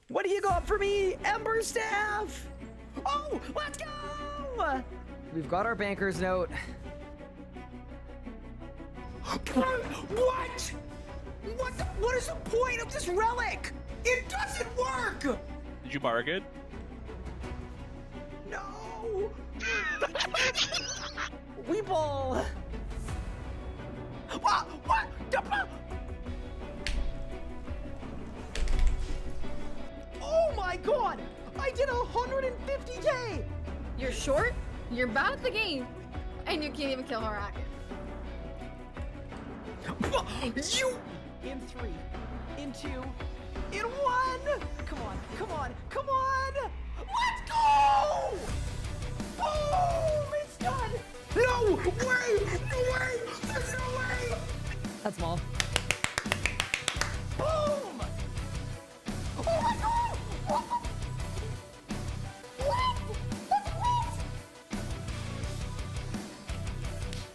What do you got for me? Ember Staff! Oh, let's go! We've got our banker's note. What? What is the point of this relic? It doesn't work! Did you bargain? No! Weeble! What? Oh my god! I did 150k! You're short, you're bad at the game, and you can't even kill Harak. You! In 3, in 2, in 1! Come on! Let's go! Boom! It's done! No way! There's no way! That's small. Boom! Oh my god! What?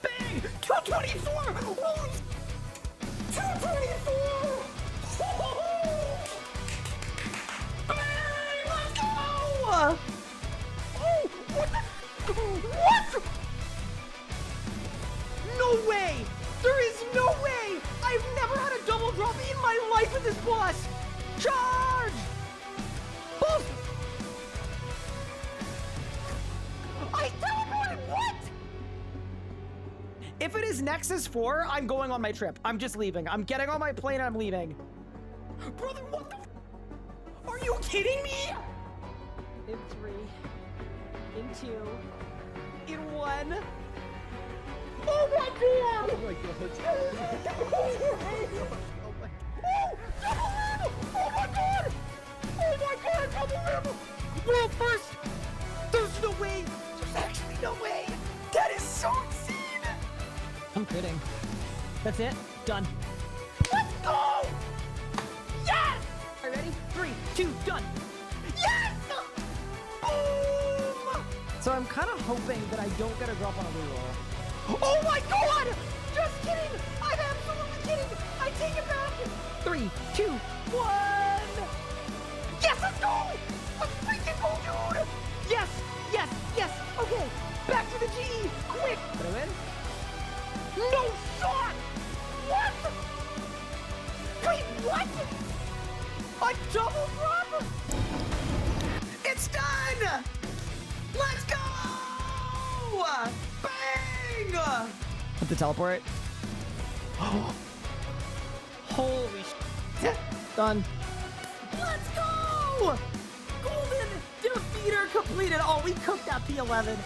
Bang! 224! Holy 224! Bang! Let's go! Oh! What? No way! There is no way! I've never had a double drop in my life with this boss! Charge! Boss! I teleported! What? If it is Nexus 4, I'm going on my trip. I'm just leaving. I'm getting on my plane and I'm leaving. Brother, what the Are you kidding me? In 3, in 2, in 1. Oh my god! Oh my god! Oh my god! Oh my god! Double rim! World first! There's no way! There's actually no way! That is so insane! I'm kidding. That's it. Done. Let's go! Yes! Are you ready? 3, 2, done! Yes! Boom! So I'm kind of hoping that I don't get a drop on a reroll. Oh my god! Just kidding! I'm absolutely kidding! I take it back! 3, 2, 1! Yes, let's go! Let's freaking go, dude! Yes! Okay, back to the G! Quick! Put him in. No shot! What? Wait, what? A double drop? It's done! Let's go! Bang! Hit the teleport. Holy shit. Done. Let's go! Golden defeater completed. Oh, we cooked that P11.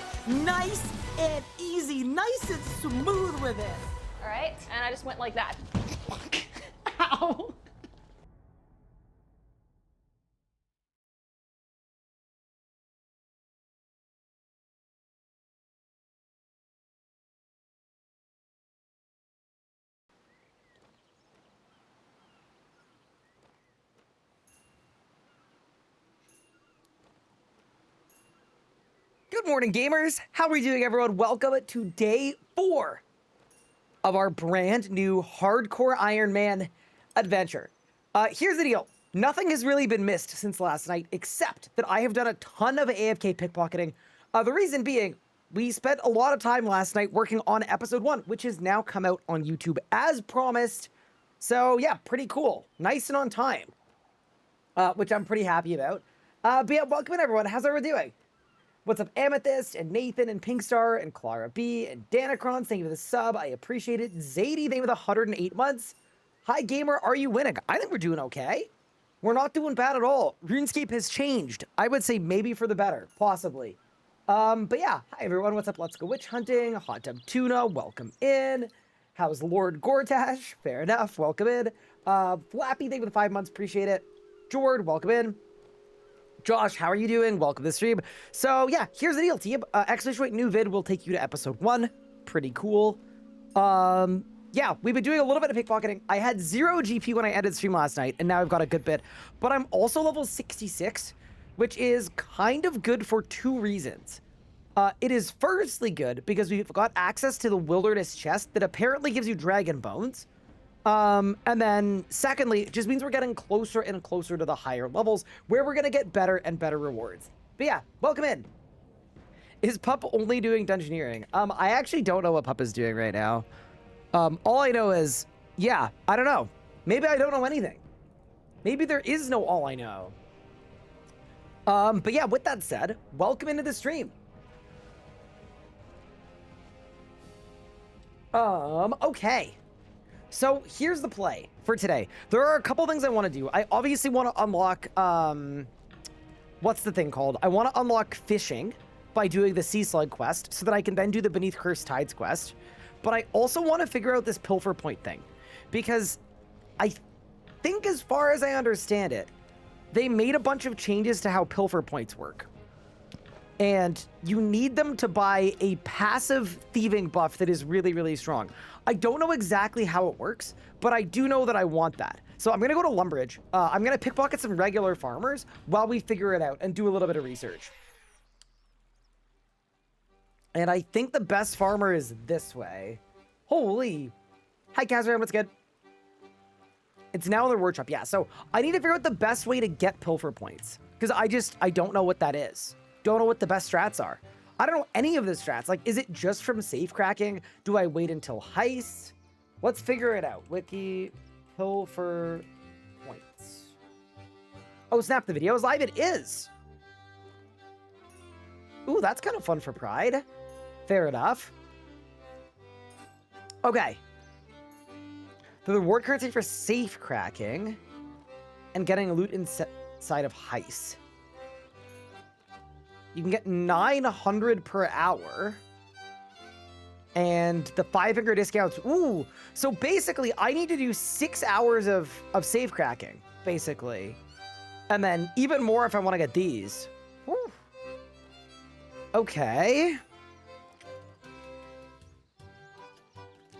Nice and easy. Nice and smooth with it. All right, and I just went like that. Ow. Good morning, gamers. How are we doing, everyone? Welcome to day 4 of our brand new hardcore Ironman adventure. Here's the deal. Nothing has really been missed since last night, except that I have done a ton of AFK pickpocketing. The reason being, we spent a lot of time last night working on episode 1, which has now come out on YouTube as promised. So yeah, pretty cool. Nice and on time, which I'm pretty happy about. But yeah, welcome in, everyone. How's everyone doing? What's up, Amethyst, and Nathan, and Pinkstar, and Clara B, and Danacron, thank you for the sub, I appreciate it. Zadie, thank you for the 108 months. Hi, gamer, are you winning? I think we're doing okay. We're not doing bad at all. RuneScape has changed. I would say maybe for the better, possibly. But yeah, hi everyone, what's up? Let's go witch hunting. Hot Tub Tuna, welcome in. How's Lord Gortash? Fair enough, welcome in. Flappy, thank you for the 5 months, appreciate it. Jord, welcome in. Josh, how are you doing? Welcome to the stream. So yeah, here's the deal, team. Exclamation point new vid will take you to episode 1. Pretty cool. Yeah, we've been doing a little bit of pickpocketing. I had 0 GP when I ended stream last night, and now I've got a good bit. But I'm also level 66, which is kind of good for 2 reasons. It is firstly good because we've got access to the Wilderness chest that apparently gives you dragon bones. And then secondly, it just means we're getting closer and closer to the higher levels where we're going to get better and better rewards. But yeah, welcome in. Is Pup only doing dungeoneering? I actually don't know what Pup is doing right now. All I know is, yeah, I don't know. Maybe I don't know anything. Maybe there is no all I know. But yeah, with that said, welcome into the stream. Okay. So here's the play for today. There are a couple things I want to do. I obviously want to unlock, what's the thing called? I want to unlock fishing by doing the Sea Slug quest so that I can then do the Beneath Cursed Tides quest. But I also want to figure out this Pilfer Point thing because I think, as far as I understand it, they made a bunch of changes to how Pilfer Points work. And you need them to buy a passive thieving buff that is really, really strong. I don't know exactly how it works, but I do know that I want that. So I'm going to go to Lumbridge. I'm going to pickpocket some regular farmers while we figure it out and do a little bit of research. And I think the best farmer is this way. Holy. Hi, Kazran. What's good? It's now in the workshop. Yeah, so I need to figure out the best way to get Pilfer Points because I don't know what that is. Don't know what the best strats are. I don't know any of the strats. Like, is it just from safe cracking? Do I wait until heist? Let's figure it out. Wiki Pilfer Points. Oh, snap, the video is live. It is. Ooh, that's kind of fun for Pride. Fair enough. Okay. The reward currency for safe cracking and getting loot inside of heist. You can get 900 per hour. And the 5-finger discounts. Ooh. So basically, I need to do 6 hours of safe cracking, basically. And then even more if I want to get these. Woo. Okay.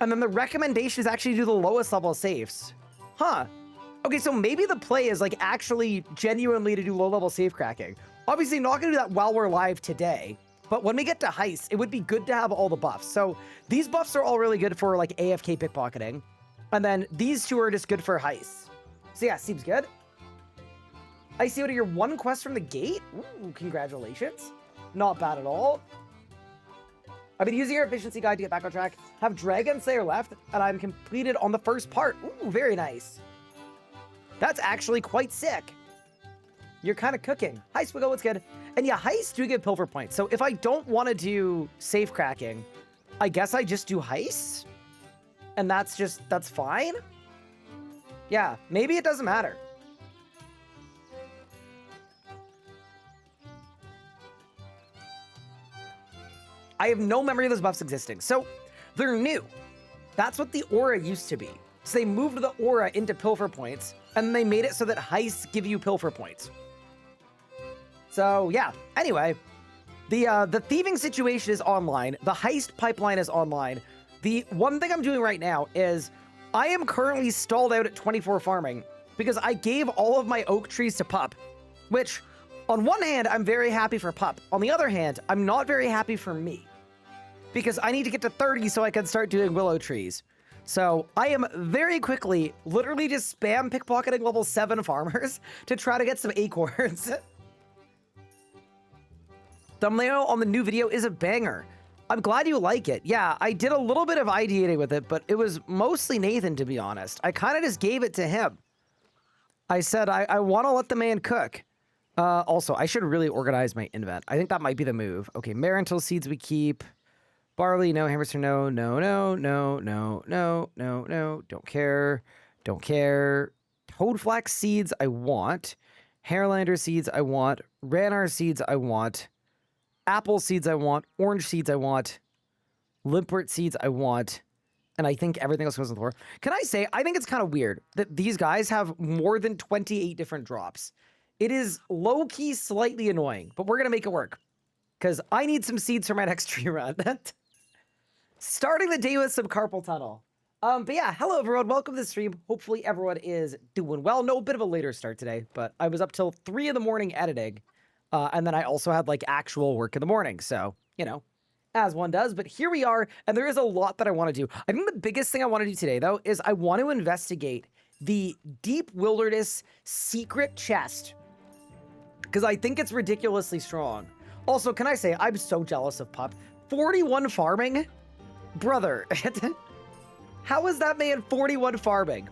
And then the recommendation is actually do the lowest level safes. Huh. Okay, so maybe the play is like actually genuinely to do low level safe cracking. Obviously not gonna do that while we're live today, but when we get to heist, it would be good to have all the buffs. So these buffs are all really good for like AFK pickpocketing. And then these two are just good for heists. So yeah, seems good. I see what are your 1 quest from the gate? Ooh, congratulations. Not bad at all. I've been using your efficiency guide to get back on track. Have Dragon Slayer left, and I'm completed on the first part. Ooh, very nice. That's actually quite sick. You're kind of cooking. Hi, Swiggle, what's good? And yeah, heists do give Pilfer Points. So if I don't want to do safe cracking, I guess I just do heists. And that's fine. Yeah, maybe it doesn't matter. I have no memory of those buffs existing. So they're new. That's what the aura used to be. So they moved the aura into Pilfer Points, and then they made it so that heists give you Pilfer Points. So yeah, anyway, the thieving situation is online. The heist pipeline is online. The one thing I'm doing right now is I am currently stalled out at 24 farming because I gave all of my oak trees to Pup, which on one hand, I'm very happy for Pup. On the other hand, I'm not very happy for me because I need to get to 30 so I can start doing willow trees. So I am very quickly, literally just spam pickpocketing level 7 farmers to try to get some acorns. Thumbnail on the new video is a banger. I'm glad you like it. Yeah, I did a little bit of ideating with it, but it was mostly Nathan, to be honest. I kind of just gave it to him. I said, I want to let the man cook. Also, I should really organize my invent. I think that might be the move. Okay, Marental seeds we keep. Barley, no. Hamster, no. No, no, no, no, no, no, no. Don't care. Don't care. Toadflax seeds, I want. Hairlander seeds, I want. Ranar seeds, I want. Apple seeds, I want. Orange seeds, I want. Limpert seeds, I want. And I think everything else goes on the floor. Can I say, I think it's kind of weird that these guys have more than 28 different drops. It is low-key slightly annoying, but we're going to make it work. Because I need some seeds for my next tree run. Starting the day with some carpal tunnel. But yeah, hello everyone, welcome to the stream. Hopefully everyone is doing well. No, a bit of a later start today, but I was up till 3 in the morning editing. And then I also had like actual work in the morning. So, you know, as one does, but here we are, and there is a lot that I want to do. I think the biggest thing I want to do today, though, is I want to investigate the Deep Wilderness secret chest, because I think it's ridiculously strong. Also, can I say, I'm so jealous of Pup. 41 farming? Brother, how is that man 41 farming?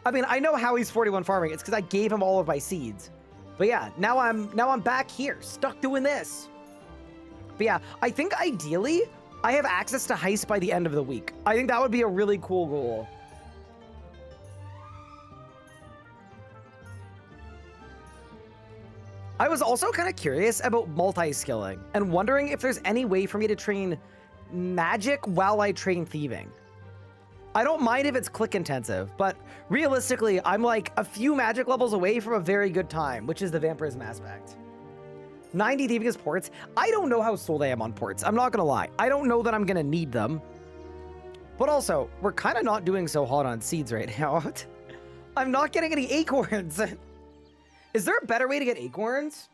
I mean, I know how he's 41 farming. It's because I gave him all of my seeds. But yeah, now I'm back here, stuck doing this. But yeah, I think ideally, I have access to Heist by the end of the week. I think that would be a really cool goal. I was also kind of curious about multi-skilling and wondering if there's any way for me to train magic while I train thieving. I don't mind if it's click intensive, but realistically, I'm like a few magic levels away from a very good time, which is the vampirism aspect. 90 thieving is ports. I don't know how sold I am on ports. I'm not gonna lie. I don't know that I'm gonna need them. But also, we're kind of not doing so hot on seeds right now. I'm not getting any acorns. Is there a better way to get acorns?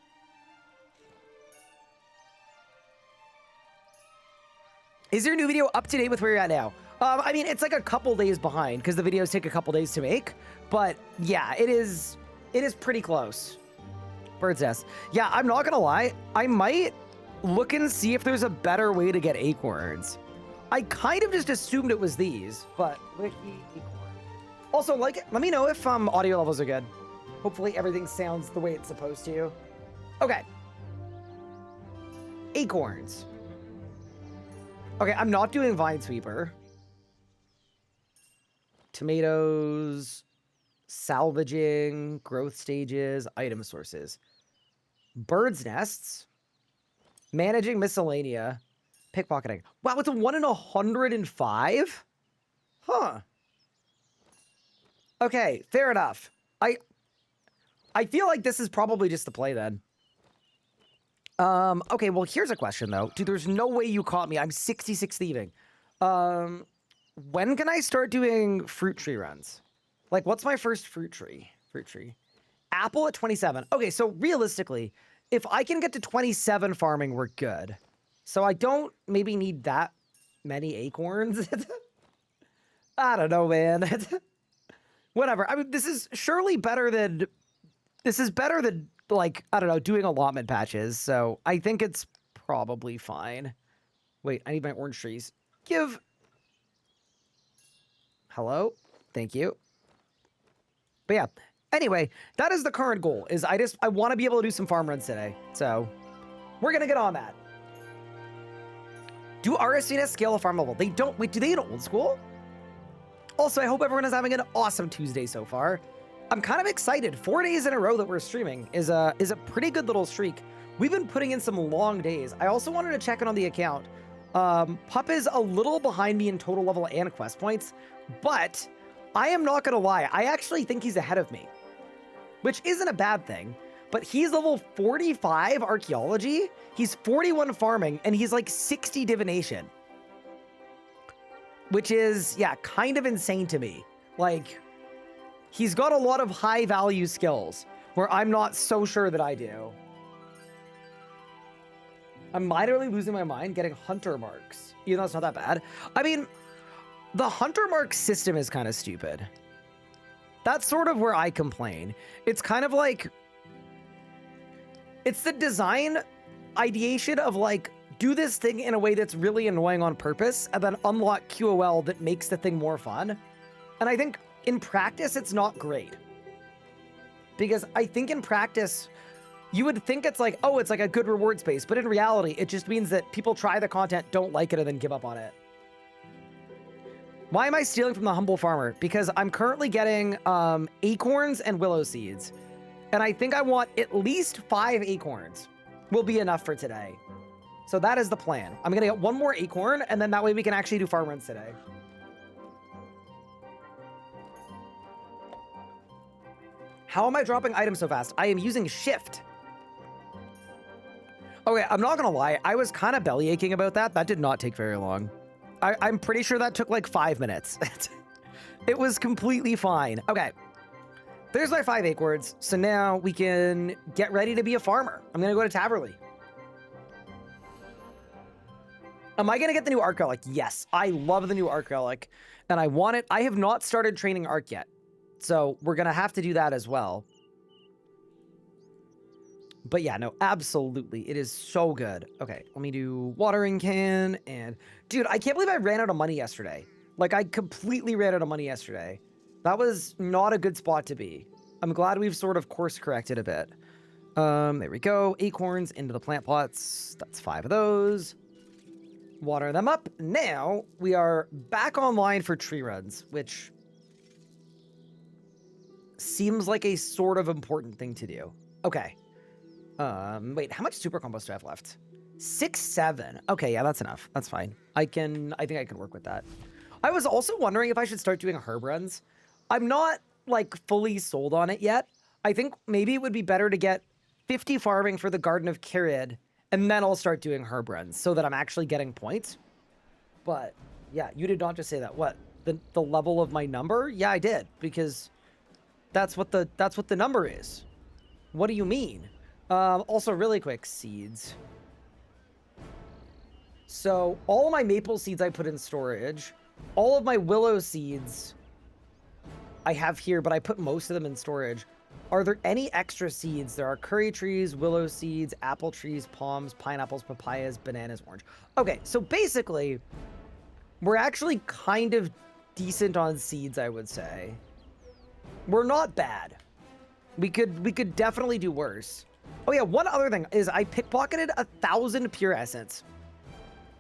Is your new video up to date with where you're at now? I mean, it's like a couple days behind because the videos take a couple days to make. But yeah, it is pretty close. Bird's nest. Yeah, I'm not gonna lie. I might look and see if there's a better way to get acorns. I kind of just assumed it was these, but wiki acorn. Also, like, let me know if audio levels are good. Hopefully everything sounds the way it's supposed to. Okay. Acorns. Okay, I'm not doing Vine Sweeper. Tomatoes, salvaging, growth stages, item sources. Bird's nests, managing miscellanea, pickpocketing. Wow, it's a 1 in 105? Huh. Okay, fair enough. I feel like this is probably just the play then. Okay, well, here's a question though. Dude, there's no way you caught me. I'm 66 thieving. When can I start doing fruit tree runs? Like, what's my first fruit tree? Fruit tree. Apple at 27. Okay, so realistically, if I can get to 27 farming, we're good. So I don't maybe need that many acorns. I don't know, man. Whatever. I mean, this is surely better than... This is better than, like, I don't know, doing allotment patches. So I think it's probably fine. Wait, I need my orange trees. Give... Hello? Thank you. But yeah, anyway, that is the current goal, is I want to be able to do some farm runs today. So we're going to get on that. Do RSVNS scale a farm level? They don't. Wait, do they in old school? Also, I hope everyone is having an awesome Tuesday so far. I'm kind of excited. 4 days in a row that we're streaming is a pretty good little streak. We've been putting in some long days. I also wanted to check in on the account. Pup is a little behind me in total level and quest points, but I am not going to lie. I actually think he's ahead of me, which isn't a bad thing, but he's level 45 archaeology. He's 41 farming, and he's like 60 divination, which is, yeah, kind of insane to me. Like, he's got a lot of high value skills where I'm not so sure that I do. I'm minorly losing my mind getting hunter marks, even though it's not that bad. I mean, the hunter mark system is kind of stupid. That's sort of where I complain. It's kind of like, it's the design ideation of like, do this thing in a way that's really annoying on purpose and then unlock QOL that makes the thing more fun. And I think in practice, it's not great. Because I think in practice, you would think it's like, oh, it's like a good reward space. But in reality, it just means that people try the content, don't like it, and then give up on it. Why am I stealing from the humble farmer? Because I'm currently getting acorns and willow seeds. And I think I want at least 5 acorns will be enough for today. So that is the plan. I'm going to get 1 more acorn, and then that way we can actually do farm runs today. How am I dropping items so fast? I am using shift. Okay, I'm not gonna lie. I was kind of belly aching about that. That did not take very long. I'm pretty sure that took like 5 minutes. It was completely fine. Okay, there's my 5 acorns. So now we can get ready to be a farmer. I'm gonna go to Taverley. Am I going to get the new arc relic? Yes, I love the new arc relic, and I want it. I have not started training arc yet, so we're going to have to do that as well. But yeah, no, absolutely. It is so good. Okay, let me do watering can. And dude, I can't believe I ran out of money yesterday. Like, I completely ran out of money yesterday. That was not a good spot to be. I'm glad we've sort of course corrected a bit. There we go. Acorns into the plant pots. That's 5 of those. Water them up. Now we are back online for tree runs, which seems like a sort of important thing to do. Okay. Wait, how much super compost do I have left? 6, 7. Okay, yeah, that's enough. That's fine. I think I can work with that. I was also wondering if I should start doing herb runs. I'm not, like, fully sold on it yet. I think maybe it would be better to get 50 farming for the Garden of Carid, and then I'll start doing herb runs so that I'm actually getting points. But, yeah, you did not just say that. What? The level of my number? Yeah, I did, because that's what the number is. What do you mean? Also, really quick, seeds. So, all of my maple seeds I put in storage. All of my willow seeds I have here, but I put most of them in storage. Are there any extra seeds? There are curry trees, willow seeds, apple trees, palms, pineapples, papayas, bananas, orange. Okay, so basically, we're actually kind of decent on seeds, I would say. We're not bad. We could definitely do worse. Oh yeah, one other thing is I pickpocketed 1,000 pure essence,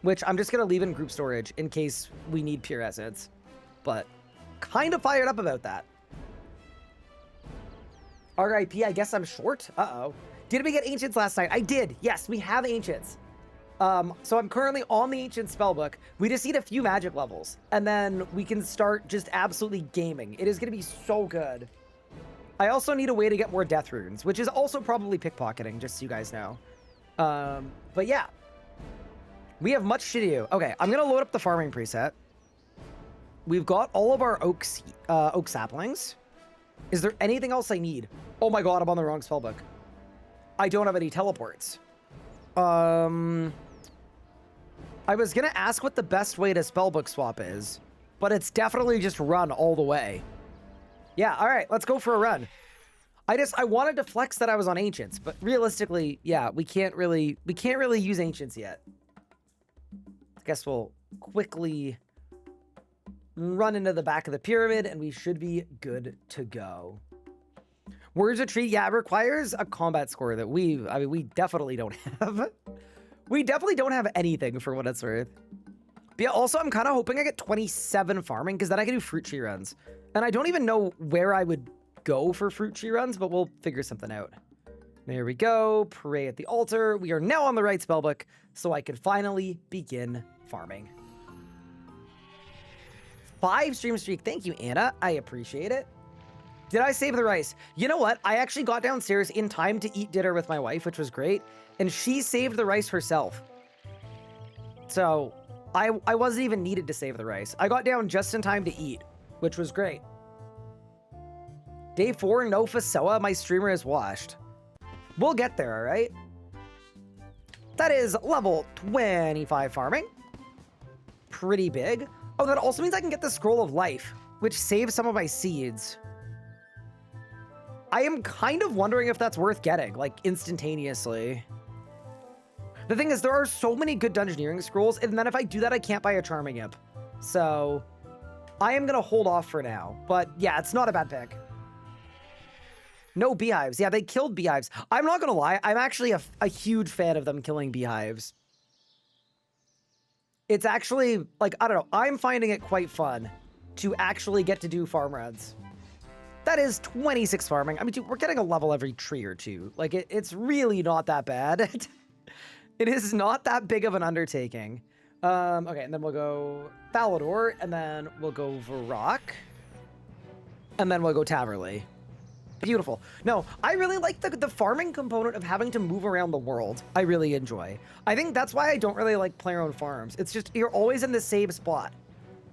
which I'm just gonna leave in group storage in case we need pure essence, but kind of fired up about that. RIP, I guess I'm short. Uh-oh. Did we get ancients last night? I did. Yes, we have ancients. So I'm currently on the ancient spellbook. We just need a few magic levels, and then we can start just absolutely gaming. It is gonna be so good. I also need a way to get more death runes, which is also probably pickpocketing, just so you guys know. But yeah. We have much to do. Okay, I'm gonna load up the farming preset. We've got all of our oak saplings. Is there anything else I need? Oh my god, I'm on the wrong spellbook. I don't have any teleports. I was gonna ask what the best way to spellbook swap is, but it's definitely just run all the way. Yeah, all right, let's go for a run. I wanted to flex that I was on ancients, but realistically, yeah, we can't really use ancients yet. I guess we'll quickly run into the back of the pyramid and we should be good to go. Words of Tree, yeah, it requires a combat score that we definitely don't have. We definitely don't have anything for what it's worth. But yeah, also, I'm kind of hoping I get 27 farming, because then I can do fruit tree runs. And I don't even know where I would go for fruit tree runs, but we'll figure something out. There we go. Pray at the altar. We are now on the right spellbook, so I can finally begin farming. 5 stream streak. Thank you, Anna. I appreciate it. Did I save the rice? You know what? I actually got downstairs in time to eat dinner with my wife, which was great. And she saved the rice herself. So I wasn't even needed to save the rice. I got down just in time to eat, which was great. Day 4, no Fasoa. My streamer is washed. We'll get there, all right? That is level 25 farming. Pretty big. Oh, that also means I can get the Scroll of Life, which saves some of my seeds. I am kind of wondering if that's worth getting, like, instantaneously. The thing is, there are so many good dungeoneering scrolls, and then if I do that, I can't buy a Charming Imp. So, I am going to hold off for now. But, yeah, it's not a bad pick. No beehives. Yeah, they killed beehives. I'm not going to lie. I'm actually a huge fan of them killing beehives. It's actually, like, I don't know. I'm finding it quite fun to actually get to do farm runs. That is 26 farming. I mean, dude, we're getting a level every tree or two. Like, it's really not that bad. It is not that big of an undertaking. Okay, and then we'll go Falador, and then we'll go Varrock, and then we'll go Taverley. Beautiful. No, I really like the farming component of having to move around the world. I really enjoy. I think that's why I don't really like player-owned farms. It's just, you're always in the same spot,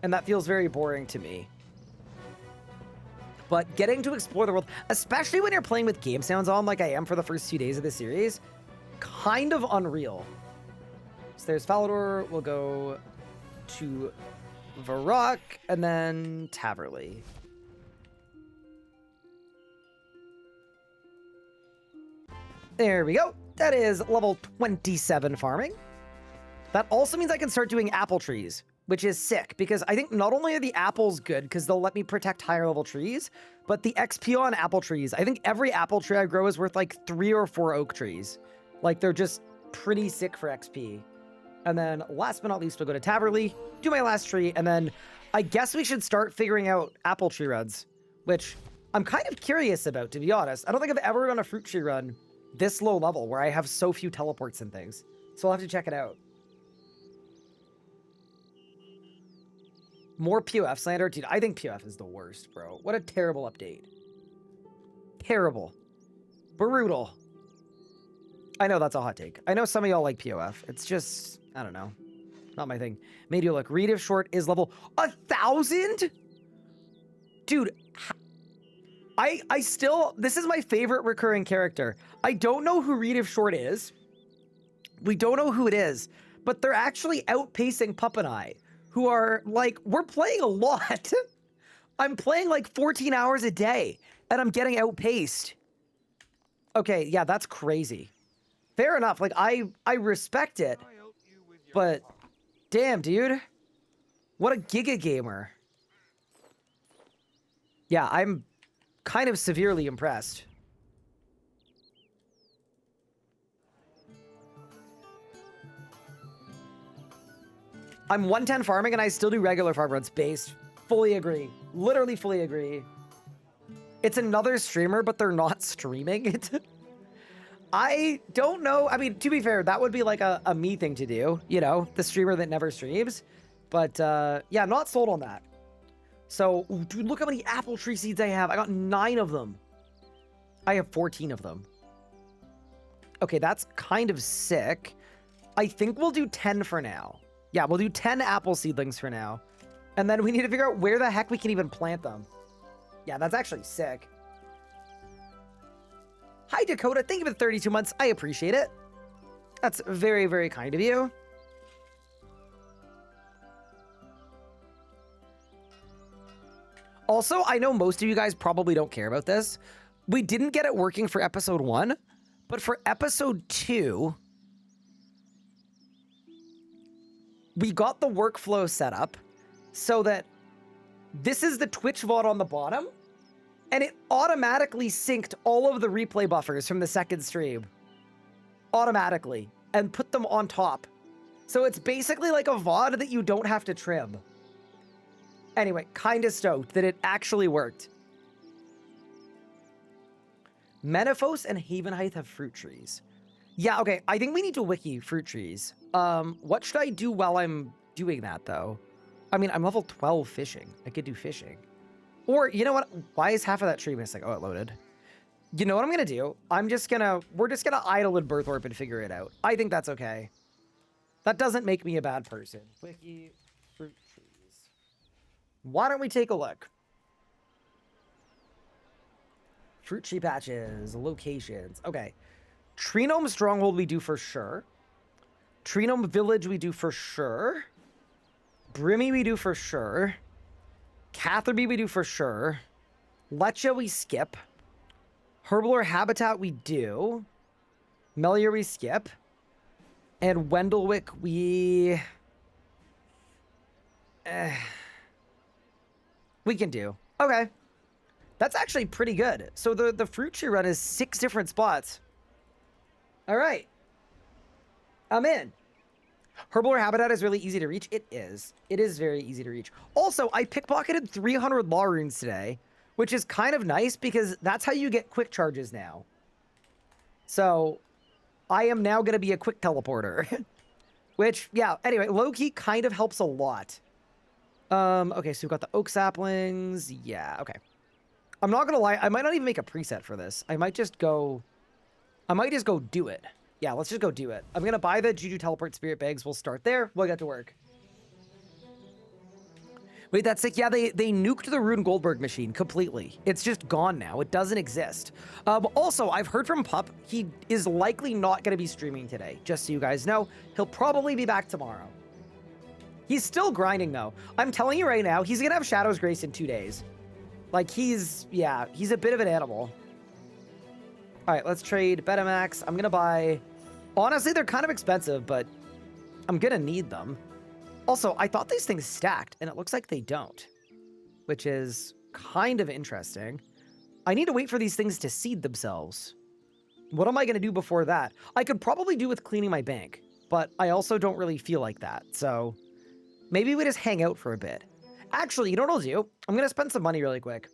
and that feels very boring to me. But getting to explore the world, especially when you're playing with game sounds on like I am for the first 2 days of the series, kind of unreal. So there's Falador. We'll go to Varrock, and then Taverley. There we go. That is level 27 farming. That also means I can start doing apple trees, which is sick, because I think not only are the apples good, because they'll let me protect higher level trees, but the XP on apple trees, I think every apple tree I grow is worth like 3 or 4 oak trees. Like, they're just pretty sick for XP. And then last but not least, we'll go to Taverley, do my last tree, and then I guess we should start figuring out apple tree runs, which I'm kind of curious about, to be honest. I don't think I've ever run a fruit tree run this low level where I have so few teleports and things. So I'll have to check it out. More POF slander? Dude, I think POF is the worst, bro. What a terrible update. Terrible. Brutal. I know that's a hot take. I know some of y'all like POF. It's just, I don't know. Not my thing. Made you look. Read if short is level 1,000? Dude, I still, this is my favorite recurring character. I don't know who Read if short is. We don't know who it is, but they're actually outpacing Pup and I, who are like, we're playing a lot. I'm playing like 14 hours a day, and I'm getting outpaced. Okay, yeah, that's crazy. Fair enough. Like, I respect it, but damn, dude. What a giga gamer. Yeah, I'm kind of severely impressed. I'm 110 farming and I still do regular farm runs based. Fully agree. Literally fully agree. It's another streamer, but they're not streaming it. I don't know. I mean, to be fair, that would be like a me thing to do. You know, the streamer that never streams. But yeah, not sold on that. So, ooh, dude, look how many apple tree seeds I have. I got 9 of them. I have 14 of them. Okay, that's kind of sick. I think we'll do 10 for now. Yeah, we'll do 10 apple seedlings for now. And then we need to figure out where the heck we can even plant them. Yeah, that's actually sick. Hi, Dakota. Thank you for the 32 months. I appreciate it. That's very, very kind of you. Also, I know most of you guys probably don't care about this. We didn't get it working for episode 1, but for episode 2, we got the workflow set up so that this is the Twitch VOD on the bottom, and it automatically synced all of the replay buffers from the second stream. Automatically. And put them on top. So it's basically like a VOD that you don't have to trim. Anyway, kinda stoked that it actually worked. Menaphos and Havenheight have fruit trees. Yeah, okay, I think we need to wiki fruit trees. What should I do while I'm doing that, though? I mean, I'm level 12 fishing. I could do fishing. Or, you know what? Why is half of that tree missing? Oh, it loaded. You know what I'm gonna do? We're just gonna idle in Birthorpe and figure it out. I think that's okay. That doesn't make me a bad person. Wiki fruit trees. Why don't we take a look? Fruit tree patches, locations. Okay. Treenome Stronghold we do for sure. Treenome Village we do for sure. Brimmy we do for sure. Catherby we do for sure. Lecha we skip. Herblore Habitat we do. Melior we skip. And Wendelwick we can do. Okay. That's actually pretty good. So the fruit tree run is 6 different spots. All right. I'm in. Herblore Habitat is really easy to reach. It is. It is very easy to reach. Also, I pickpocketed 300 law runes today, which is kind of nice because that's how you get quick charges now. So, I am now going to be a quick teleporter. Which, yeah, anyway, low-key kind of helps a lot. Okay, so we've got the oak saplings. Yeah, okay. I'm not going to lie. I might not even make a preset for this. I might just go do it. Yeah, let's just go do it. I'm going to buy the Juju Teleport Spirit Bags. We'll start there. We'll get to work. Wait, that's sick. Yeah, they nuked the Rune Goldberg machine completely. It's just gone now. It doesn't exist. Also, I've heard from Pup, he is likely not going to be streaming today. Just so you guys know, he'll probably be back tomorrow. He's still grinding, though. I'm telling you right now, he's going to have Shadow's Grace in 2 days. Like, he's a bit of an animal. All right, let's trade Betamax. I'm going to buy... Honestly, they're kind of expensive, but I'm going to need them. Also, I thought these things stacked, and it looks like they don't, which is kind of interesting. I need to wait for these things to seed themselves. What am I going to do before that? I could probably do with cleaning my bank, but I also don't really feel like that, so maybe we just hang out for a bit. Actually, you know what I'll do? I'm going to spend some money really quick.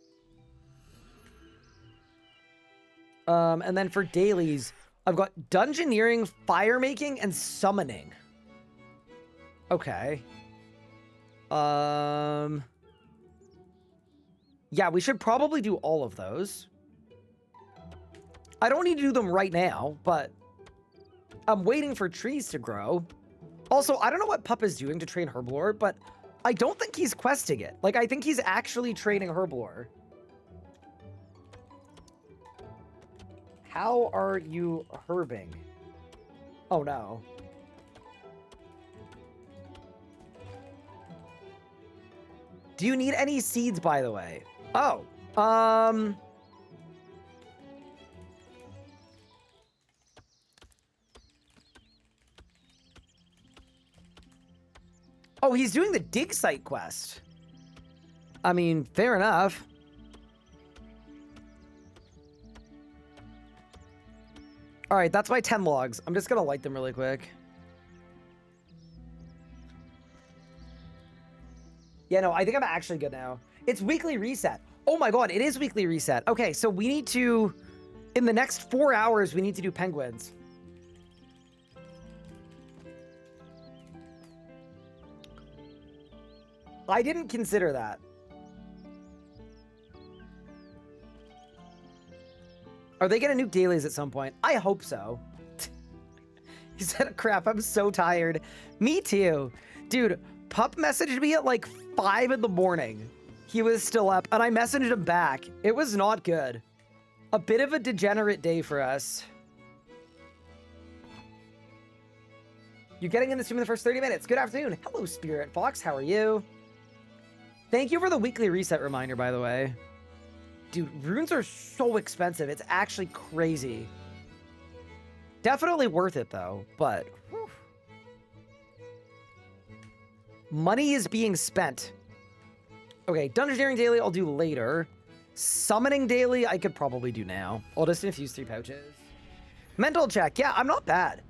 And then for dailies, I've got dungeoneering, fire making, and summoning. Okay. Yeah, we should probably do all of those. I don't need to do them right now, but I'm waiting for trees to grow. Also, I don't know what Pup is doing to train Herblore, but I don't think he's questing it. Like, I think he's actually training Herblore. How are you herbing? Oh, no. Do you need any seeds, by the way? Oh, Oh, he's doing the dig site quest. I mean, fair enough. All right, that's my 10 logs. I'm just gonna light them really quick. Yeah, no, I think I'm actually good now. It's weekly reset. Oh my god, it is weekly reset. Okay, so we need to... In the next 4 hours, we need to do penguins. I didn't consider that. Are they gonna nuke dailies at some point? I hope so. He said, crap, I'm so tired. Me too. Dude, Pup messaged me at like 5 in the morning. He was still up, and I messaged him back. It was not good. A bit of a degenerate day for us. You're getting in the stream in the first 30 minutes. Good afternoon. Hello, Spirit Fox. How are you? Thank you for the weekly reset reminder, by the way. Dude, runes are so expensive. It's actually crazy. Definitely worth it, though, but... whew. Money is being spent. Okay, Dungeoneering Daily I'll do later. Summoning Daily I could probably do now. I'll just infuse 3 pouches. Mental check. Yeah, I'm not bad.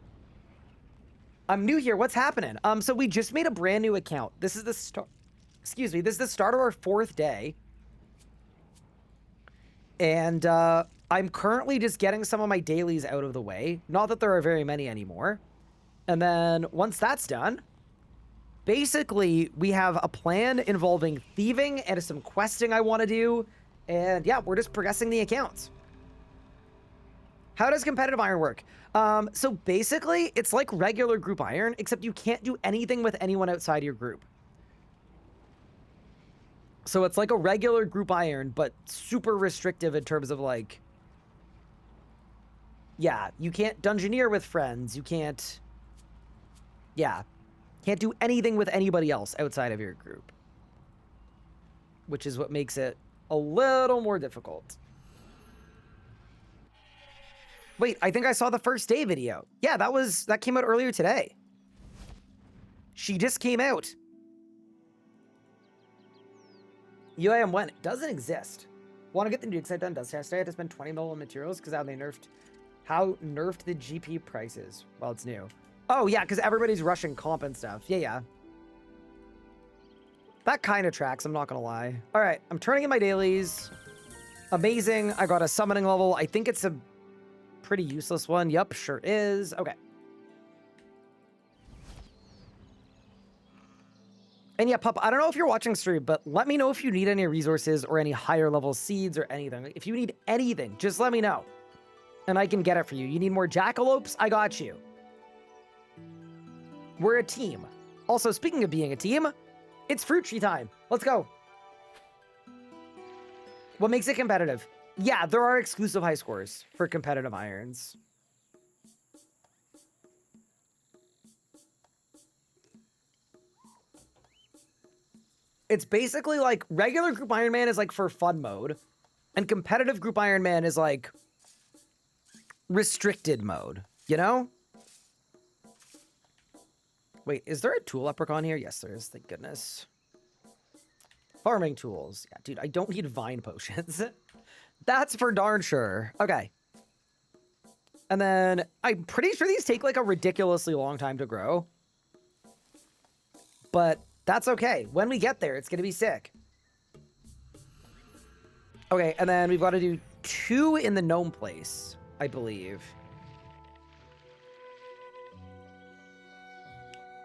I'm new here. What's happening? So we just made a brand new account. This is the start... Excuse me. This is the start of our 4th day. And I'm currently just getting some of my dailies out of the way. Not that there are very many anymore. And then once that's done, basically we have a plan involving thieving and some questing I want to do. And yeah, we're just progressing the accounts. How does competitive iron work? So basically it's like regular group iron, except you can't do anything with anyone outside your group. So it's like a regular group iron, but super restrictive in terms of like, yeah, you can't dungeoneer with friends. You can't, yeah, can't do anything with anybody else outside of your group, which is what makes it a little more difficult. Wait, I think I saw the first day video. Yeah, that came out earlier today. She just came out. UIM when? It doesn't exist. Want to get the nuke site done? Does test? I had to spend 20 mil on materials because how nerfed the GP prices. Well, it's new. Oh yeah, because everybody's rushing comp and stuff. Yeah. That kind of tracks, I'm not gonna lie. All right, I'm turning in my dailies. Amazing, I got a summoning level. I think it's a pretty useless one. Yup, sure is. Okay. And yeah, Pup, I don't know if you're watching stream, but let me know if you need any resources or any higher level seeds or anything. If you need anything, just let me know. And I can get it for you. You need more jackalopes? I got you. We're a team. Also, speaking of being a team, It's fruit tree time. Let's go. What makes it competitive? Yeah, there are exclusive high scores for competitive irons. It's basically like regular group Ironman is like for fun mode, and competitive group Ironman is like restricted mode, you know? Wait, is there a tool leprechaun here? Yes, there is, thank goodness. Farming tools. Yeah, dude, I don't need vine potions. That's for darn sure. Okay. And then I'm pretty sure these take like a ridiculously long time to grow. But that's okay. When we get there, it's going to be sick. Okay, and then we've got to do 2 in the gnome place, I believe.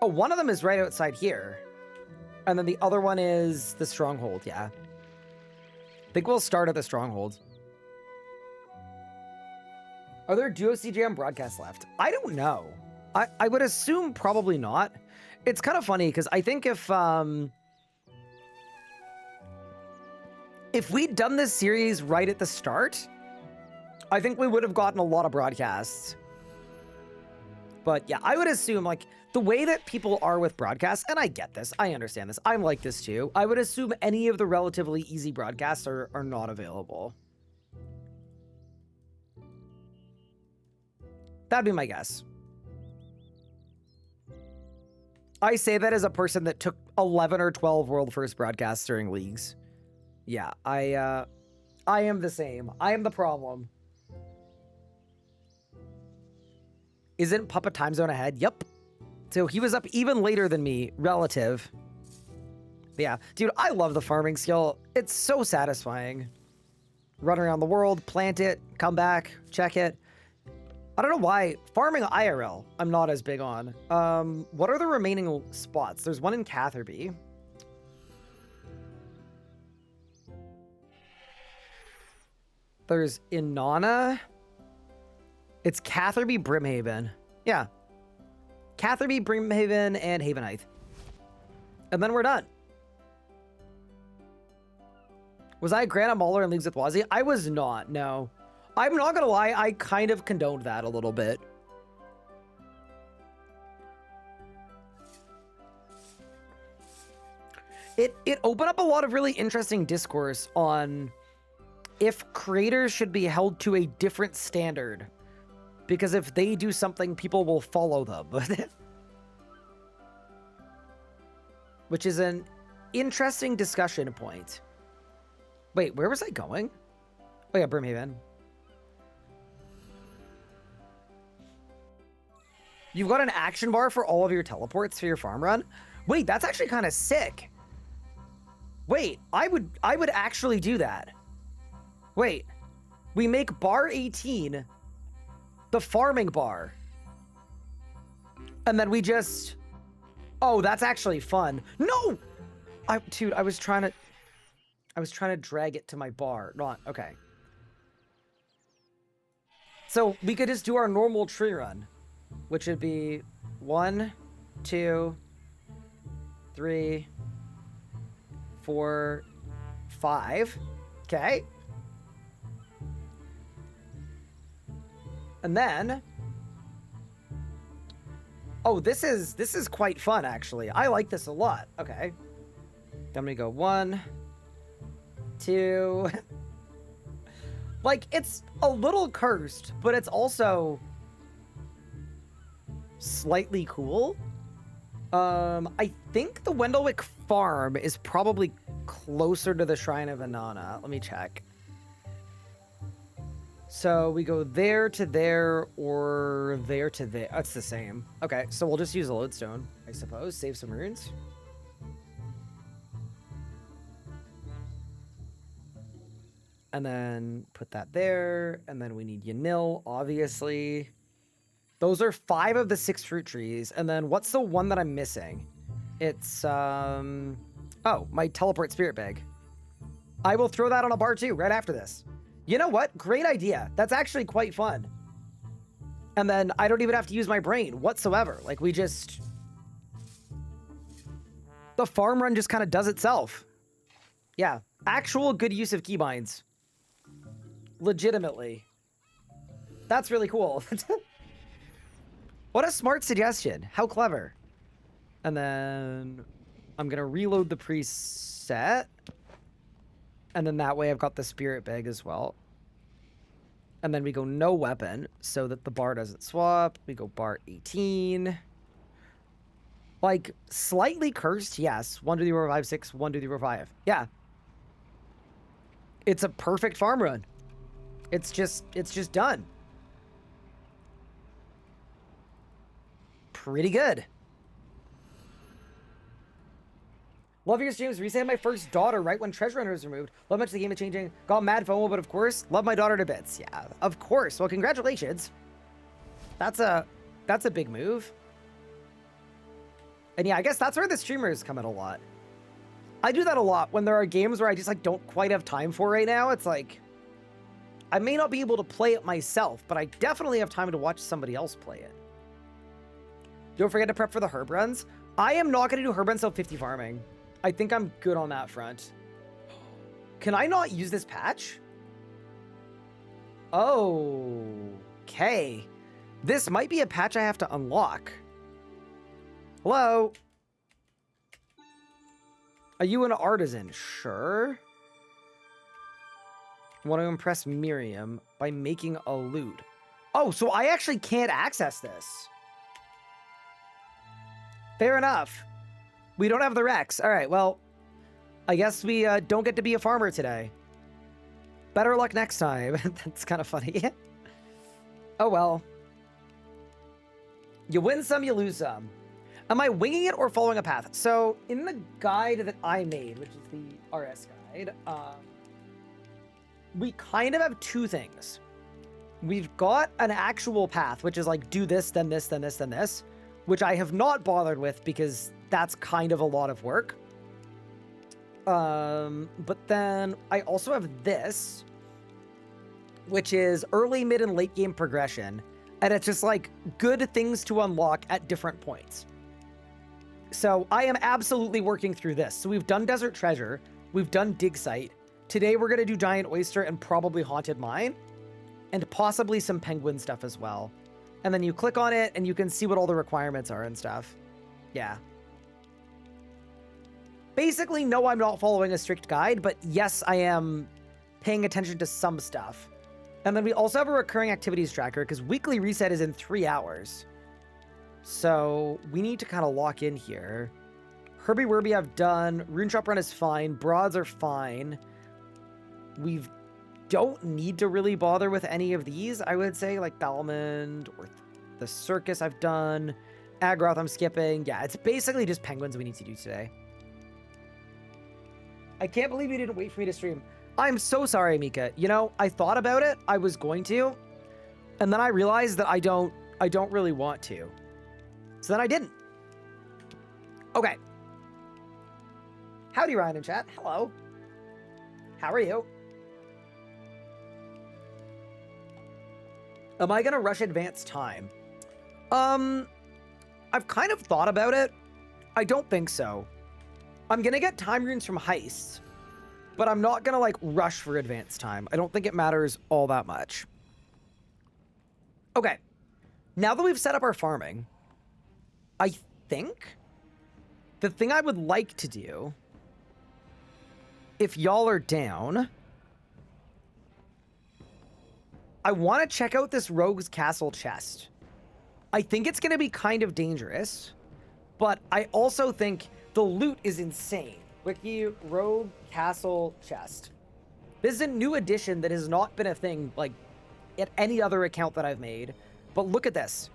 Oh, one of them is right outside here. And then the other one is the stronghold, yeah. I think we'll start at the stronghold. Are there Duo CGM broadcasts left? I don't know. I would assume probably not. It's kind of funny because I think if we'd done this series right at the start, I think we would have gotten a lot of broadcasts. But yeah, I would assume like the way that people are with broadcasts, and I get this, I understand this, I'm like this too. I would assume any of the relatively easy broadcasts are not available. That'd be my guess. I say that as a person that took 11 or 12 world first broadcasts during leagues. Yeah, I am the same. I am the problem. Isn't Puppa time zone ahead? Yep. So he was up even later than me, relative. Yeah, dude, I love the farming skill. It's so satisfying. Run around the world, plant it, come back, check it. I don't know why. Farming IRL, I'm not as big on. What are the remaining spots? There's one in Catherby. There's Inanna. It's Catherby, Brimhaven. Yeah. Catherby, Brimhaven, and Havenheith. And then we're done. Was I Grana Mauler in Leagues with Wazzy? I was not, no. I'm not gonna lie, I kind of condoned that a little bit. It opened up a lot of really interesting discourse on if creators should be held to a different standard. Because if they do something, people will follow them. Which is an interesting discussion point. Wait, where was I going? Oh yeah, Brimhaven. You've got an action bar for all of your teleports for your farm run? Wait, that's actually kind of sick. Wait, I would actually do that. Wait, we make bar 18 the farming bar. And then we just... Oh, that's actually fun. No! Dude, I was trying to drag it to my bar. Not, okay. So we could just do our normal tree run, which would be 1, 2, 3, 4, 5. Okay. And then, oh, this is quite fun, actually. I like this a lot. Okay. I'm gonna go 1, 2. Like, it's a little cursed, but it's also slightly cool. I think the Wendellwick farm is probably closer to the Shrine of Inanna. Let me check. So we go there to there or there to there. That's the same. Okay, so we'll just use a lodestone, I suppose. Save some runes. And then put that there. And then we need Yanil, obviously. Those are 5 of the 6 fruit trees. And then what's the one that I'm missing? It's, oh, my teleport spirit bag. I will throw that on a bar too, right after this. You know what? Great idea. That's actually quite fun. And then I don't even have to use my brain whatsoever. Like, we just... the farm run just kind of does itself. Yeah, actual good use of keybinds. Legitimately. That's really cool. What a smart suggestion. How clever. And then I'm going to reload the preset. And then that way I've got the spirit bag as well. And then we go no weapon so that the bar doesn't swap. We go bar 18. Like, slightly cursed, yes. 1, 2, 3, 4, 5, 6, 1, 2, 3, 4, 5. Yeah. It's a perfect farm run. It's just done. Pretty good. Love your streams. Recently had my first daughter right when Treasure Hunter was removed. Love much the game is changing. Got mad FOMO, but of course, love my daughter to bits. Yeah, of course. Well, congratulations. That's a big move. And yeah, I guess that's where the streamers come in a lot. I do that a lot when there are games where I just like don't quite have time for right now. It's like, I may not be able to play it myself, but I definitely have time to watch somebody else play it. Don't forget to prep for the herb runs. I am not going to do herb runs till 50 farming. I think I'm good on that front. Can I not use this patch? Okay. This might be a patch I have to unlock. Hello? Are you an artisan? Sure. Want to impress Miriam by making a loot. Oh, so I actually can't access this. Fair enough. We don't have the Rex. All right, well, I guess we don't get to be a farmer today. Better luck next time. That's kind of funny. Oh, well. You win some, you lose some. Am I winging it or following a path? So in the guide that I made, which is the RS guide, we kind of have two things. We've got an actual path, which is like do this, then this, then this, then this, which I have not bothered with because that's kind of a lot of work. But then I also have this, which is early, mid, and late game progression. And it's just like good things to unlock at different points. So I am absolutely working through this. So we've done Desert Treasure. We've done Dig Site. Today we're going to do Giant Oyster and probably Haunted Mine. And possibly some penguin stuff as well. And then you click on it and you can see what all the requirements are and stuff. Yeah. Basically, no, I'm not following a strict guide, but yes, I am paying attention to some stuff. And then we also have a recurring activities tracker because weekly reset is in 3 hours. So we need to kind of lock in here. Herbie Werby I've done. Rune Shop Run is fine. Broads are fine. We don't need to really bother with any of these, I would say, like Balmond or the Circus I've done. Agroth I'm skipping. Yeah, it's basically just penguins we need to do today. I can't believe you didn't wait for me to stream. I'm so sorry, Mika. You know, I thought about it. I was going to. And then I realized that I don't really want to. So then I didn't. Okay. Howdy, Ryan in chat. Hello. How are you? Am I going to rush advanced time? I've kind of thought about it. I don't think so. I'm going to get time runes from heists, but I'm not going to like rush for advanced time. I don't think it matters all that much. Okay. Now that we've set up our farming, I think the thing I would like to do, if y'all are down, I want to check out this Rogue's Castle chest. I think it's going to be kind of dangerous, but I also think the loot is insane. Wiki Rogue Castle chest. This is a new addition that has not been a thing like at any other account that I've made. But look at this.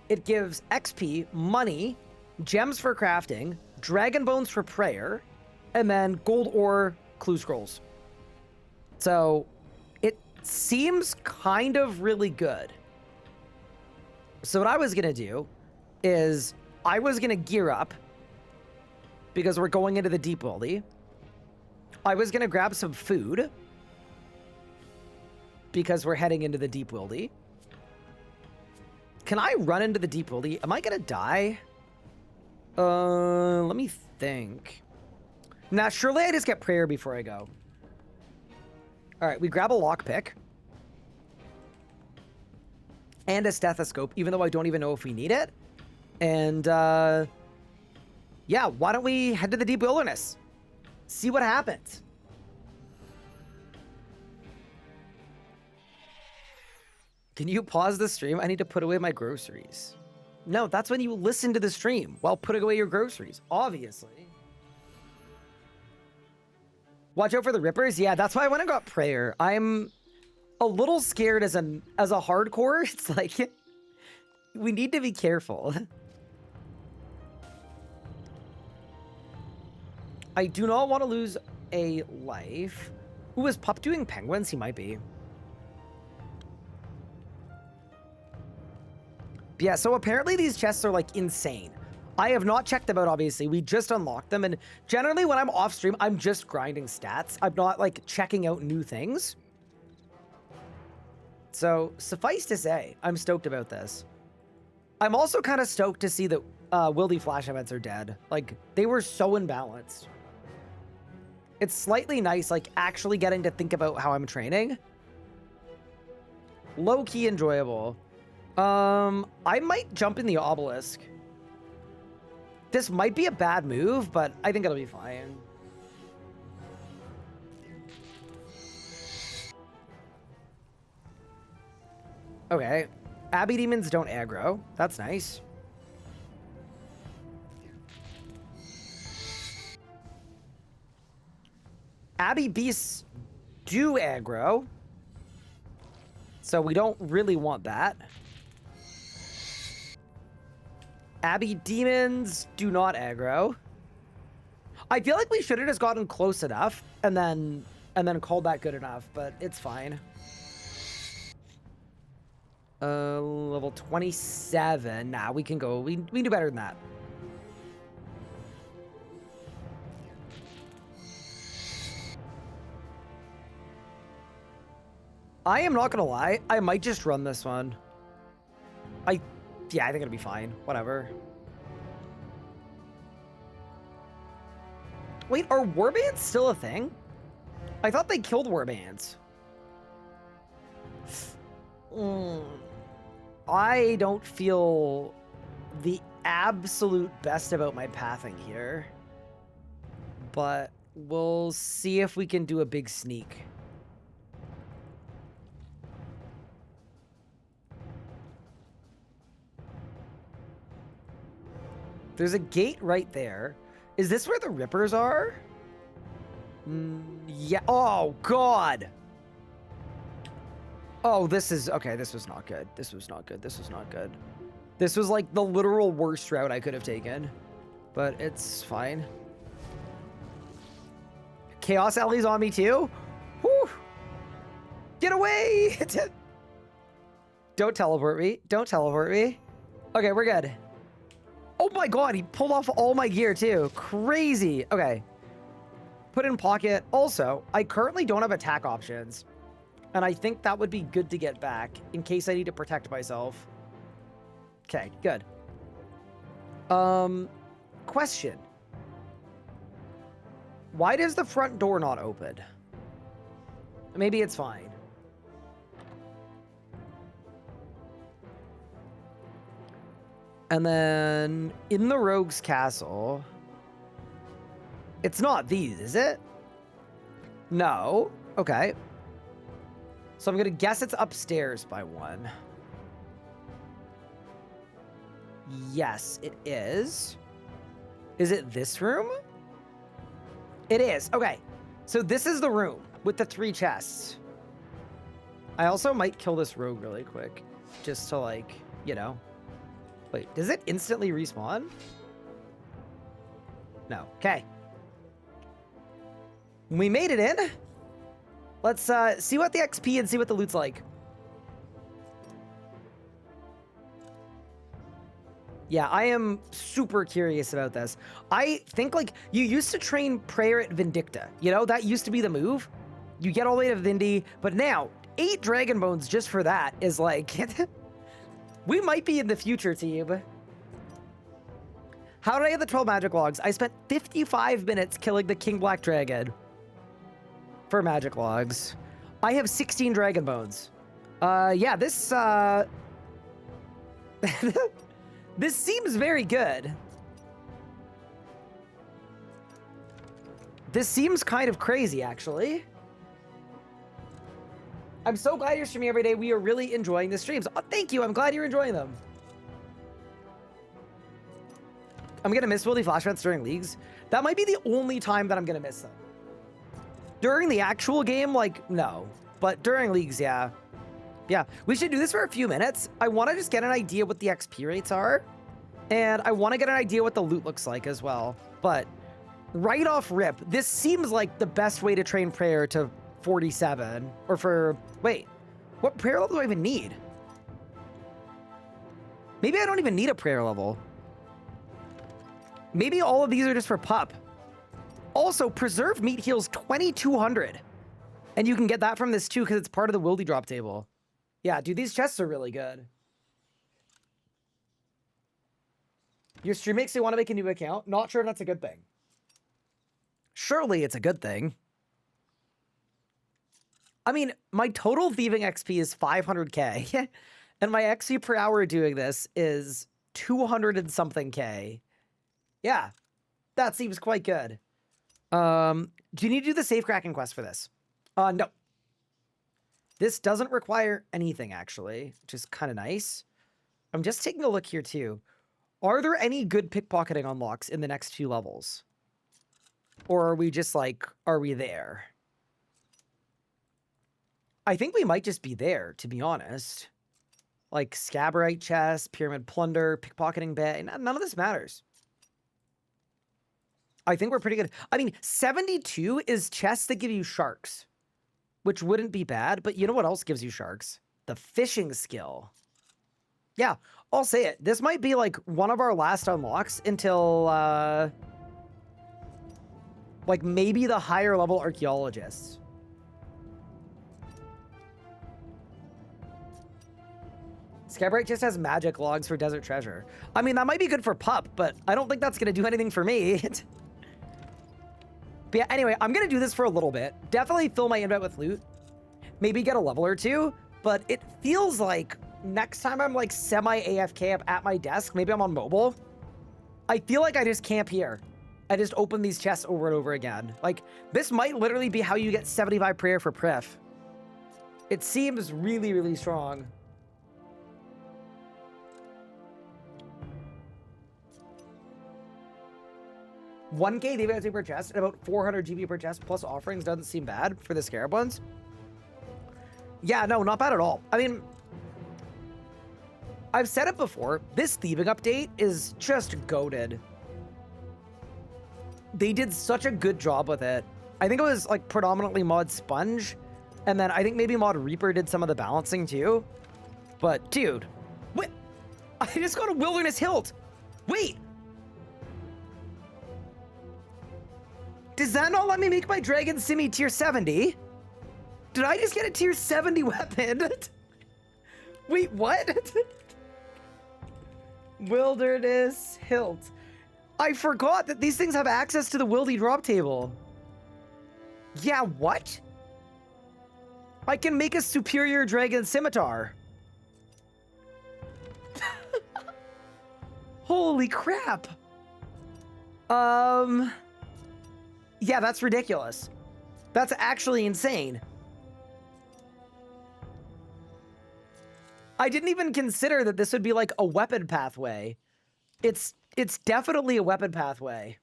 It gives XP, money, gems for crafting, dragon bones for prayer, and then gold ore clue scrolls. So it seems kind of really good. So what I was going to do is I was going to gear up because we're going into the Deep Wildy. I was going to grab some food because we're heading into the Deep Wildy. Can I run into the Deep Wildy? Am I going to die? Let me think. Nah, surely I just get prayer before I go. All right, we grab a lockpick. And a stethoscope, even though I don't even know if we need it. And, yeah, why don't we head to the deep wilderness? See what happens. Can you pause the stream? I need to put away my groceries. No, that's when you listen to the stream while putting away your groceries, obviously. Watch out for the rippers. Yeah, that's why I went and got prayer. I'm a little scared as a hardcore. It's like we need to be careful. I do not want to lose a life. Ooh, is Pup doing penguins? He might be. Yeah, so apparently these chests are like insane. I have not checked them out, obviously. We just unlocked them, and generally when I'm off stream, I'm just grinding stats. I'm not like checking out new things. So suffice to say, I'm stoked about this. I'm also kind of stoked to see that Wildy Flash events are dead. Like, they were so imbalanced. It's slightly nice, like, actually getting to think about how I'm training. Low-key enjoyable. I might jump in the obelisk. This might be a bad move, but I think it'll be fine. Okay. Abbey demons don't aggro. That's nice. Abbey beasts do aggro. So we don't really want that. Abbey demons do not aggro. I feel like we should have just gotten close enough and then called that good enough, but it's fine. Level 27. Nah, we can go. We do better than that. I am not gonna lie. I might just run this one. Yeah, I think it'll be fine. Whatever. Wait, are warbands still a thing? I thought they killed warbands. I don't feel the absolute best about my pathing here. But we'll see if we can do a big sneak. There's a gate right there. Is this where the rippers are? Yeah. Oh, God. Oh, this is... Okay, this was not good. This was not good. This was not good. This was like the literal worst route I could have taken. But it's fine. Chaos Ellie's on me too? Whew. Get away! Don't teleport me. Don't teleport me. Okay, we're good. Oh my God, he pulled off all my gear too. Crazy. Okay. Put in pocket. Also, I currently don't have attack options. And I think that would be good to get back in case I need to protect myself. Okay, good. Question. Why does the front door not open? Maybe it's fine. And then in the rogue's castle, it's not these, is it? No. Okay. So I'm going to guess it's upstairs by one. Yes, it is. Is it this room? It is. Okay. So this is the room with the 3 chests. I also might kill this rogue really quick. Just to like, you know. Wait, does it instantly respawn? No. Okay. We made it in. Let's see what the XP and see what the loot's like. Yeah, I am super curious about this. I think, like, you used to train prayer at Vindicta. You know, that used to be the move. You get all the way to Vindy, but now, 8 Dragon Bones just for that is like... We might be in the future, team. How did I get the 12 magic logs? I spent 55 minutes killing the King Black Dragon for magic logs. I have 16 dragon bones. Yeah, this, this seems very good. This seems kind of crazy, actually. I'm so glad you're streaming every day. We are really enjoying the streams. Oh, thank you. I'm glad you're enjoying them. I'm gonna miss Wildy Flash events during leagues. That might be the only time that I'm gonna miss them. During the actual game, like, no. But during leagues, yeah. Yeah, we should do this for a few minutes. I want to just get an idea what the XP rates are. And I want to get an idea what the loot looks like as well. But right off rip, this seems like the best way to train prayer to 47. Or for... Wait, what prayer level do I even need? Maybe I don't even need a prayer level. Maybe all of these are just for pup. Also, preserved meat heals 2,200. And you can get that from this too because it's part of the wildy drop table. Yeah, dude, these chests are really good. Your stream makes you want to make a new account. Not sure if that's a good thing. Surely it's a good thing. I mean, my total thieving XP is 500k. And my XP per hour doing this is 200 and something K. Yeah, that seems quite good. Do you need to do the safe cracking quest for this? No. This doesn't require anything, actually, which is kind of nice. I'm just taking a look here, too. Are there any good pickpocketing unlocks in the next few levels? Or are we just like, are we there? I think we might just be there, to be honest. Like, Scabarite chest, Pyramid Plunder, Pickpocketing Bay, none of this matters. I think we're pretty good. I mean, 72 is chests that give you sharks, which wouldn't be bad, but you know what else gives you sharks? The fishing skill. Yeah, I'll say it. This might be like one of our last unlocks until, like maybe the higher level archaeologists. Scabrite just has magic logs for desert treasure. I mean, that might be good for pup, but I don't think that's going to do anything for me. But yeah, anyway, I'm going to do this for a little bit. Definitely fill my inventory with loot. Maybe get a level or two, but it feels like next time I'm like semi-AFK up at my desk, maybe I'm on mobile, I feel like I just camp here. I just open these chests over and over again. Like, this might literally be how you get 75 prayer for Prif. It seems really, really strong. $1K DPS per chest and about 400 GP per chest plus offerings doesn't seem bad for the scarab ones. Yeah, no, not bad at all. I mean, I've said it before. This thieving update is just goated. They did such a good job with it. I think it was like predominantly mod Sponge, and then I think maybe mod Reaper did some of the balancing too. But dude, what? I just got a Wilderness Hilt. Wait. Does that not let me make my Dragon Simi tier 70? Did I just get a tier 70 weapon? Wait, what? Wilderness Hilt. I forgot that these things have access to the Wildy drop table. Yeah, what? I can make a superior Dragon Scimitar. Holy crap. Yeah, that's ridiculous. That's actually insane. I didn't even consider that this would be like a weapon pathway. It's definitely a weapon pathway.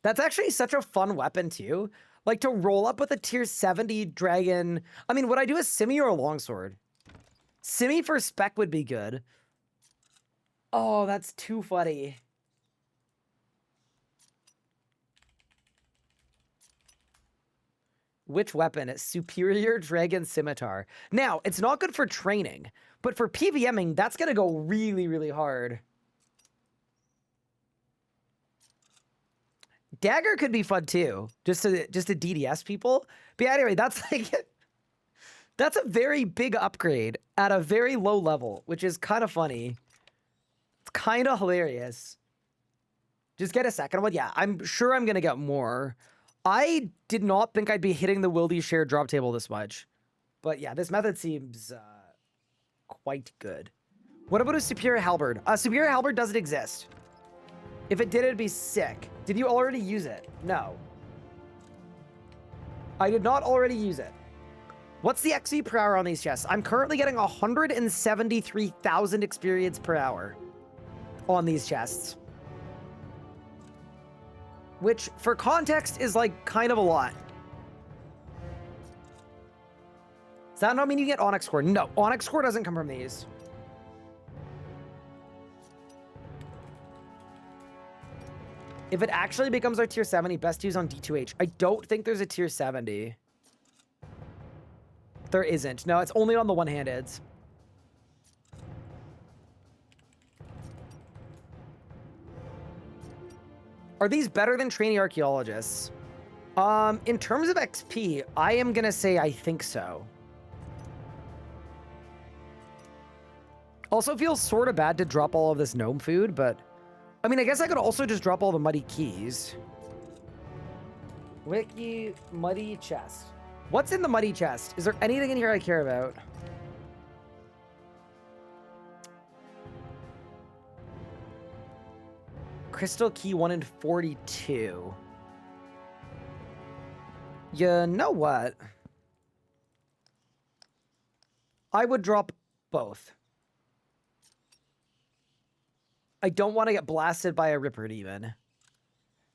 That's actually such a fun weapon too. Like to roll up with a tier 70 dragon. I mean, would I do a Simi or a longsword? Simi for spec would be good. Oh, that's too funny. Which weapon? Superior Dragon Scimitar. Now, it's not good for training, but for PVMing, that's going to go really, really hard. Dagger could be fun too, just to DDS people. But yeah, anyway, that's like That's a very big upgrade at a very low level, which is kind of funny. It's kind of hilarious. Just get a second one. Yeah, I'm sure I'm going to get more. I did not think I'd be hitting the Wildy shared drop table this much. But yeah, this method seems quite good. What about a Superior Halberd? A Superior Halberd doesn't exist. If it did, it'd be sick. Did you already use it? No. I did not already use it. What's the XP per hour on these chests? I'm currently getting 173,000 experience per hour on these chests. Which, for context, is like kind of a lot. Does that not mean you get Onyx Core? No, Onyx Core doesn't come from these. If it actually becomes our tier 70, best use on D2H. I don't think there's a tier 70. There isn't. No, it's only on the one-handeds. Are these better than trainee archaeologists? In terms of XP, I am gonna say I think so. Also feels sort of bad to drop all of this gnome food, but I mean, I guess I could also just drop all the muddy keys. Wiki muddy chest. What's in the muddy chest? Is there anything in here I care about? Crystal key 1 in 42. You know what? I would drop both. I don't want to get blasted by a Ripper even.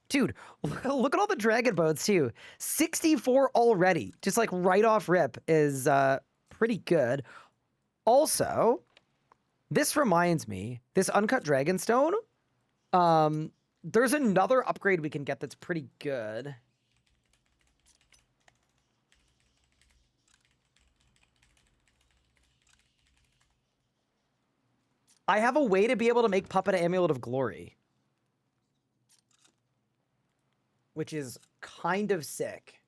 Dude, look at all the dragon bones too. 64 already. Just like right off rip is pretty good. Also, this reminds me, this uncut dragonstone, there's another upgrade we can get that's pretty good. I have a way to be able to make Puppet Amulet of Glory, which is kind of sick.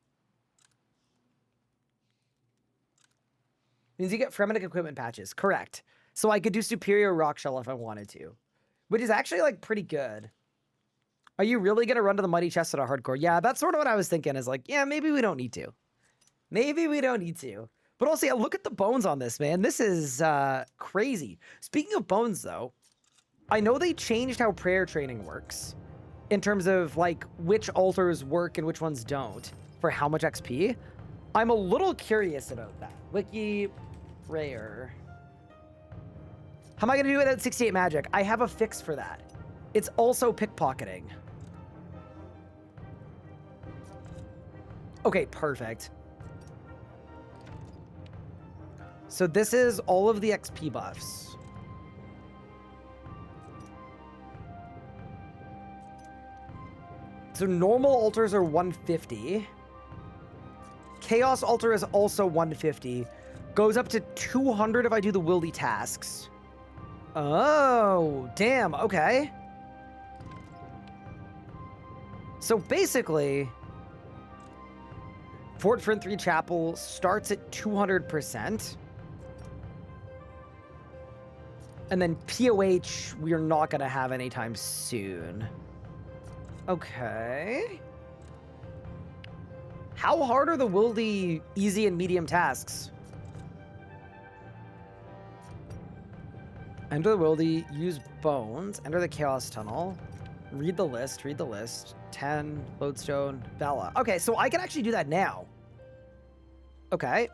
Means you get frenetic equipment patches. Correct. So I could do Superior Rock Shell if I wanted to, which is actually like pretty good. Are you really going to run to the muddy chest at a hardcore? Yeah, that's sort of what I was thinking is like, yeah, maybe we don't need to. Maybe we don't need to. But also, yeah, look at the bones on this, man. This is crazy. Speaking of bones, though, I know they changed how prayer training works in terms of, like, which altars work and which ones don't for how much XP. I'm a little curious about that. Wiki prayer. How am I going to do it at 68 magic? I have a fix for that. It's also pickpocketing. Okay, perfect. So this is all of the XP buffs. So normal altars are 150. Chaos altar is also 150. Goes up to 200 if I do the wildy tasks. Oh, damn, okay. So basically, Fort Front 3 Chapel starts at 200%. And then POH, we're not going to have anytime soon. Okay. How hard are the wildy easy and medium tasks? Enter the wildy, use bones, enter the chaos tunnel, read the list, 10, lodestone, Bella. Okay, so I can actually do that now. Okay.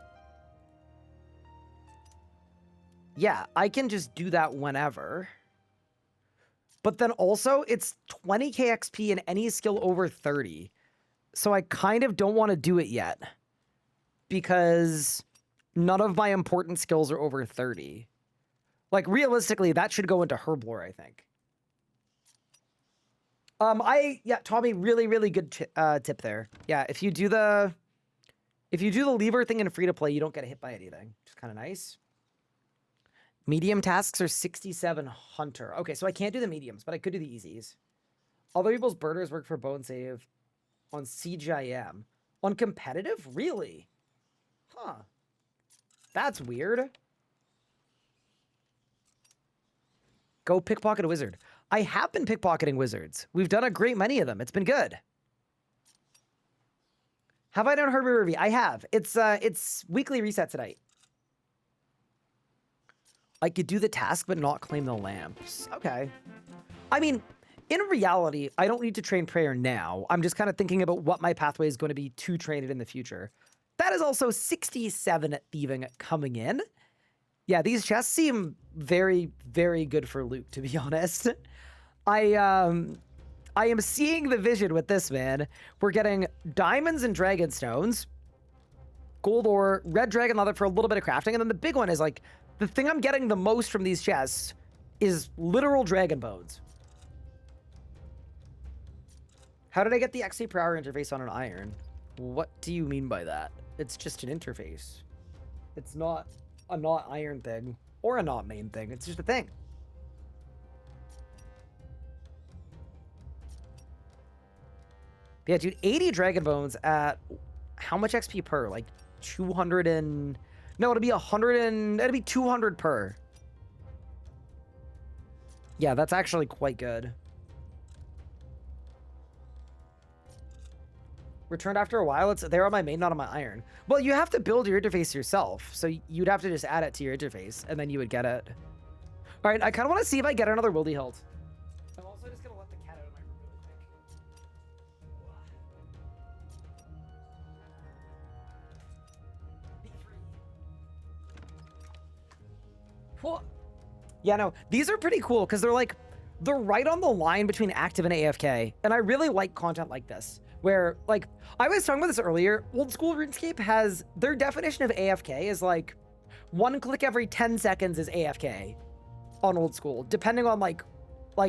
Yeah, I can just do that whenever. But then also, it's 20k XP in any skill over 30. So I kind of don't want to do it yet. Because none of my important skills are over 30. Like, realistically, that should go into Herblore, I think. Yeah, Tommy, really, really good tip there. Yeah, if you do the lever thing in free-to-play, you don't get hit by anything. Which is kind of nice. Medium tasks are 67 Hunter. Okay, so I can't do the mediums, but I could do the easies. Other people's birders work for bone save on CGIM. On competitive? Really? Huh. That's weird. Go pickpocket a wizard. I have been pickpocketing wizards. We've done a great many of them. It's been good. Have I done Herbie Ruby? I have. It's weekly reset tonight. I could do the task but not claim the lamps. Okay. I mean, in reality, I don't need to train prayer now. I'm just kind of thinking about what my pathway is going to be to train it in the future. That is also 67 at thieving coming in. Yeah, these chests seem very, very good for loot, to be honest. I am seeing the vision with this, man. We're getting diamonds and dragon stones, gold ore, red dragon leather for a little bit of crafting, and then the big one is like, the thing I'm getting the most from these chests is literal dragon bones. How did I get the XP per hour interface on an iron? What do you mean by that? It's just an interface. It's not a not iron thing or a not main thing. It's just a thing. Yeah, dude, 80 dragon bones at how much XP per? Like 200 and... No, it'll be 100 and... It'll be 200 per. Yeah, that's actually quite good. Returned after a while. It's there on my main, not on my iron. Well, you have to build your interface yourself. So you'd have to just add it to your interface, and then you would get it. All right, I kind of want to see if I get another wildy hilt. I'm also just going to let the cat out of my room really quick. Be free. What? Yeah, no, these are pretty cool because they're like, they're right on the line between active and AFK. And I really like content like this. Where, like, I was talking about this earlier, old school RuneScape has, their definition of AFK is like, one click every 10 seconds is AFK on old school, depending on like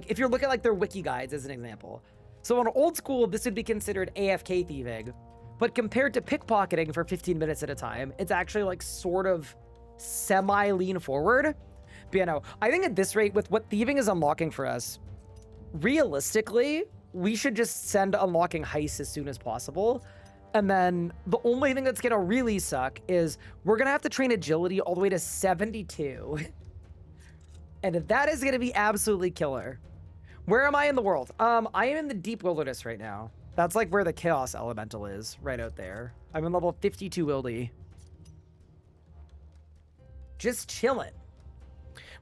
if you're looking at like their wiki guides as an example. So on old school, this would be considered AFK thieving, but compared to pickpocketing for 15 minutes at a time, it's actually like sort of semi-lean forward. But you know, I think at this rate, with what thieving is unlocking for us, realistically, we should just send unlocking heists as soon as possible. And then the only thing that's gonna really suck is we're gonna have to train agility all the way to 72. And that is gonna be absolutely killer. Where am I in the world? I am in the deep wilderness right now. That's like where the chaos elemental is, right out there. I'm in level 52 wildy. Just chilling.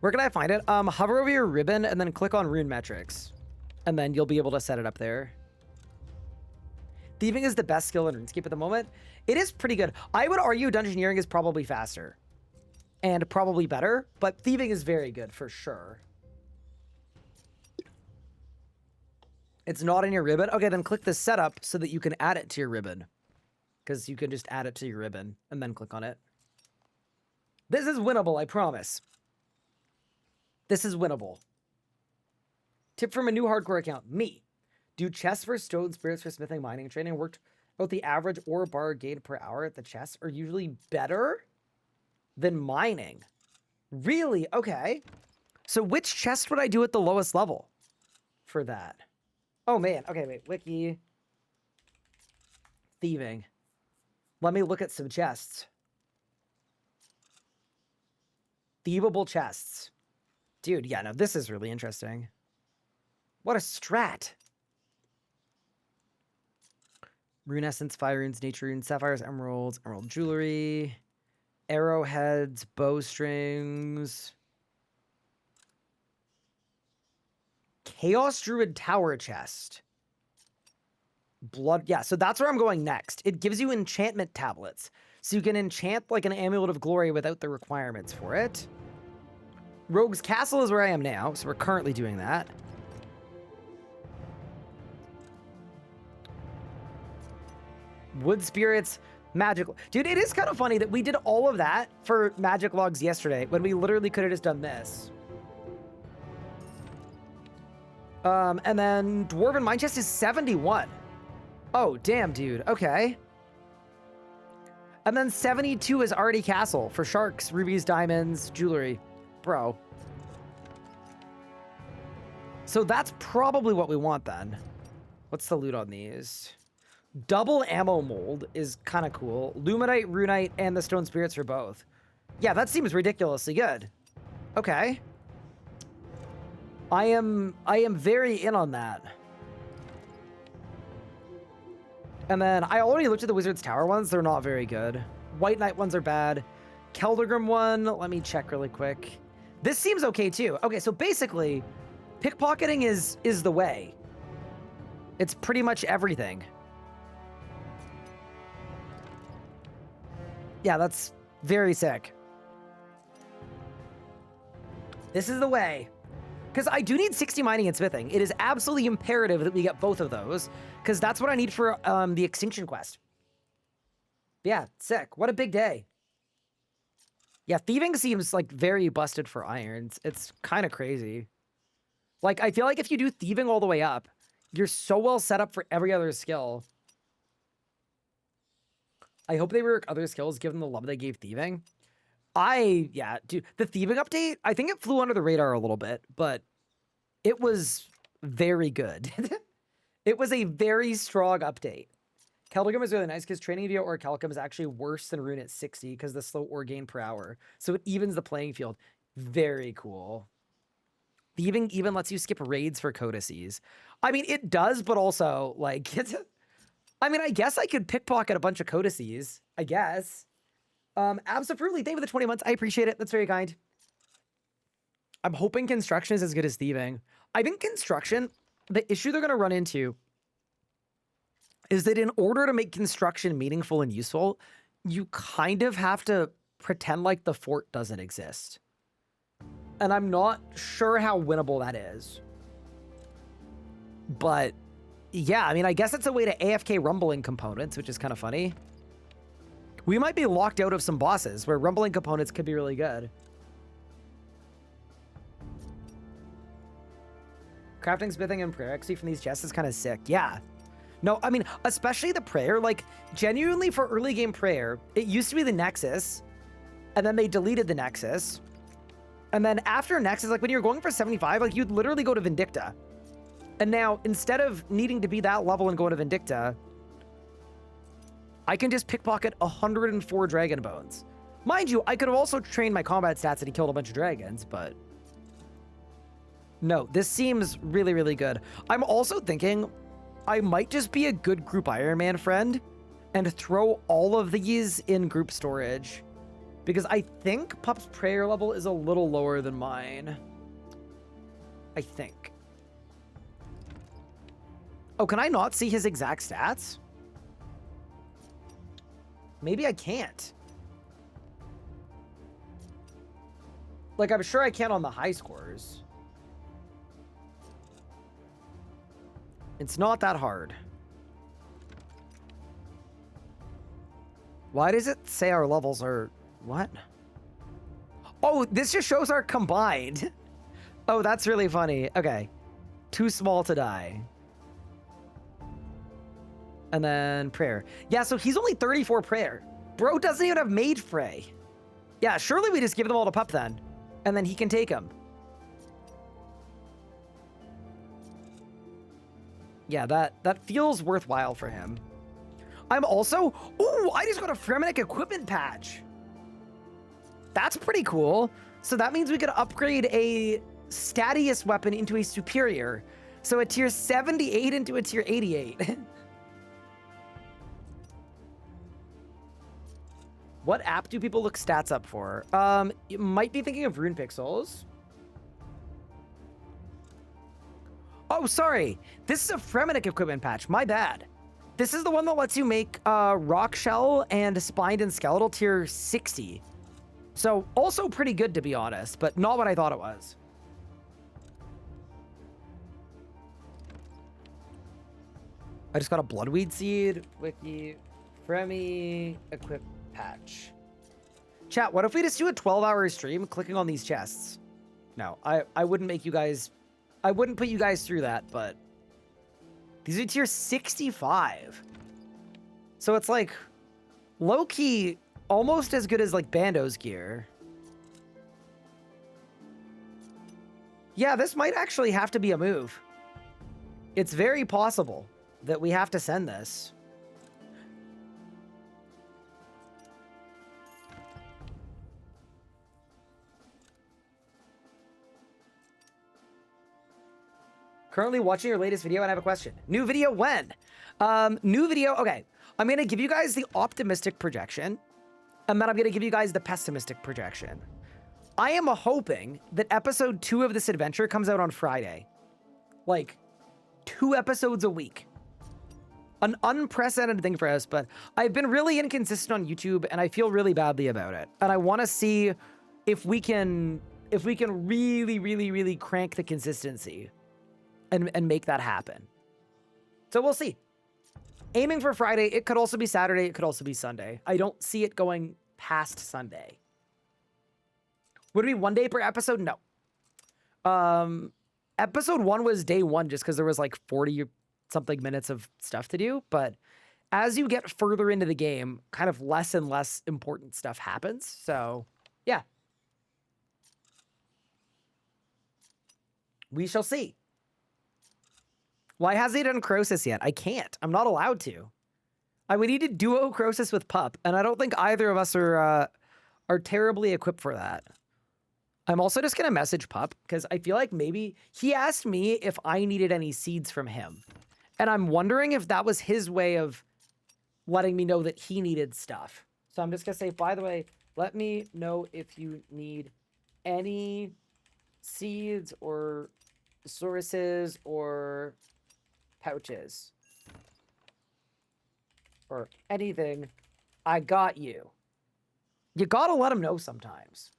Where can I find it? Hover over your ribbon and then click on rune metrics. And then you'll be able to set it up there. Thieving is the best skill in RuneScape at the moment. It is pretty good. I would argue dungeoneering is probably faster. And probably better. But thieving is very good for sure. It's not in your ribbon? Okay, then click the setup so that you can add it to your ribbon. Because you can just add it to your ribbon and then click on it. This is winnable, I promise. This is winnable. Tip from a new hardcore account, me. Do chests for stone spirits for smithing, mining, and training worked out the average ore bar gained per hour at the chests are usually better than mining. Really? Okay. So which chest would I do at the lowest level for that? Oh man. Okay, wait. Wiki. Thieving. Let me look at some chests. Thievable chests. Dude, yeah, no, this is really interesting. What a strat. Rune essence, fire runes, nature runes, sapphires, emeralds, emerald jewelry, arrowheads, bowstrings, chaos druid tower chest, blood. Yeah, so that's where I'm going next. It gives you enchantment tablets. So you can enchant like an amulet of glory without the requirements for it. Rogue's Castle is where I am now, so we're currently doing that. Wood spirits, magic. Dude, it is kind of funny that we did all of that for magic logs yesterday when we literally could have just done this. And then Dwarven Mine Chest is 71. Oh, damn, dude. Okay. And then 72 is already Castle for sharks, rubies, diamonds, jewelry. Bro. So that's probably what we want then. What's the loot on these? Double ammo mold is kind of cool. Luminite, runite, and the stone spirits for both. Yeah, that seems ridiculously good. Okay. I am very in on that. And then I already looked at the Wizard's Tower ones. They're not very good. White Knight ones are bad. Keldegrim one, let me check really quick. This seems okay too. Okay, so basically, pickpocketing is the way. It's pretty much everything. Yeah, that's very sick. This is the way. Because I do need 60 mining and smithing. It is absolutely imperative that we get both of those, because that's what I need for the Extinction Quest. Yeah, sick. What a big day. Yeah, thieving seems like very busted for irons. It's kind of crazy. Like, I feel like if you do thieving all the way up, you're so well set up for every other skill. I hope they rework other skills given the love they gave thieving. Yeah, dude, the thieving update, I think it flew under the radar a little bit, but it was very good. It was a very strong update. Keldegrim is really nice because training via Orichalcum is actually worse than Rune at 60 because the slow ore gain per hour. So it evens the playing field. Very cool. Thieving even lets you skip raids for codices. I mean, it does, but also, like, I mean, I guess I could pickpocket a bunch of codices. I guess. Absolutely. Thank you for the 20 months. I appreciate it. That's very kind. I'm hoping construction is as good as thieving. I think construction, the issue they're going to run into is that in order to make construction meaningful and useful, you kind of have to pretend like the fort doesn't exist. And I'm not sure how winnable that is. But yeah, I mean, I guess it's a way to AFK rumbling components, which is kind of funny. We might be locked out of some bosses where rumbling components could be really good. Crafting, smithing, and prayer XP from these chests is kind of sick. Yeah. No, I mean, especially the prayer, like, genuinely for early game prayer, it used to be the Nexus, and then they deleted the Nexus. And then after Nexus, like, when you're going for 75, like, you'd literally go to Vindicta. And now, instead of needing to be that level and go to Vindicta, I can just pickpocket 104 Dragon Bones. Mind you, I could have also trained my combat stats and killed a bunch of dragons, but... No, this seems really, really good. I'm also thinking I might just be a good group Ironman friend and throw all of these in group storage. Because I think Pup's prayer level is a little lower than mine. I think. Oh, can I not see his exact stats? Maybe I can't. Like, I'm sure I can on the high scores. It's not that hard. Why does it say our levels are... What? Oh, this just shows our combined. Oh, that's really funny. Okay. Too small to die. And then prayer. Yeah, so he's only 34 prayer. Bro doesn't even have mage fray. Yeah, surely we just give them all to Pup then. And then he can take them. Yeah, that feels worthwhile for him. I'm also... Ooh, I just got a Fremennik equipment patch. That's pretty cool. So that means we could upgrade a Statius weapon into a superior. So a tier 78 into a tier 88. What app do people look stats up for? You might be thinking of Rune Pixels. Oh, sorry. This is a Fremennik equipment patch. My bad. This is the one that lets you make Rock Shell and Spined and Skeletal tier 60. So, also pretty good, to be honest, but not what I thought it was. I just got a Bloodweed Seed, Wiki, Fremi, Equip Patch. Chat, what if we just do a 12-hour stream clicking on these chests? No, I wouldn't make you guys... I wouldn't put you guys through that, but... These are tier 65. So it's like... Low-key... Almost as good as, like, Bando's gear. Yeah, this might actually have to be a move. It's very possible that we have to send this. Currently watching your latest video and I have a question. New video when? New video, okay. I'm gonna give you guys the optimistic projection, and then I'm gonna give you guys the pessimistic projection. I am hoping that episode 2 of this adventure comes out on Friday. Like, 2 episodes a week. An unprecedented thing for us, but I've been really inconsistent on YouTube and I feel really badly about it. And I wanna see if we can really crank the consistency and make that happen. So we'll see. Aiming for Friday. It could also be Saturday. It could also be Sunday. I don't see it going past Sunday. Would it be 1 day per episode? No. Episode 1 was day 1 just because there was like 40 something minutes of stuff to do. But as you get further into the game, kind of less and less important stuff happens. So yeah. We shall see. Why hasn't he done Crosis yet? I can't. I'm not allowed to. I would need to duo Crosis with Pup, and I don't think either of us are terribly equipped for that. I'm also just gonna message Pup because I feel like maybe he asked me if I needed any seeds from him, and I'm wondering if that was his way of letting me know that he needed stuff. So I'm just gonna say, by the way, let me know if you need any seeds or sources or pouches or anything. I got you. You gotta let them know sometimes.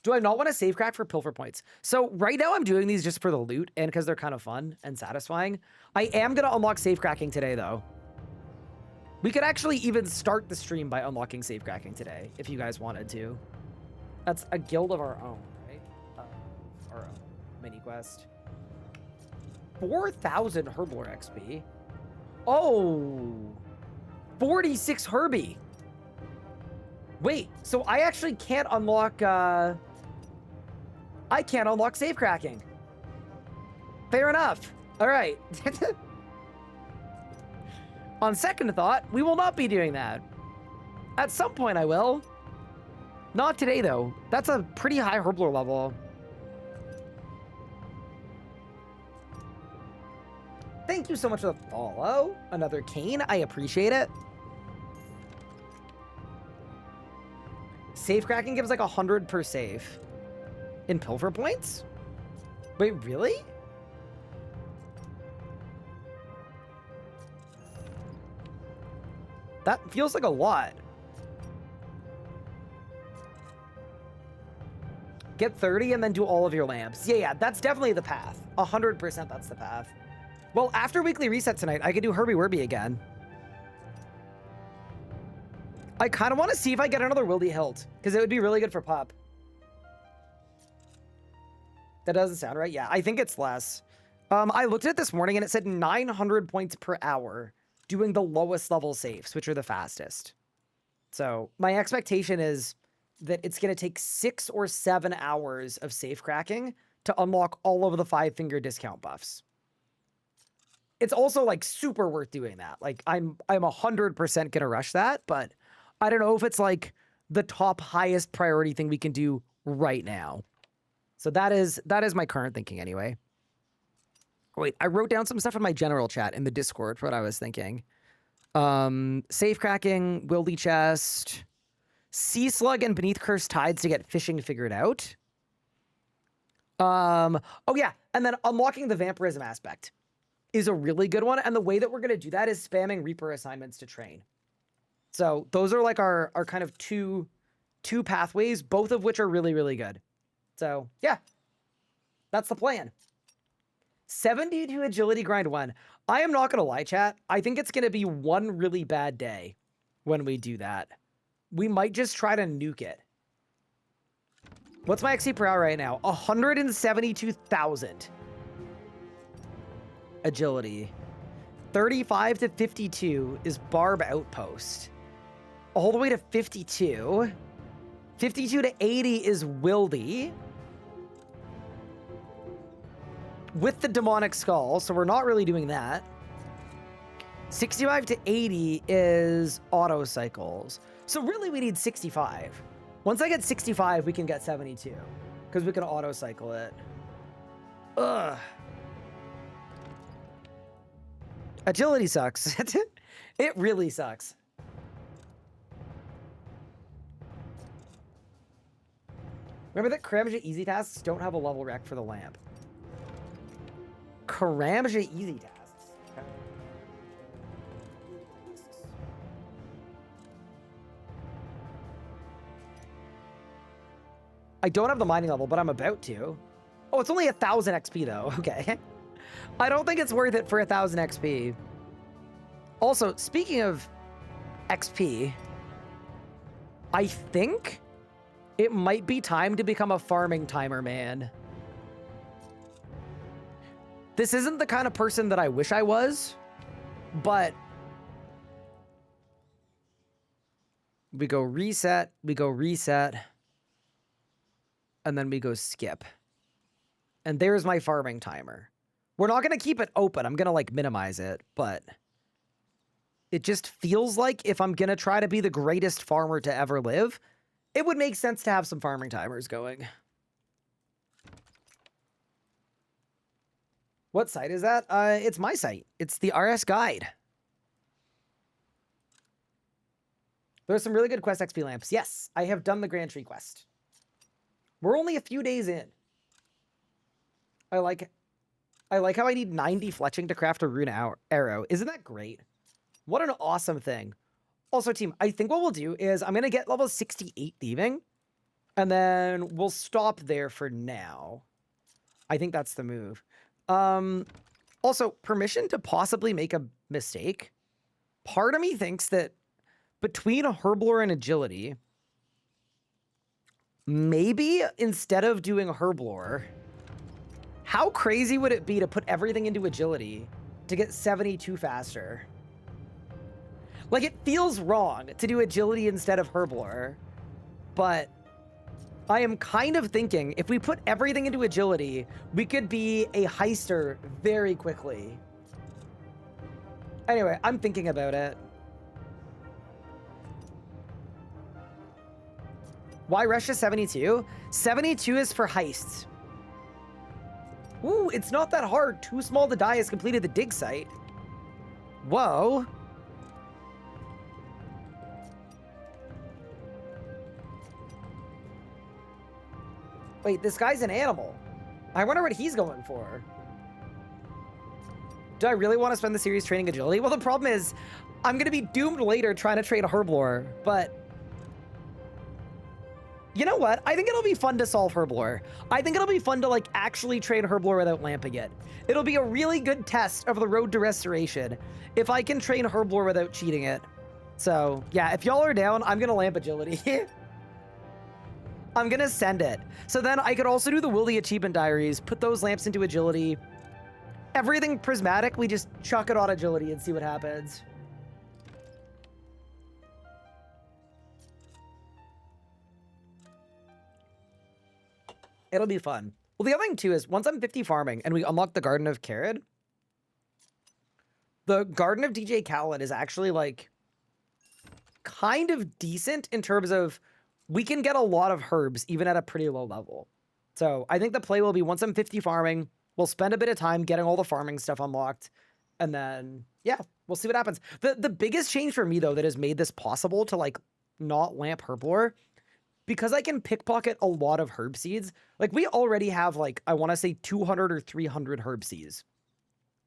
Do I not want to save crack for pilfer points? So right now I'm doing these just for the loot and because they're kind of fun and satisfying. I am gonna unlock save cracking today though. We could actually even start the stream by unlocking save cracking today if you guys wanted to. That's a guild of our own, right? Our own mini quest. 4,000 Herblore XP. Oh, 46 Herbie. Wait, so I actually can't unlock, I can't unlock save cracking. Fair enough. All right. On second thought, we will not be doing that. At some point I will. Not today though. That's a pretty high Herblore level. Thank you so much for the follow. Another cane. I appreciate it. Safe cracking gives like 100 per safe. In pilfer points? Wait, really? That feels like a lot. Get 30 and then do all of your lamps. Yeah, that's definitely the path. 100% that's the path. Well, after weekly reset tonight, I could do Herbie Werby again. I kind of want to see if I get another Wildy Hilt, because it would be really good for Pup. That doesn't sound right. Yeah, I think it's less. I looked at it this morning and it said 900 points per hour doing the lowest level safes, which are the fastest. So my expectation is that it's going to take 6 or 7 hours of safe cracking to unlock all of the 5-finger discount buffs. It's also like super worth doing that. Like I'm 100% gonna rush that, but I don't know if it's like the top highest priority thing we can do right now. So that is my current thinking anyway. Wait, I wrote down some stuff in my general chat in the Discord for what I was thinking. Safe cracking, wildy chest, sea slug and beneath cursed tides to get fishing figured out. Oh yeah, and then unlocking the vampirism aspect is a really good one. And the way that we're going to do that is spamming Reaper assignments to train. So those are like our kind of two pathways, both of which are really, really good. So yeah, that's the plan. 72 agility grind 1. I am not going to lie, chat. I think it's going to be one really bad day when we do that. We might just try to nuke it. What's my XP per hour right now? 172,000. Agility. 35 to 52 is Barb Outpost. All the way to 52. 52 to 80 is Wildy. With the demonic skull, so we're not really doing that. 65 to 80 is auto cycles. So really we need 65. Once I get 65, we can get 72. Because we can auto cycle it. Ugh. Agility sucks. It really sucks. Remember that Karamja easy tasks don't have a level rec for the lamp. Karamja easy tasks. Okay. I don't have the mining level, but I'm about to. Oh, it's only 1,000 XP though. Okay. I don't think it's worth it for 1,000 XP. Also, speaking of XP, I think it might be time to become a farming timer, man. This isn't the kind of person that I wish I was, but we go reset, and then we go skip. And there's my farming timer. We're not going to keep it open. I'm going to like minimize it, but it just feels like if I'm going to try to be the greatest farmer to ever live, it would make sense to have some farming timers going. What site is that? It's my site. It's the RS Guide. There's some really good quest XP lamps. Yes, I have done the Grand Tree quest. We're only a few days in. I like how I need 90 fletching to craft a rune arrow. Isn't that great? What an awesome thing. Also, team, I think what we'll do is I'm going to get level 68 thieving, and then we'll stop there for now. I think that's the move. Also, permission to possibly make a mistake. Part of me thinks that between a herblore and agility, maybe instead of doing herblore, how crazy would it be to put everything into agility to get 72 faster? Like, it feels wrong to do agility instead of herblore, but I am kind of thinking if we put everything into agility, we could be a heister very quickly. Anyway, I'm thinking about it. Why rush to 72? 72 is for heists. Ooh, it's not that hard. Too small to die has completed the dig site. Whoa. Wait, this guy's an animal. I wonder what he's going for. Do I really want to spend the series training agility? Well, the problem is I'm going to be doomed later trying to train a herblore, but you know what? I think it'll be fun to solve herblore. I think it'll be fun to like actually train herblore without lamping it. It'll be a really good test of the road to restoration if I can train herblore without cheating it. So yeah, if y'all are down, I'm going to lamp agility. I'm going to send it. So then I could also do the Wildy achievement diaries, put those lamps into agility. Everything prismatic, we just chuck it on agility and see what happens. It'll be fun. Well, the other thing too is once I'm 50 farming and we unlock the Garden of Carrot, the Garden of DJ Khaled is actually like kind of decent in terms of we can get a lot of herbs even at a pretty low level. So I think the play will be once I'm 50 farming, we'll spend a bit of time getting all the farming stuff unlocked. And then, yeah, we'll see what happens. The biggest change for me, though, that has made this possible to, like, not lamp herblore, because I can pickpocket a lot of herb seeds. Like, we already have, like, I want to say 200 or 300 herb seeds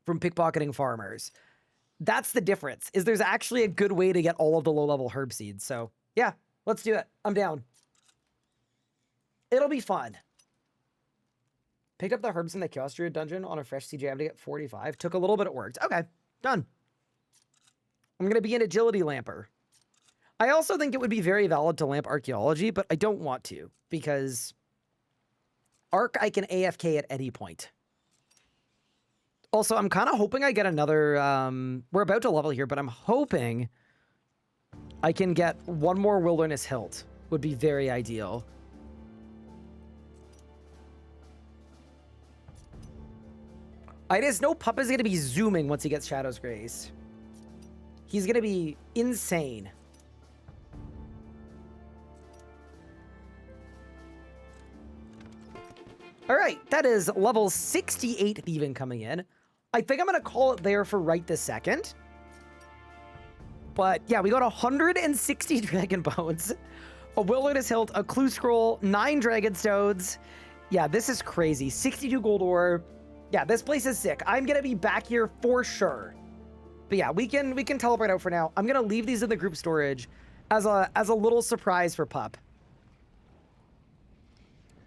from pickpocketing farmers. That's the difference, is there's actually a good way to get all of the low-level herb seeds. So, yeah, let's do it. I'm down. It'll be fun. Picked up the herbs in the Chaos Druid dungeon on a fresh CJM to get 45. Took a little bit, it worked. Okay, done. I'm going to be an agility lamper. I also think it would be very valid to lamp archaeology, but I don't want to, because Arc I can AFK at any point. Also, I'm kind of hoping I get another... we're about to level here, but I'm hoping I can get one more Wilderness Hilt. Would be very ideal. I just know Pup is going to be zooming once he gets Shadow's Grace. He's going to be insane. All right. right, that is level 68 thieving coming in. I think I'm going to call it there for right this second. But yeah, we got 160 dragon bones, a wilderness hilt, a clue scroll, 9 dragon stones. Yeah, this is crazy. 62 gold ore. Yeah, this place is sick. I'm going to be back here for sure. But yeah, we can teleport out for now. I'm going to leave these in the group storage as a little surprise for Pup.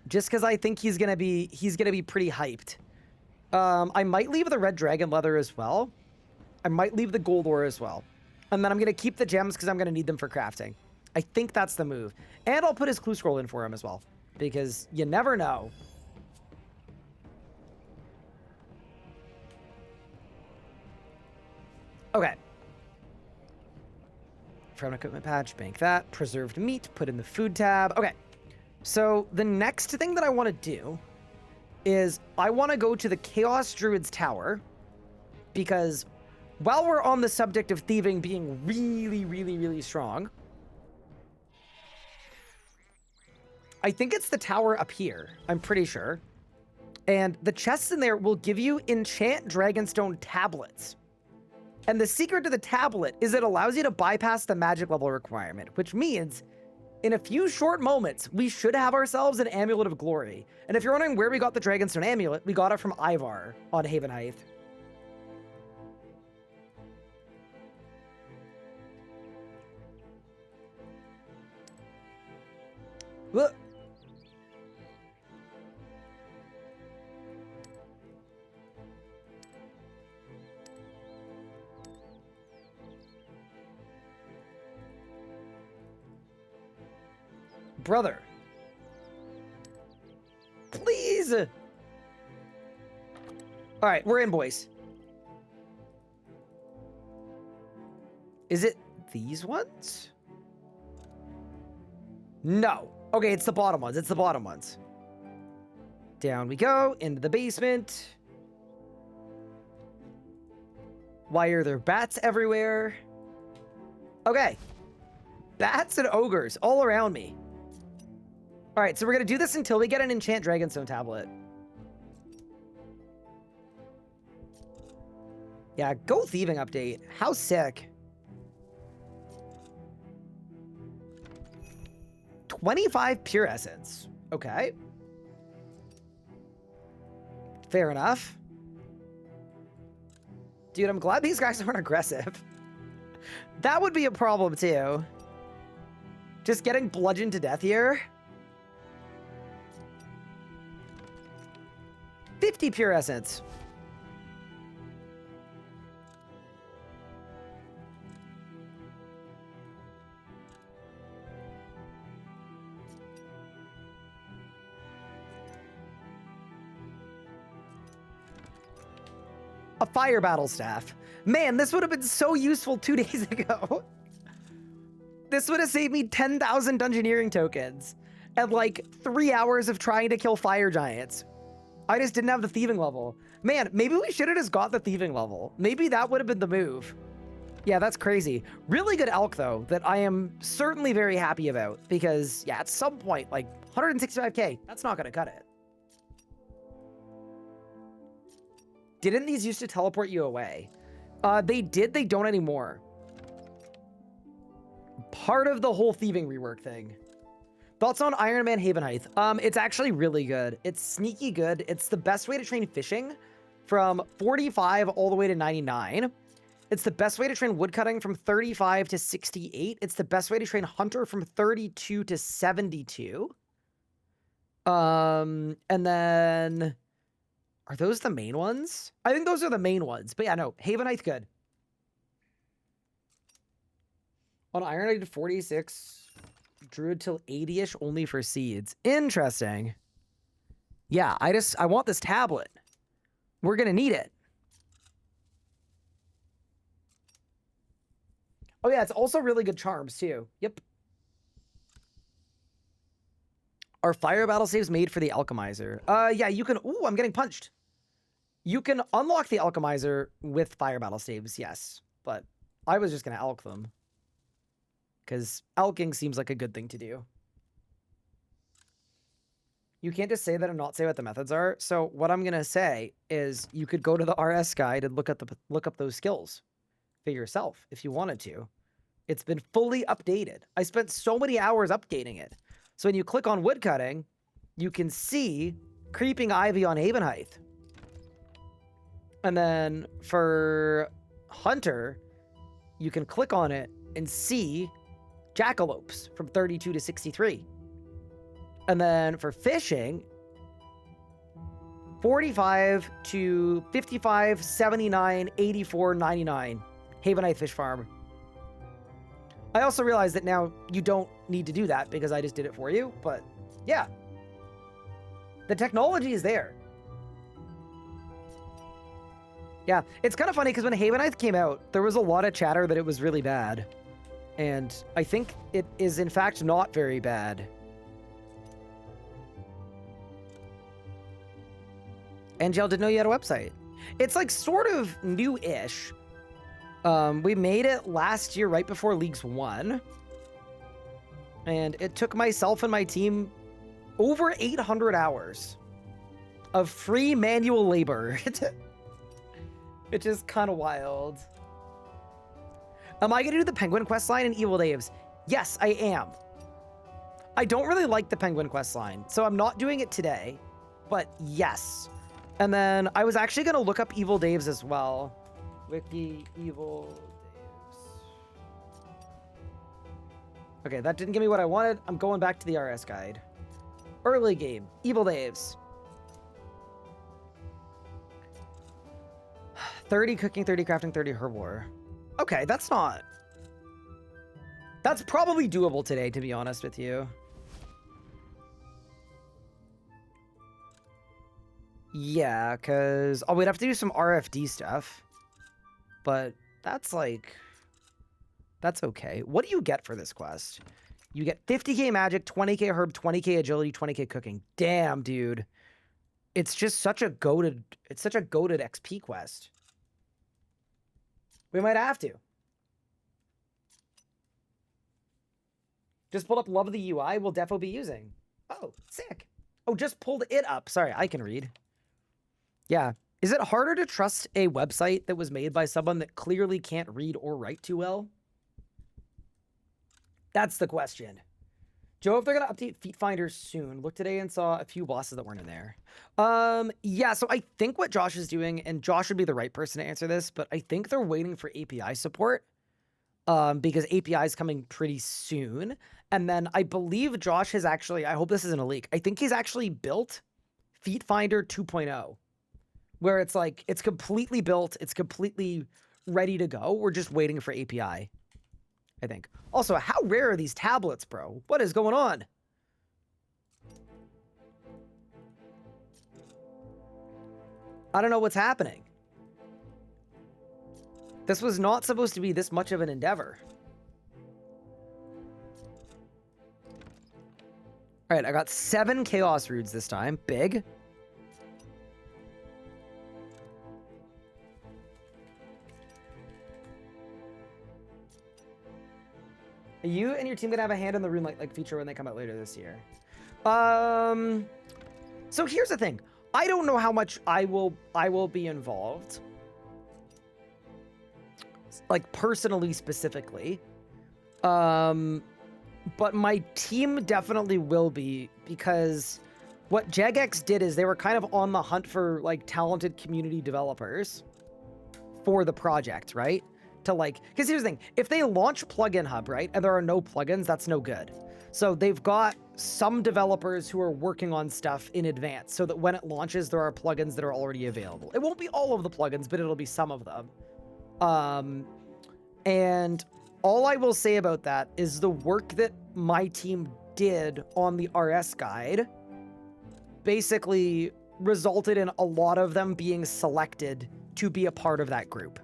Just because I think he's gonna be pretty hyped. I might leave the red dragon leather as well. I might leave the gold ore as well. And then I'm gonna keep the gems because I'm gonna need them for crafting. I think that's the move. And I'll put his clue scroll in for him as well. Because you never know. Okay. From equipment patch, bank that. Preserved meat, put in the food tab. Okay. So the next thing that I want to do is I want to go to the Chaos Druid's Tower, because while we're on the subject of thieving being really, really, really strong, I think it's the tower up here. I'm pretty sure. And the chests in there will give you enchant Dragonstone tablets. And the secret to the tablet is it allows you to bypass the magic level requirement, which means in a few short moments, we should have ourselves an Amulet of Glory. And if you're wondering where we got the Dragonstone Amulet, we got it from Ivar on Haven Height. Look. Brother. Please. All right, we're in, boys. Is it these ones? No. Okay, it's the bottom ones. It's the bottom ones. Down we go, into the basement. Why are there bats everywhere? Okay. Bats and ogres all around me. All right, so we're going to do this until we get an enchant Dragonstone tablet. Yeah, go thieving update. How sick. 25 pure essence. Okay. Fair enough. Dude, I'm glad these guys aren't aggressive. That would be a problem too. Just getting bludgeoned to death here. 50 pure essence. A fire battle staff. Man, this would have been so useful 2 days ago. This would have saved me 10,000 dungeoneering tokens and like 3 hours of trying to kill fire giants. I just didn't have the thieving level. Man, maybe we should have just got the thieving level. Maybe that would have been the move. Yeah, that's crazy. Really good elk, though, that I am certainly very happy about. Because, yeah, at some point, like, 165k, that's not going to cut it. Didn't these used to teleport you away? They did, they don't anymore. Part of the whole thieving rework thing. Thoughts on Ironman Haven Height? It's actually really good. It's sneaky good. It's the best way to train fishing from 45 all the way to 99. It's the best way to train woodcutting from 35 to 68. It's the best way to train hunter from 32 to 72. And then... Are those the main ones? I think those are the main ones. But yeah, no, Haven Height good. On Iron Knight 46... Druid till 80-ish only for seeds. Interesting. Yeah, I want this tablet. We're gonna need it. Oh yeah, it's also really good charms too. Yep. Are fire battle saves made for the alchemizer? Yeah, you can. Ooh, I'm getting punched. You can unlock the alchemizer with fire battle saves, yes. But I was just gonna alch them. Because alching seems like a good thing to do. You can't just say that and not say what the methods are. So what I'm gonna say is you could go to the RS guide and look up those skills for yourself if you wanted to. It's been fully updated. I spent so many hours updating it. So when you click on woodcutting, you can see creeping ivy on Haven Height. And then for hunter, you can click on it and see jackalopes from 32 to 63. And then for fishing, 45 to 55, 79, 84, 99. Haven Height Fish Farm. I also realized that now you don't need to do that because I just did it for you, but yeah. The technology is there. Yeah, it's kind of funny because when Haven Height came out, there was a lot of chatter that it was really bad. And I think it is in fact not very bad. Angel didn't know you had a website. It's like sort of new-ish. We made it last year right before Leagues 1. And it took myself and my team over 800 hours of free manual labor. Which is kind of wild. Am I going to do the Penguin quest line in Evil Daves? Yes, I am. I don't really like the Penguin quest line, so I'm not doing it today. But yes. And then I was actually going to look up Evil Daves as well. Wiki Evil Daves. Okay, that didn't give me what I wanted. I'm going back to the RS guide. Early game, Evil Daves. 30 cooking, 30 crafting, 30 herbivore. Okay, that's probably doable today, to be honest with you. Yeah, because we'd have to do some RFD stuff. But that's okay. What do you get for this quest? You get 50k magic, 20k herb, 20k agility, 20k cooking. Damn, dude. It's just such a goated XP quest. We might have to. Just pulled up Love of the UI. We'll defo be using. Oh, sick. Oh, just pulled it up. Sorry, I can read. Yeah. Is it harder to trust a website that was made by someone that clearly can't read or write too well? That's the question. Joe, if they're going to update Feet Finder soon, looked today and saw a few bosses that weren't in there. Yeah, so I think what Josh is doing, and Josh would be the right person to answer this, but I think they're waiting for API support because API is coming pretty soon. And then I believe Josh has actually, I hope this isn't a leak, I think he's actually built Feet Finder 2.0, where it's like, it's completely built, it's completely ready to go. We're just waiting for API. I think. Also, how rare are these tablets, bro? What is going on? I don't know what's happening. This was not supposed to be this much of an endeavor. All right, I got 7 Chaos Roots this time. Big. You and your team gonna have a hand in the rune like feature when they come out later this year. So here's the thing. I don't know how much I will be involved. Like personally, specifically. But my team definitely will be, because what Jagex did is they were kind of on the hunt for like talented community developers for the project, right? To like, because here's the thing, if they launch Plugin Hub, right, and there are no plugins, that's no good. So they've got some developers who are working on stuff in advance so that when it launches, there are plugins that are already available. It won't be all of the plugins, but it'll be some of them. And all I will say about that is the work that my team did on the RS guide basically resulted in a lot of them being selected to be a part of that group.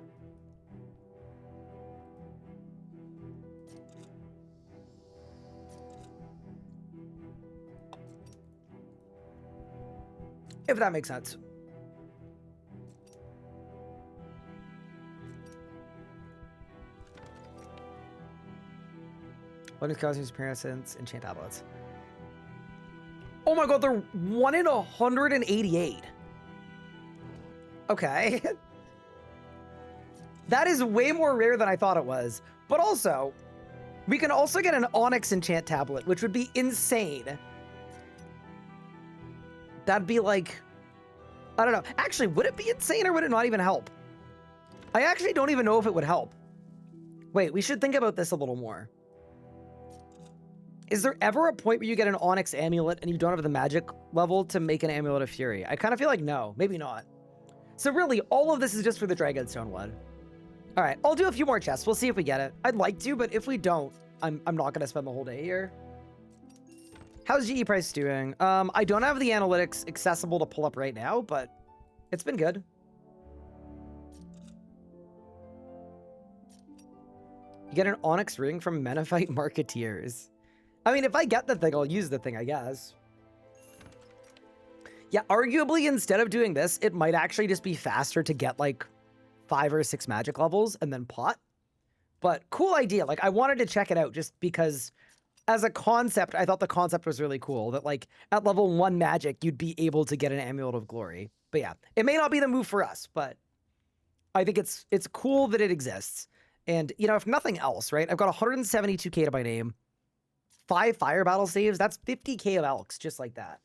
If that makes sense. What is causing appearances enchant tablets? Oh my god, they're 1 in 188. Okay. That is way more rare than I thought it was. But also, we can also get an Onyx enchant tablet, which would be insane. That'd be like, I don't know. Actually, would it be insane or would it not even help? I actually don't even know if it would help. Wait, we should think about this a little more. Is there ever a point where you get an Onyx amulet and you don't have the magic level to make an Amulet of Fury? I kind of feel like no, maybe not. So really, all of this is just for the Dragonstone one. All right, I'll do a few more chests. We'll see if we get it. I'd like to, but if we don't, I'm not going to spend the whole day here. How's GE price doing? I don't have the analytics accessible to pull up right now, but it's been good. You get an Onyx ring from Menophyte Marketeers. I mean, if I get the thing, I'll use the thing, I guess. Yeah, arguably, instead of doing this, it might actually just be faster to get, like, 5 or 6 magic levels and then pot. But cool idea. Like, I wanted to check it out just because, as a concept, I thought the concept was really cool. That, like, at level 1 magic, you'd be able to get an Amulet of Glory. But yeah, it may not be the move for us, but I think it's cool that it exists. And, you know, if nothing else, right? I've got 172k to my name. 5 fire battle saves, that's 50k of Elks, just like that.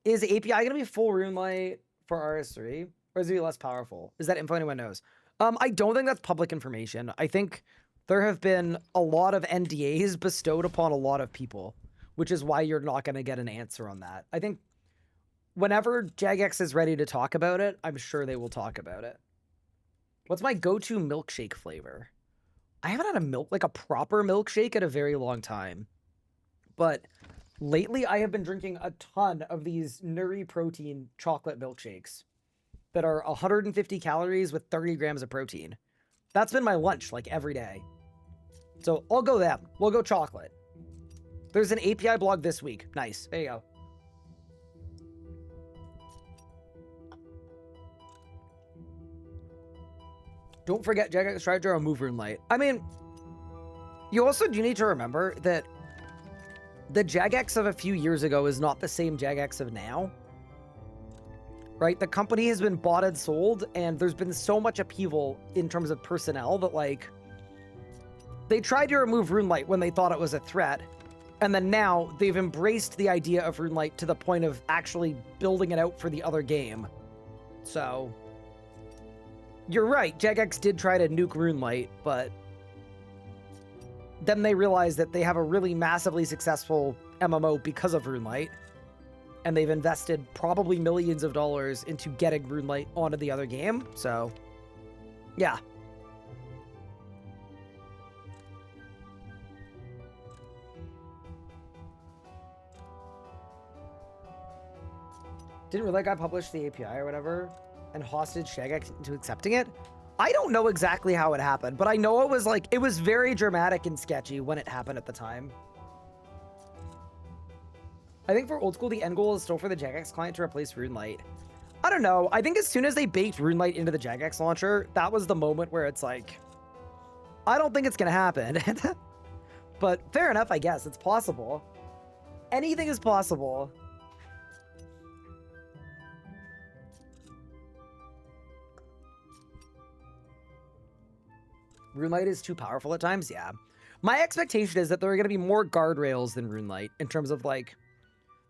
Is API going to be full Runelight for RS3? Or is it less powerful? Is that info anyone knows? I don't think that's public information. I think there have been a lot of NDAs bestowed upon a lot of people, which is why you're not going to get an answer on that. I think whenever Jagex is ready to talk about it, I'm sure they will talk about it. What's my go-to milkshake flavor? I haven't had a proper milkshake in a very long time. But lately I have been drinking a ton of these Nuri protein chocolate milkshakes that are 150 calories with 30 grams of protein. That's been my lunch, like, every day. So I'll go them. We'll go chocolate. There's an API blog this week. Nice. There you go. Don't forget Jagex Strider or Move Runelight. I mean, you also do need to remember that the Jagex of a few years ago is not the same Jagex of now. Right? The company has been bought and sold, and there's been so much upheaval in terms of personnel that, like, they tried to remove Runelight when they thought it was a threat, and then now they've embraced the idea of Runelight to the point of actually building it out for the other game. So you're right, Jagex did try to nuke Runelight, but then they realized that they have a really massively successful MMO because of Runelight, and they've invested probably millions of dollars into getting Runelight onto the other game, so yeah. Didn't Runelight guy publish the API or whatever and hostage Jagex into accepting it? I don't know exactly how it happened, but I know it was like, it was very dramatic and sketchy when it happened at the time. I think for old school, the end goal is still for the Jagex client to replace Runelight. I don't know. I think as soon as they baked Runelight into the Jagex launcher, that was the moment where it's like, I don't think it's going to happen. But fair enough, I guess. It's possible. Anything is possible. Runelight is too powerful at times? Yeah. My expectation is that there are going to be more guardrails than Runelight in terms of, like,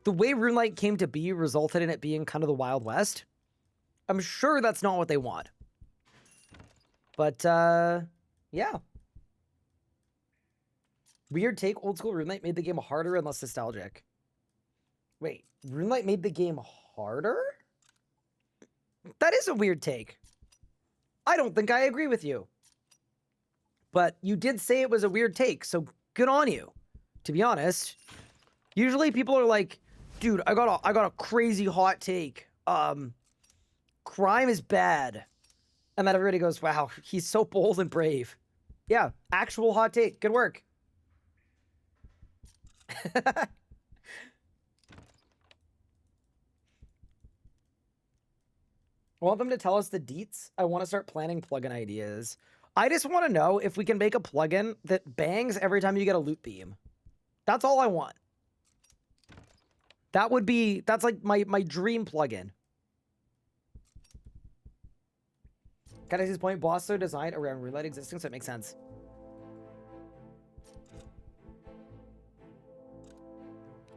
the way Runelight came to be resulted in it being kind of the Wild West. I'm sure that's not what they want. But, yeah. Weird take, old school Runelight made the game harder and less nostalgic. Wait, Runelight made the game harder? That is a weird take. I don't think I agree with you. But you did say it was a weird take, so good on you. To be honest, usually people are like, dude, I got a crazy hot take. Crime is bad. And then everybody goes, wow, he's so bold and brave. Yeah, actual hot take. Good work. I want them to tell us the deets. I want to start planning plugin ideas. I just want to know if we can make a plugin that bangs every time you get a loot beam. That's all I want. That's like my dream plugin. Can I see his point? Boss so designed around roulette existing, so it makes sense.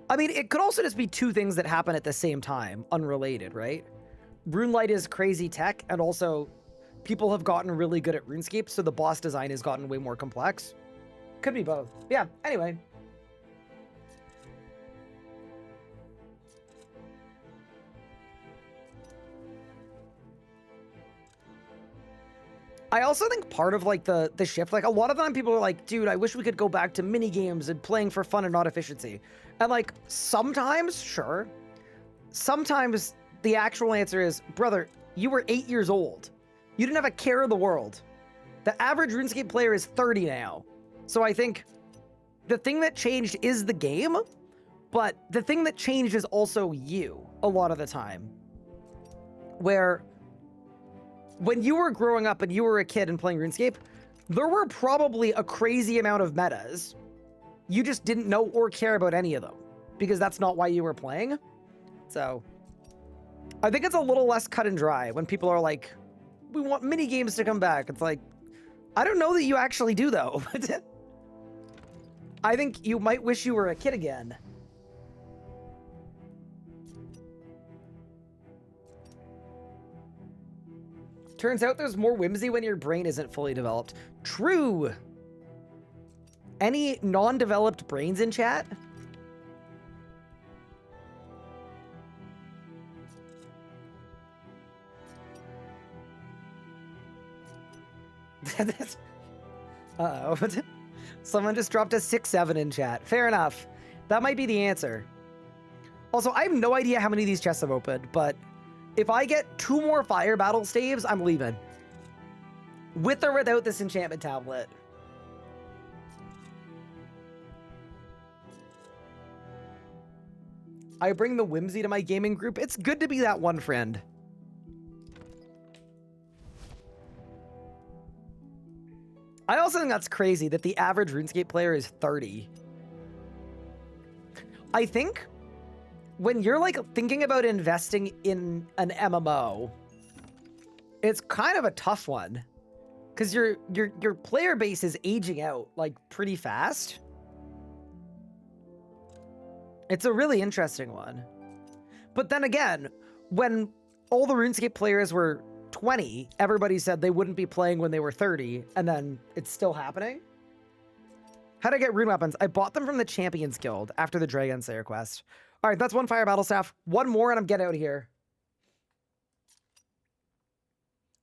I mean, it could also just be two things that happen at the same time, unrelated, right? RuneLite is crazy tech, and also people have gotten really good at RuneScape, so the boss design has gotten way more complex. Could be both. Yeah, anyway. I also think part of like the shift, like a lot of the time people are like, dude, I wish we could go back to mini games and playing for fun and not efficiency. And like sometimes, sure. Sometimes the actual answer is, brother, you were 8 years old. You didn't have a care in the world. The average RuneScape player is 30 now. So I think the thing that changed is the game, but the thing that changed is also you a lot of the time. Where when you were growing up and you were a kid and playing RuneScape, there were probably a crazy amount of metas. You just didn't know or care about any of them because that's not why you were playing. So I think it's a little less cut and dry when people are like, we want mini games to come back. It's like, I don't know that you actually do though. I think you might wish you were a kid again. Turns out there's more whimsy when your brain isn't fully developed. True. Any non-developed brains in chat? Uh-oh. Someone just dropped a 6-7 in chat. Fair enough. That might be the answer. Also, I have no idea how many of these chests I've opened, but if I get 2 more fire battle staves, I'm leaving. With or without this enchantment tablet. I bring the whimsy to my gaming group. It's good to be that one friend. I also think that's crazy that the average RuneScape player is 30. I think when you're like thinking about investing in an MMO, it's kind of a tough one because your player base is aging out like pretty fast. It's a really interesting one. But then again, when all the RuneScape players were 20, everybody said they wouldn't be playing when they were 30, and then it's still happening. How'd I get rune weapons? I bought them from the Champions Guild after the Dragon Slayer quest. All right, that's 1 fire battle staff. 1 more and I'm getting out of here.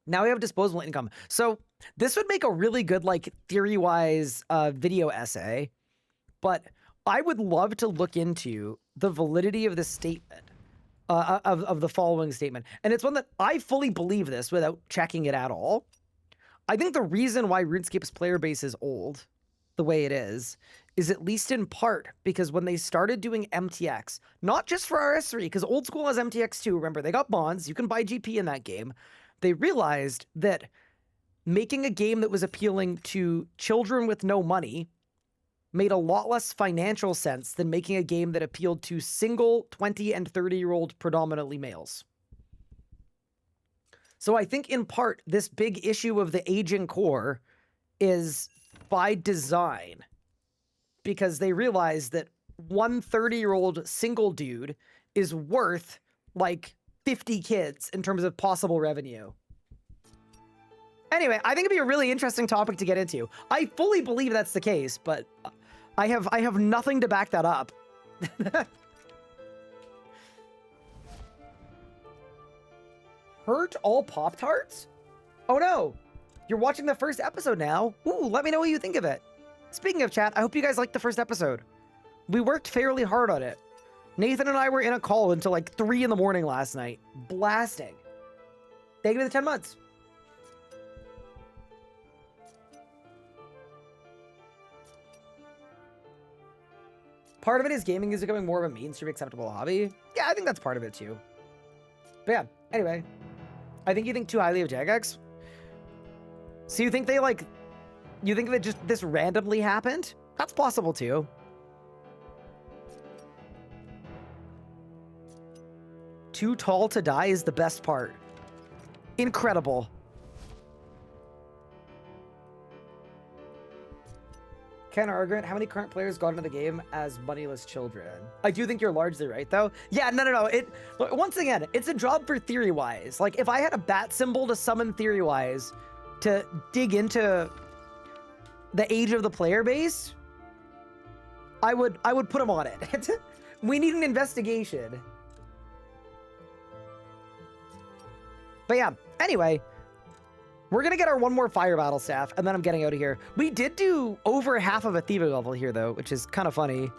Now we have disposable income. So this would make a really good, like, theory-wise video essay, but I would love to look into the validity of this statement, of the following statement. And it's one that I fully believe this without checking it at all. I think the reason why RuneScape's player base is old the way it is at least in part because when they started doing MTX, not just for RS3, because old school has MTX too, remember, they got bonds, you can buy GP in that game. They realized that making a game that was appealing to children with no money made a lot less financial sense than making a game that appealed to single 20 and 30-year-old predominantly males. So I think in part, this big issue of the aging core is by design, because they realize that one 30-year-old single dude is worth like 50 kids in terms of possible revenue. Anyway, I think it'd be a really interesting topic to get into. I fully believe that's the case, but I have nothing to back that up. Hurt all Pop-Tarts? Oh no, you're watching the first episode now. Ooh, let me know what you think of it. Speaking of chat, I hope you guys liked the first episode. We worked fairly hard on it. Nathan and I were in a call until like 3 in the morning last night, blasting. Thank you for the 10 months. Part of it is gaming is becoming more of a mainstream acceptable hobby. Yeah, I think that's part of it too. But yeah, anyway, I think you think too highly of Jagex. So you think you think that just this randomly happened? That's possible too. Too tall to die is the best part. Incredible. Ken Argrant, how many current players got into the game as moneyless children? I do think you're largely right, though. Yeah, no. Once again, it's a job for Theory-Wise. Like, if I had a bat symbol to summon Theory-Wise to dig into the age of the player base, I would put him on it. We need an investigation. But yeah, anyway, we're going to get our one more fire battle staff, and then I'm getting out of here. We did do over half of a thieving level here, though, which is kind of funny.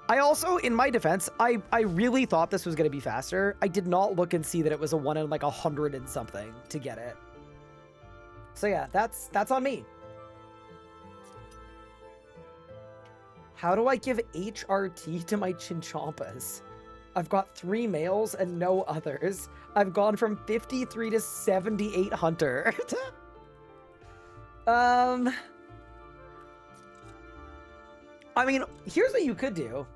I also, in my defense, I really thought this was going to be faster. I did not look and see that it was a 1 in like 100 and something to get it. So yeah, that's on me. How do I give HRT to my Chinchompas? I've got 3 males and no others. I've gone from 53 to 78 hunter. I mean, here's what you could do.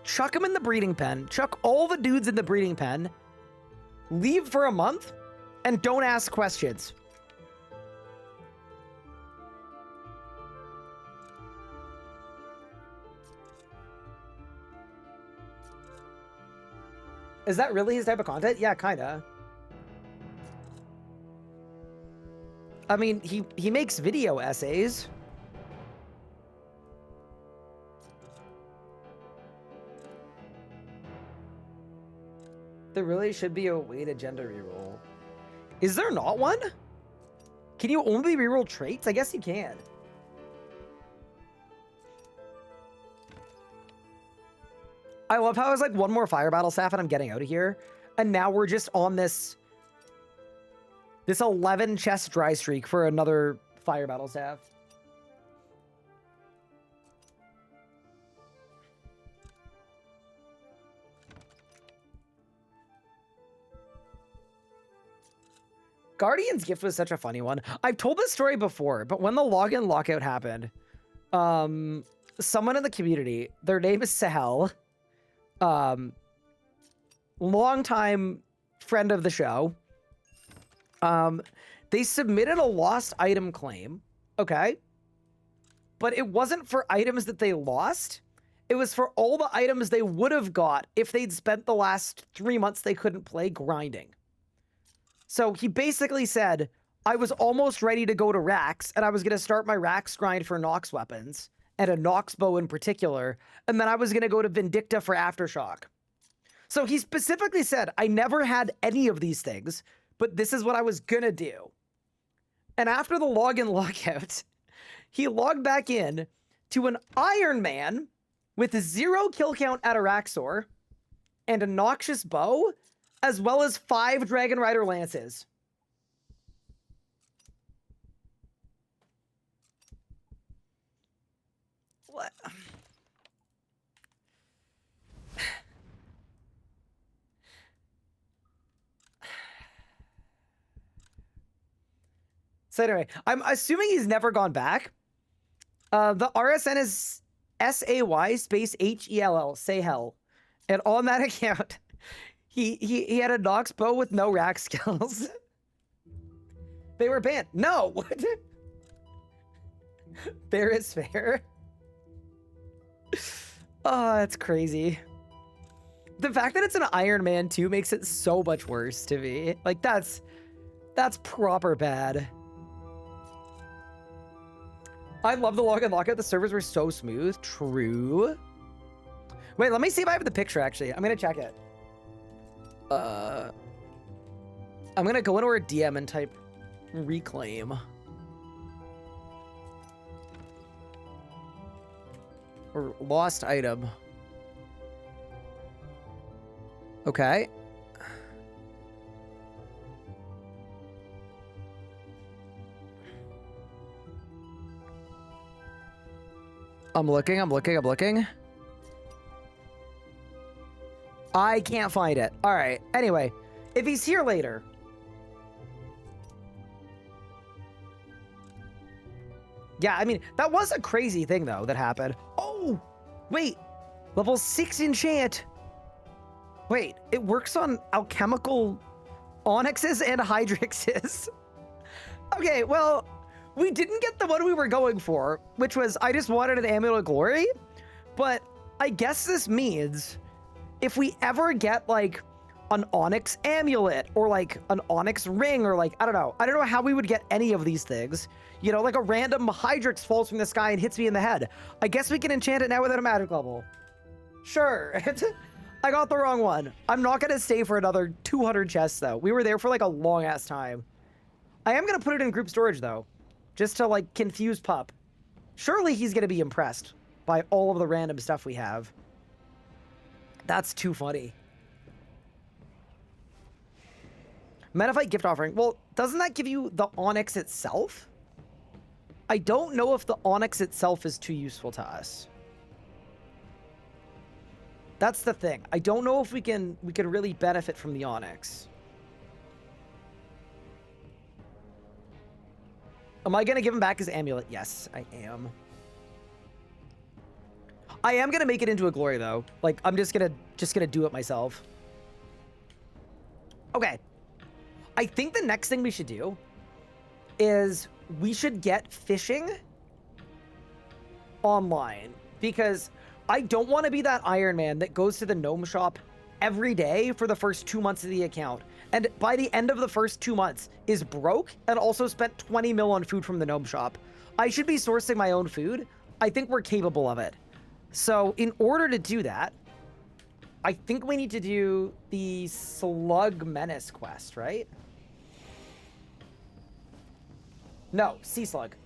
Chuck them in the breeding pen. Chuck all the dudes in the breeding pen. Leave for a month and don't ask questions. Is that really his type of content? Yeah, kinda. I mean, he makes video essays. There really should be a way to gender reroll. Is there not one? Can you only reroll traits? I guess you can. I love how I was like one more fire battle staff and I'm getting out of here. And now we're just on this 11 chest dry streak for another fire battle staff. Guardian's Gift was such a funny one. I've told this story before, but when the login lockout happened, someone in the community, their name is Sahel, longtime friend of the show, they submitted a lost item claim, okay? But it wasn't for items that they lost. It was for all the items they would have got if they'd spent the last 3 months they couldn't play grinding. So he basically said, I was almost ready to go to Rax, and I was going to start my Rax grind for Nox weapons, and a Nox bow in particular, and then I was going to go to Vindicta for Aftershock. So he specifically said, I never had any of these things, but this is what I was going to do. And after the login lockout, he logged back in to an Ironman with 0 kill count at Araxor and a Noxious bow, as well as 5 Dragon Rider lances. What? So anyway, I'm assuming he's never gone back. The RSN is SAY space HELL, say hell. And on that account, he had a Nox bow with no rack skills. They were banned. No! Fair is fair. Oh, that's crazy. The fact that it's an Iron Man 2 makes it so much worse to me. Like, that's proper bad. I love the login lockout. The servers were so smooth. True. Wait, let me see if I have the picture, actually. I'm going to check it. I'm going to go into our DM and type reclaim. Or lost item. Okay. I'm looking. I can't find it. All right. Anyway, if he's here later, Yeah, I mean, that was a crazy thing, though, that happened. Oh, wait. Level 6 enchant. Wait, it works on alchemical onyxes and hydrixes. Okay, well, we didn't get the one we were going for, which was I just wanted an Amulet of Glory. But I guess this means if we ever get, like, an onyx amulet or, like, an onyx ring or, like, I don't know how we would get any of these things. You know, like a random Hydrix falls from the sky and hits me in the head. I guess we can enchant it now without a magic level. Sure. I got the wrong one. I'm not going to stay for another 200 chests, though. We were there for, like, a long-ass time. I am going to put it in group storage, though, just to, like, confuse Pup. Surely he's going to be impressed by all of the random stuff we have. That's too funny. Metaphyte gift offering. Well, doesn't that give you the onyx itself? I don't know if the onyx itself is too useful to us. That's the thing. I don't know if we can really benefit from the onyx. Am I gonna give him back his amulet? Yes, I am. I am gonna make it into a glory though. Like, I'm just gonna do it myself. Okay. I think the next thing we should do is we should get fishing online, because I don't want to be that Ironman that goes to the gnome shop every day for the first 2 months of the account, and by the end of the first 2 months is broke and also spent 20 mil on food from the gnome shop. I should be sourcing my own food. I think we're capable of it. So in order to do that, I think we need to do the Slug Menace quest, right? No, Sea Slug.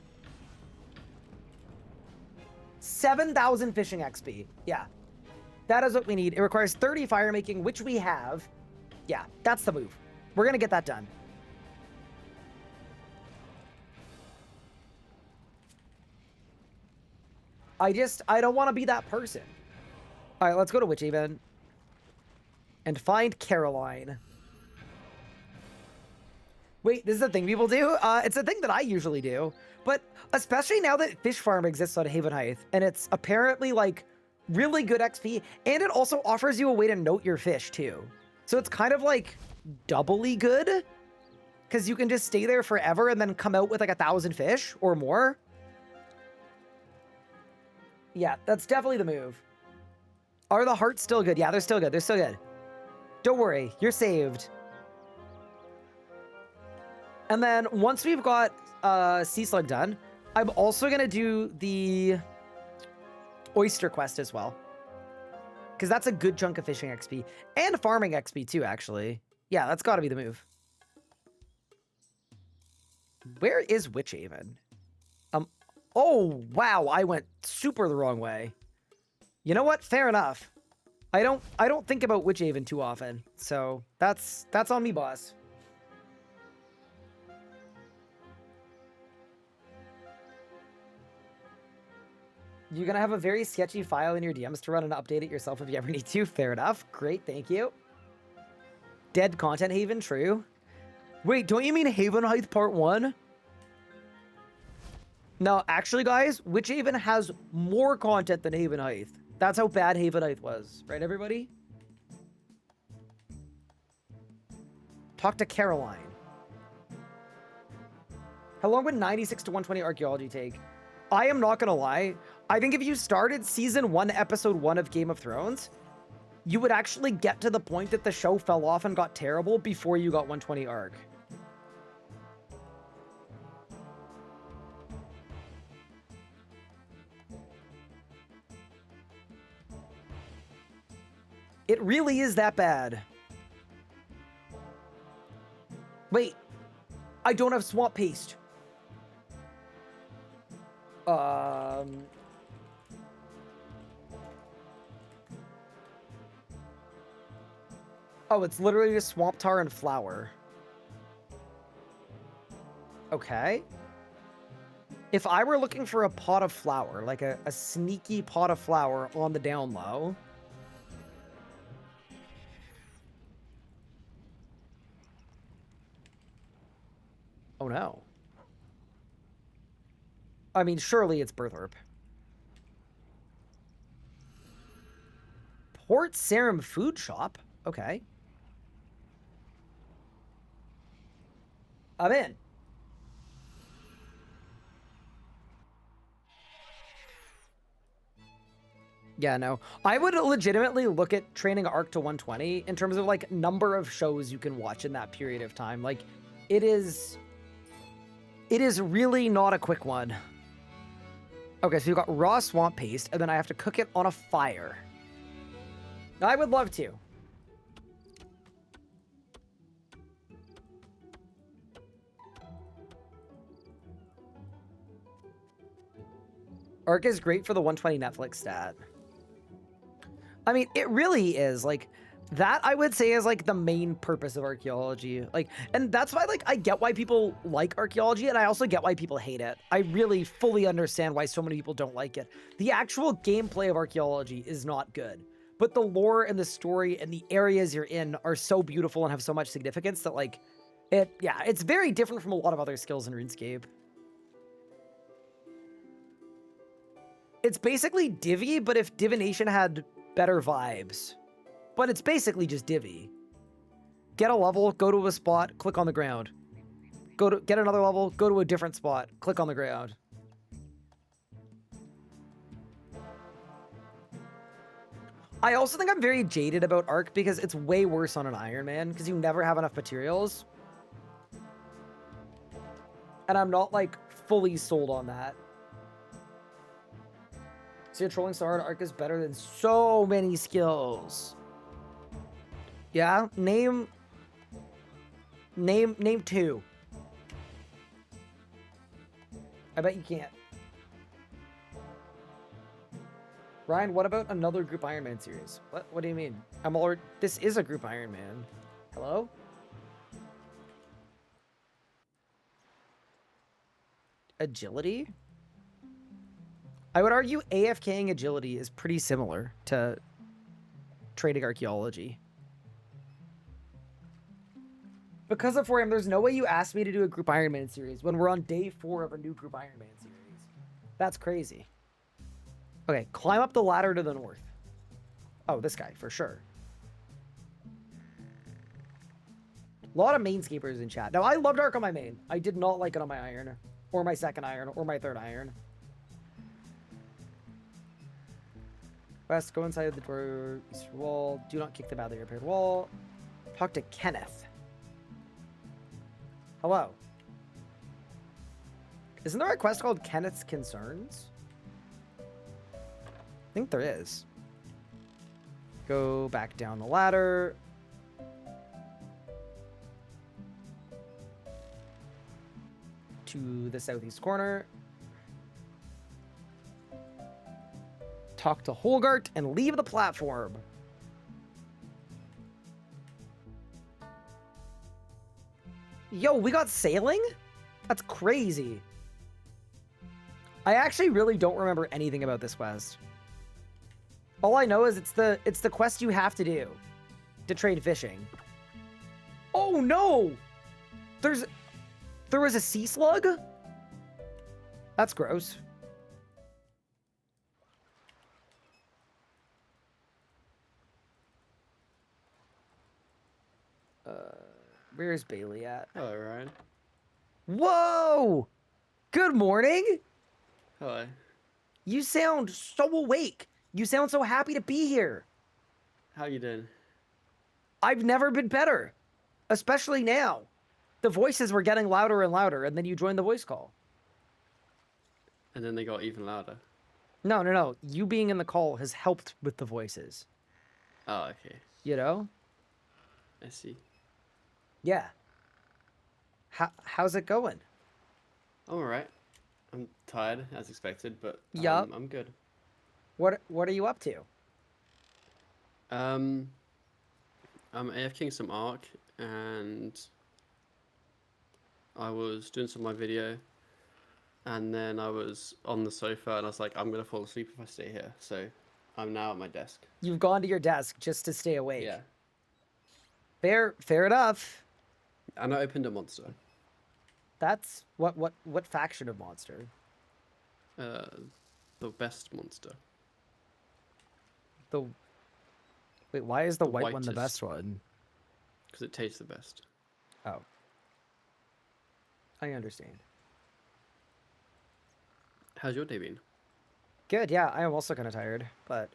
7,000 fishing XP. Yeah. That is what we need. It requires 30 fire making, which we have. Yeah, that's the move. We're going to get that done. I don't want to be that person. All right, let's go to Witch Haven and find Caroline. Wait, this is a thing people do? It's a thing that I usually do, but especially now that Fish Farm exists on Haven Height, and it's apparently, like, really good XP, and it also offers you a way to note your fish, too. So it's kind of, like, doubly good, because you can just stay there forever and then come out with, like, 1,000 fish or more. Yeah, that's definitely the move. Are the hearts still good? Yeah, they're still good. They're still good. Don't worry, you're saved. And then once we've got Sea Slug done, I'm also going to do the Oyster Quest as well, because that's a good chunk of fishing XP and farming XP too, actually. Yeah, that's got to be the move. Where is Witch Haven? Oh, wow, I went super the wrong way. You know what? Fair enough. I don't think about Witch Haven too often, so that's on me, boss. You're going to have a very sketchy file in your DMs to run and update it yourself if you ever need to. Fair enough. Great, thank you. Dead Content Haven, true. Wait, don't you mean Haven Height Part 1? No, actually, guys, Witch Haven has more content than Haven Height. That's how bad Haven Height was. Right, everybody? Talk to Caroline. How long would 96 to 120 archaeology take? I am not going to lie. I think if you started Season 1, Episode 1 of Game of Thrones, you would actually get to the point that the show fell off and got terrible before you got 120 arc. It really is that bad. Wait. I don't have swamp paste. Oh, it's literally just swamp tar and flour. Okay. If I were looking for a pot of flour, like a sneaky pot of flour on the down low. Oh no. I mean, surely it's Berthorpe. Port Sarum Food Shop? Okay. I'm in. Yeah, no. I would legitimately look at training Arc to 120 in terms of like number of shows you can watch in that period of time. Like it is really not a quick one. Okay, so you've got raw swamp paste, and then I have to cook it on a fire. I would love to. Arc is great for the 120 Netflix stat. I mean, it really is. Like, that I would say is like the main purpose of archaeology. Like, and that's why, like, I get why people like archaeology, and I also get why people hate it. I really fully understand why so many people don't like it. The actual gameplay of archaeology is not good, but the lore and the story and the areas you're in are so beautiful and have so much significance that, like, yeah, it's very different from a lot of other skills in RuneScape. It's basically Divi, but if Divination had better vibes. But it's basically just Divi. Get a level, go to a spot, click on the ground. Get another level, go to a different spot, click on the ground. I also think I'm very jaded about Arc because it's way worse on an Ironman because you never have enough materials. And I'm not, like, fully sold on that. So you're trolling so hard, Arc is better than so many skills. Yeah? Name two. I bet you can't. Ryan, what about another group Ironman series? What do you mean? This is a group Ironman. Hello? Agility? I would argue AFKing agility is pretty similar to trading archaeology. Because of 4am, there's no way you asked me to do a group Ironman series when we're on day 4 of a new group Ironman series. That's crazy. Okay, climb up the ladder to the north. Oh, this guy, for sure. A lot of mainscapers in chat. Now, I loved Arc on my main. I did not like it on my iron, or my second iron, or my third iron. West, go inside the door, eastern wall. Do not kick the badly repaired wall. Talk to Kenneth. Hello. Isn't there a quest called Kenneth's Concerns? I think there is. Go back down the ladder. To the southeast corner. Talk to Holgart and leave the platform. Yo, we got sailing? That's crazy. I actually really don't remember anything about this quest. All I know is it's the quest you have to do to trade fishing. Oh no! There was a sea slug? That's gross. Where's Bailey at? Hello, Ryan. Whoa! Good morning! Hello. You sound so awake. You sound so happy to be here. How you doing? I've never been better. Especially now. The voices were getting louder and louder, and then you joined the voice call. And then they got even louder. No. You being in the call has helped with the voices. Oh, okay. You know? I see. Yeah. How's it going? I'm alright. I'm tired, as expected, but Yup. I'm good. What are you up to? I'm AFKing some Ark, and I was doing some of my video, and then I was on the sofa, and I was like, I'm gonna fall asleep if I stay here, so I'm now at my desk. You've gone to your desk just to stay awake. Yeah. Fair enough. And I opened a monster. That's what faction of monster? Uh, the best monster. The wait, why is the The white one the whitest. best one? Because it tastes the best. Oh, I understand. How's your day been? Good, yeah, I am also kind of tired, but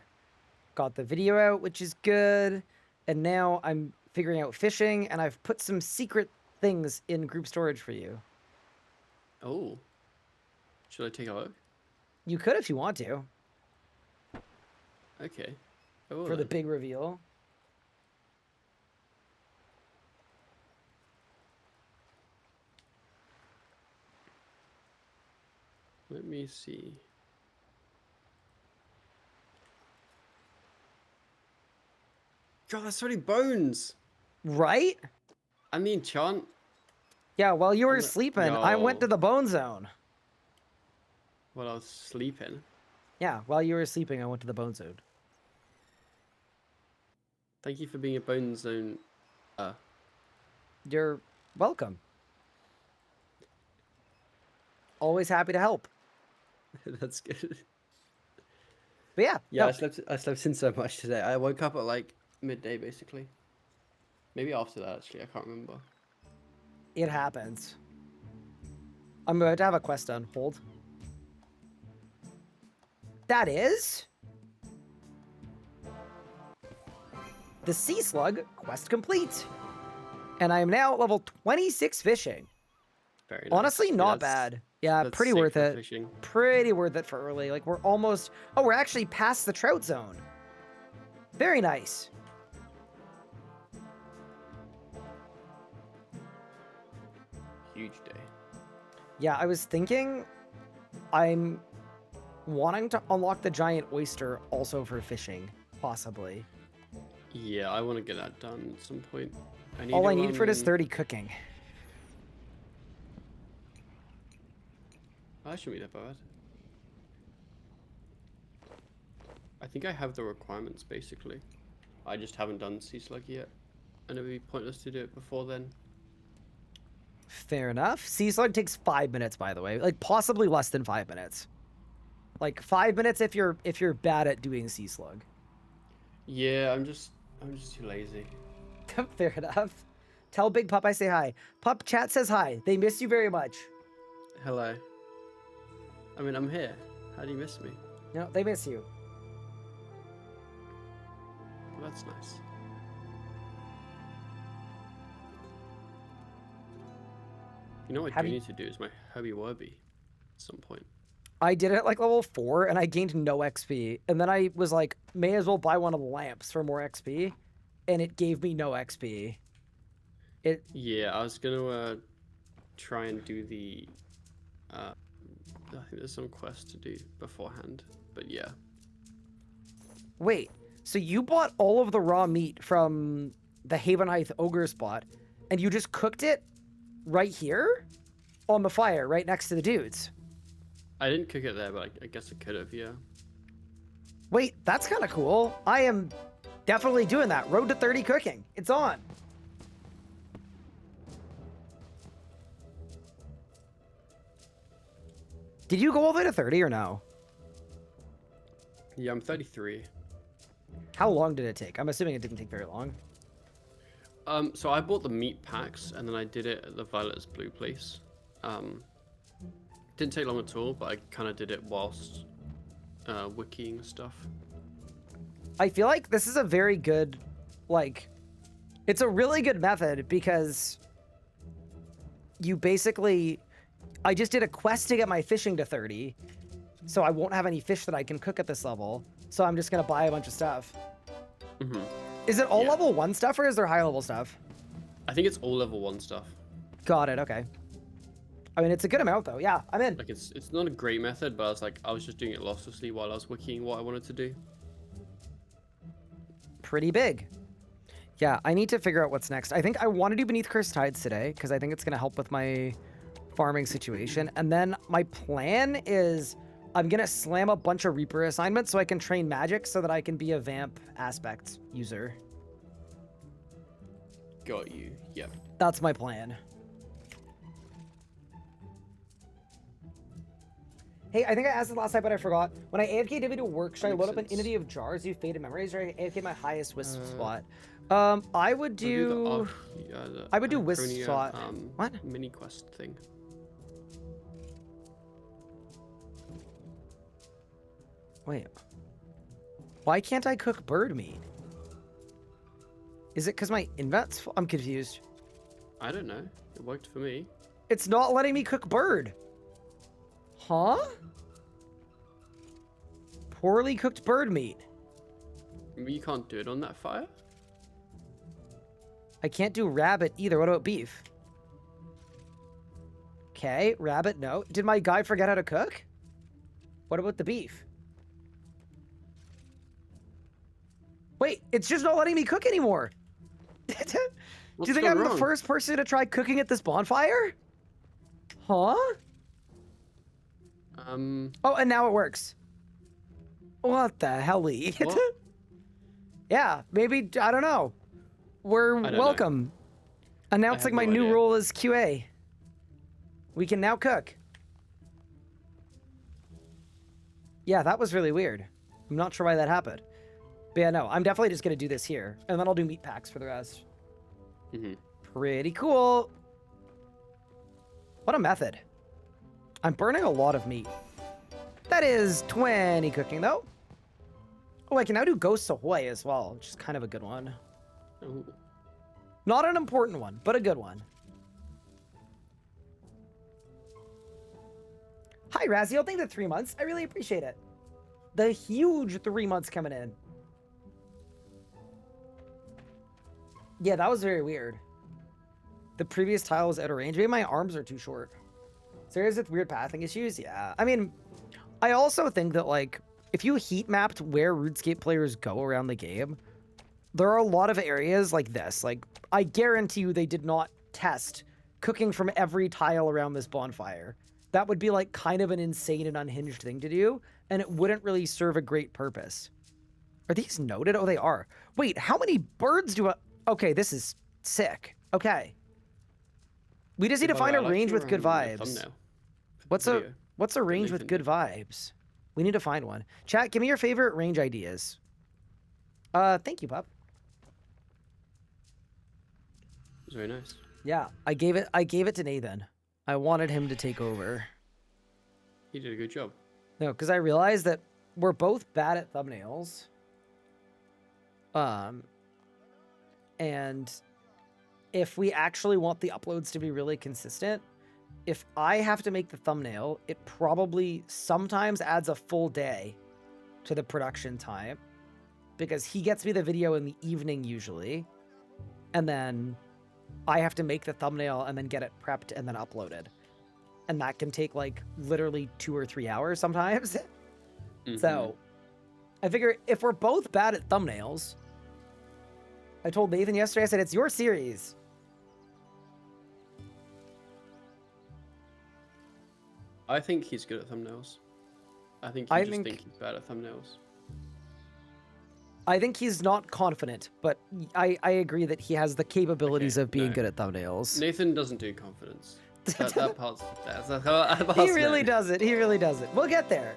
got the video out, which is good. And now I'm figuring out fishing, and I've put some secret things in group storage for you. Oh. Should I take a look? You could if you want to, Okay. Oh, for the then. big reveal. Let me see. God, that's so many bones. Right? And the enchant. Yeah, while you were And the... sleeping, I went Yo. to the bone zone. While I was sleeping. Yeah, while you were sleeping, I went to the bone zone. Thank you for being a bone zone. You're welcome. Always happy to help. That's good. But yeah, Yeah, no, I slept in so much today. I woke up at like midday basically. Maybe after that actually, I can't remember. it happens. I'm about to have a quest done. Hold. That is the sea slug quest complete. And I am now at level 26 fishing. Very nice. Honestly, Yeah, not that's- bad. Yeah, that's pretty sick worth for it. Fishing. Pretty worth it for early. Like, we're almost... Oh, we're actually past the trout zone. Very nice. Huge day. Yeah, I was thinking I'm wanting to unlock the giant oyster also for fishing, possibly. Yeah, I want to get that done at some point. All I need for it is 30 cooking. I shouldn't be that bad. I think I have the requirements basically. I just haven't done sea slug yet, and it would be pointless to do it before then. Fair enough. Sea slug takes 5 minutes, by the way. Like, possibly less than 5 minutes. Like, 5 minutes if you're bad at doing sea slug. Yeah, I'm just too lazy. Fair enough. Tell Big Pup I say hi. Pup chat says hi. They miss you very much. Hello. I mean, I'm here. How do you miss me? No, they miss you. Well, that's nice. You know what I Have do you- need to do is my Herbie Werby at some point. I did it at like level 4 and I gained no XP. And then I was like, may as well buy one of the lamps for more XP. And it gave me no XP. Yeah, I was gonna try and do the. I think there's some quest to do beforehand, but yeah. Wait, so you bought all of the raw meat from the Havenheith ogre spot and you just cooked it right here on the fire right next to the dudes? I didn't cook it there, but I guess I could have, yeah. Wait, that's kind of cool. I am definitely doing that. Road to 30 cooking. It's on. Did you go all the way to 30 or no? Yeah, I'm 33. How long did it take? I'm assuming it didn't take very long. So I bought the meat packs, and then I did it at the Violet's Blue place. Didn't take long at all, but I kind of did it whilst wikiing stuff. I feel like this is a very good, like, it's a really good method because you basically, I just did a quest to get my fishing to 30, so I won't have any fish that I can cook at this level. So I'm just gonna buy a bunch of stuff. Mm-hmm. Is it all Yeah. level 1 stuff or is there high level stuff? I think it's all level 1 stuff. Got it, okay. I mean, it's a good amount though. Yeah, I'm in. Like it's not a great method, but I was just doing it losslessly while I was wikiing what I wanted to do. Pretty big. Yeah, I need to figure out what's next. I think I want to do Beneath Cursed Tides today because I think it's going to help with my farming situation. And then my plan is I'm going to slam a bunch of Reaper assignments so I can train magic so that I can be a vamp aspect user. Got you. Yep. That's my plan. Hey, I think I asked this last time, but I forgot. When I AFK Divvy to work, should I Makes load up an sense. entity of jars, do faded memories, or AFK my highest wisp spot? I would I'll do. the I would do wisp Anachronia, spot. What? mini quest thing. Wait. Why can't I cook bird meat? Is it because my invent's full? I'm confused. I don't know. It worked for me. It's not letting me cook bird. Huh? Poorly cooked bird meat. You can't do it on that fire? I can't do rabbit either. What about beef? Okay, rabbit, no. Did my guy forget how to cook? What about the beef? Wait, it's just not letting me cook anymore. Do you think I'm the first person to try cooking at this bonfire? Huh? Oh, and now it works. What the hell-y? What? Yeah, maybe, I don't know. We're welcome. Announcing my new role as QA. We can now cook. Yeah, that was really weird. I'm not sure why that happened. But yeah, no, I'm definitely just going to do this here. And then I'll do meat packs for the rest. Pretty cool. What a method. I'm burning a lot of meat. That is 20 cooking, though. Oh, I can now do Ghosts Ahoy as well, which is kind of a good one. Ooh. Not an important one, but a good one. Hi, Raziel. Thank you for 3 months. I really appreciate it. The huge 3 months coming in. Yeah, that was very weird. The previous tile was out of range. Maybe my arms are too short. Serious with weird pathing issues? Yeah. I mean, I also think that, like, if you heat mapped where RuneScape players go around the game, there are a lot of areas like this. Like, I guarantee you they did not test cooking from every tile around this bonfire. That would be, like, kind of an insane and unhinged thing to do, and it wouldn't really serve a great purpose. Are these noted? Oh, they are. Wait, how many birds do I... Okay, this is sick. Okay. We just need to find a range with good vibes. What's a range with good vibes? We need to find one. Chat, give me your favorite range ideas. Thank you, pup. It was very nice. Yeah, I gave it to Nathan. I wanted him to take over. He did a good job. No, because I realized that we're both bad at thumbnails. And if we actually want the uploads to be really consistent, if I have to make the thumbnail, it probably sometimes adds a full day to the production time because he gets me the video in the evening usually. And then I have to make the thumbnail and then get it prepped and then uploaded. And that can take like literally 2 or 3 hours sometimes. So I figure if we're both bad at thumbnails, I told Nathan yesterday, I said, it's your series. I think he's good at thumbnails. I think you just think he's bad at thumbnails. I think he's not confident, but I agree that he has the capabilities of being good at thumbnails. Nathan doesn't do confidence. That part's... He really doesn't. He really doesn't. We'll get there.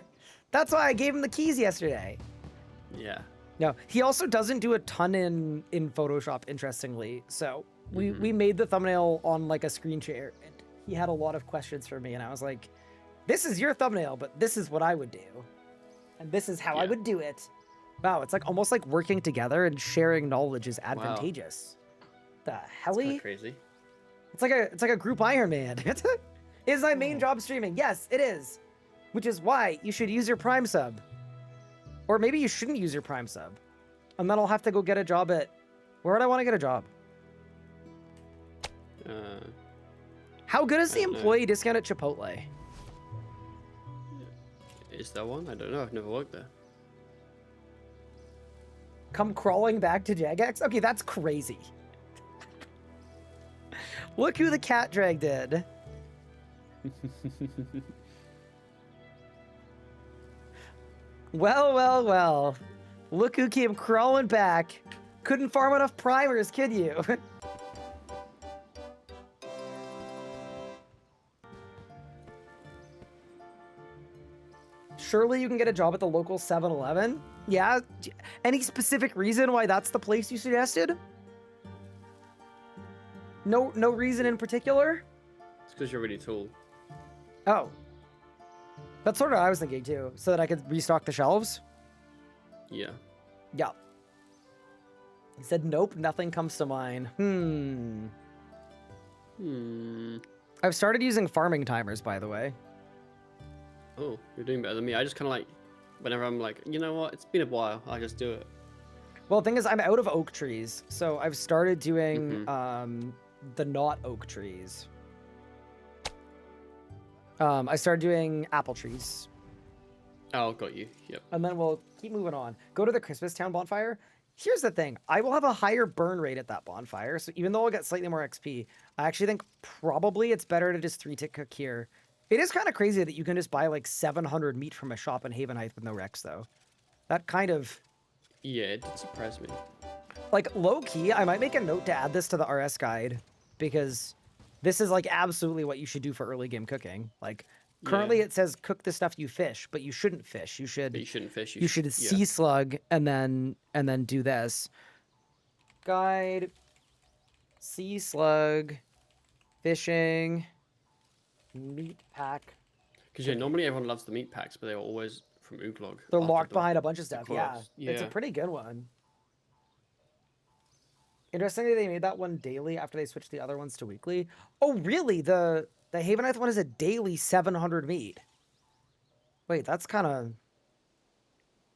That's why I gave him the keys yesterday. Yeah. No, he also doesn't do a ton in Photoshop, interestingly. So we made the thumbnail on like a screen share, and he had a lot of questions for me, and I was like, this is your thumbnail, but this is what I would do. And this is how I would do it. Wow, it's like almost like working together and sharing knowledge is advantageous. Wow. The helly? Crazy. It's like a group Ironman. Is my main job streaming? Yes, it is. Which is why you should use your Prime sub. Or maybe you shouldn't use your Prime sub. And then I'll have to go get a job at... Where would I want to get a job? How good is the employee discount at Chipotle? Is there one? I don't know. I've never worked there. Come crawling back to Jagex? Okay, that's crazy. Look who the cat dragged in. Well. Look who came crawling back. Couldn't farm enough primers, could you? surely you can get a job at the local 7-Eleven. Yeah. Any specific reason why that's the place you suggested? No reason in particular? It's because you're really tall. Oh. That's sort of what I was thinking too, so that I could restock the shelves. Yeah. Yeah. He said, nope, nothing comes to mind. I've started using farming timers, by the way. Oh, you're doing better than me. I just kind of like, whenever I'm like, you know what, it's been a while, I just do it. Well, the thing is, I'm out of oak trees, so I've started doing the not oak trees. I started doing apple trees. Oh, got you. Yep. And then we'll keep moving on. Go to the Christmas Town bonfire. Here's the thing. I will have a higher burn rate at that bonfire, so even though I'll get slightly more XP, I actually think probably it's better to just 3-tick cook here. It is kind of crazy that you can just buy like 700 meat from a shop in Haven Heights with no Rex, though. That kind of... Yeah, it did surprise me. Like, low-key, I might make a note to add this to the RS guide, because this is, like, absolutely what you should do for early game cooking. Like, currently it says cook the stuff you fish, but you shouldn't fish. You should... But you shouldn't fish. You should sea slug and then do this. Guide, sea slug, fishing, meat pack. Because normally everyone loves the meat packs, but they're always from Ooglog. They're locked behind a bunch of stuff. Yeah. Yeah. It's a pretty good one. Interestingly, they made that one daily after they switched the other ones to weekly. Oh, really? The Havenite one is a daily 700 meat. Wait, that's kind of...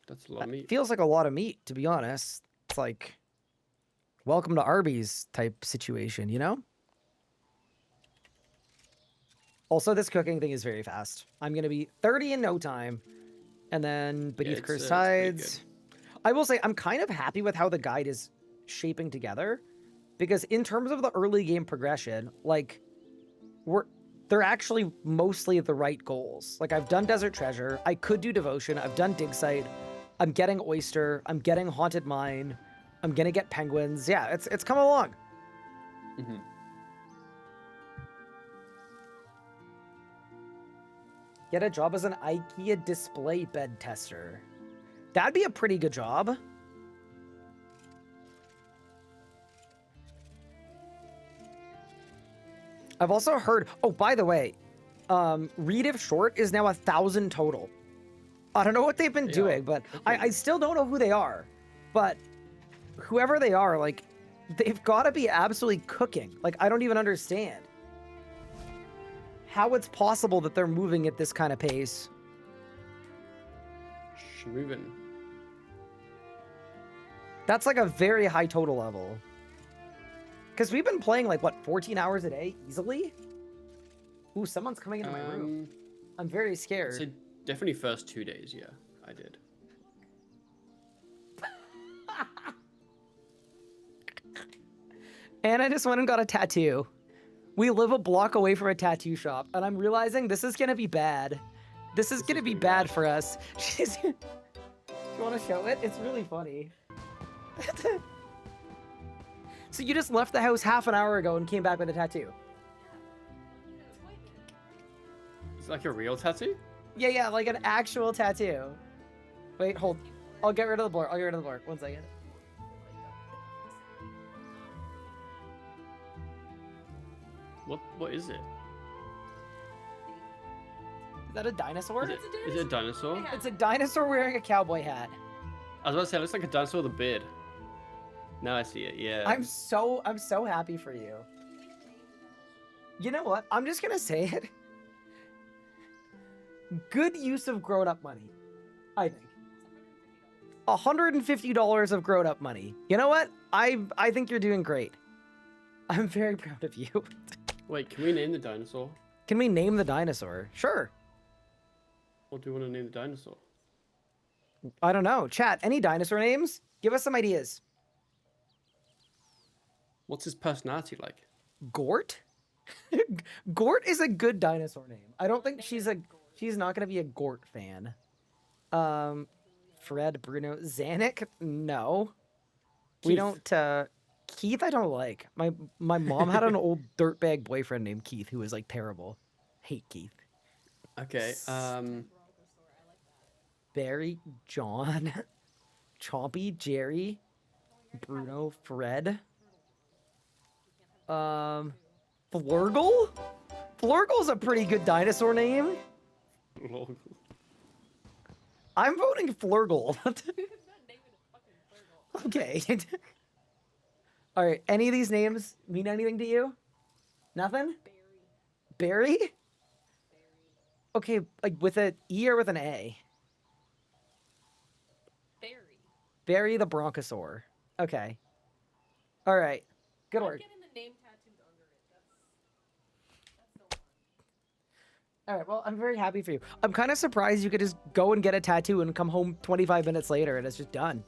That's a lot of meat. Feels like a lot of meat, to be honest. It's like, welcome to Arby's type situation, you know? Also, this cooking thing is very fast. I'm going to be 30 in no time. And then Beneath Cursed Tides. I will say, I'm kind of happy with how the guide is shaping together. Because in terms of the early game progression, like, they're actually mostly the right goals. Like, I've done Desert Treasure. I could do Devotion. I've done Dig Site. I'm getting Oyster. I'm getting Haunted Mine. I'm going to get Penguins. Yeah, it's come along. Mm-hmm. Get a job as an IKEA display bed tester. That'd be a pretty good job. I've also heard... Oh, by the way, Read If Short is now 1,000 total. I don't know what they've been doing, but I still don't know who they are. But whoever they are, like, they've got to be absolutely cooking. Like, I don't even understand how it's possible that they're moving at this kind of pace. Moving. That's like a very high total level. Because we've been playing, like, what, 14 hours a day easily? Ooh, someone's coming into my room. I'm very scared. So definitely first 2 days, yeah, I did. And I just went and got a tattoo. We live a block away from a tattoo shop, and I'm realizing this is going to be bad. This is going to be bad for us. Do you want to show it? It's really funny. So you just left the house half an hour ago and came back with a tattoo? Is it like a real tattoo? Yeah, like an actual tattoo. Wait, hold. I'll get rid of the blur. 1 second. What is it? Is that a dinosaur? Is it a dinosaur? It's a dinosaur wearing a cowboy hat. I was about to say, it looks like a dinosaur with a beard. Now I see it, yeah. I'm so happy for you. You know what? I'm just gonna say it. Good use of grown-up money, I think. $150 of grown-up money. You know what? I think you're doing great. I'm very proud of you. Wait, can we name the dinosaur? Can we name the dinosaur? Sure. What do you want to name the dinosaur? I don't know. Chat, any dinosaur names? Give us some ideas. What's his personality like? Gort? Gort is a good dinosaur name. I don't think she's not gonna be a Gort fan. Fred, Bruno, Zanuck? No. Keith. We don't, Keith I don't like. My mom had an old dirtbag boyfriend named Keith who was like terrible. Hate Keith. Okay, Barry, John, Chompy, Jerry, Bruno, Fred. Flurgle? Flurgle's a pretty good dinosaur name. Lol. I'm voting Flurgle. Okay. All right. Any of these names mean anything to you? Nothing? Barry? Okay, like with an E or with an A? Barry the Bronchosaur. Okay. All right. Good work. Getting the name tattooed under it. That's so fun. All right. Well, I'm very happy for you. I'm kind of surprised you could just go and get a tattoo and come home 25 minutes later and it's just done.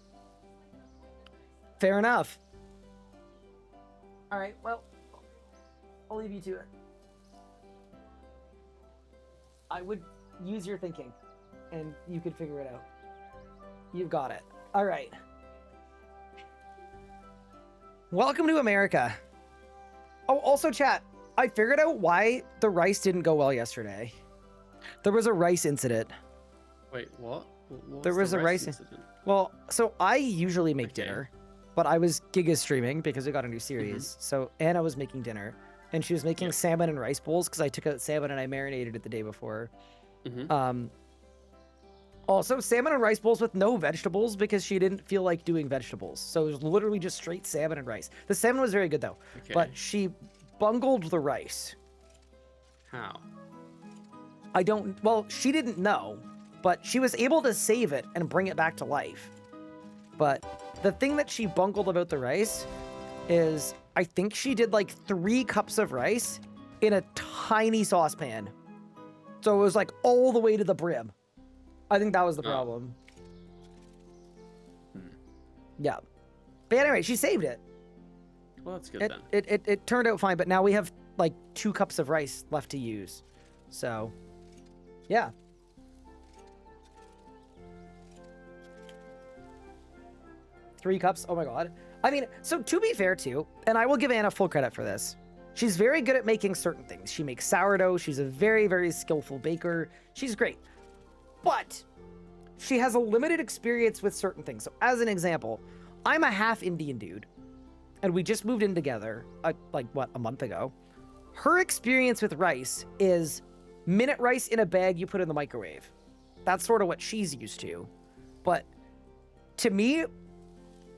Fair enough. All right. Well, I'll leave you to it. I would use your thinking and you could figure it out. You've got it. All right. Welcome to America. Oh, also chat. I figured out why the rice didn't go well yesterday. There was a rice incident. Wait, what? What There was the a rice incident? Well, so I usually make Okay. dinner, but I was Giga streaming because we got a new series. So Anna was making dinner, and she was making Yeah. salmon and rice bowls because I took out salmon and I marinated it the day before. Mhm. Also, salmon and rice bowls with no vegetables because she didn't feel like doing vegetables. So it was literally just straight salmon and rice. The salmon was very good though, Okay. but she bungled the rice. How? Well, she didn't know, but she was able to save it and bring it back to life. But the thing that she bungled about the rice is I think she did like 3 cups of rice in a tiny saucepan. So it was like all the way to the brim. I think that was the Oh. problem. Hmm. Yeah. But anyway, she saved it. Well, that's good then. It turned out fine, but now we have like 2 cups of rice left to use. So, yeah. Three cups? Oh my god. I mean, so to be fair too, and I will give Anna full credit for this. She's very good at making certain things. She makes sourdough. She's a very, very skillful baker. She's great. But she has a limited experience with certain things. So as an example, I'm a half Indian dude, and we just moved in together, a month ago. Her experience with rice is minute rice in a bag you put in the microwave. That's sort of what she's used to. But to me,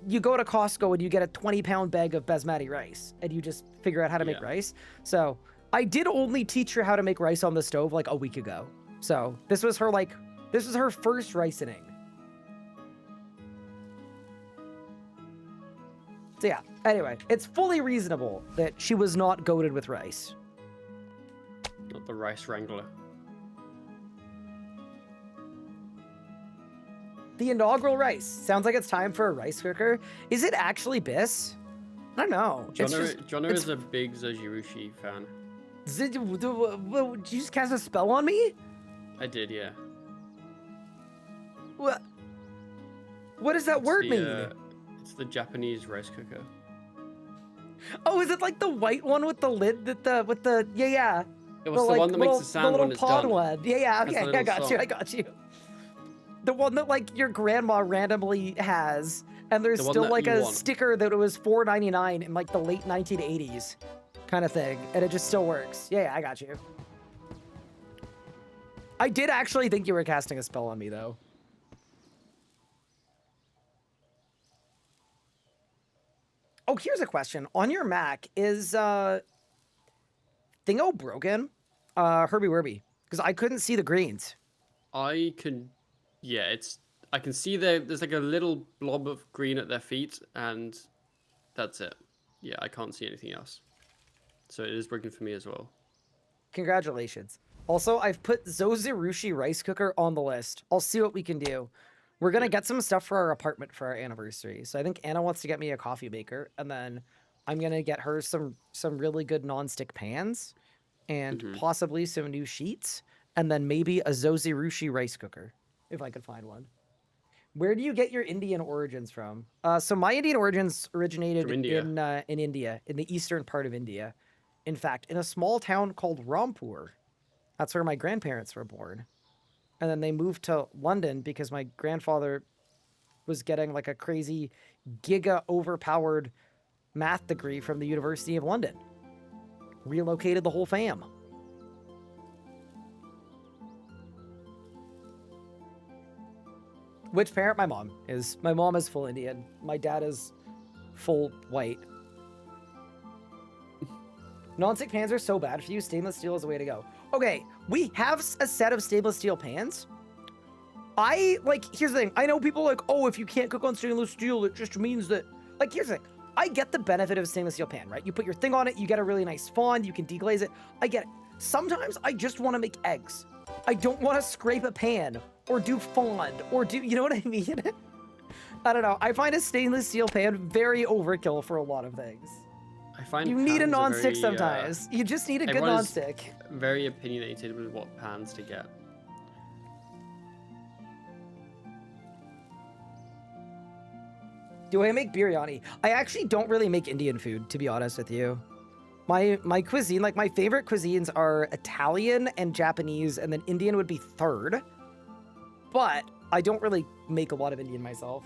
you go to Costco and you get a 20-pound bag of basmati rice, and you just figure out how to make Yeah. rice. So I did only teach her how to make rice on the stove like a week ago. So this was her first ricening. So yeah, anyway, it's fully reasonable that she was not goated with rice. Not the rice wrangler. The inaugural rice. Sounds like it's time for a rice cooker. Is it actually Biss? I don't know. Jono is a big Zojirushi fan. Did you just cast a spell on me? I did, yeah. What? What does that It's word the, mean? It's the Japanese rice cooker. Oh, is it like the white one with the lid yeah. It was the one that makes the sound little when it's pod done. one. Yeah, Has okay, the I little got you. song. I got you. The one that like your grandma randomly has, and there's The one still that like you a want. sticker that it was $4.99 in like the late 1980s, kind of thing, and it just still works. Yeah, I got you. I did actually think you were casting a spell on me though. Oh, here's a question. On your Mac, is Thingo broken? Herbie Werby. Because I couldn't see the greens. I can see there's like a little blob of green at their feet, and that's it. Yeah, I can't see anything else. So it is broken for me as well. Congratulations. Also, I've put Zozirushi rice cooker on the list. I'll see what we can do. We're gonna get some stuff for our apartment for our anniversary. So I think Anna wants to get me a coffee maker, and then I'm gonna get her some really good nonstick pans, and possibly some new sheets, and then maybe a Zozirushi rice cooker if I could find one. Where do you get your Indian origins from? So my Indian origins originated From India. in India, in the eastern part of India. In fact, in a small town called Rampur. That's where my grandparents were born. and then they moved to London because my grandfather was getting like a crazy giga overpowered math degree from the University of London. Relocated the whole fam. Which parent? My mom is. My mom is full Indian. My dad is full white. Non-stick pans are so bad for you. Stainless steel is the way to go. Okay, we have a set of stainless steel pans. Here's the thing. I know people are like, oh, if you can't cook on stainless steel, it just means that, like, here's the thing. I get the benefit of a stainless steel pan, right? You put your thing on it, you get a really nice fond, you can deglaze it. I get it. Sometimes I just want to make eggs. I don't want to scrape a pan or do fond or do, you know what I mean? I don't know. I find a stainless steel pan very overkill for a lot of things. I find You need a pans are non-stick very, sometimes. You just need a good everyone is non-stick. very opinionated with what pans to get. Do I make biryani? I actually don't really make Indian food, to be honest with you. My cuisine, like my favorite cuisines are Italian and Japanese, and then Indian would be third. But I don't really make a lot of Indian myself.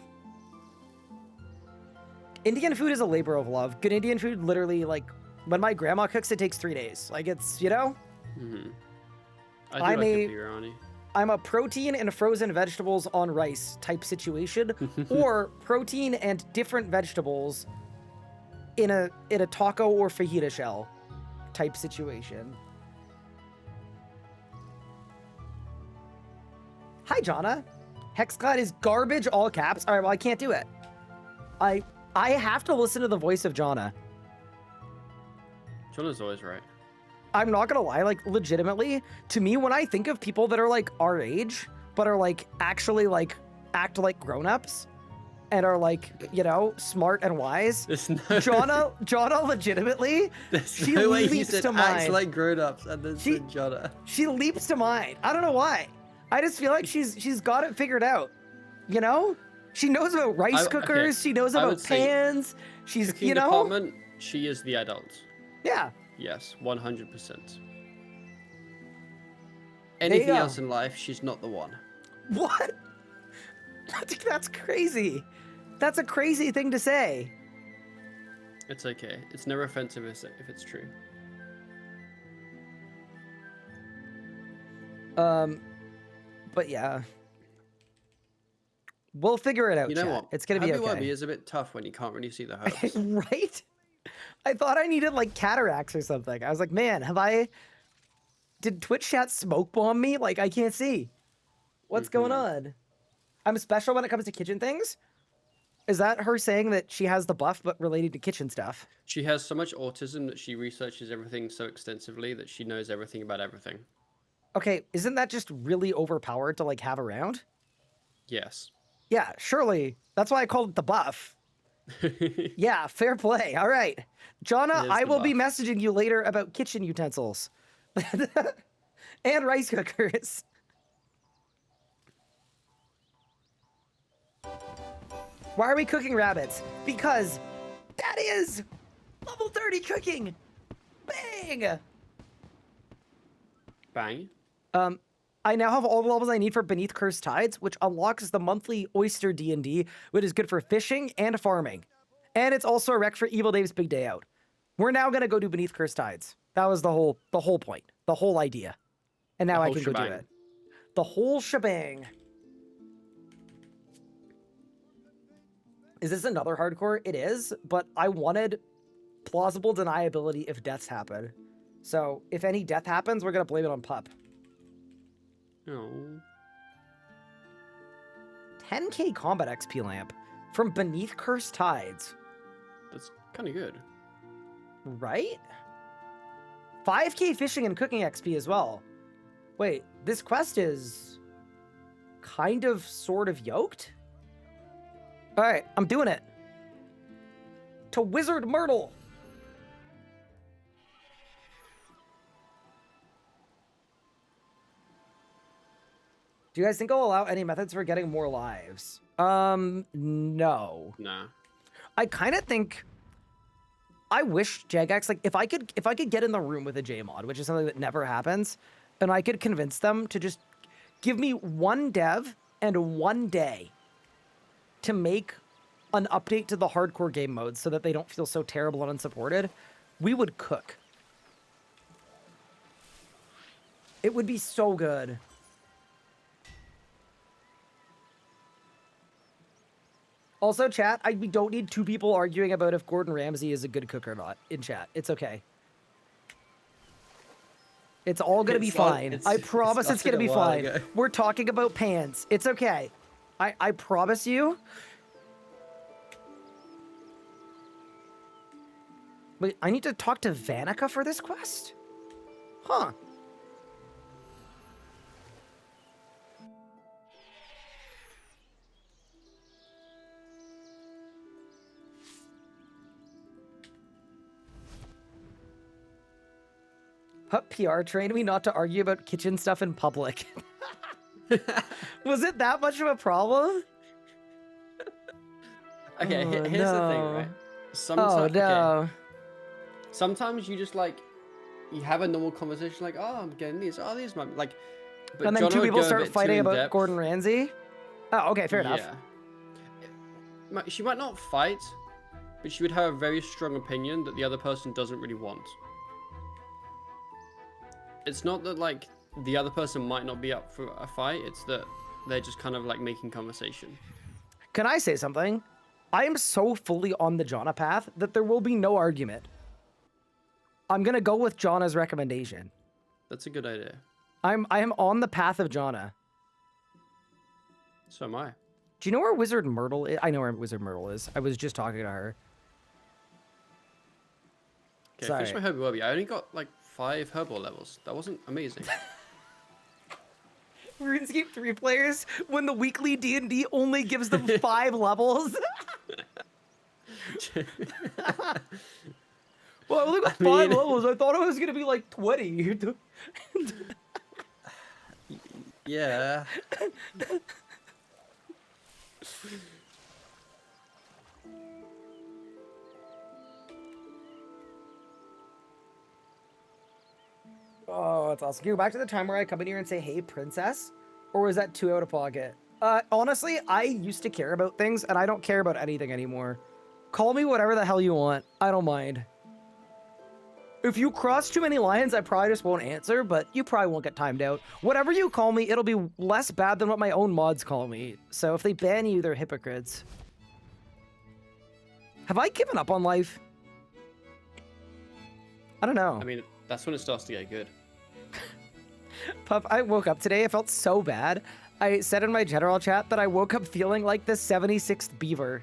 Indian food is a labor of love. Good Indian food, literally, like, when my grandma cooks, it takes 3 days. Like, it's, you know? Mm-hmm. I do I'm like a- a biryani. I'm a protein and frozen vegetables on rice type situation, or protein and different vegetables in a taco or fajita shell type situation. Hi, Jonna. Hexclad is garbage, all caps. All right, well, I can't do it. I have to listen to the voice of Jonna. Jonah's always right. I'm not gonna lie, like, legitimately, to me, when I think of people that are, like, our age, but are, like, actually, like, act like grown-ups, and are, like, you know, smart and wise, There's no, Jonna legitimately, there's she no way you leaps said to acts mind. like grown-ups and then She- said Jonah. She leaps to mind. I don't know why. I just feel like she's got it figured out, you know? She knows about rice okay, cookers, she knows I about would say pans, she's, Cooking you know? department, she is the adult. Yeah. Yes, 100%. you Anything go. else in life, she's not the one. What? That's crazy. That's a crazy thing to say. It's okay. It's never offensive if it's true. But yeah. We'll figure it out, You know chat. what? It's gonna be Happy okay. Wubby is a bit tough when you can't really see the herbs. Right? I thought I needed like cataracts or something. I was like, man, did Twitch chat smoke bomb me? Like, I can't see. What's going on? I'm special when it comes to kitchen things? Is that her saying that she has the buff but related to kitchen stuff? She has so much autism that she researches everything so extensively that she knows everything about everything. Okay, isn't that just really overpowered to like have around? Yes. Yeah, surely. That's why I called it the buff. Yeah, fair play. All right. Jonna, It is I the will be buff. messaging you later about kitchen utensils. And rice cookers. Why are we cooking rabbits? Because that is level 30 cooking. Bang! Bang. I now have all the levels I need for Beneath Cursed Tides, which unlocks the monthly Oyster D&D, which is good for fishing and farming. And it's also a rec for Evil Dave's Big Day Out. We're now gonna go do Beneath Cursed Tides. That was the whole point, the whole idea. And now The I whole can go do shebang. it. The whole shebang. Is this another hardcore? It is, but I wanted plausible deniability if deaths happen. So if any death happens, we're gonna blame it on Pup. Oh. 10k combat XP lamp from Beneath Cursed Tides, That's kind of good. right? 5k fishing and cooking XP as well. Wait, this quest is kind of sort of yoked? All right, I'm doing it. To Wizard Myrtle. Do you guys think I'll allow any methods for getting more lives? No. Nah. I kind of think I wish Jagex, like if I could get in the room with a J mod, which is something that never happens, and I could convince them to just give me one dev and one day to make an update to the hardcore game modes so that they don't feel so terrible and unsupported, we would cook. It would be so good. Also, chat, we don't need two people arguing about if Gordon Ramsay is a good cook or not in chat. It's okay. It's all gonna be fine. I promise it's gonna be fine. We're talking about pans. It's okay. I promise you. Wait, I need to talk to Vanica for this quest? Huh. PR trained me not to argue about kitchen stuff in public. Was it that much of a problem? Okay, Oh, here's the thing, no. right? Oh, no. Okay, sometimes you just like, you have a normal conversation like, oh, I'm getting these, oh, these might like, but And then Jono two would people go a start bit too fighting about in-depth. Gordon Ramsay? Oh, okay, fair enough. She might not fight, but she would have a very strong opinion that the other person doesn't really want. It's not that like the other person might not be up for a fight, it's that they're just kind of like making conversation. Can I say something? I am so fully on the Jonna path that there will be no argument. I'm gonna go with Jonna's recommendation. That's a good idea. I am on the path of Jonna. So am I. Do you know where Wizard Myrtle is? I know where Wizard Myrtle is. I was just talking to her. Okay, Sorry. finish my Herbal Webby. I only got like 5 Herbal levels. That wasn't amazing. RuneScape 3 players, when the weekly D&D only gives them 5 levels. Well, I only got 5 levels. I thought it was going to be like 20. Yeah. Oh, that's awesome. Can you go back to the time where I come in here and say, hey, princess? Or was that too out of pocket? Honestly, I used to care about things, and I don't care about anything anymore. Call me whatever the hell you want. I don't mind. If you cross too many lines, I probably just won't answer, but you probably won't get timed out. Whatever you call me, it'll be less bad than what my own mods call me. So if they ban you, they're hypocrites. Have I given up on life? I don't know. I mean, that's when it starts to get good. Pup, I woke up today. I felt so bad. I said in my general chat that I woke up feeling like the 76th beaver.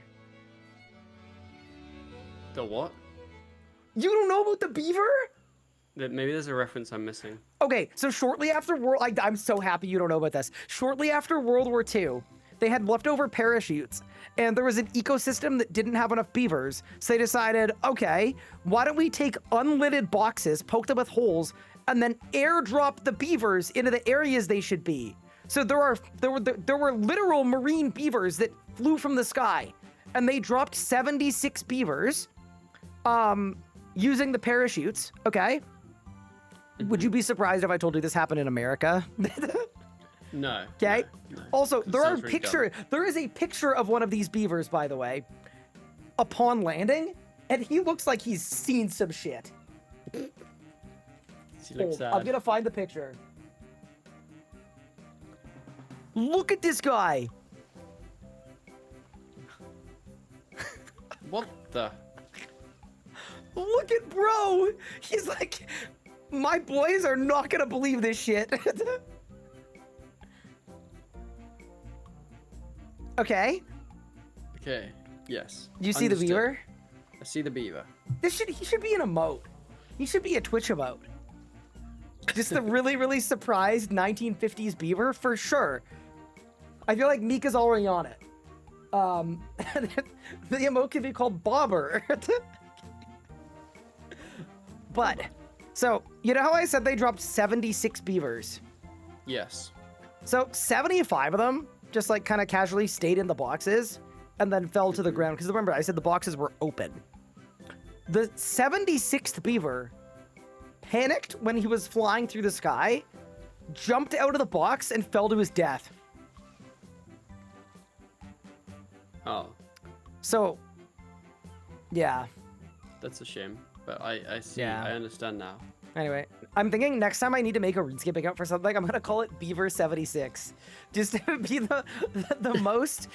The what? You don't know about the beaver? Maybe there's a reference I'm missing. Okay, so shortly after I'm so happy you don't know about this. Shortly after World War II, they had leftover parachutes, and there was an ecosystem that didn't have enough beavers. So they decided, okay, why don't we take unlidded boxes, poke them with holes, and then airdrop the beavers into the areas they should be. So there were literal marine beavers that flew from the sky, and they dropped 76 beavers, using the parachutes. Okay. Would you be surprised if I told you this happened in America? No. Okay. No. Also, That there sounds really dumb. there is a picture of one of these beavers, by the way, upon landing, and he looks like he's seen some shit. She looks sad. I'm gonna find the picture. Look at this guy. What the? Look at bro. He's like, my boys are not gonna believe this shit. Okay. Okay. Yes. You see Understood. the beaver? I see the beaver. He should be an emote. He should be a Twitch emote. Just the really, really surprised 1950s beaver for sure. I feel like Mika's already on it. The emote can be called Bobber. But, so, you know how I said they dropped 76 beavers? Yes. So 75 of them just like kind of casually stayed in the boxes and then fell to the ground. Because remember, I said the boxes were open. The 76th beaver panicked when he was flying through the sky, jumped out of the box and fell to his death. Oh, So, yeah. that's a shame. But I see. Yeah. I understand now. Anyway, I'm thinking next time I need to make a RuneScape account for something, I'm gonna call it Beaver76, just to be the most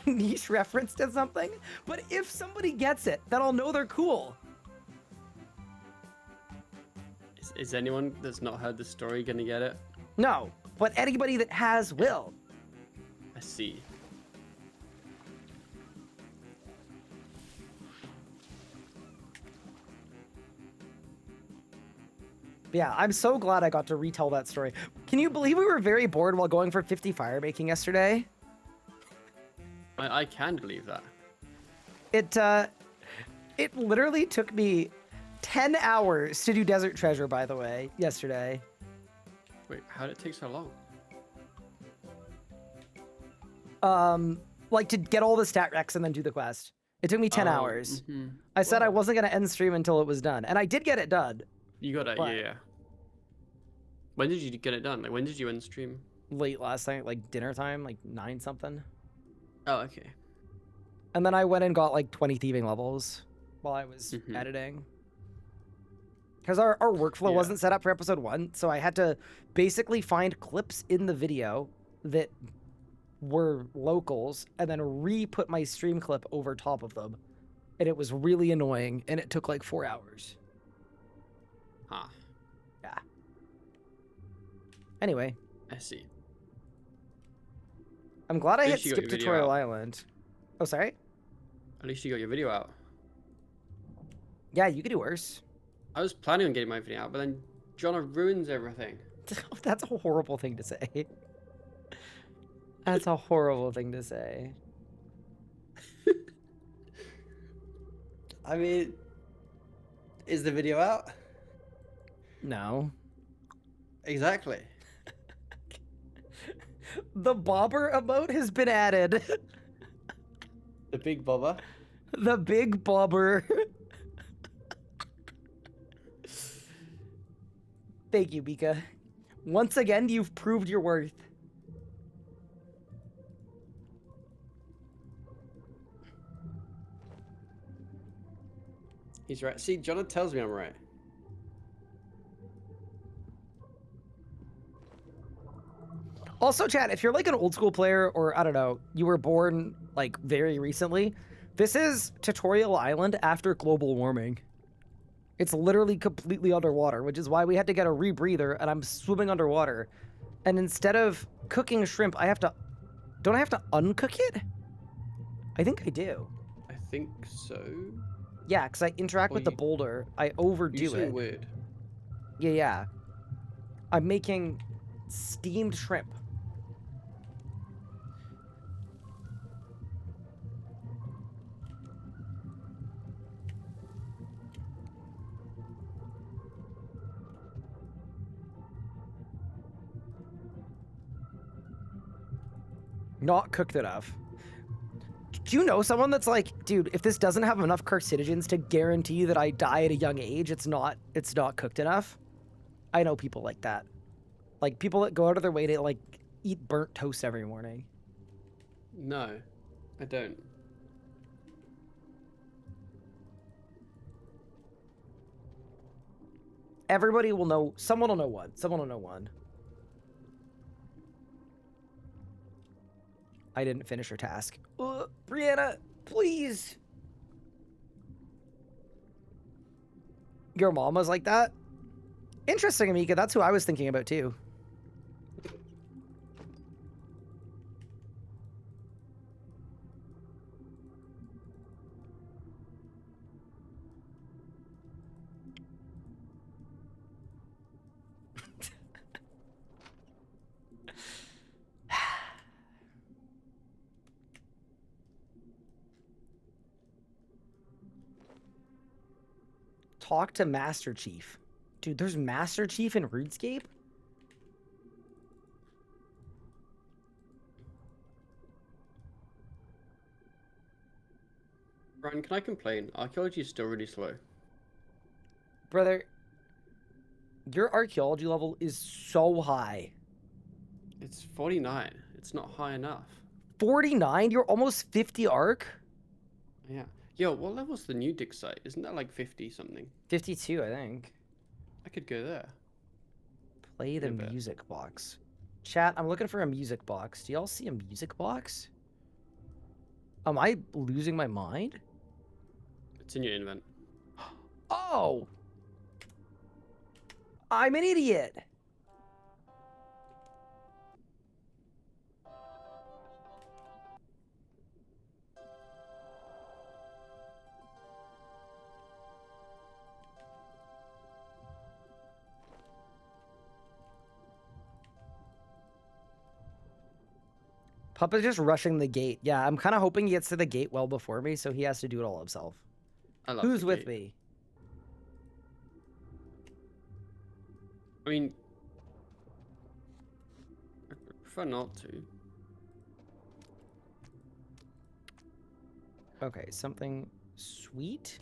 niche reference to something. But if somebody gets it, then I'll know they're cool. Is anyone that's not heard the story gonna get it? No, but anybody that has will. I see. Yeah, I'm so glad I got to retell that story. Can you believe we were very bored while going for 50 fire making yesterday? I can believe that. It literally took me 10 hours to do Desert Treasure, by the way, yesterday. Wait, how did it take so long? Like to get all the stat recs and then do the quest. It took me 10 hours. I said I wasn't going to end stream until it was done, and I did get it done. You got it, But- yeah. When did you get it done? Like, when did you end stream? Late last night, like dinner time, like 9 something. Oh, okay. And then I went and got like 20 thieving levels while I was editing. Because our workflow Yeah. wasn't set up for episode 1, so I had to basically find clips in the video that were locals and then re-put my stream clip over top of them. And it was really annoying, and it took like 4 hours. Huh. Yeah. Anyway, I see. I'm glad I At hit least you got skip your video tutorial out. island. Oh, sorry? At least you got your video out. Yeah, you could do worse. I was planning on getting my video out, but then Jonah ruins everything. That's a horrible thing to say. That's a horrible thing to say. I mean, is the video out? No. Exactly. The bobber emote has been added. The big bobber. The big bobber. Thank you, Mika. Once again, you've proved your worth. He's right. See, Jonah tells me I'm right. Also, chat, if you're like an old school player or I don't know, you were born like very recently, this is Tutorial Island after global warming. It's literally completely underwater, which is why we had to get a rebreather and I'm swimming underwater. And instead of cooking shrimp, don't I have to uncook it? I think I do. I think so. Yeah, because I interact Well, with the you- boulder. I overdo You say it. weird. Yeah. I'm making steamed shrimp. Not cooked enough. Do you know someone that's like, dude, if this doesn't have enough carcinogens to guarantee that I die at a young age, it's not cooked enough? I know people like that. Like people that go out of their way to like eat burnt toast every morning. No, I don't. Everybody will know, someone will know one. Someone will know one. I didn't finish her task. Brianna, please. Your mom was like that? Interesting, Amika. That's who I was thinking about too. Talk to Master Chief. Dude, there's Master Chief in RuneScape? Ryan, can I complain? Archaeology is still really slow. Brother, Your archaeology level is so high. It's 49. It's not high enough. 49? You're almost 50 arc? Yeah. Yo, what level's the new dig site? Isn't that like 50 something? 52, I think. I could go there. Play the In a bit. music box. Chat, I'm looking for a music box. Do y'all see a music box? Am I losing my mind? It's in your invent. Oh! I'm an idiot! Puppa's just rushing the gate. Yeah, I'm kind of hoping he gets to the gate well before me, so he has to do it all himself. I love Who's the with gate. me? I mean, I prefer not to. Okay, something sweet,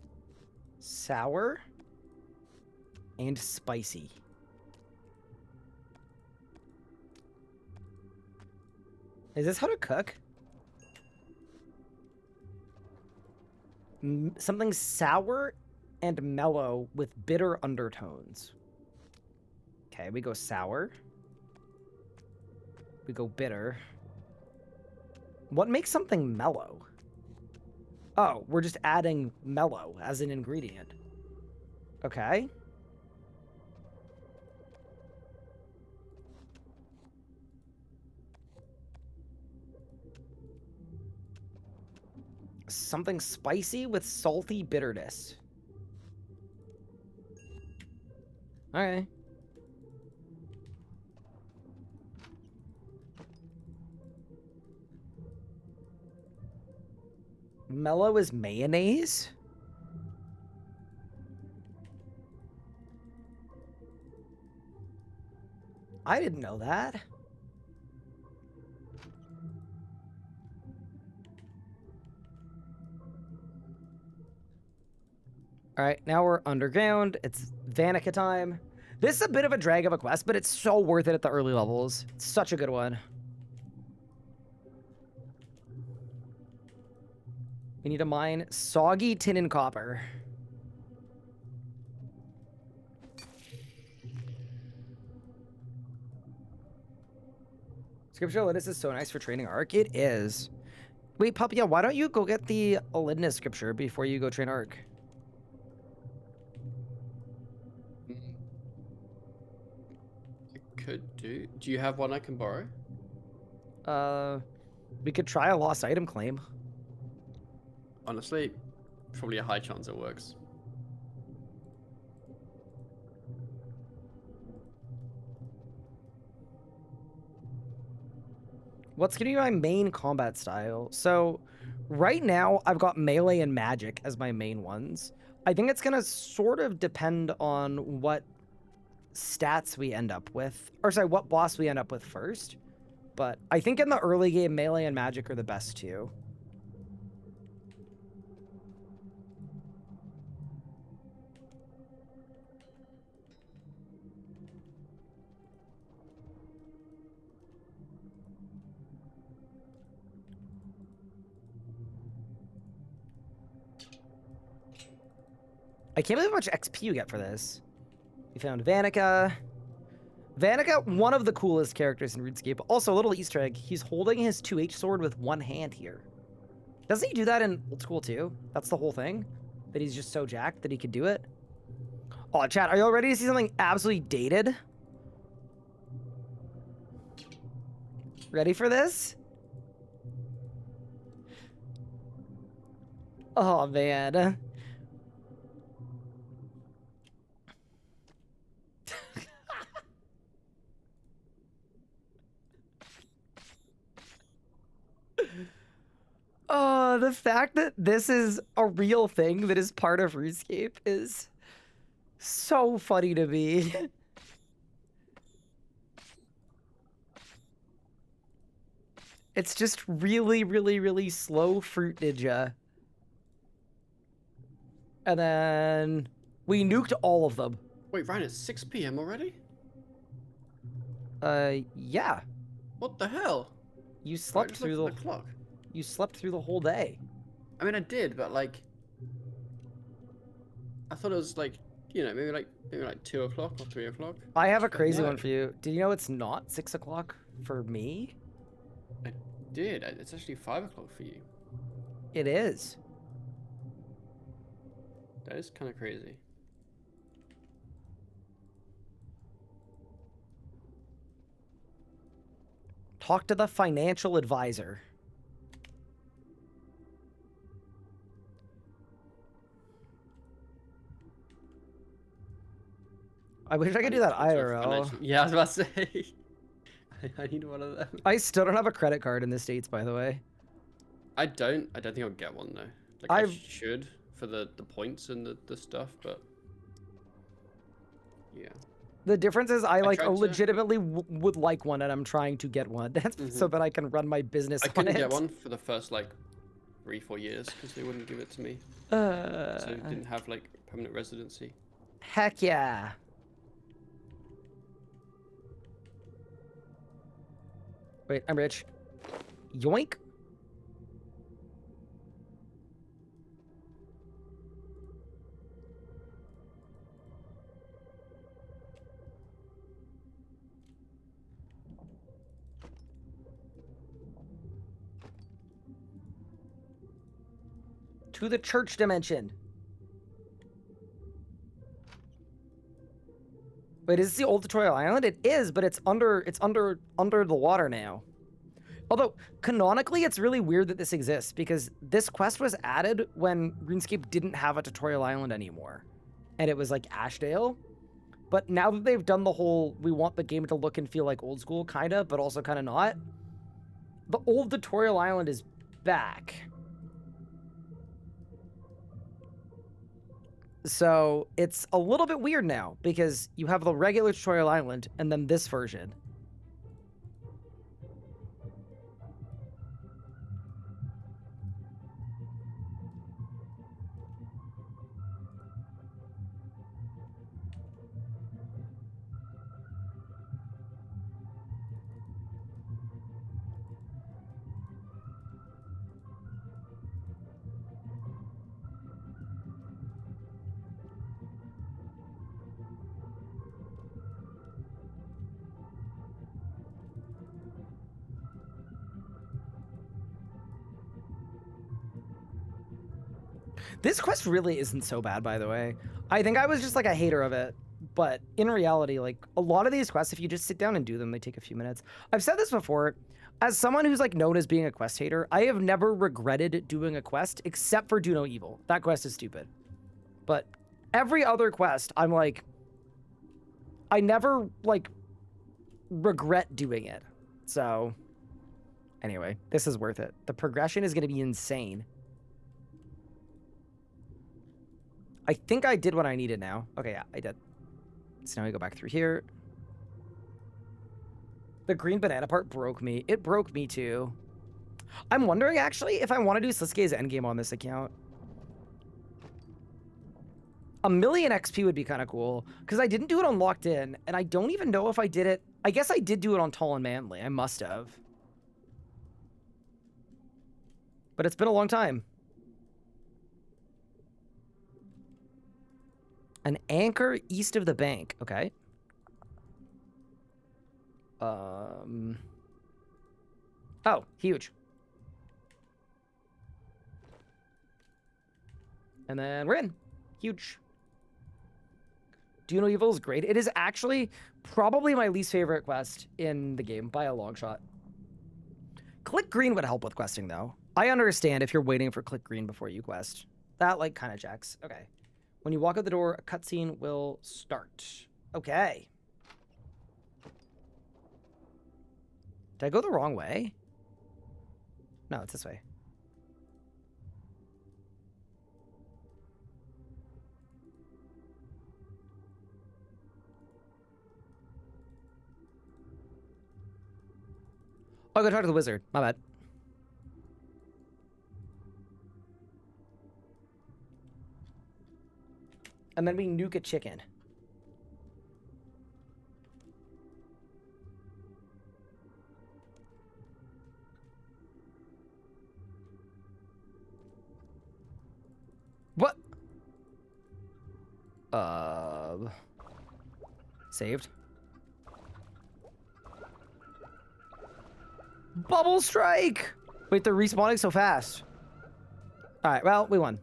sour, and spicy. Is this how to cook? Something sour and mellow with bitter undertones. Okay, we go sour. We go bitter. What makes something mellow? Oh, we're just adding mellow as an ingredient. Okay. Something spicy with salty bitterness. Alright. Mellow is mayonnaise? I didn't know that. Alright, now we're underground. It's Vanica time. This is a bit of a drag of a quest, but it's so worth it at the early levels. It's such a good one. We need to mine soggy tin and copper. Scripture Elidus is so nice for training Arc. It is. Wait, Puppy, yeah, why don't you go get the Elidus scripture before you go train Arc? I could do. Do you have one I can borrow? We could try a lost item claim. Honestly, probably a high chance it works. What's gonna be my main combat style? So, right now, I've got melee and magic as my main ones. I think it's gonna sort of depend on what stats we end up with. Or sorry, what boss we end up with first. But I think in the early game, melee and magic are the best two. I can't believe how much XP you get for this. We found Vanica. Vanica, one of the coolest characters in RuneScape. Also, a little Easter egg. He's holding his 2H sword with one hand here. Doesn't he do that in Old School too? That's the whole thing? That he's just so jacked that he could do it? Oh, chat, are y'all ready to see something absolutely dated? Ready for this? Oh, man. Oh, the fact that this is a real thing that is part of RuneScape is so funny to me. It's just really, really, really slow Fruit Ninja. And then we nuked all of them. Wait, Ryan, it's 6 p.m. already? Yeah. What the hell? You Right, slept just through looked the at the clock. you slept through the whole day. I mean, I did, but like, I thought it was like, maybe like 2 o'clock or 3 o'clock. I have a But crazy no. one for you. Did you know it's not 6 o'clock for me? I did. It's actually 5 o'clock for you. It is. That is kind of crazy. Talk to the financial advisor. I wish I could do that IRL. Yeah, I was about to say. I need one of them. I still don't have a credit card in the States, by the way. I don't think I'll get one though. Like I I've- should for the points and the stuff, but yeah. The difference is I like tried to- legitimately would like one, and I'm trying to get one. That's so that I can run my business I on couldn't it. get one for the first like 3-4 years because they wouldn't give it to me. So I didn't have like permanent residency. Heck yeah. Wait, I'm rich. Yoink. To the church dimension. Wait, is this the old tutorial island? It is, but it's under the water now. Although canonically, it's really weird that this exists because this quest was added when RuneScape didn't have a tutorial island anymore, and it was like Ashdale. But now that they've done the whole, we want the game to look and feel like old school, kinda, but also kinda not. The old tutorial island is back. So it's a little bit weird now because you have the regular tutorial island and then this version. This quest really isn't so bad, by the way. I think I was just like a hater of it. But in reality, like a lot of these quests, if you just sit down and do them, they take a few minutes. I've said this before. As someone who's like known as being a quest hater, I have never regretted doing a quest except for Do No Evil. That quest is stupid. But every other quest, I'm like, I never like regret doing it. So anyway, this is worth it. The progression is going to be insane. I think I did what I needed now. Okay, yeah, I did. So now we go back through here. The green banana part broke me. It broke me too. I'm wondering actually if I want to do Slisuke's endgame on this account. 1,000,000 XP would be kind of cool because I didn't do it on Locked In, and I don't even know if I did it. I guess I did do it on Tall and Manly. I must have. But it's been a long time. An anchor east of the bank. Okay. Oh, huge. And then we're in. Huge. Do You Know Evil is great. It is actually probably my least favorite quest in the game by a long shot. Click green would help with questing, though. I understand if you're waiting for click green before you quest. That, like, kind of checks. Okay. When you walk out the door, a cutscene will start. Okay. Did I go the wrong way? No, it's this way. I'll go talk to the wizard. My bad. And then we nuke a chicken. Saved. Bubble strike! Wait, they're respawning so fast. Alright, well, we won.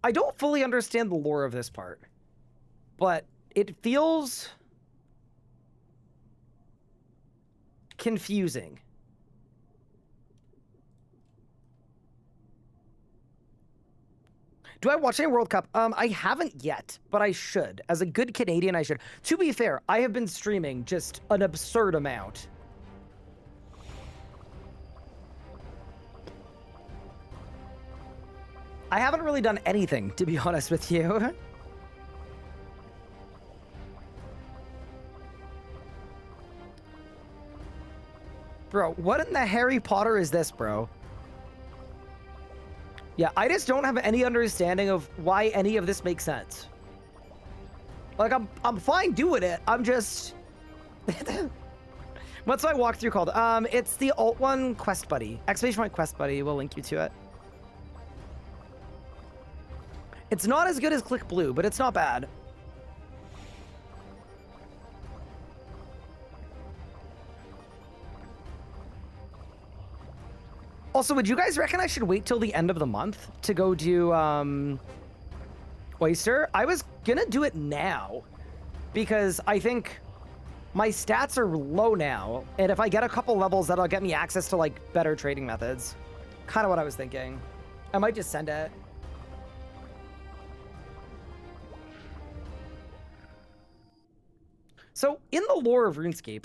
I don't fully understand the lore of this part, but it feels confusing. Do I watch any World Cup? I haven't yet, but I should. As a good Canadian, I should. To be fair, I have been streaming just an absurd amount. I haven't really done anything, to be honest with you. Bro, what in the Harry Potter is this, bro? Yeah, I just don't have any understanding of why any of this makes sense. Like, I'm fine doing it. I'm just... What's my walkthrough called? It's the Alt 1 Quest Buddy. Exclamation point Quest Buddy. We'll link you to it. It's not as good as Click Blue, but it's not bad. Also, would you guys reckon I should wait till the end of the month to go do Oyster? I was gonna do it now because I think my stats are low now, and if I get a couple levels, that'll get me access to like better trading methods. Kind of what I was thinking. I might just send it. So, in the lore of RuneScape,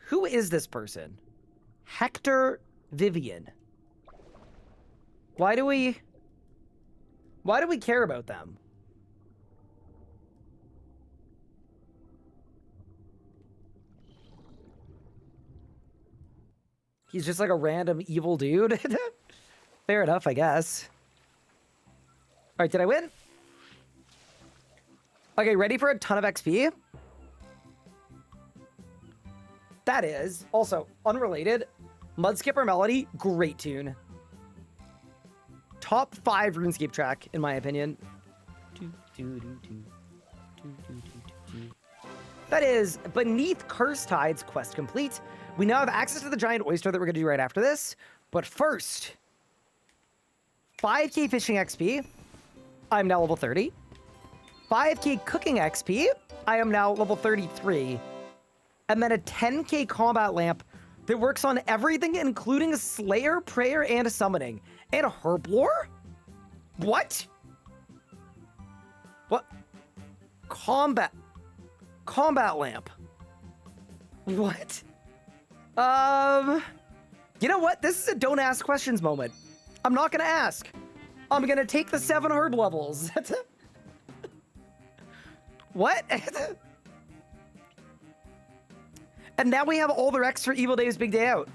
who is this person? Hector Vivian. Why do we care about them? He's just like a random evil dude. Fair enough, I guess. All right, did I win? Okay, ready for a ton of XP? That is also unrelated. Mudskipper Melody, great tune. Top 5 RuneScape track, in my opinion. That is Beneath Cursed Tides quest complete. We now have access to the giant oyster that we're going to do right after this. But first, 5k fishing XP. I'm now level 30. 5k cooking XP. I am now level 33. And then a 10k combat lamp that works on everything, including Slayer, Prayer, and Summoning. And Herblore? What? What? Combat lamp. What? You know what? This is a don't ask questions moment. I'm not gonna ask. I'm gonna take the 7 herb levels. What? And now we have all the Rex for Evil Dave's Big Day Out.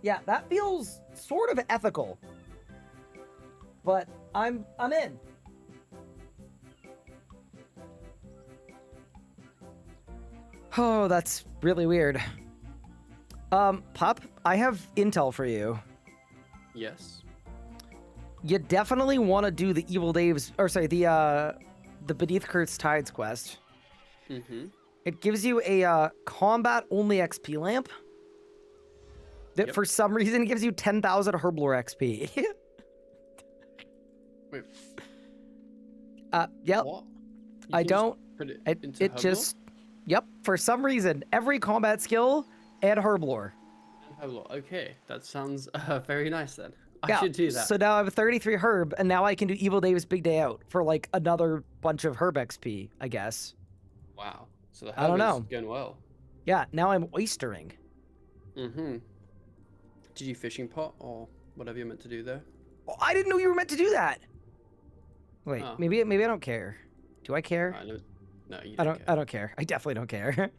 Yeah, that feels sort of ethical. But I'm in. Oh, that's really weird. Pup, I have intel for you. Yes. You definitely want to do the Evil Dave's, or sorry, the Beneath Cursed Tides quest. Mm-hmm. It gives you a combat-only XP lamp that for some reason gives you 10,000 Herblore XP. Wait. Yep. What? I don't. Put it It into Herblore? just. Yep. For some reason, every combat skill and Herblore. Herblore. Okay, that sounds very nice then. I Yeah, should do that. So now I have 33 herb, and now I can do Evil Dave's Big Day Out for like another bunch of herb XP, I guess. Wow. So the I don't herb is know. going well. Yeah, now I'm oystering. Mm-hmm. Did you fishing pot or whatever you're meant to do there? Oh, I didn't know you were meant to do that. Wait, Oh. maybe I don't care. Do I care? I know. No, you I don't. don't. Care. I don't care. I definitely don't care.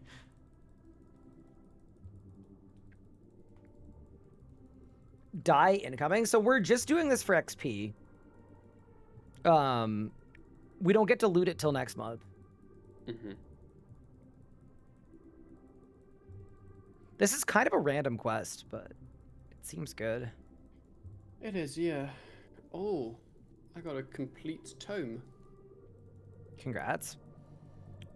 Die incoming. So we're just doing this for XP. We don't get to loot it till next month. Mm-hmm. This is kind of a random quest, but Seems good. It is, yeah. Oh, I got a complete tome. Congrats.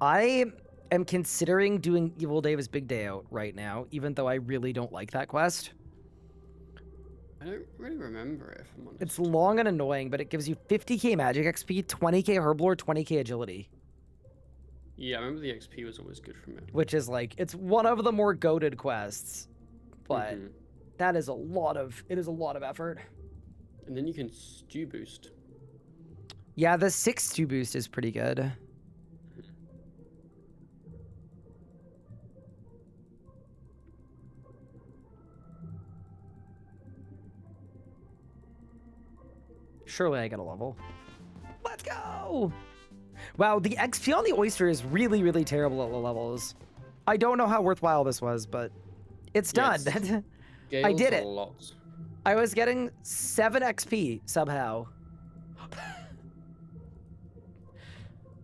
I am considering doing Evil Dave's Big Day Out right now, even though I really don't like that quest. I don't really remember it, if I'm honest. It's long and annoying, but it gives you 50k magic XP, 20k herblore, 20k agility, Yeah, I remember the XP was always good from it. which is like, it's one of the more goated quests, but Mhm. that is a lot of effort. And then you can stew boost. Yeah, the 6-2 boost is pretty good. Surely I get a level. Let's go! Wow, the XP on the oyster is really, really terrible at low levels. I don't know how worthwhile this was, but it's done. Yes. I did Gale's it. a lot. I was getting 7 XP somehow.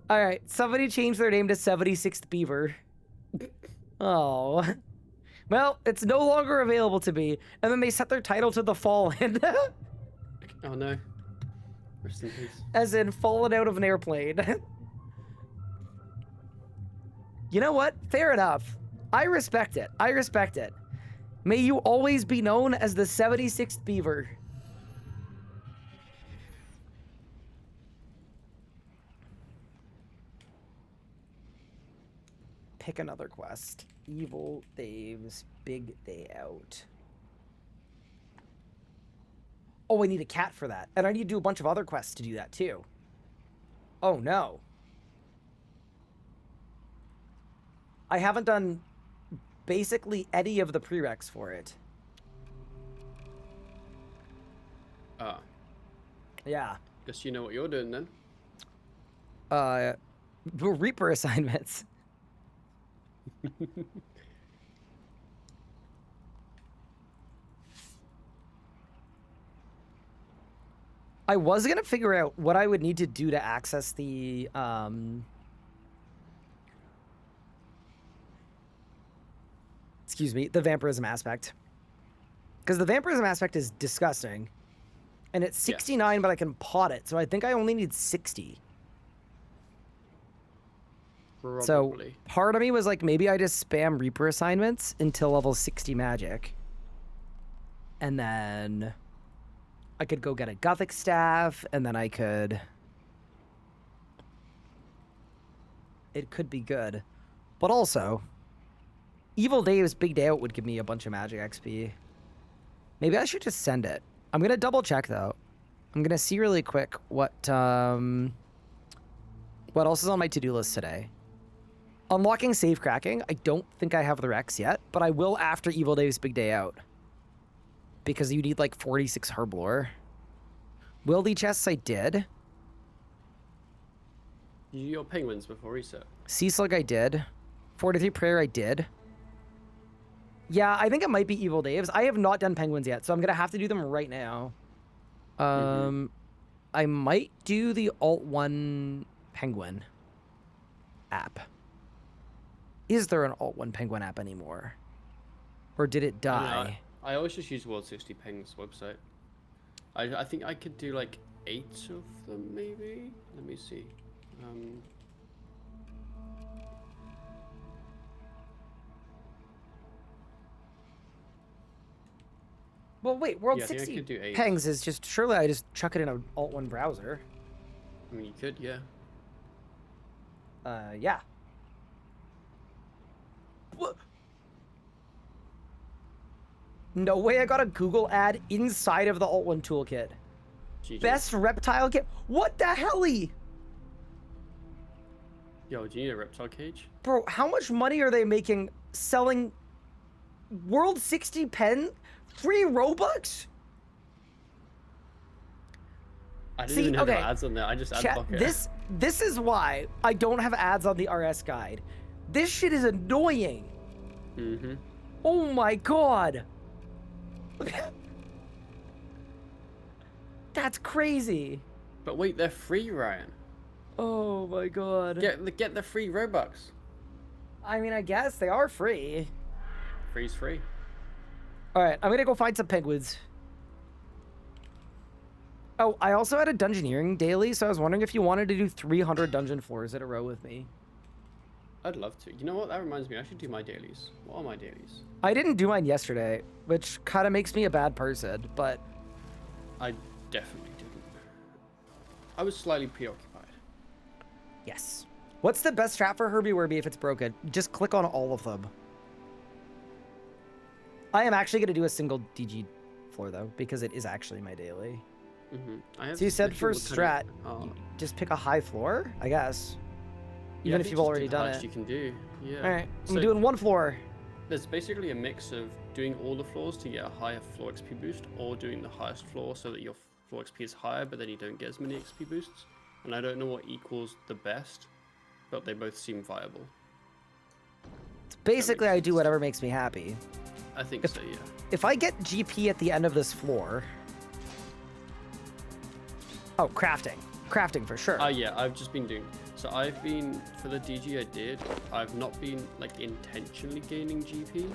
All right, somebody changed their name to 76th Beaver. Oh. Well, it's no longer available to me. And then they set their title to The Fallen. Oh no. Rest in peace. As in fallen out of an airplane. You know what? Fair enough. I respect it. I respect it. May you always be known as the 76th Beaver. Pick another quest. Evil Dave's Big Day Out. Oh, I need a cat for that. And I need to do a bunch of other quests to do that too. Oh no. I haven't done basically any of the prereqs for it. Ah, Yeah. guess you know what you're doing then. Reaper assignments. I was gonna figure out what I would need to do to access the excuse me, the vampirism aspect. Because the vampirism aspect is disgusting. And it's 69, but I can pot it, so I think I only need 60. Probably. So part of me was like, maybe I just spam Reaper assignments until level 60 magic. And then I could go get a Gothic staff, and then I could... It could be good. But also, Evil Dave's Big Day Out would give me a bunch of magic XP. Maybe I should just send it. I'm going to double check, though. I'm going to see really quick what else is on my to-do list today. Unlocking Safe Cracking. I don't think I have the Rex yet, but I will after Evil Dave's Big Day Out. Because you need like 46 herblore. Wildy chests I did. You do your penguins before reset. Sea Slug I did. 43 Prayer I did. Yeah, I think it might be Evil Dave's. I have not done penguins yet, so I'm gonna have to do them right now. I might do the Alt 1 penguin app. Is there an Alt 1 penguin app anymore? Or did it die? I always just use World 60 Penguins website. I think I could do like 8 of them maybe? Let me see. Well, wait, World Yeah, I think I 60 could do 8. Pengs is just, surely I just chuck it in an Alt 1 browser. I mean, you could, yeah. Yeah. What? No way I got a Google ad inside of the Alt 1 toolkit. GG. Best reptile kit. What the helly? Yo, do you need a reptile cage? Bro, how much money are they making selling World 60 pen? Free Robux? I didn't See, even have okay, ads on there. I just ad Chat, block it. this is why I don't have ads on the RS guide. This shit is annoying. Mm-hmm. Oh my god. That's crazy. But wait, they're free, Ryan. Oh my god. Get the free Robux. I mean, I guess they are free. Free's free. All right, I'm gonna go find some penguins. Oh, I also had a dungeoneering daily, so I was wondering if you wanted to do 300 dungeon floors in a row with me. I'd love to. You know what? That reminds me. I should do my dailies. What are my dailies? I didn't do mine yesterday, which kind of makes me a bad person, but I definitely didn't. I was slightly preoccupied. yes. What's the best strat for Herbie Werby if it's broken? Just click on all of them. I am actually going to do a single DG floor, though, because it is actually my daily. So you said for strat, you just pick a high floor, I guess. Even if you've already done it. You can do. Yeah. All right, I'm doing one floor. There's basically a mix of doing all the floors to get a higher floor XP boost, or doing the highest floor so that your floor XP is higher, but then you don't get as many XP boosts. And I don't know what equals the best, but they both seem viable. Basically, I do whatever makes me happy. I think so, yeah. If I get GP at the end of this floor... Oh, crafting. Crafting for sure. Yeah, I've just been doing... So I've been, for the DG I did, I've not been, like, intentionally gaining GP,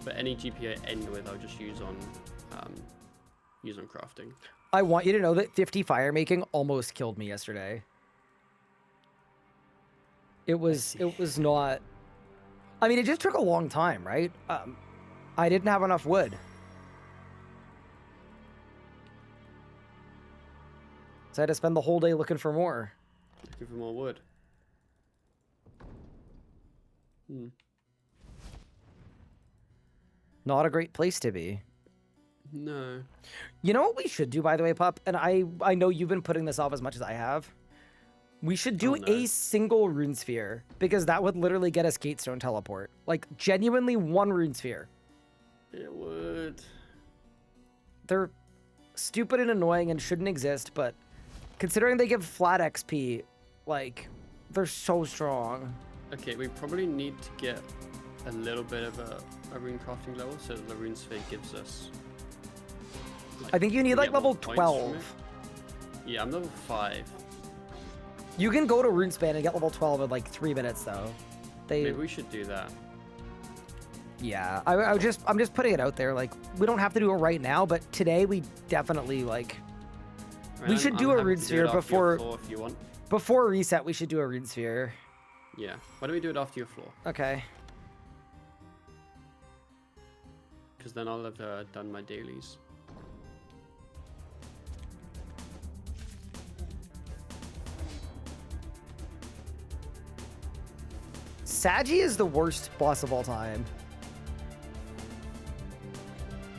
but any GP I end with, I'll just use on crafting. I want you to know that 50 fire making almost killed me yesterday. It was not... I mean, it just took a long time, right? I didn't have enough wood. So I had to spend the whole day looking for more. Looking for more wood. Not a great place to be. No. You know what we should do, by the way, Pup? And I know you've been putting this off as much as I have. We should do a single rune sphere, because that would literally get us Gatestone teleport. Like, genuinely one rune sphere. It would. They're stupid and annoying and shouldn't exist, but considering they give flat XP, like, they're so strong. Okay, we probably need to get a little bit of a rune crafting level so that the rune sphere gives us... I think you need like level 12. Yeah, I'm level 5. You can go to RuneSpan and get level 12 in like 3 minutes, though. Maybe we should do that. Yeah, I'm just putting it out there. Like, we don't have to do it right now, but today we definitely like. We should do a rune sphere before. If you want. Before reset, we should do a rune sphere. Yeah. Why don't we do it after your floor? Okay. Because then I'll have done my dailies. Sagi is the worst boss of all time.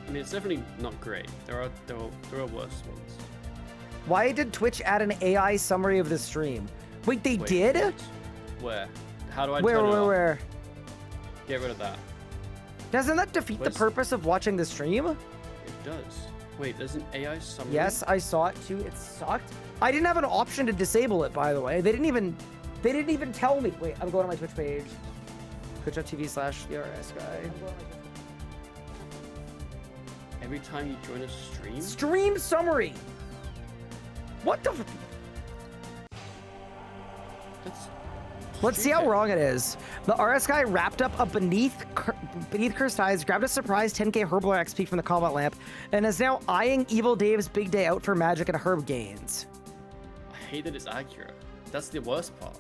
I mean, it's definitely not great. There are worse ones. Why did Twitch add an AI summary of the stream? Wait, they did? What? Where? How do I turn it off? Where? Get rid of that. Doesn't that defeat the purpose of watching the stream? It does. Wait, there's an AI summary? Yes, I saw it too. It sucked. I didn't have an option to disable it, by the way. They didn't even tell me. Wait, I'm going to my Twitch page. Twitch.tv/ERS guy. Every time you join a stream? Stream summary. What the? Let's see how wrong it is. The RS guy wrapped up a beneath Cursed Eyes, grabbed a surprise 10k Herbler XP from the combat lamp, and is now eyeing Evil Dave's big day out for magic and herb gains. I hate that it's accurate. That's the worst part.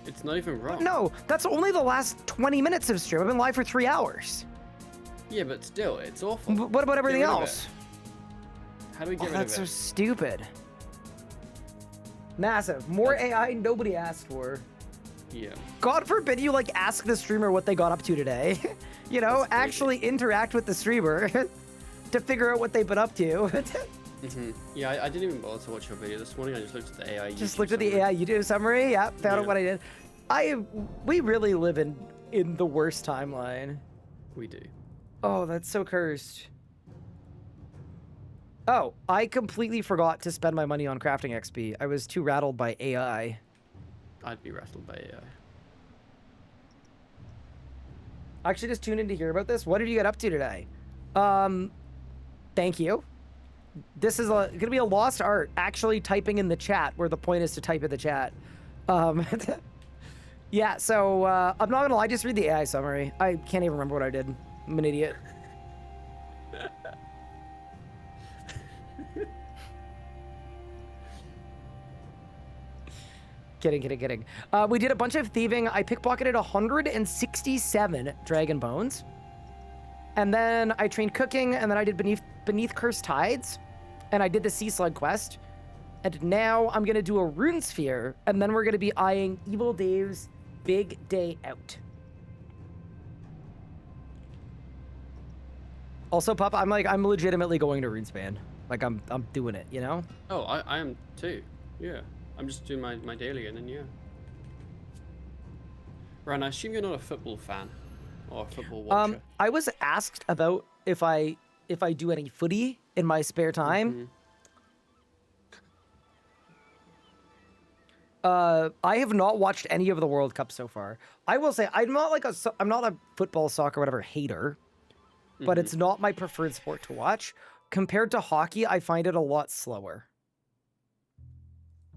It's not even wrong. No, that's only the last 20 minutes of stream. I've been live for 3 hours. Yeah, but still, it's awful. What about everything else? How do we get rid of it? That's so stupid. Massive. More AI nobody asked for. Yeah. God forbid you like ask the streamer what they got up to today. You know, actually interact with the streamer to figure out what they've been up to. Yeah, I didn't even bother to watch your video this morning. I just looked at the AI. Just looked at the AI YouTube summary. Yeah, found out what I did. We really live in the worst timeline. We do. Oh, that's so cursed. Oh, I completely forgot to spend my money on crafting XP. I was too rattled by AI. I'd be rattled by AI. I actually just tuned in to hear about this. What did you get up to today? Thank you. This is gonna be a lost art. Actually typing in the chat, where the point is to type in the chat. Yeah, so I'm not gonna lie, just read the AI summary. I can't even remember what I did. I'm an idiot. Kidding. We did a bunch of thieving. I pickpocketed 167 dragon bones. And then I trained cooking, and then I did Beneath Cursed Tides. And I did the Sea Slug quest. And now I'm going to do a rune sphere, and then we're going to be eyeing Evil Dave's Big Day Out. Also, Pup, I'm legitimately going to Runespan. Like, I'm doing it, you know? Oh, I am too. Yeah. I'm just doing my daily and then yeah. Ryan, I assume you're not a football fan or a football watcher. I was asked about if I do any footy in my spare time. I have not watched any of the World Cup so far. I will say I'm not a football, soccer, whatever hater, but it's not my preferred sport to watch. Compared to hockey, I find it a lot slower.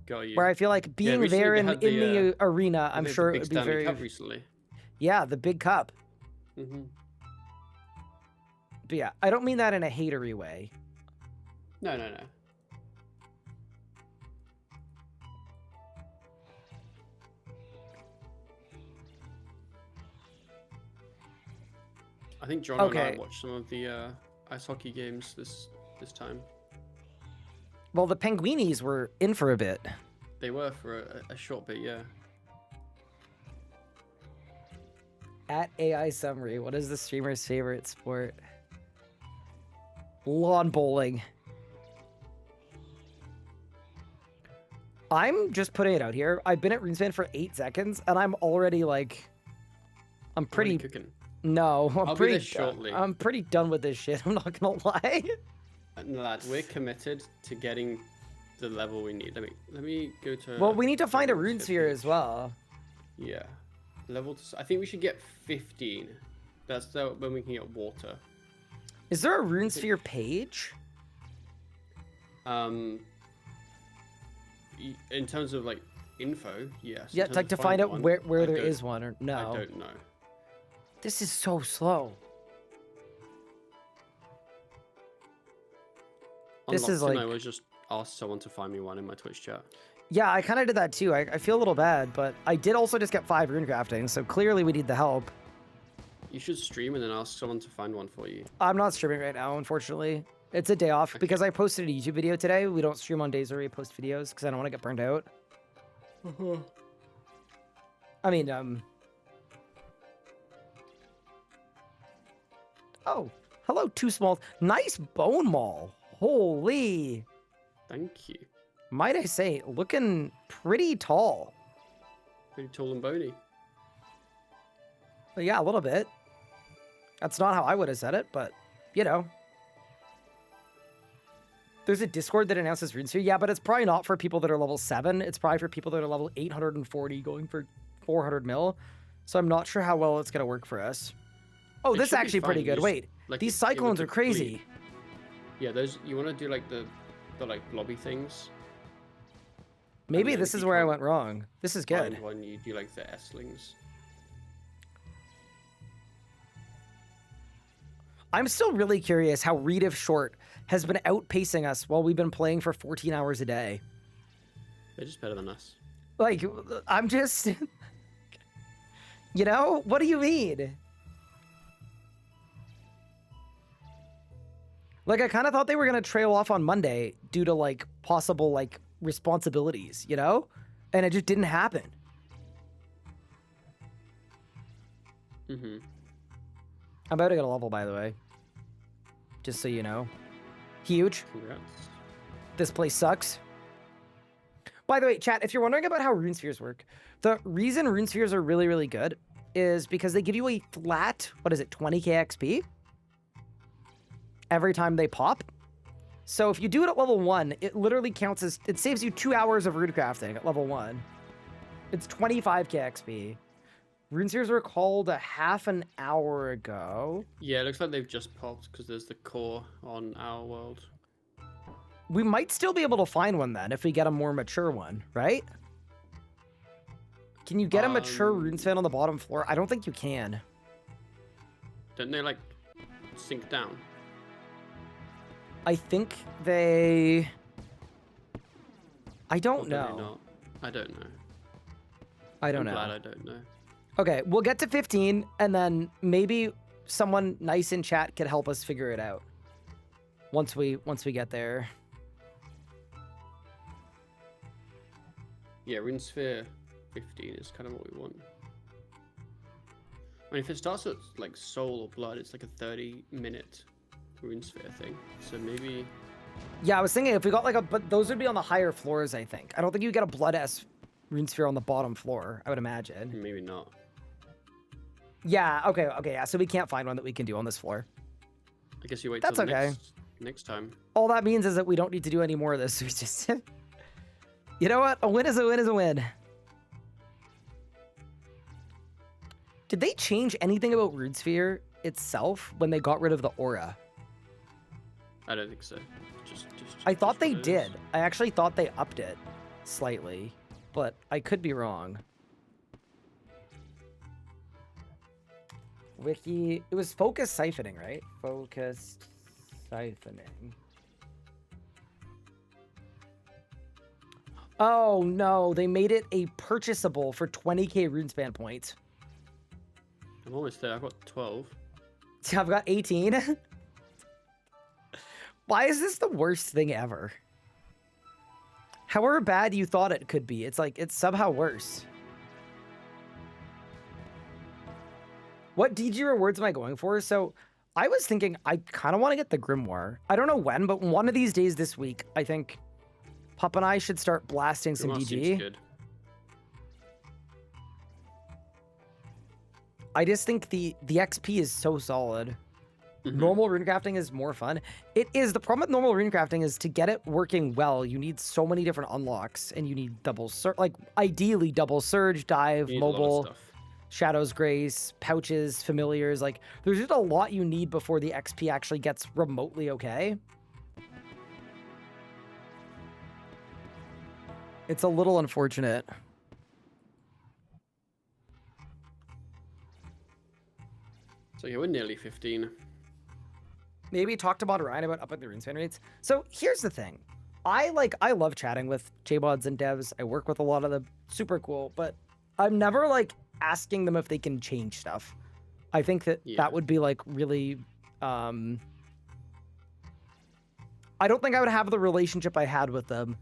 Got you. Where I feel like being recently there they in had the arena, I'm they had sure the it Big would be Stanley very. Cup recently. Yeah, the big cup. Mm-hmm. But yeah, I don't mean that in a hatery way. No. I think John and Okay. I watched some of the ice hockey games this time. Well, the Penguinis were in for a bit. They were for a short bit, yeah. At AI Summary, what is the streamer's favorite sport? Lawn bowling. I'm just putting it out here. I've been at Runespan for 8 seconds, and I'm already like, I'm pretty. Already cooking. No, I'll I'm be pretty. there shortly. I'm pretty done with this shit. I'm not gonna lie. Lad, we're committed to getting the level we need. Let me go to. Well, we need to find a rune Runescape sphere page. as well. Yeah, I think we should get 15. That's when we can get water. Is there a rune sphere page? In terms of like info, yes. Yeah, In terms like of to find finding out one, where I there don't- is one or no. I don't know. This is so slow. This is Unlocked, like- I was just asked someone to find me one in my Twitch chat. Yeah, I kind of did that too. I feel a little bad, but I did also just get 5 rune crafting, so clearly we need the help. You should stream and then ask someone to find one for you. I'm not streaming right now, unfortunately. It's a day off Okay. because I posted a YouTube video today. We don't stream on days where we post videos because I don't want to get burned out. I mean, Oh, hello, Too Small. Nice bone maul. Holy. Thank you. Might I say, looking pretty tall. Pretty tall and bony. But yeah, a little bit. That's not how I would have said it, but, you know. There's a Discord that announces runes here. Yeah, but it's probably not for people that are level 7. It's probably for people that are level 840 going for 400 mil. So I'm not sure how well it's going to work for us. Oh, It this is should be actually pretty fine, good. just, Wait, like, these it would cyclones are complete- crazy. Yeah, those you want to do like the like blobby things. Maybe then this if is you where I can't went wrong. This is good. Find one you do like the S-lings. I'm still really curious how Reed of Short has been outpacing us while we've been playing for 14 hours a day. They're just better than us. Like, I'm just... You know? What do you mean? Like, I kind of thought they were going to trail off on Monday due to, like, possible, like, responsibilities, you know? And it just didn't happen. Mm-hmm. I'm about to get a level, by the way. Just so you know. Huge. Congrats. This place sucks. By the way, chat, if you're wondering about how rune spheres work, the reason rune spheres are really, really good is because they give you a flat, 20k XP every time they pop. So if you do it at level 1, it literally counts as, it saves you 2 hours of rune crafting at level 1. It's 25k XP. Rune spheres were called a half an hour ago. Yeah, it looks like they've just popped because there's the core on our world. We might still be able to find one then if we get a more mature one, right? Can you get a mature rune sphere on the bottom floor? I don't think you can. Don't they like sink down? I think they... I don't Probably know. not. I don't know. I don't I'm glad know. I don't know. Okay, we'll get to 15, and then maybe someone nice in chat could help us figure it out. Once we get there. Yeah, Rune Sphere 15 is kind of what we want. I mean, if it starts at like Soul or Blood, it's like a 30-minute Rune Sphere thing. So maybe... Yeah, I was thinking if we got like a... But those would be on the higher floors, I think. I don't think you get a Blood S Rune Sphere on the bottom floor, I would imagine. Maybe not. Yeah, okay, yeah. So we can't find one that we can do on this floor. I guess you wait That's till okay. next time. All that means is that we don't need to do any more of this. We just... You know what? A win is a win is a win. Did they change anything about Runesphere itself when they got rid of the aura? I don't think so. I thought just they what it did. is. I actually thought they upped it slightly, but I could be wrong. Wiki, it was focus siphoning, right? Focus siphoning. Oh no, they made it a purchasable for 20k runespan points. I'm almost there. I've got 12. I've got 18. Why is this the worst thing ever? However bad you thought it could be, it's like, it's somehow worse. What DG rewards am I going for? So I was thinking I kind of want to get the Grimoire. I don't know when, but one of these days this week, I think Pup and I should start blasting some Grimoire seems DG. good. I just think the XP is so solid. Mhm. Normal runecrafting is more fun. It is. The problem with normal runecrafting is to get it working well, you need so many different unlocks, and you need double surge, like ideally double surge, dive, You need a lot of mobile, stuff. Shadow's Grace, pouches, familiars. Like there's just a lot you need before the XP actually gets remotely okay. It's a little unfortunate. So yeah, we're nearly 15. Maybe talk to Mod Ryan about upping the runespan rates. So here's the thing. I love chatting with JMods and devs. I work with a lot of them. Super cool. But I'm never like asking them if they can change stuff. I think that Yeah. that would be like really... I don't think I would have the relationship I had with them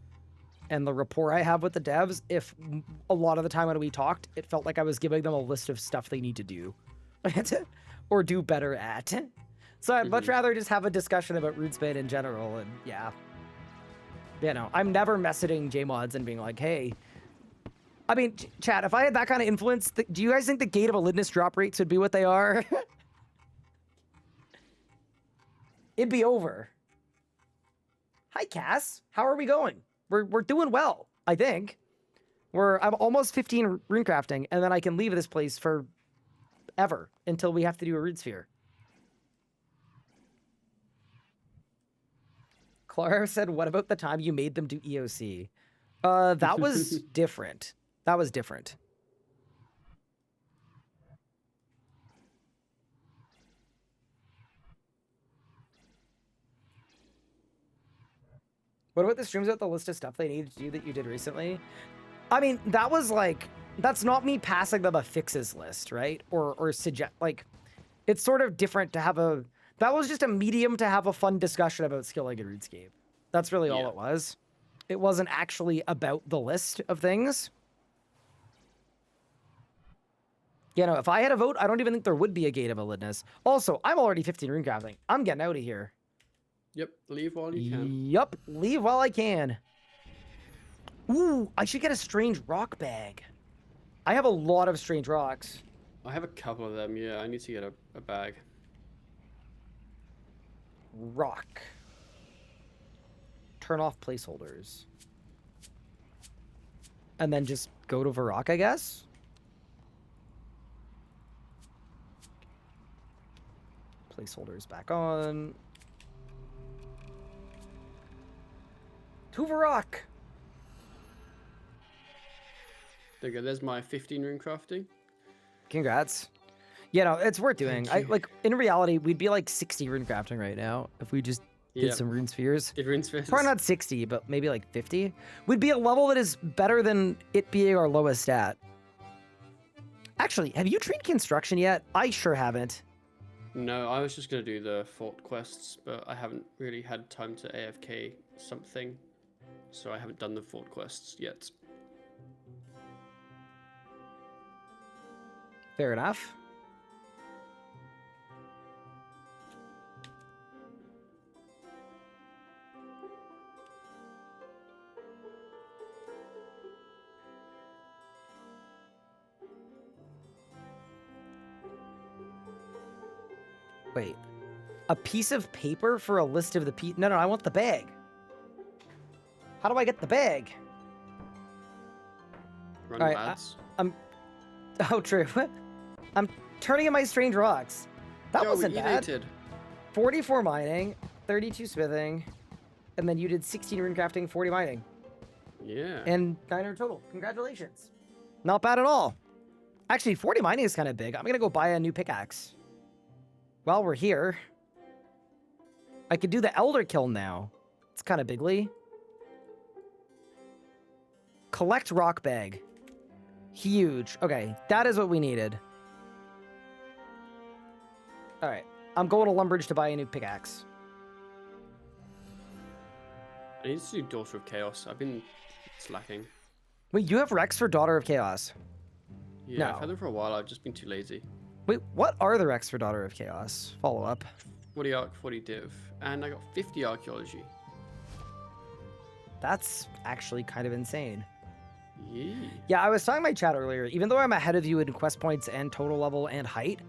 and the rapport I have with the devs if a lot of the time when we talked, it felt like I was giving them a list of stuff they need to do. Or do better at. So I'd much rather just have a discussion about RuneSpan in general, and yeah. You know, I'm never messaging JMods and being like, hey... I mean, chat, if I had that kind of influence, do you guys think the Gate of Elidness drop rates would be what they are? It'd be over. Hi, Cass. How are we going? We're doing well, I think. I'm almost 15 runecrafting, and then I can leave this place for ever until we have to do a Rune Sphere. Clara said, what about the time you made them do EOC? That was different. That was different. What about the streams about the list of stuff they needed to do that you did recently? I mean, that was like, that's not me passing them a fixes list, right? Or suggest, like, it's sort of different to have a, that was just a medium to have a fun discussion about skilling in RuneScape. That's really all it was. It wasn't actually about the list of things. You know, if I had a vote, I don't even think there would be a Gate of Elidness. Also, I'm already 15 runecrafting. I'm getting out of here. Yep, leave while you can. Yup, leave while I can. Ooh, I should get a strange rock bag. I have a lot of strange rocks. I have a couple of them, yeah. I need to get a bag. Rock. Turn off placeholders. And then just go to Varrock, I guess? Placeholders back on. To Varrock! There you go, there's my 15 rune crafting. Congrats. You know, it's worth doing. Thank you. Like, in reality, we'd be like 60 rune crafting right now if we just Did Yeah. some rune spheres. Did rune spheres. Probably not 60, but maybe like 50. Would be a level that is better than it being our lowest stat. Actually, have you trained construction yet? I sure haven't. No, I was just gonna do the fort quests, but I haven't really had time to AFK something, so I haven't done the fort quests yet. Fair enough. Wait. A piece of paper for a list of the No, I want the bag. How do I get the bag? Run Alright, lads. Oh, true. I'm turning in my strange rocks. That wasn't bad. Enated. 44 mining, 32 smithing, and then you did 16 rune crafting, 40 mining, Yeah. and 900 total. Congratulations. Not bad at all. Actually, 40 mining is kind of big. I'm going to go buy a new pickaxe. While we're here, I could do the Elder Kiln now. It's kind of bigly. Collect rock bag. Huge. Okay, that is what we needed. All right, I'm going to Lumbridge to buy a new pickaxe. I need to do Daughter of Chaos. I've been slacking. Wait, you have Rex for Daughter of Chaos? Yeah, No. I've had them for a while. I've just been too lazy. Wait, what are the Rex for Daughter of Chaos? Follow up. 40 arc, 40 div, and I got 50 archaeology. That's actually kind of insane. Yeah. Yeah, I was talking to my chat earlier. Even though I'm ahead of you in quest points and total level and height,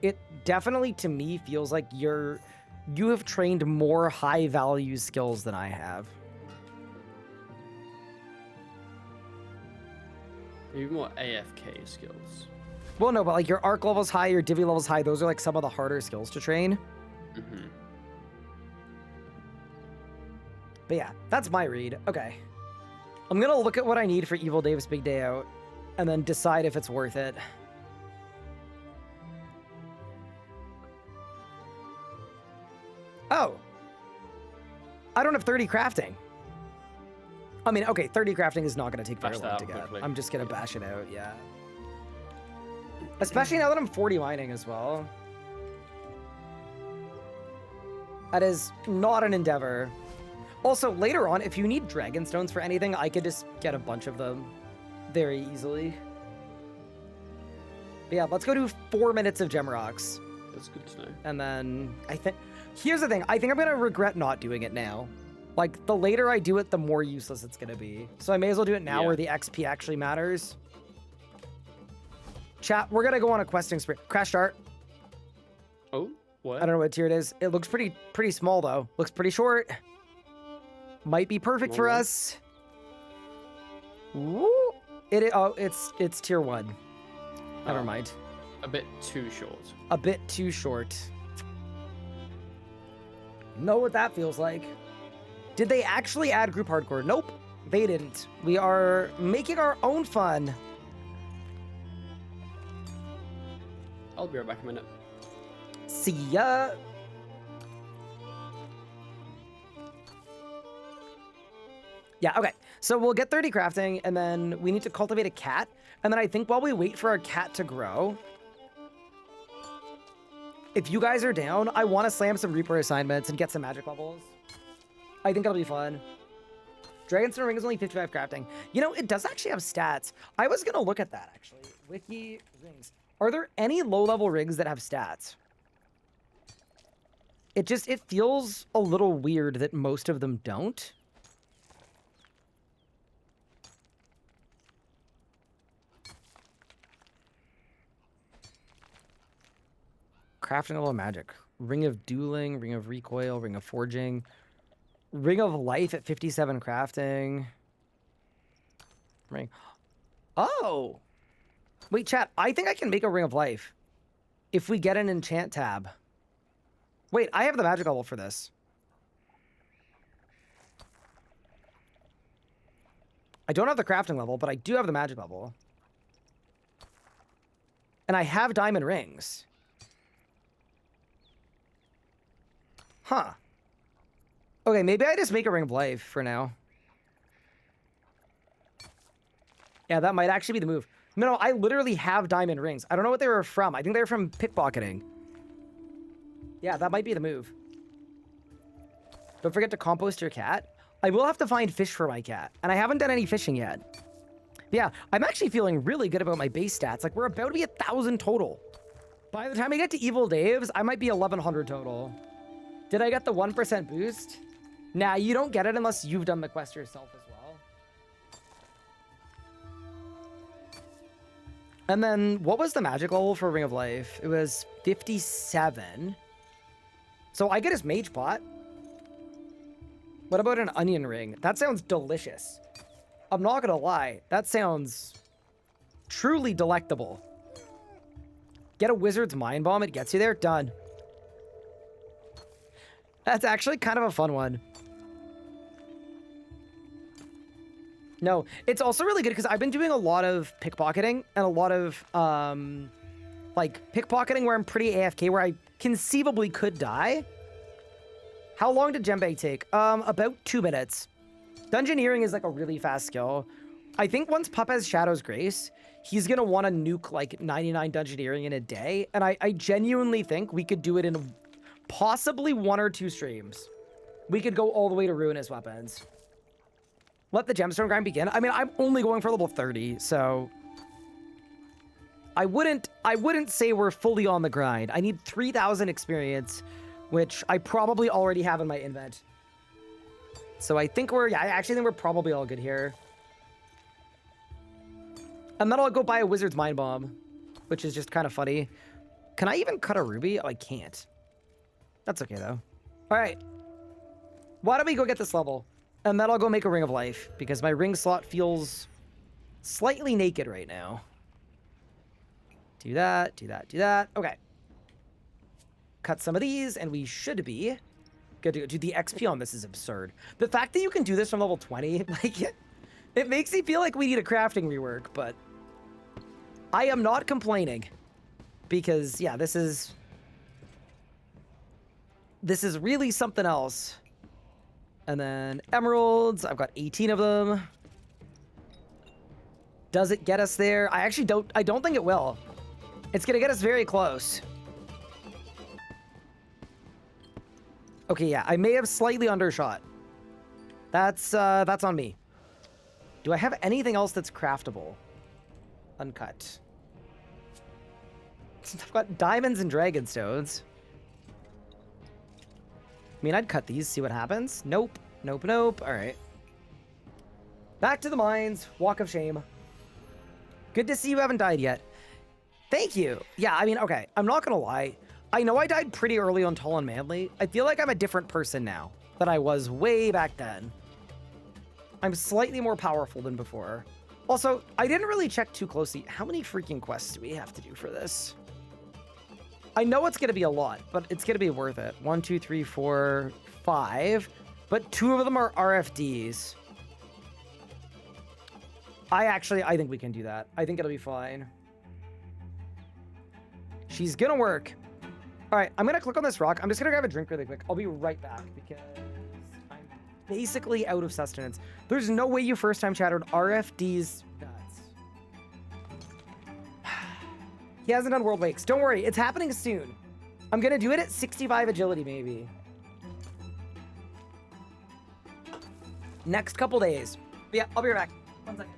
it definitely to me feels like you have trained more high value skills than I have. Maybe more AFK skills. Well, no, but like your arc level's high, your divvy level's high. Those are like some of the harder skills to train. Mm-hmm. But yeah, that's my read. Okay. I'm going to look at what I need for Evil Dave's Big Day Out and then decide if it's worth it. Oh. I don't have 30 crafting. I mean, okay, 30 crafting is not going to take very Bash that long out to get. quickly. I'm just going to bash it out, yeah. Especially now that I'm 40 mining as well. That is not an endeavor. Also, later on, if you need dragon stones for anything, I could just get a bunch of them very easily. But yeah, let's go do 4 minutes of gem rocks. That's good to know. And then I think, here's the thing. I think I'm going to regret not doing it now. Like, the later I do it, the more useless it's going to be. So I may as well do it now Yeah. where the XP actually matters. Chat, we're going to go on a questing spree. Crash start. Oh, what? I don't know what tier it is. It looks pretty small, though. Looks pretty short. Might be perfect for Alright. us. Woo! It's tier 1. Never Oh. mind. A bit too short. A bit too short. Know what that feels like. Did they actually add group hardcore? Nope, they didn't. We are making our own fun. I'll be right back in a minute. See ya. Yeah, okay. So we'll get 30 crafting, and then we need to cultivate a cat. And then I think while we wait for our cat to grow, if you guys are down, I want to slam some Reaper assignments and get some magic levels. I think it'll be fun. Dragonstone Ring is only 55 crafting. You know, it does actually have stats. I was going to look at that, actually. Wiki rings. Are there any low-level rings that have stats? It feels a little weird that most of them don't. Crafting level of magic. Ring of dueling, ring of recoil, ring of forging. Ring of life at 57 crafting. Ring. Oh! Wait, chat. I think I can make a ring of life if we get an enchant tab. Wait, I have the magic level for this. I don't have the crafting level, but I do have the magic level. And I have diamond rings. Huh. Okay, maybe I just make a Ring of Life for now. Yeah, that might actually be the move. No, I literally have diamond rings. I don't know what they were from. I think they were from pickpocketing. Yeah, that might be the move. Don't forget to compost your cat. I will have to find fish for my cat, and I haven't done any fishing yet. Yeah, I'm actually feeling really good about my base stats. Like, we're about to be 1,000 total. By the time I get to Evil Dave's, I might be 1,100 total. Did I get the 1% boost? Nah, you don't get it unless you've done the quest yourself as well. And then, what was the magic level for Ring of Life? It was 57. So I get his mage pot. What about an onion ring? That sounds delicious. I'm not gonna lie, that sounds truly delectable. Get a wizard's mind bomb, it gets you there, done. That's actually kind of a fun one. No, it's also really good because I've been doing a lot of pickpocketing and a lot of, like, pickpocketing where I'm pretty AFK, where I conceivably could die. How long did Djembe take? About 2 minutes. Dungeoneering is, like, a really fast skill. I think once Pup has Shadow's Grace, he's gonna want to nuke, like, 99 Dungeoneering in a day, and I genuinely think we could do it in possibly 1 or 2 streams. We could go all the way to ruin his weapons. Let the gemstone grind begin. I mean, I'm only going for level 30, so I wouldn't say we're fully on the grind. I need 3,000 experience, which I probably already have in my invent. So I think I actually think we're probably all good here. And then I'll go buy a wizard's mind bomb, which is just kind of funny. Can I even cut a ruby? Oh, I can't. That's okay though. All right. Why don't we go get this level? And then I'll go make a Ring of Life, because my ring slot feels slightly naked right now. Do that, do that, do that. Okay. Cut some of these, and we should be good to go. Dude, the XP on this is absurd. The fact that you can do this from level 20, like, it makes me feel like we need a crafting rework, but I am not complaining. Because, yeah, this is really something else. And then emeralds, I've got 18 of them. Does it get us there? I don't think it will. It's gonna get us very close. Okay, yeah, I may have slightly undershot. That's on me. Do I have anything else that's craftable? Uncut. I've got diamonds and dragon stones. I mean, I'd cut these, see what happens. Nope. Nope, nope. All right. Back to the mines. Walk of shame. Good to see you haven't died yet. Thank you. Yeah, I mean, okay. I'm not going to lie. I know I died pretty early on Tall and Manly. I feel like I'm a different person now than I was way back then. I'm slightly more powerful than before. Also, I didn't really check too closely. How many freaking quests do we have to do for this? I know it's going to be a lot, but it's going to be worth it. 1, 2, 3, 4, 5. But 2 of them are RFDs. I think we can do that. I think it'll be fine. She's going to work. All right, I'm going to click on this rock. I'm just going to grab a drink really quick. I'll be right back because I'm basically out of sustenance. There's no way you first time chattered RFDs. He hasn't done World Wakes. Don't worry, it's happening soon. I'm gonna do it at 65 agility, maybe. Next couple days. But yeah, I'll be right back. 1 second.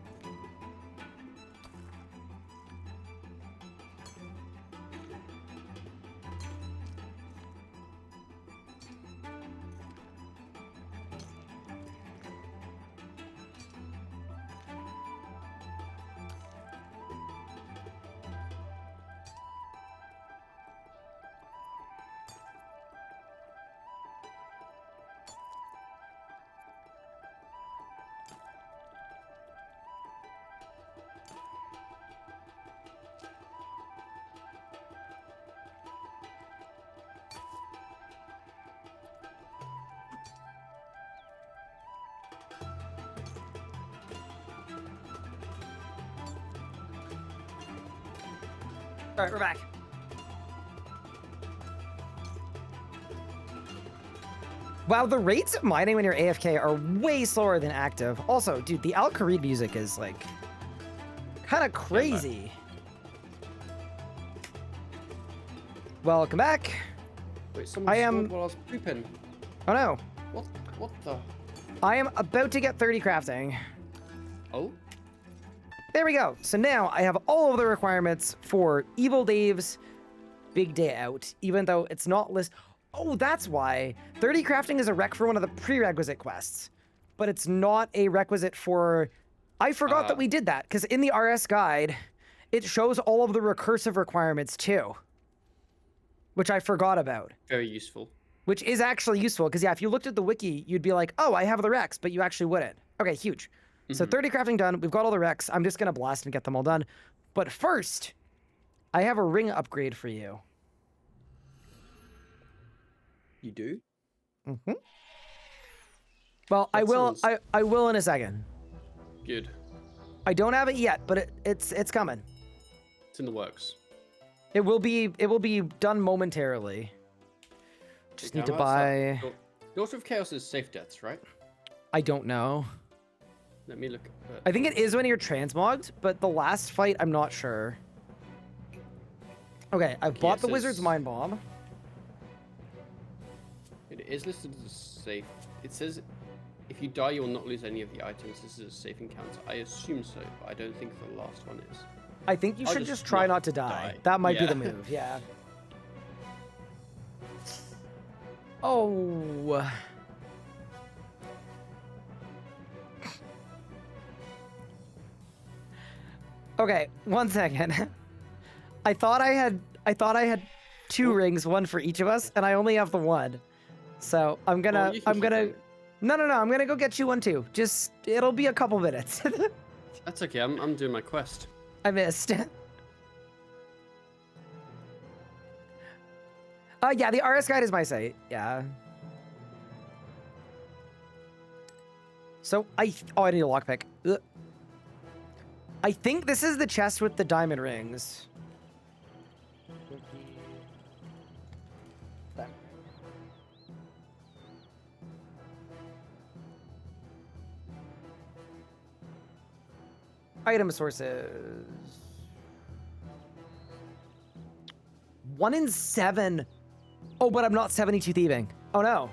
All right, we're back. Wow, the rates of mining when you're AFK are way slower than active. Also, dude, the Al Kharid music is like kind of crazy. Welcome back. Wait, someone I am- spawned while I was pooping. Oh no, What the? I am about to get 30 crafting. Oh? There we go. So now I have all of the requirements for Evil Dave's big day out, even though it's not list. Oh, that's why 30 crafting is a rec for one of the prerequisite quests, but it's not a requisite for. I forgot that we did that because in the RS guide, it shows all of the recursive requirements too, which I forgot about. Very useful. Which is actually useful because yeah, if you looked at the wiki, you'd be like, oh, I have the recs, but you actually wouldn't. Okay, huge. So 30 crafting done. We've got all the recs. I'm just gonna blast and get them all done. But first, I have a ring upgrade for you. You do? Mm-hmm. Well, I That will. sounds- I will in a second. Good. I don't have it yet, but it's coming. It's in the works. It will be done momentarily. Just need to buy. Daughter of Chaos is safe deaths, right? I don't know. Let me look. I think it is when you're transmogged, but the last fight, I'm not sure. Okay, I've bought it the says- Wizard's Mind Bomb. It is listed as safe. It says if you die, you will not lose any of the items. This is a safe encounter. I assume so, but I don't think the last one is. I think you I'll should just just try not not to die. die. That might be Yeah. the move, yeah. Oh. Okay, 1 second. I thought I had 2 rings, one for each of us, and I only have the one. So I'm gonna you can keep them. No, I'm gonna go get you one too. Just it'll be a couple minutes. That's okay. I'm doing my quest. I missed. Yeah, the RS guide is my site. Yeah. So I need a lockpick. Ugh. I think this is the chest with the diamond rings. Item sources. 1 in 7. Oh, but I'm not 72 thieving. Oh no.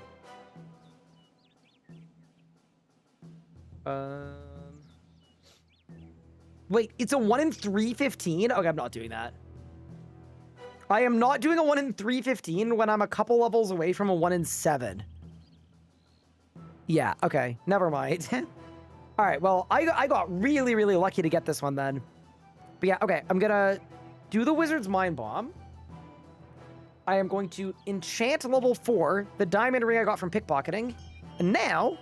Wait, it's a 1 in 315? Okay, I'm not doing that. I am not doing a 1 in 315 when I'm a couple levels away from a 1 in 7. Yeah, okay, never mind. All right, well, I got really, really lucky to get this one then. But yeah, okay, I'm gonna do the Wizard's Mind Bomb. I am going to enchant level 4, the diamond ring I got from pickpocketing. And now,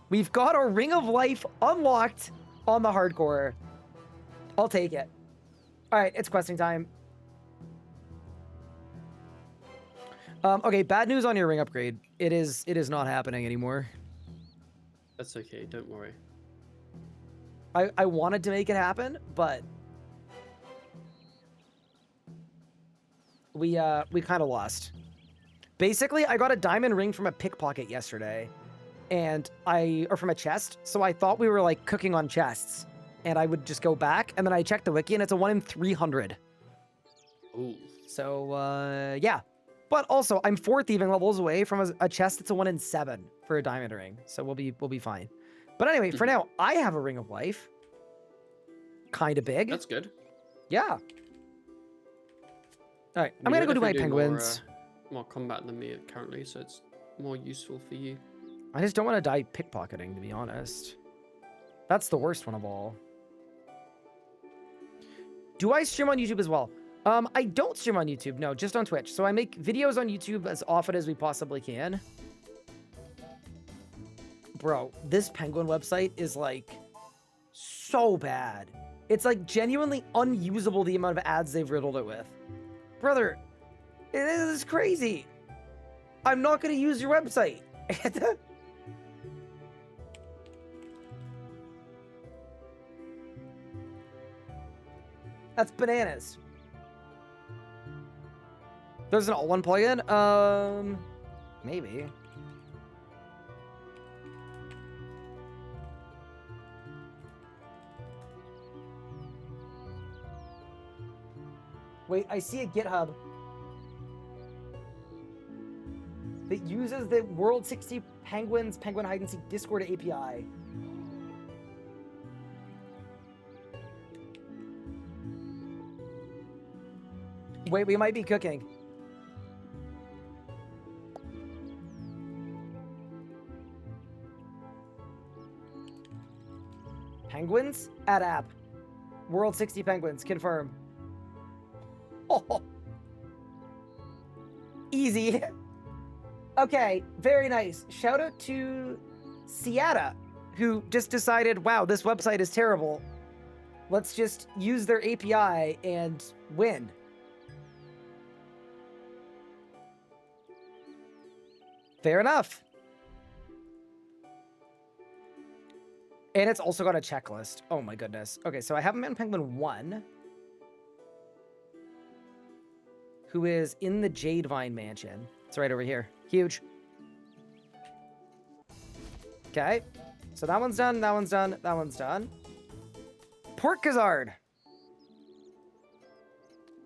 we've got our Ring of Life unlocked on the hardcore. I'll take it. All right, it's questing time. Okay, bad news on your ring upgrade. It is not happening anymore. That's okay. Don't worry. I wanted to make it happen, but we kind of lost. Basically, I got a diamond ring from a pickpocket yesterday, and or from a chest. So I thought we were like cooking on chests, and I would just go back, and then I checked the wiki, and it's a 1 in 300. Ooh. So yeah, but also I'm 4 thieving levels away from a chest that's a 1 in 7 for a diamond ring, so we'll be fine. But anyway, for now, I have a Ring of Life. Kind of big. That's good. Yeah. All right, I I'm mean, gonna go you're do my definitely doing penguins. More combat than me currently, so it's more useful for you. I just don't want to die pickpocketing, to be honest. That's the worst one of all. Do I stream on YouTube as well? I don't stream on YouTube, no, just on Twitch. So I make videos on YouTube as often as we possibly can. Bro, this penguin website is like so bad. It's like genuinely unusable the amount of ads they've riddled it with. Brother, it is crazy. I'm not going to use your website. That's bananas. There's an all-one plugin? Maybe. Wait, I see a GitHub that uses the World 60 Penguins Penguin Hide and Seek Discord API. Wait, we might be cooking. Penguins? Add app. World 60 Penguins. Confirm. Oh. Easy. Okay, very nice. Shout out to Siata, who just decided, wow, this website is terrible. Let's just use their API and win. Fair enough. And it's also got a checklist. Oh my goodness. Okay, so I have Man Penguin 1, who is in the Jade Vine Mansion. It's right over here. Huge. Okay. So that one's done, that one's done, that one's done. Port Khazard.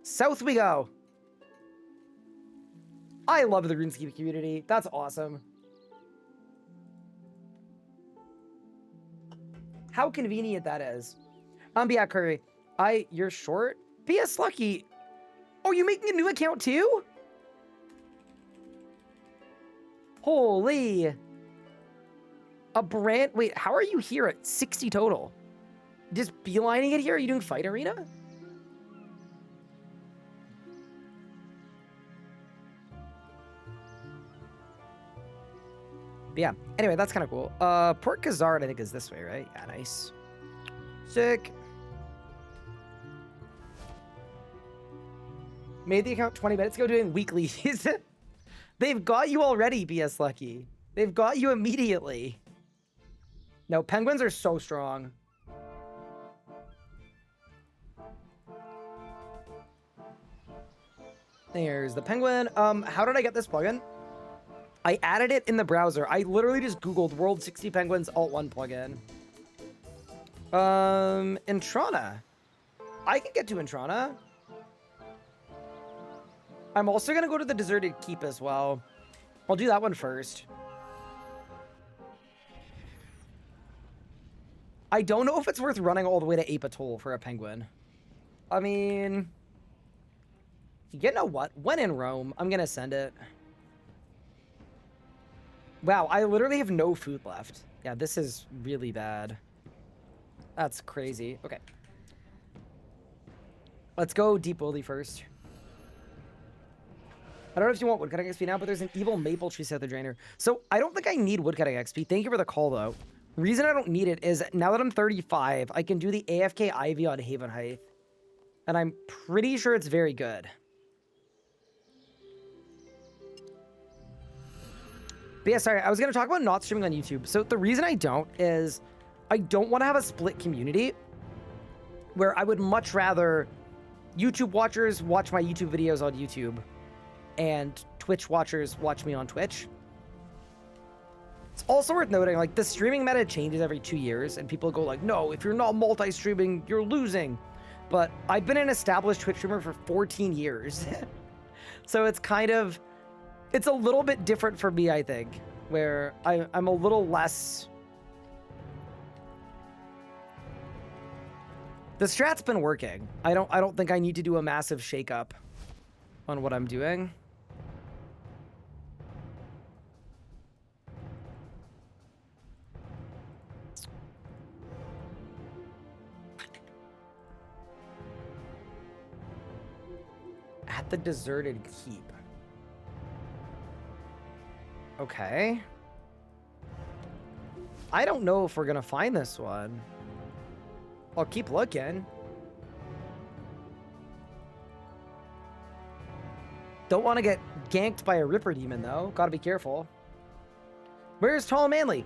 South we go. I love the RuneScape community. That's awesome. How convenient that is. Yeah, Curry. You're short? PS Lucky. Oh, you making a new account too? Holy. A brand. Wait, how are you here at 60 total? Just beelining it here? Are you doing Fight Arena? But yeah, anyway, that's kind of cool. Port Khazard, I think, is this way, right? Yeah, nice. Sick. Made the account 20 minutes ago doing weeklies. They've got you already, BS Lucky. They've got you immediately. No, penguins are so strong. There's the penguin. How did I get this plugin? I added it in the browser. I literally just Googled World 60 Penguins Alt-1 plugin. Intrana. I can get to Intrana. I'm also going to go to the Deserted Keep as well. I'll do that one first. I don't know if it's worth running all the way to Ape Atoll for a penguin. I mean... You know what? When in Rome, I'm going to send it. Wow, I literally have no food left. Yeah, this is really bad. That's crazy. Okay. Let's go Deep Wildy first. I don't know if you want woodcutting XP now, but there's an evil maple tree set the drainer. So I don't think I need woodcutting XP. Thank you for the call, though. Reason I don't need it is now that I'm 35, I can do the AFK Ivy on Haven Height. And I'm pretty sure it's very good. But yeah, sorry, I was going to talk about not streaming on YouTube. So the reason I don't is I don't want to have a split community where I would much rather YouTube watchers watch my YouTube videos on YouTube and Twitch watchers watch me on Twitch. It's also worth noting, like, the streaming meta changes every 2 years, and people go like, no, if you're not multi-streaming, you're losing. But I've been an established Twitch streamer for 14 years. So it's kind of... It's a little bit different for me, I think, where I'm a little less... The strat's been working. I don't think I need to do a massive shakeup on what I'm doing. At the Deserted Keep. Okay. I don't know if we're gonna find this one. I'll keep looking. Don't want to get ganked by a Ripper Demon, though. Gotta be careful. Where's Tall and Manly?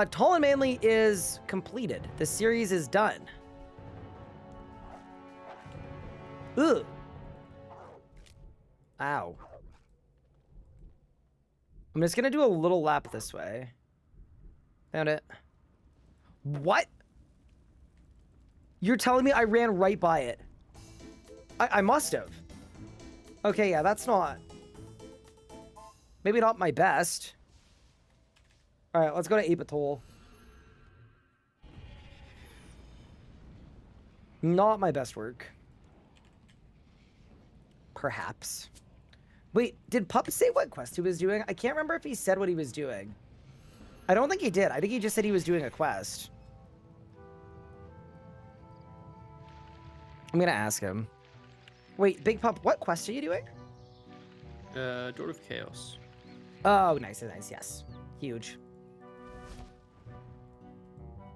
Tall and Manly is completed. The series is done. Ugh. Ow. I'm just gonna do a little lap this way. Found it. What? You're telling me I ran right by it? I must have. Okay, yeah, that's not... Maybe not my best. Alright, let's go to Ape Atoll. Not my best work. Perhaps. Wait, did Pup say what quest he was doing? I can't remember if he said what he was doing. I don't think he did. I think he just said he was doing a quest. I'm gonna ask him. Wait, Big Pup, what quest are you doing? Door of Chaos. Oh, nice, nice, yes. Huge.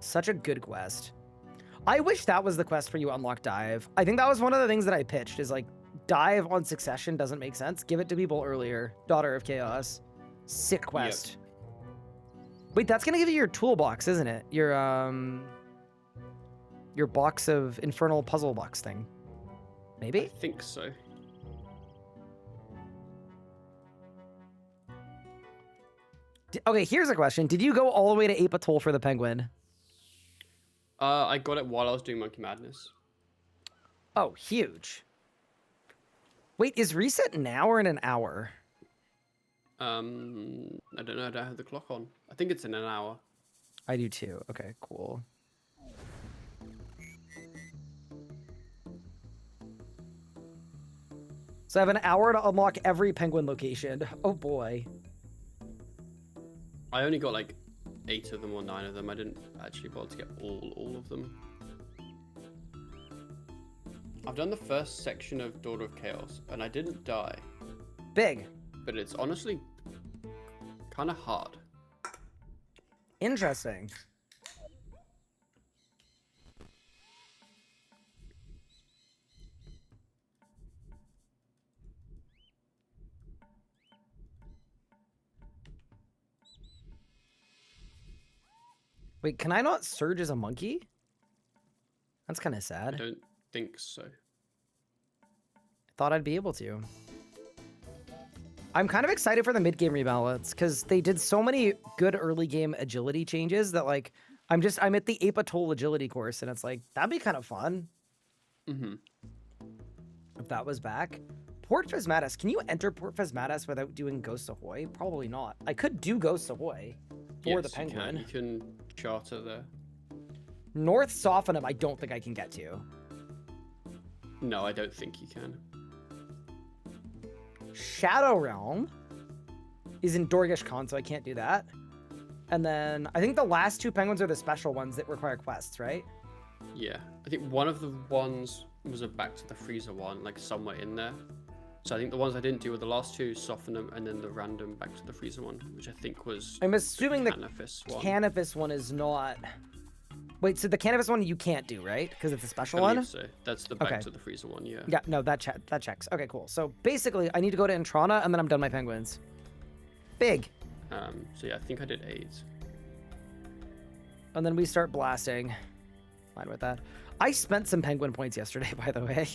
Such a good quest. I wish that was the quest for you unlock dive. I think that was one of the things that I pitched is like, dive on Succession doesn't make sense. Give it to people earlier. Daughter of Chaos. Sick quest. Yep. Wait, that's gonna give you your toolbox, isn't it? Your box of infernal puzzle box thing. Maybe? I think so. Okay, here's a question. Did you go all the way to Ape Atoll for the penguin? I got it while I was doing Monkey Madness. Oh, huge. Wait, is reset now or in an hour? I don't know. I don't have the clock on. I think it's in an hour. I do too. Okay, cool. So I have an hour to unlock every penguin location. Oh boy. I only got like 8 of them or 9 of them. I didn't actually bother to get all of them. I've done the first section of Daughter of Chaos, and I didn't die. Big. But it's honestly kind of hard. Interesting. Wait, can I not surge as a monkey? That's kind of I sad. don't think so. Thought I'd be able to. I'm kind of excited for the mid-game rebalance because they did so many good early game agility changes that like I'm at the Ape Atoll agility course and it's like that'd be kind of fun. Mm-hmm. If that was back. Port Phasmatis. Can you enter Port Phasmatis without doing Ghost Ahoy? Probably not. I could do Ghost Ahoy for the penguin. You can charter there. North Sophenham, I don't think I can get to. No, I don't think you can. Shadow Realm is in Dorgish Khan, so I can't do that. And then I think the last 2 penguins are the special ones that require quests, right? Yeah, I think one of the ones was a Back to the Freezer one, like somewhere in there. So I think the ones I didn't do were the last 2, Soften Them, and then the random Back to the Freezer one, which I think was I'm assuming the Canifis one. Canifis one is not... Wait, so the Canifis one you can't do, right? Because it's a special I one? believe so. That's the Back Okay. to the Freezer one, yeah. Yeah, no, that checks. Okay, cool. So basically, I need to go to Intrana, and then I'm done my penguins. Big. So yeah, I think I did 8. And then we start blasting. Fine with that. I spent some penguin points yesterday, by the way.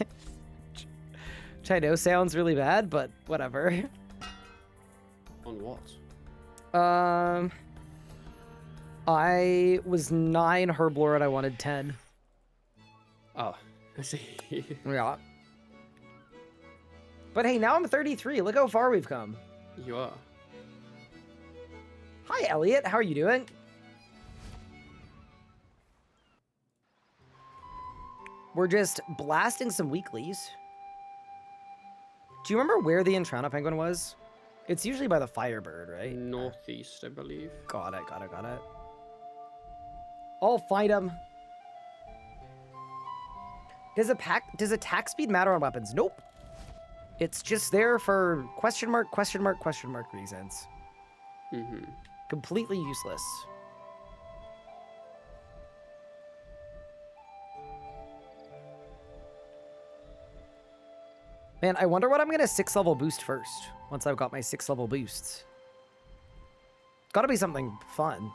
Which I know sounds really bad, but whatever. On what? I was 9 Herblore and I wanted 10. Oh, I see. Yeah. But hey, now I'm 33. Look how far we've come. You are. Hi, Elliot. How are you doing? We're just blasting some weeklies. Do you remember where the Intrana penguin was? It's usually by the Firebird, right? Northeast, I believe. Got it. I'll find him. Does attack speed matter on weapons? Nope. It's just there for question mark reasons. Mm-hmm. Completely useless. Man, I wonder what I'm gonna 6 level boost first, once I've got my 6 level boosts. Gotta be something fun.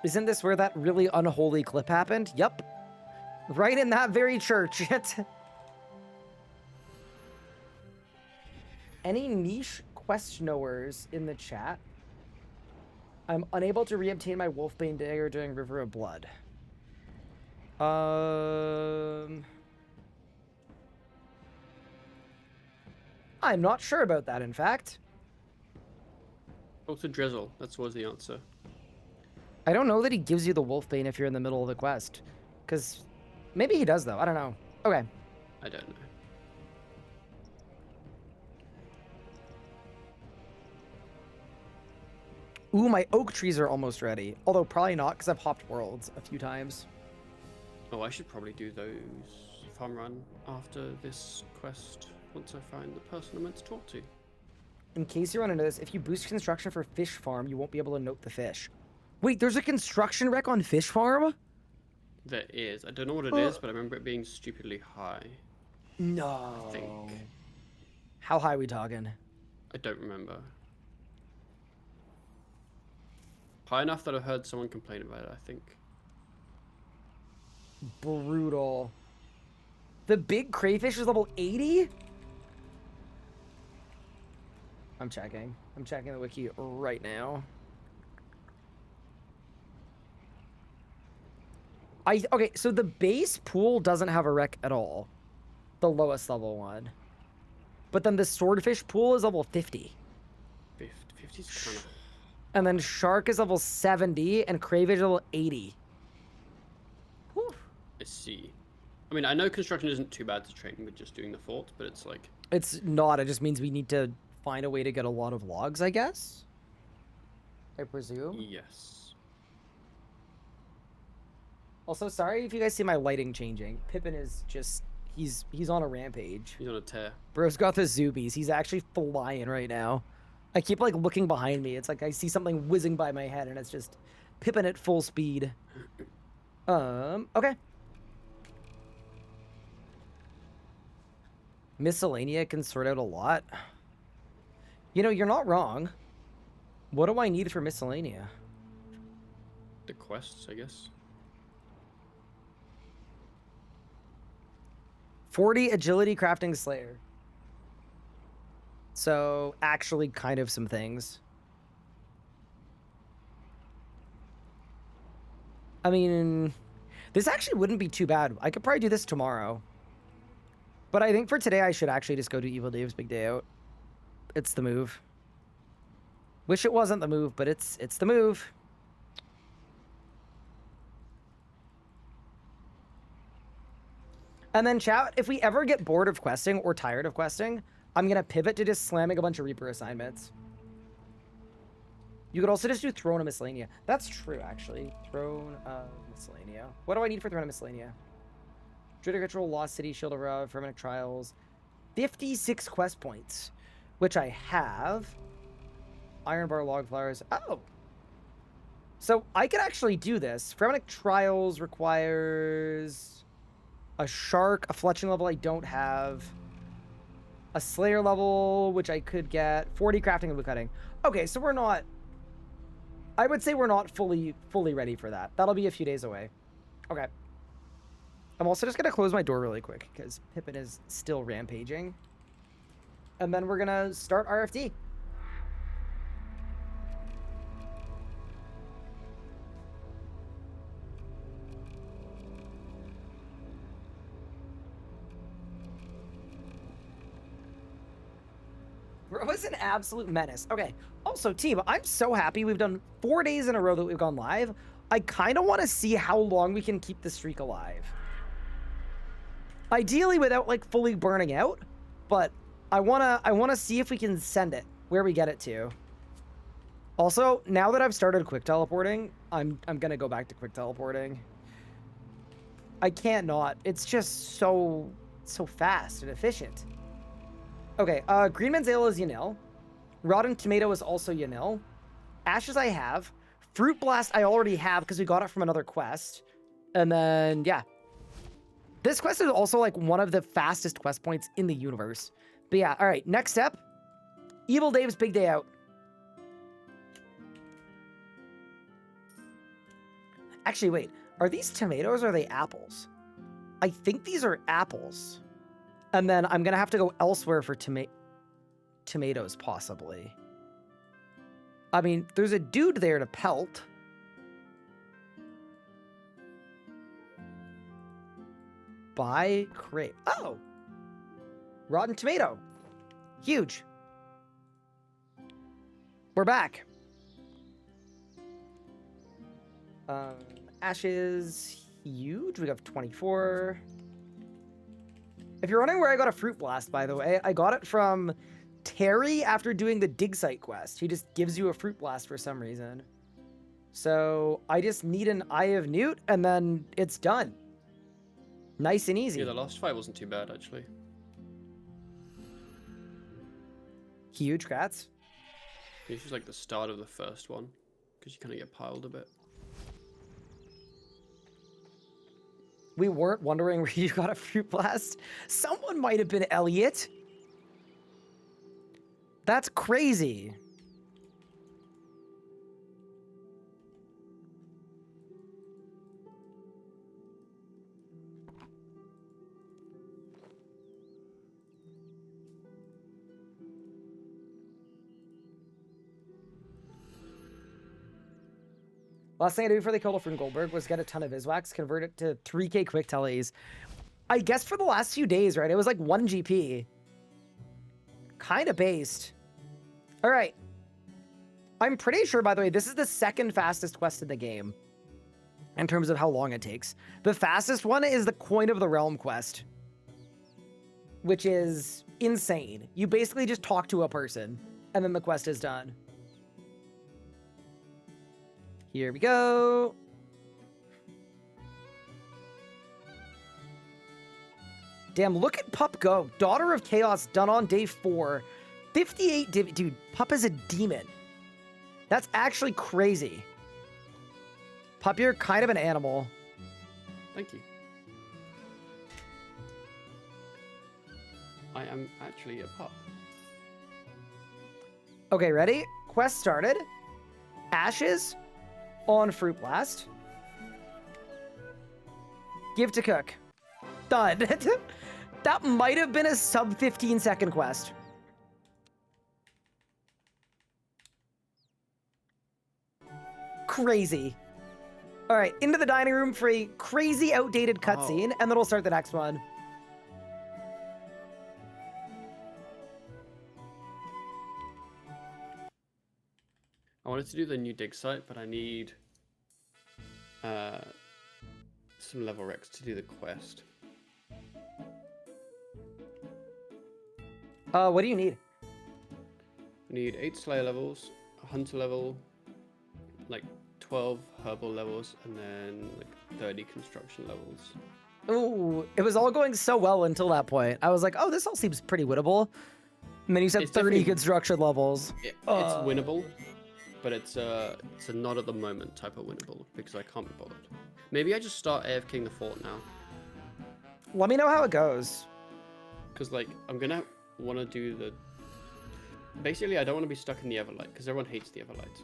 Isn't this where that really unholy clip happened? Yep. Right in that very church. any niche quest knowers in the chat? I'm unable to reobtain my Wolfbane dagger during River of Blood. I'm not sure about that, in fact. Talk to Drizzle. That's was the answer. I don't know that he gives you the Wolfbane if you're in the middle of the quest. Because maybe he does, though. I don't know. Okay. I don't know. Ooh, my oak trees are almost ready. Although probably not, because I've hopped worlds a few times. Oh, I should probably do those farm run after this quest once I find the person I'm meant to talk to. In case you're uninto this, if you boost construction for fish farm, you won't be able to note the fish. Wait, there's a construction wreck on fish farm? There is. I don't know what it is, but I remember it being stupidly high. No. I think. How high are we talking? I don't remember. High enough that I've heard someone complain about it, I think. Brutal. The big crayfish is level 80? I'm checking. I'm checking the wiki right now. Okay, so the base pool doesn't have a wreck at all. The lowest level one. But then the swordfish pool is level 50. 50's kind of... And then shark is level 70 and crayfish is level 80. Whew. I see. I mean, I know construction isn't too bad to train with just doing the fort, but it's like... It's not. It just means we need to find a way to get a lot of logs, I guess? I presume? Yes. Also, sorry if you guys see my lighting changing. Pippin is just... He's on a rampage. He's on a tear. Bro's got the zoobies. He's actually flying right now. I keep, like, looking behind me. It's like I see something whizzing by my head, and it's just Pippin at full speed. Okay. Miscellanea can sort out a lot. You know, you're not wrong. What do I need for miscellanea? The quests, I guess. 40 agility crafting slayer. So, actually kind of some things. I mean, this actually wouldn't be too bad. I could probably do this tomorrow. But I think for today, I should actually just go do Evil Dave's Big Day Out. It's the move. Wish it wasn't the move, but it's the move. And then chat, if we ever get bored of questing or tired of questing, I'm going to pivot to just slamming a bunch of Reaper assignments. You could also just do Throne of Miscellanea. That's true, actually. Throne of Miscellanea. What do I need for Throne of Miscellanea? Druidic Ritual, Lost City, Shield of Ra, Fermentic Trials. 56 quest points, which I have. Iron Bar, Log Flowers. Oh. So I could actually do this. Fermentic Trials requires a Shark, a Fletching level I don't have. A Slayer level, which I could get. 40 crafting and woodcutting. Okay, so we're not... I would say we're not fully ready for that. That'll be a few days away. Okay. I'm also just going to close my door really quick, because Pippin is still rampaging. And then we're going to start RFD. Bro was an absolute menace. Okay. Also, team, I'm so happy we've done 4 days in a row that we've gone live. I kind of want to see how long we can keep the streak alive. Ideally without, like, fully burning out. But I wanna see if we can send it where we get it to. Also, now that I've started quick teleporting, I'm gonna go back to quick teleporting. I can't not. It's just so fast and efficient. Okay, Green Man's Ale is Yanil. Rotten Tomato is also Yanil. Ashes I have. Fruit Blast I already have because we got it from another quest. And then, yeah. This quest is also, like, one of the fastest quest points in the universe. But yeah, all right, next step. Evil Dave's Big Day Out. Actually, wait. Are these tomatoes or are they apples? I think these are apples. And then I'm going to have to go elsewhere for tomato. tomatoes, possibly. I mean, there's a dude there to pelt. Buy crate. Oh! Rotten tomato. Huge. We're back. Ashes, huge. We have 24. If you're wondering where I got a fruit blast, by the way, I got it from Terry after doing the dig site quest. He just gives you a fruit blast for some reason. So I just need an Eye of Newt, and then it's done. Nice and easy. Yeah, the last fight wasn't too bad, actually. Huge crats. It's just like the start of the first one, because you kind of get piled a bit. We weren't wondering where you got a fruit blast. Someone might have been Elliot. That's crazy. Last thing I did before they killed off Goldberg was get a ton of Iswax, convert it to 3k quick tellies. I guess for the last few days, right? It was like 1 GP. Kind of based. All right. I'm pretty sure, by the way, this is the second fastest quest in the game in terms of how long it takes. The fastest one is the Coin of the Realm quest, which is insane. You basically just talk to a person and then the quest is done. Here we go. Damn, look at Pup go. Daughter of Chaos done on day 4. 58 dude, Pup is a demon. That's actually crazy. Pup, you're kind of an animal. Thank you. I am actually a pup. Okay, ready? Quest started. Ashes on Fruit Blast. Give to cook. Done. That might have been a sub 15 second quest. Crazy. All right, into the dining room for a crazy outdated cutscene, and then we'll start the next one. I wanted to do the new dig site, but I need some level recs to do the quest. What do you need? I need 8 Slayer levels, a Hunter level, like 12 Herbal levels, and then like 30 Construction levels. Ooh, it was all going so well until that point. I was like, oh, this all seems pretty winnable. And then you said It's 30 definitely- construction levels. It's winnable, but it's a not at the moment type of winnable because I can't be bothered. Maybe I just start AFKing the fort now, Let me know how it goes. because like I'm gonna want to do the. Basically, I don't want to be stuck in the Everlight because everyone hates the Everlight.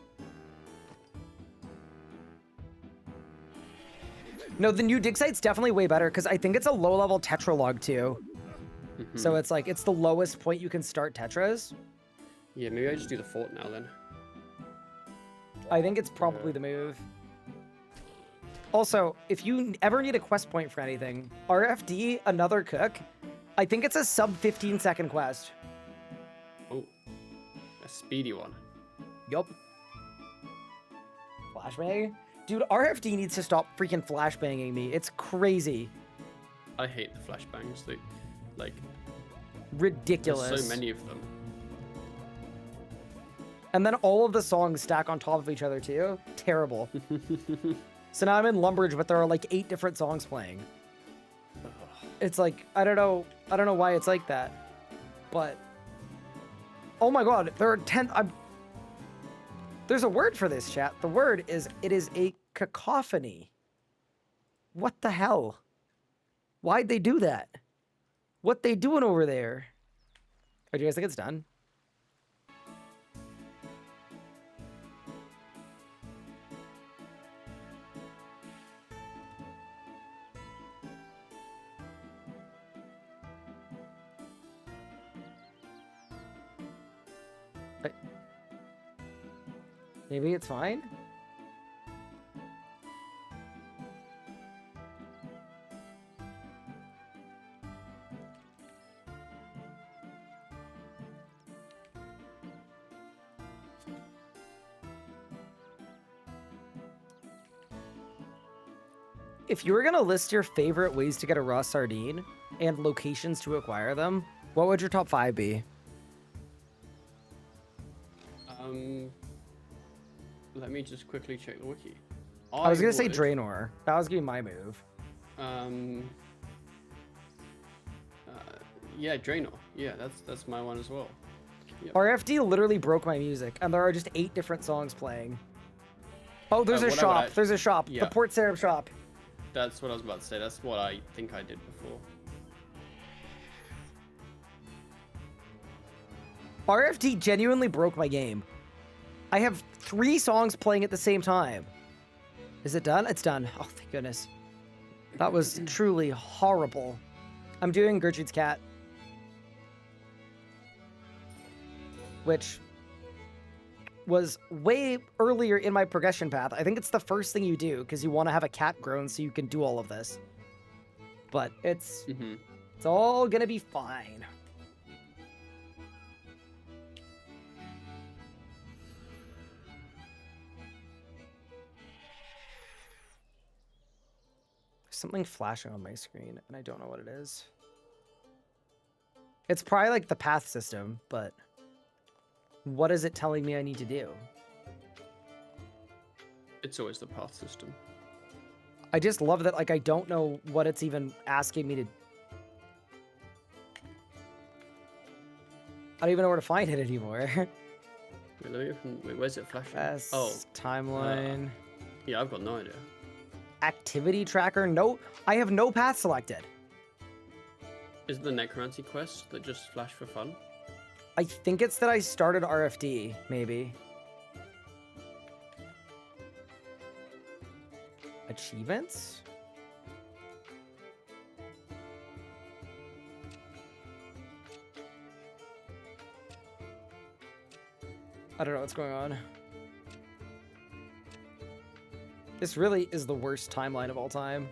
No, the new dig site's definitely way better because I think it's a low-level tetralog too. So it's like, it's the lowest point you can start tetras. Yeah, maybe I just do the fort now then. I think it's probably the move. Also, if you ever need a quest point for anything, RFD, another cook, I think it's a sub 15 second quest. Oh, a speedy one. Yup. Flashbang? Dude, RFD needs to stop freaking flashbanging me. It's crazy. I hate the flashbangs. They, like, Ridiculous. there's so many of them. And then all of the songs stack on top of each other too. Terrible. So now I'm in Lumbridge, but there are like 8 different songs playing. It's like, I don't know why it's like that. But oh my god, there are 10 there's a word for this, chat. The word is, it is a cacophony. What the hell? Why'd they do that? What they doing over there? Oh, do you guys think it's done? Maybe it's fine? If you were gonna list your favorite ways to get a raw sardine and locations to acquire them, what would your top 5 be? Let me just quickly check the wiki. I was gonna say would, Draenor. That was gonna be my move. Yeah, Draenor. Yeah, that's my one as well. Yep. RFD literally broke my music, and there are just 8 different songs playing. Oh, there's a what I would shop. act- There's a shop. Yeah. The Port Syrup shop. That's what I was about to say. That's what I think I did before. RFD genuinely broke my game. I have 3 songs playing at the same time. Is it done? It's done. Oh, thank goodness. That was truly horrible. I'm doing Gertrude's Cat. Which was way earlier in my progression path. I think it's the first thing you do, because you want to have a cat grown so you can do all of this. But it's all gonna be fine. Something flashing on my screen, and I don't know what it is. It's probably like the path system, but what is it telling me I need to do? It's always the path system. I just love that, like, I don't know what it's even asking me to... I don't even know where to find it anymore. Wait, let me open... Wait, where's it flashing? Timeline. Yeah, I've got no idea. Activity tracker? No, I have no path selected. Is it the necromancy quest that just flashed for fun? I think it's that I started RFD, maybe. Achievements? I don't know what's going on. This really is the worst timeline of all time.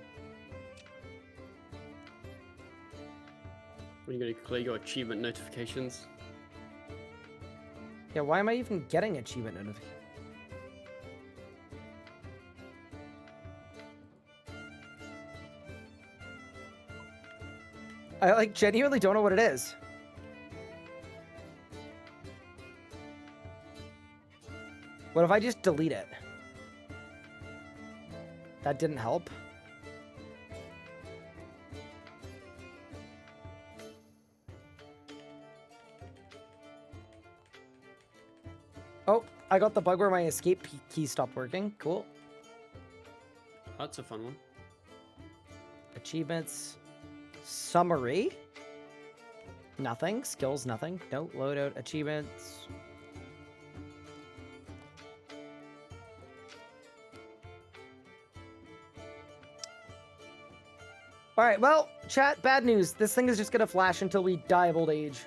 When you're gonna clear your achievement notifications. Yeah, why am I even getting achievement notifications? I, like, genuinely don't know what it is. What if I just delete it? That didn't help. Oh, I got the bug where my escape key stopped working. Cool. That's a fun one. Achievements. Summary. Nothing. Skills, nothing. No, loadout. Achievements. Alright, well, chat, bad news. This thing is just gonna flash until we die of old age.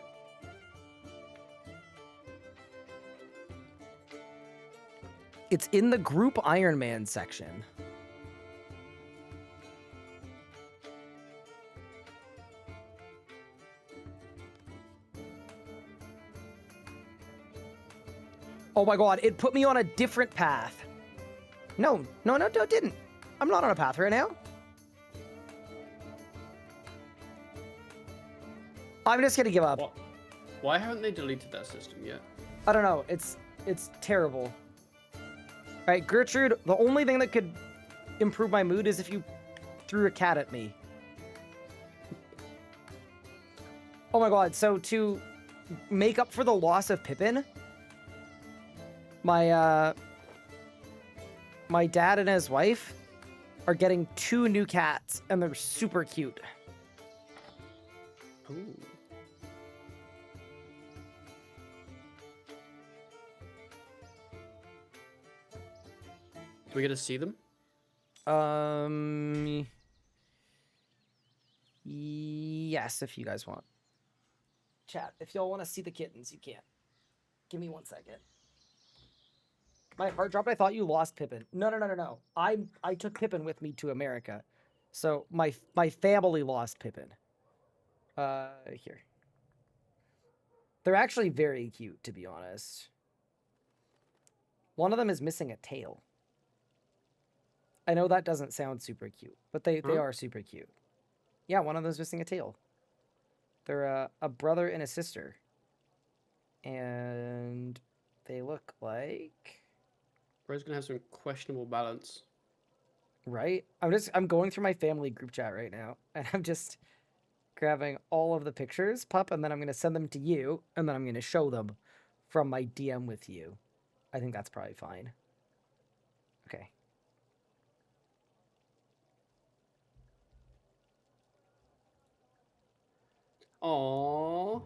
It's in the group Ironman section. Oh my god, it put me on a different path. No, it didn't. I'm not on a path right now. I'm just gonna give up. What? Why haven't they deleted that system yet? I don't know. It's terrible. All right, Gertrude, the only thing that could improve my mood is if you threw a cat at me. Oh my god, so to make up for the loss of Pippin, my dad and his wife are getting 2 new cats, and they're super cute. Ooh. Do we get to see them? Yes, if you guys want. Chat, if y'all want to see the kittens, you can. Give me 1 second. My heart dropped. I thought you lost Pippin. No. I took Pippin with me to America. So my family lost Pippin. Here. They're actually very cute, to be honest. One of them is missing a tail. I know that doesn't sound super cute, but they Huh? are super cute. Yeah, one of them's missing a tail. They're a brother and a sister. And they look like... Bro's gonna have some questionable balance. Right? I'm going through my family group chat right now, and I'm just grabbing all of the pictures, pup, and then I'm going to send them to you, and then I'm going to show them from my DM with you. I think that's probably fine. Okay. Aww.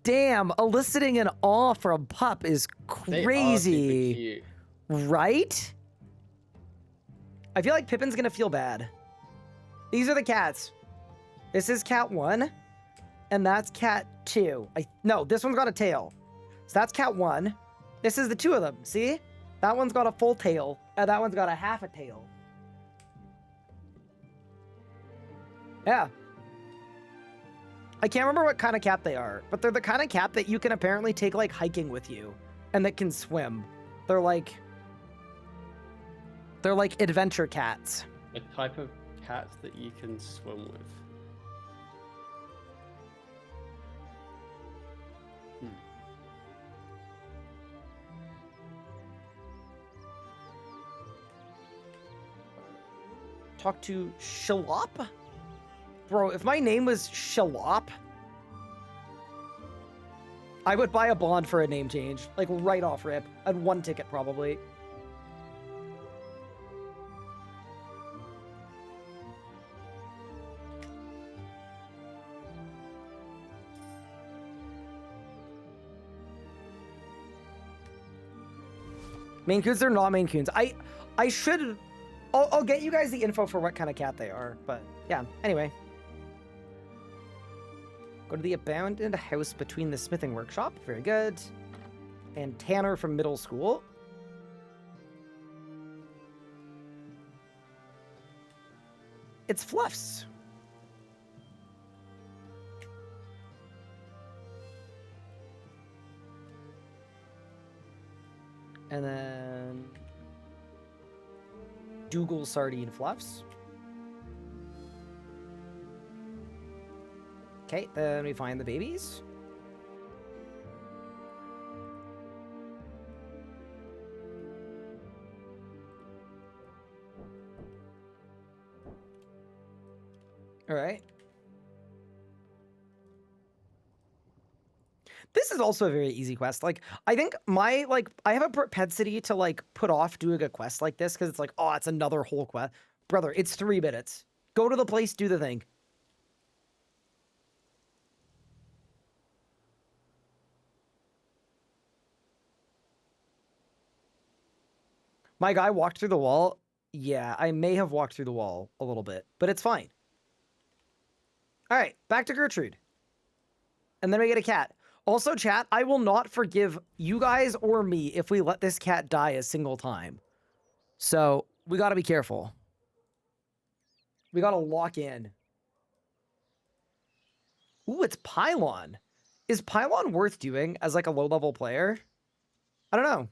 Damn, eliciting an awe from pup is They are super crazy. cute. Right? I feel like Pippin's going to feel bad. These are the cats. This is cat 1, and that's cat 2. No, this one's got a tail. So that's cat 1. This is the 2 of them. See? That one's got a full tail, and that one's got a half a tail. Yeah. I can't remember what kind of cat they are, but they're the kind of cat that you can apparently take, like, hiking with you, and that can swim. They're like adventure cats. A type of cat that you can swim with. Talk to Shalop? Bro, if my name was Shalop, I would buy a bond for a name change. Like, right off rip. I'd 1 ticket, probably. Maine Coons, they're not Maine Coons. I should... I'll get you guys the info for what kind of cat they are, but yeah, anyway. Go to the abandoned house between the smithing workshop. Very good. And Tanner from middle school. It's Fluffs. And then Dougal Sardine Fluffs. Okay, then we find the babies. All right. This is also a very easy quest. Like, I think I have a propensity to, like, put off doing a quest like this because it's like, oh, it's another whole quest. Brother, it's 3 minutes. Go to the place, do the thing. My guy walked through the wall. Yeah, I may have walked through the wall a little bit, but it's fine. All right, back to Gertrude. And then we get a cat. Also, chat, I will not forgive you guys or me if we let this cat die a single time. So, we gotta be careful. We gotta lock in. Ooh, it's Pylon. Is Pylon worth doing as, like, a low-level player? I don't know.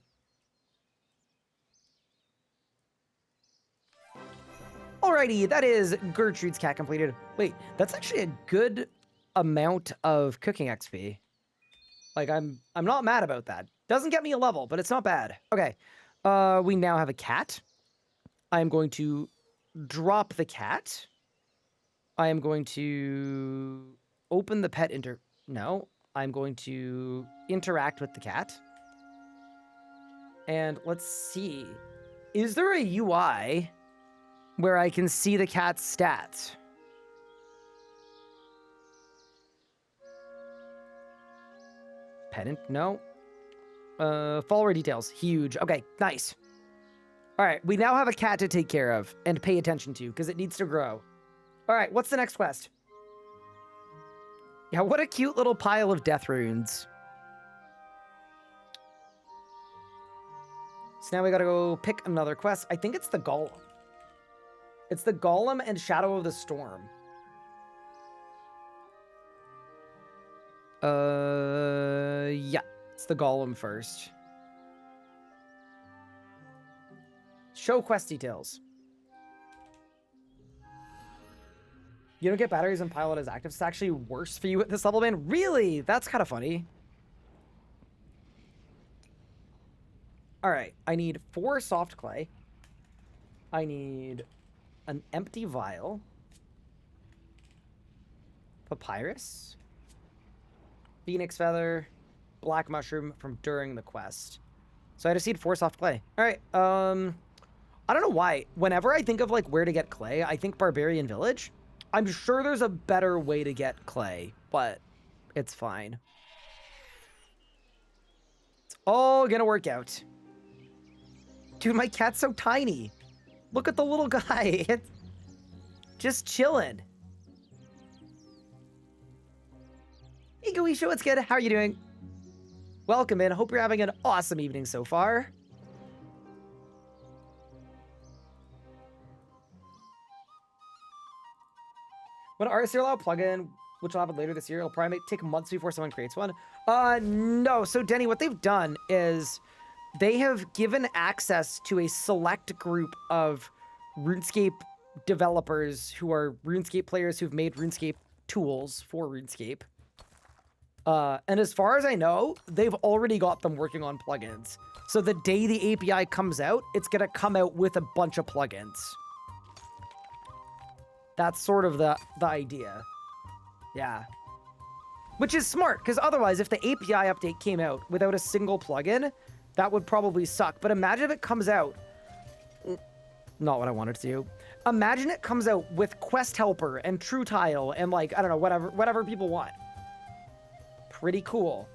Alrighty, that is Gertrude's cat completed. Wait, that's actually a good amount of cooking XP. Like, I'm not mad about that. Doesn't get me a level, but it's not bad. Okay, we now have a cat. I am going to drop the cat. I am going to open the pet No, I'm going to interact with the cat. And let's see. Is there a UI where I can see the cat's stats? Pedant? No. Follower details. Huge. Okay, nice. All right, we now have a cat to take care of and pay attention to because it needs to grow. All right, what's the next quest? Yeah, what a cute little pile of death runes. So now we gotta go pick another quest. I think it's the Golem. It's the Golem and Shadow of the Storm. Yeah. It's the Golem first. Show quest details. You don't get batteries and pilot as active. It's actually worse for you at this level, man. Really? That's kind of funny. All right. I need 4 soft clay. I need an empty vial. Papyrus. Phoenix feather. Black mushroom from during the quest. So I just need 4 soft clay. All right. I don't know why. Whenever I think of like where to get clay, I think Barbarian Village. I'm sure there's a better way to get clay, but it's fine. It's all gonna work out. Dude, my cat's so tiny. Look at the little guy. It's just chilling. Hey, Goisha, what's good? How are you doing? Welcome in. Hope you're having an awesome evening so far. When RSC allow a plugin, which will happen later this year, it'll probably take months before someone creates one. No. So, Denny, what they've done is they have given access to a select group of RuneScape developers who are RuneScape players who've made RuneScape tools for RuneScape. And as far as I know, they've already got them working on plugins. So the day the API comes out, it's going to come out with a bunch of plugins. That's sort of the idea. Yeah. Which is smart, because otherwise, if the API update came out without a single plugin, that would probably suck. But imagine if it comes out... Not what I wanted to do. Imagine it comes out with Quest Helper and True Tile and, like, I don't know, whatever people want. Pretty cool.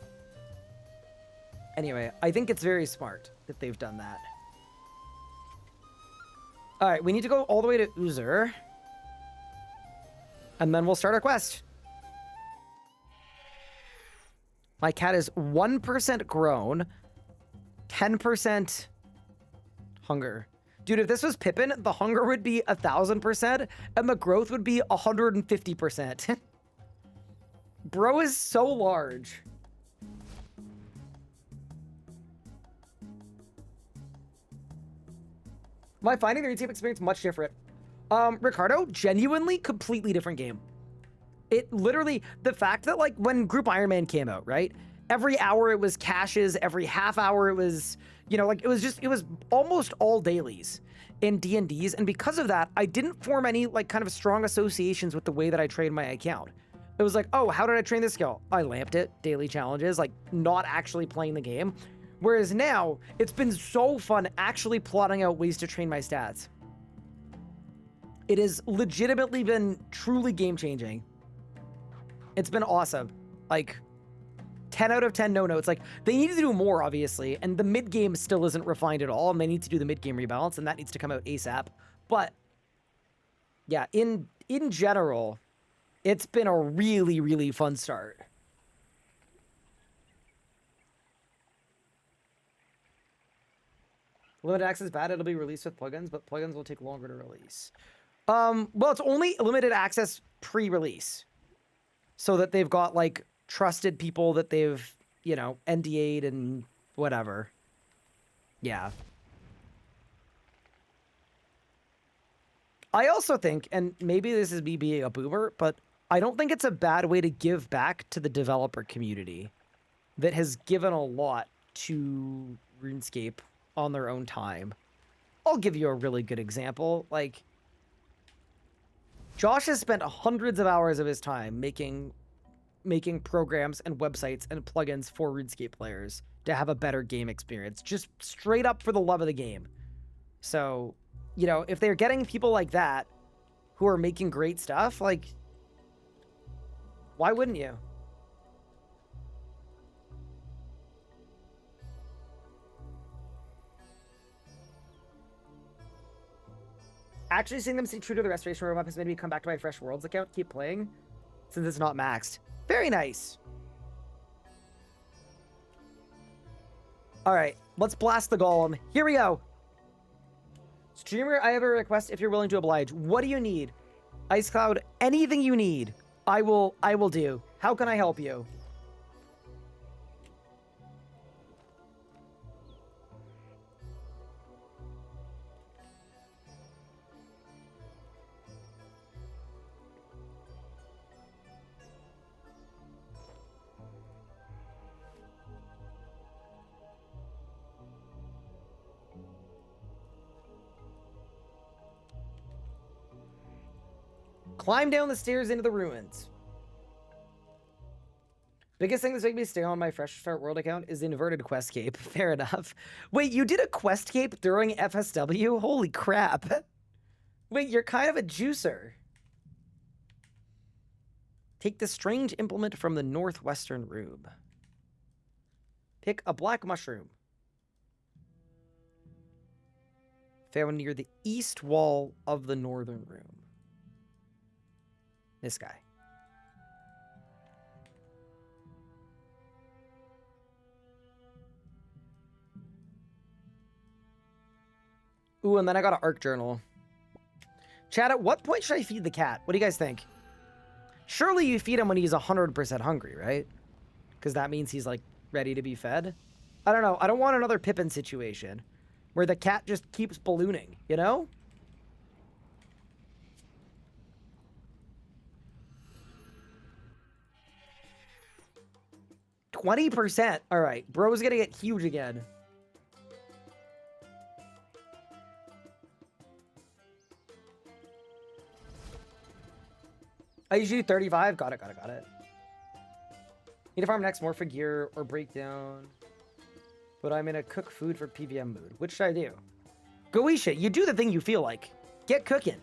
Anyway, I think it's very smart that they've done that. All right, we need to go all the way to Uzer. And then we'll start our quest. My cat is 1% grown, 10% hunger. Dude, if this was Pippin, the hunger would be 1,000% and the growth would be 150%. Bro is so large. Am I finding the RuneScape experience much different? Ricardo, genuinely completely different game. It literally, the fact that like when Group Ironman came out, right? Every hour it was caches, every half hour it was, you know, like it was almost all dailies in D&Ds. And because of that, I didn't form any like kind of strong associations with the way that I trained my account. It was like, oh, how did I train this skill? I lamped it, daily challenges, like not actually playing the game. Whereas now, it's been so fun actually plotting out ways to train my stats. It has legitimately been truly game-changing. It's been awesome. Like, 10 out of 10 no notes. Like, they need to do more, obviously, and the mid-game still isn't refined at all, and they need to do the mid-game rebalance, and that needs to come out ASAP. But, yeah, in general, it's been a really, really fun start. Limited access is bad. It'll be released with plugins, but plugins will take longer to release. Well, it's only limited access pre-release. So that they've got, like, trusted people that they've, you know, NDA'd and whatever. Yeah. I also think, and maybe this is me being a boomer, but I don't think it's a bad way to give back to the developer community that has given a lot to RuneScape on their own time. I'll give you a really good example. Like, Josh has spent hundreds of hours of his time making programs and websites and plugins for RuneScape players to have a better game experience, just straight up for the love of the game. So, you know, if they're getting people like that who are making great stuff, like, why wouldn't you? Actually seeing them stay true to the restoration roadmap has made me come back to my Fresh Worlds account, keep playing, since it's not maxed. Very nice. All right, let's blast the golem. Here we go. Streamer, I have a request if you're willing to oblige. What do you need? Ice Cloud, anything you need, I will do. How can I help you? Climb down the stairs into the ruins. Biggest thing that's making me stay on my Fresh Start World account is the inverted quest cape. Fair enough. Wait, you did a quest cape during FSW? Holy crap. Wait, you're kind of a juicer. Take the strange implement from the northwestern room. Pick a black mushroom. Found near the east wall of the northern room. This guy. Ooh, and then I got an ARC journal. Chad, at what point should I feed the cat? What do you guys think? Surely you feed him when he's 100% hungry, right? Because that means he's, like, ready to be fed. I don't know. I don't want another Pippin situation where the cat just keeps ballooning, you know? %. All right. Bro's gonna get huge again. I usually do 35. Got it. Need to farm next more for gear or breakdown. But I'm in a cook food for PVM mood. Which should I do? Goisha, you do the thing you feel like. Get cooking.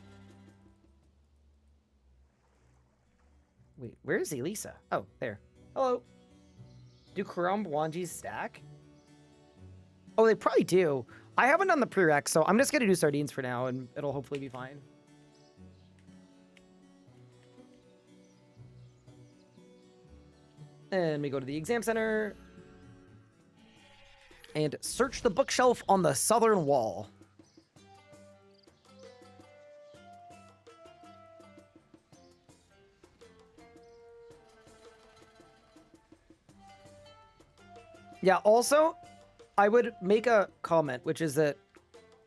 Wait, where is Elisa? Oh, there. Hello. Do Karam Wanjis stack? Oh, they probably do. I haven't done the prereq, so I'm just going to do sardines for now, and it'll hopefully be fine. And we go to the exam center. And search the bookshelf on the southern wall. Yeah, also, I would make a comment, which is that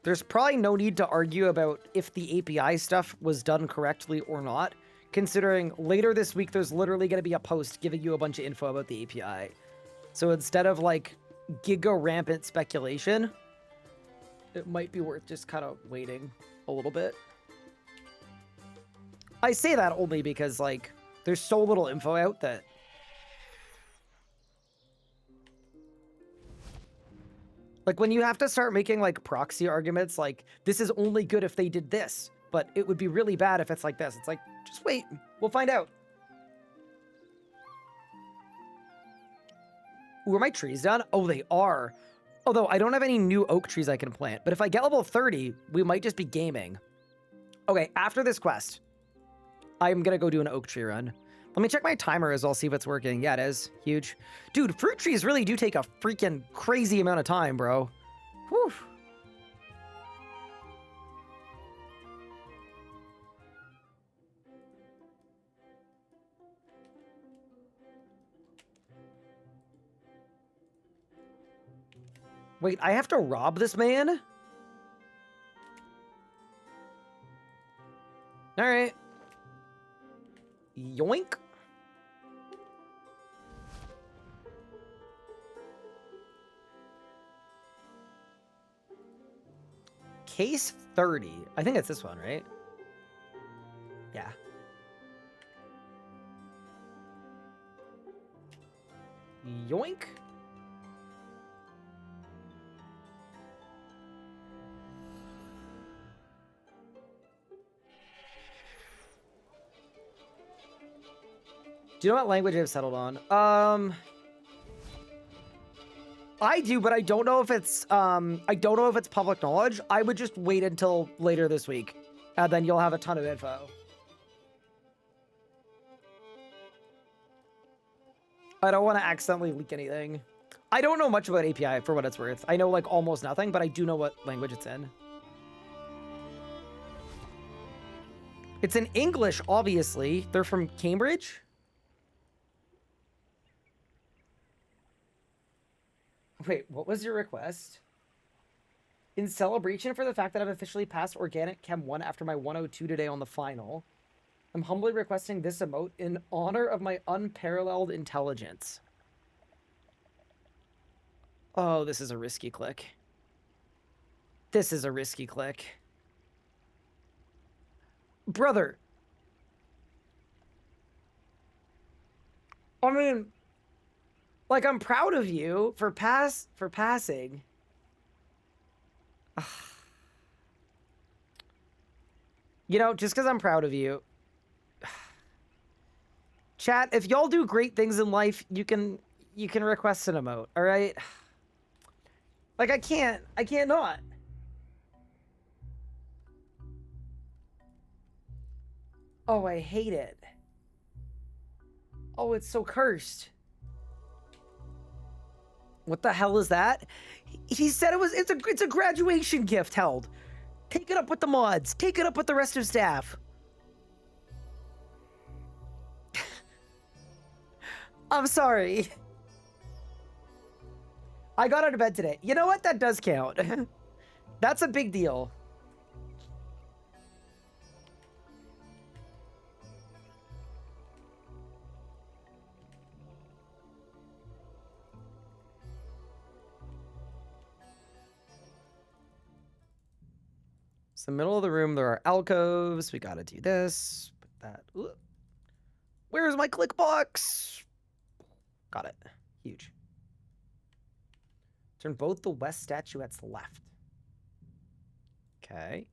there's probably no need to argue about if the API stuff was done correctly or not, considering later this week there's literally going to be a post giving you a bunch of info about the API. So instead of, like, giga-rampant speculation, it might be worth just kind of waiting a little bit. I say that only because, like, there's so little info out that... Like, when you have to start making, like, proxy arguments, like, this is only good if they did this, but it would be really bad if it's like this. It's like, just wait. We'll find out. Ooh, are my trees done? Oh, they are. Although, I don't have any new oak trees I can plant. But if I get level 30, we might just be gaming. Okay, after this quest, I'm going to go do an oak tree run. Let me check my timer as well, see if it's working. Yeah, it is. Huge. Dude, fruit trees really do take a freaking crazy amount of time, bro. Whew. Wait, I have to rob this man? All right. Yoink. Case 30. I think it's this one, right? Yeah. Yoink. Do you know what language I've settled on? I do, but I don't know if it's public knowledge. I would just wait until later this week, and then you'll have a ton of info. I don't want to accidentally leak anything. I don't know much about API for what it's worth. I know like almost nothing, but I do know what language it's in. It's in English, obviously. They're from Cambridge. Wait, what was your request? In celebration for the fact that I've officially passed Organic Chem 1 after my 102 today on the final, I'm humbly requesting this emote in honor of my unparalleled intelligence. Oh, this is a risky click. This is a risky click. Brother. I mean, like, I'm proud of you for passing. You know, just because I'm proud of you. Chat, if y'all do great things in life, you can request an emote, all right? Like, I can't not. Oh, I hate it. Oh, it's so cursed. What the hell is that? He said it's a graduation gift held. Take it up with the mods. Take it up with the rest of staff. I'm sorry. I got out of bed today. You know what? That does count. That's a big deal. It's the middle of the room. There are alcoves. We gotta do this. Put that. Ooh. Where's my click box? Got it. Huge. Turn both the west statuettes left. Okay.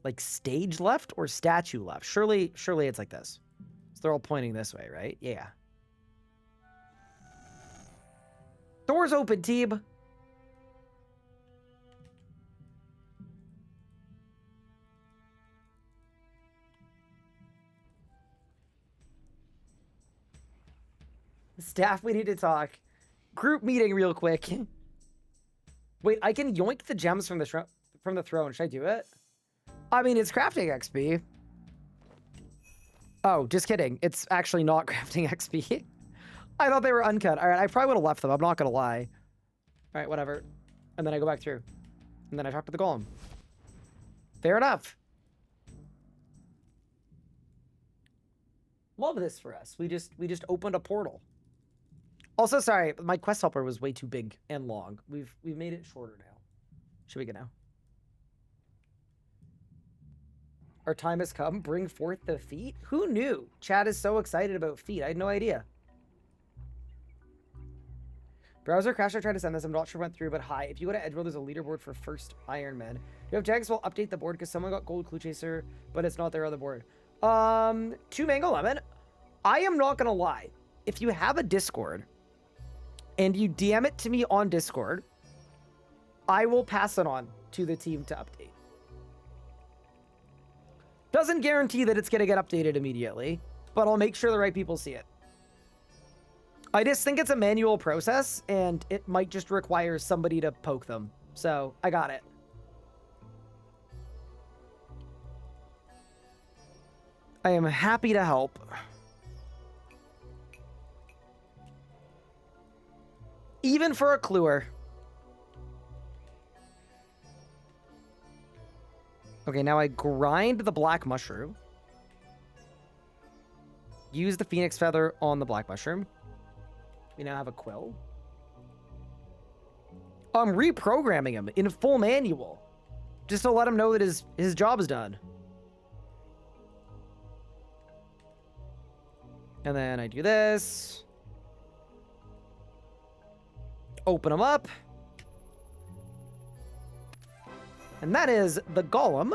Like stage left or statue left? Surely it's like this. So they're all pointing this way, right? Yeah. Doors open, team. Staff, we need to talk. Group meeting real quick. Wait, I can yoink the gems from the throne. Should I do it? I mean, it's crafting XP. Oh, just kidding. It's actually not crafting XP. I thought they were uncut. All right, I probably would have left them. I'm not going to lie. All right, whatever. And then I go back through. And then I talk to the golem. Fair enough. Love this for us. We just opened a portal. Also, sorry, my quest helper was way too big and long. We've made it shorter now. Should we go now? Our time has come. Bring forth the feet. Who knew? Chad is so excited about feet. I had no idea. Browser crash. I tried to send this. I'm not sure what went through, but hi. If you go to Edgeworld, there's a leaderboard for first Ironman. You have tags. We'll update the board because someone got gold clue chaser, but it's not there on the board. 2 mango lemon. I am not gonna lie. If you have a Discord and you DM it to me on Discord, I will pass it on to the team to update. Doesn't guarantee that it's going to get updated immediately, but I'll make sure the right people see it. I just think it's a manual process, and it might just require somebody to poke them. So, I got it. I am happy to help. Even for a cluer. Okay, now I grind the black mushroom. Use the phoenix feather on the black mushroom. We now have a quill. I'm reprogramming him in full manual. Just to let him know that his job is done. And then I do this. Open them up. And that is the golem.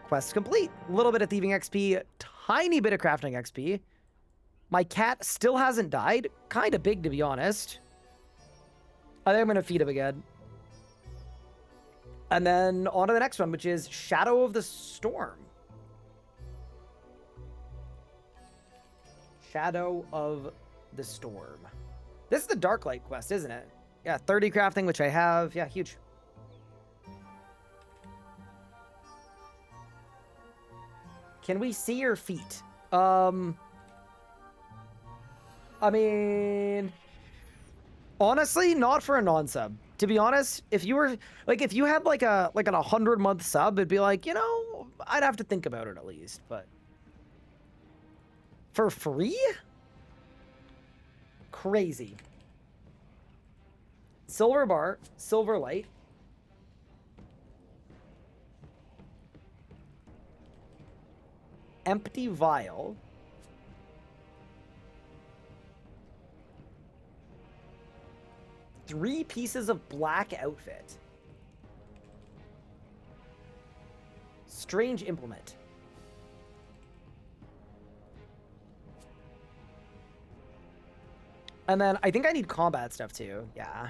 Quest complete. A little bit of thieving XP, tiny bit of crafting XP. My cat still hasn't died. Kind of big, to be honest. I think I'm going to feed him again. And then on to the next one, which is Shadow of the Storm. Shadow of the Storm. This is the Darklight quest, isn't it? Yeah, 30 crafting, which I have. Yeah, huge. Can we see your feet? I mean, honestly, not for a non-sub. To be honest, if you were like, if you had like an 100-month sub, it'd be like, you know, I'd have to think about it at least. But for free, crazy. Silver bar, silver light. Empty vial. Three pieces of black outfit. Strange implement. And then I think I need combat stuff too. Yeah.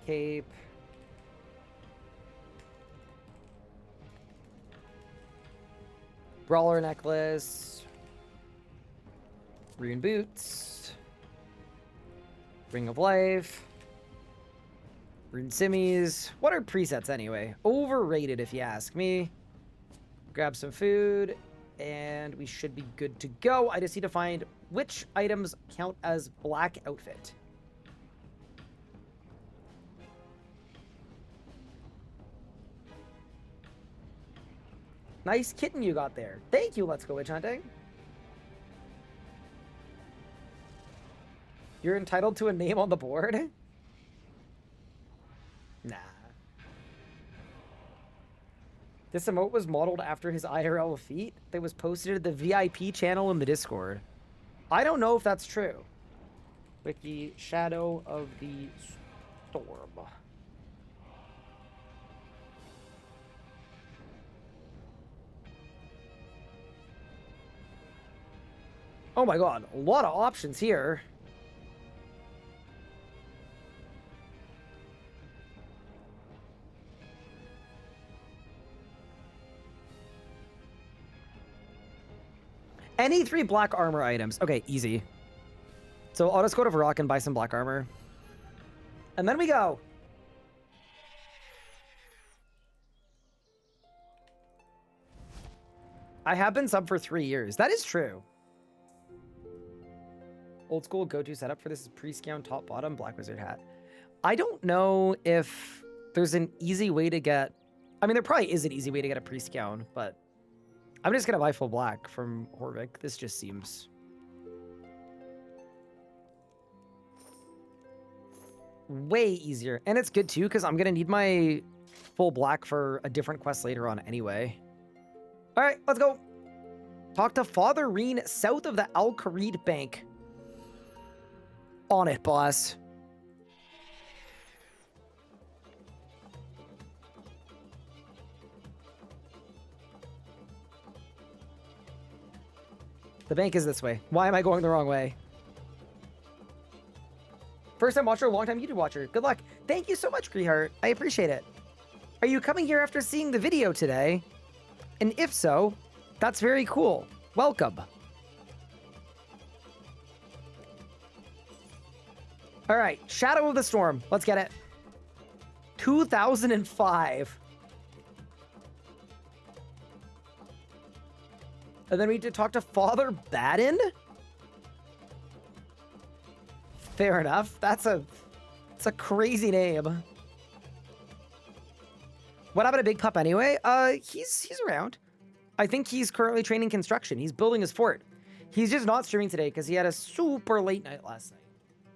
Cape. Brawler necklace. Rune boots. Ring of life. Rune simmies. What are presets anyway? Overrated if you ask me. Grab some food. And we should be good to go. I just need to find which items count as black outfit. Nice kitten you got there. Thank you, Let's Go Witch Hunting. You're entitled to a name on the board? Nah. This emote was modeled after his IRL feat that was posted at the VIP channel in the Discord. I don't know if that's true. Wiki Shadow of the Storm. Oh my god, a lot of options here. Any 3 black armor items. Okay, easy. So I'll just go to Varrock and buy some black armor. And then we go. I have been sub for 3 years. That is true. Old school go-to setup for this is pre-scout top bottom black wizard hat. I don't know if there's an easy way to get... I mean, there probably is an easy way to get a pre-scout, but I'm just going to buy full black from Horvik. This just seems... way easier. And it's good too, because I'm going to need my full black for a different quest later on anyway. All right, let's go. Talk to Father Reen south of the Al Kharid Bank. On it, boss. The bank is this way. Why am I going the wrong way? First time watcher, long time YouTube watcher. Good luck. Thank you so much, Greeheart. I appreciate it. Are you coming here after seeing the video today? And if so, that's very cool. Welcome. All right, Shadow of the Storm. Let's get it. 2005. And then we need to talk to Father Baden? Fair enough. It's a crazy name. What happened to Big Pup anyway? He's around. I think he's currently training construction. He's building his fort. He's just not streaming today because he had a super late night last night,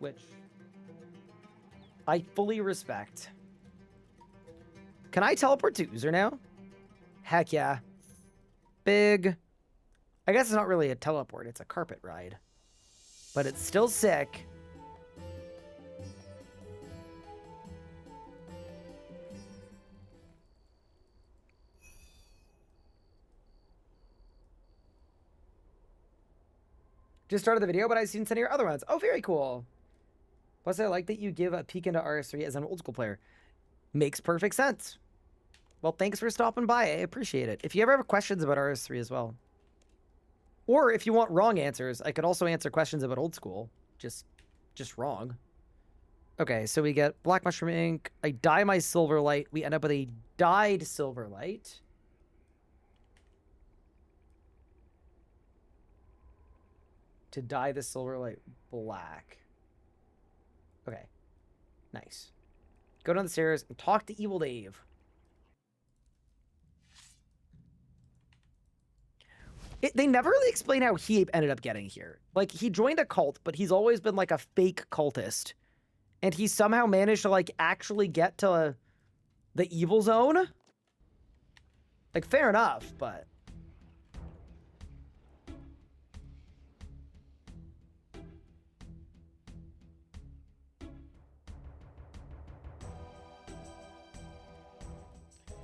which I fully respect. Can I teleport to Uzer now? Heck yeah. Big. I guess it's not really a teleport, it's a carpet ride. But it's still sick. Just started the video, but I've seen some of your other ones. Oh, very cool. Plus, I like that you give a peek into RS3 as an old school player. Makes perfect sense. Well, thanks for stopping by. I appreciate it. If you ever have questions about RS3 as well, or if you want wrong answers, I could also answer questions about old school. Just wrong. Okay, so we get black mushroom ink. I dye my silverlight. We end up with a dyed silverlight. To dye the silverlight black. Okay, nice. Go down the stairs and talk to Evil Dave. They never really explain how he ended up getting here. Like, he joined a cult, but he's always been like a fake cultist. And he somehow managed to like actually get to the evil zone. Like, fair enough, but...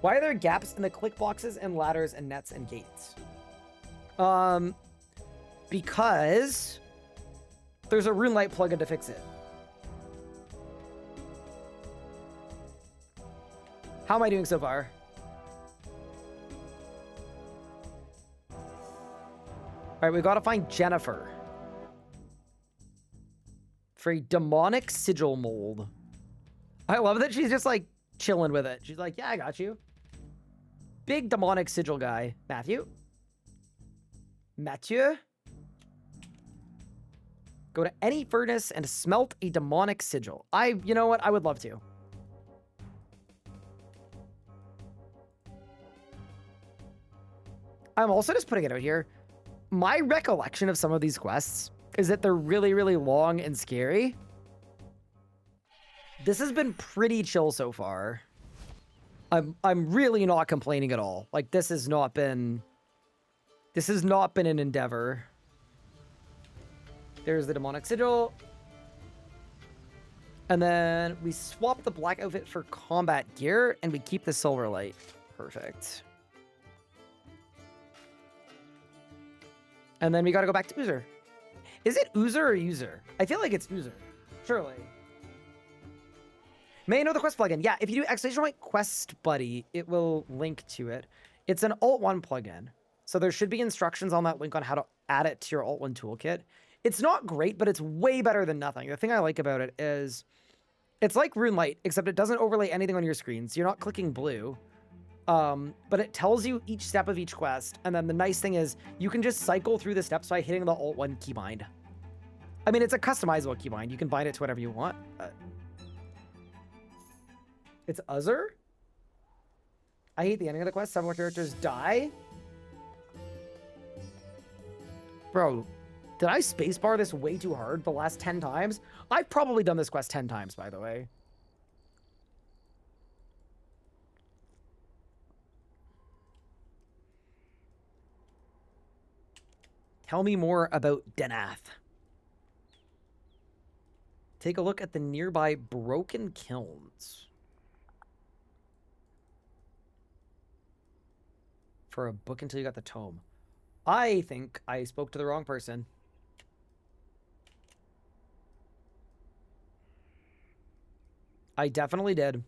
Why are there gaps in the click boxes and ladders and nets and gates? Because there's a rune light plugin to fix it. How am I doing so far? All right, we got to find Jennifer for a demonic sigil mold. I love that she's just like chilling with it. She's like, yeah, I got you. Big demonic sigil guy. Matthew? Mathieu? Go to any furnace and smelt a demonic sigil. You know what? I would love to. I'm also just putting it out here. My recollection of some of these quests is that they're really, really long and scary. This has been pretty chill so far. I'm really not complaining at all. Like, this has not been an endeavor. There's the demonic sigil. And then we swap the black outfit for combat gear, and we keep the silver light. Perfect. And then we gotta go back to Oozer. Is it Oozer or User? I feel like it's Oozer. Surely. May I know the quest plugin? Yeah, if you do exclamation point quest buddy, it will link to it. It's an Alt-1 plugin. So there should be instructions on that link on how to add it to your Alt-1 toolkit. It's not great, but it's way better than nothing. The thing I like about it is it's like Runelight, except it doesn't overlay anything on your screen. So you're not clicking blue. But it tells you each step of each quest. And then the nice thing is you can just cycle through the steps by hitting the Alt-1 keybind. I mean, it's a customizable keybind. You can bind it to whatever you want. It's Uzzer? I hate the ending of the quest. Several characters die. Bro, did I spacebar this way too hard the last 10 times? I've probably done this quest 10 times, by the way. Tell me more about Denath. Take a look at the nearby broken kilns. For a book until you got the tome. I think I spoke to the wrong person. I definitely did.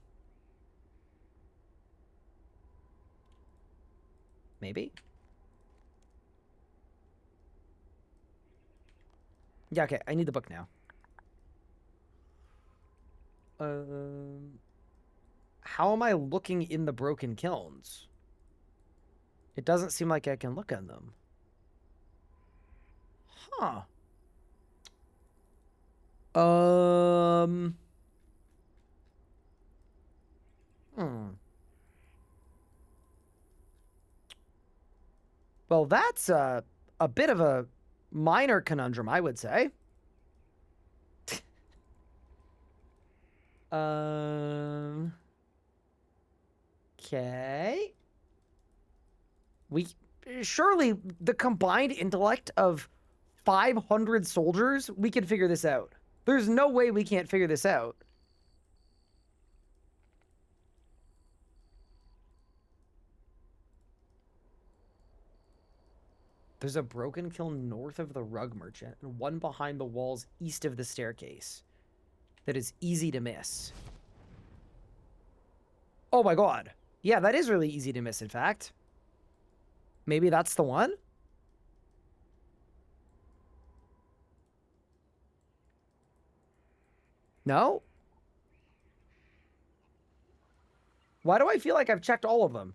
Maybe? Yeah, okay. I need the book now. How am I looking in the broken kilns? It doesn't seem like I can look in them. Huh. Well, that's a bit of a minor conundrum, I would say. Okay. Surely the combined intellect of 500 soldiers, we can figure this out. There's no way we can't figure this out. There's a broken kiln north of the rug merchant and one behind the walls east of the staircase that is easy to miss. Oh my god. Yeah, that is really easy to miss, in fact. Maybe that's the one? No? Why do I feel like I've checked all of them?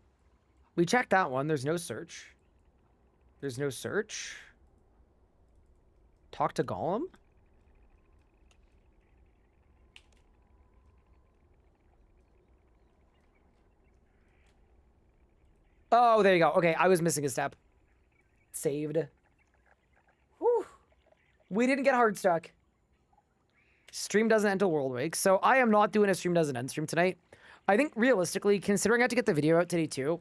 We checked that one. There's no search. There's no search. Talk to Gollum? Oh, there you go. Okay, I was missing a step. Saved. Whew. We didn't get hard stuck. Stream doesn't end till World Week, so I am not doing a stream doesn't end stream tonight. I think realistically, considering I had to get the video out today too,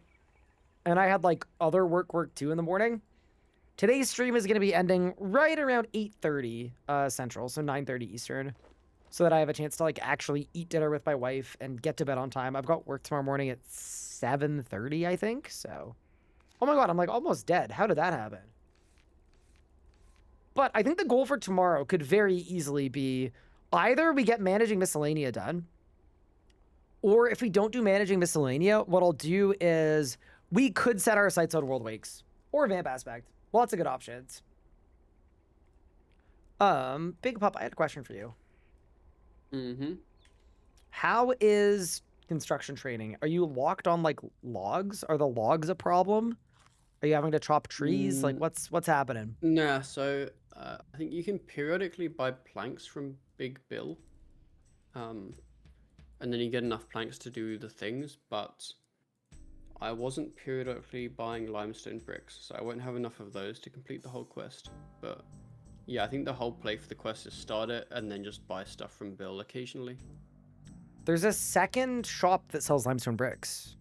and I had like other work too in the morning, today's stream is going to be ending right around 8:30 Central, so 9:30 Eastern, so that I have a chance to like actually eat dinner with my wife and get to bed on time. I've got work tomorrow morning at 7:30, I think, so... Oh my god, I'm like almost dead. How did that happen? But I think the goal for tomorrow could very easily be either we get Managing Miscellanea done, or if we don't do Managing Miscellanea, what I'll do is we could set our sights on World Wakes or Vamp Aspect. Lots of good options. Big Pup, I had a question for you. Mm-hmm. How is construction training? Are you locked on like logs? Are the logs a problem? Are you having to chop trees? Like what's happening? Nah, so I think you can periodically buy planks from Big Bill. And then you get enough planks to do the things, but I wasn't periodically buying limestone bricks, so I won't have enough of those to complete the whole quest. But yeah, I think the whole play for the quest is start it and then just buy stuff from Bill occasionally. There's a second shop that sells limestone bricks.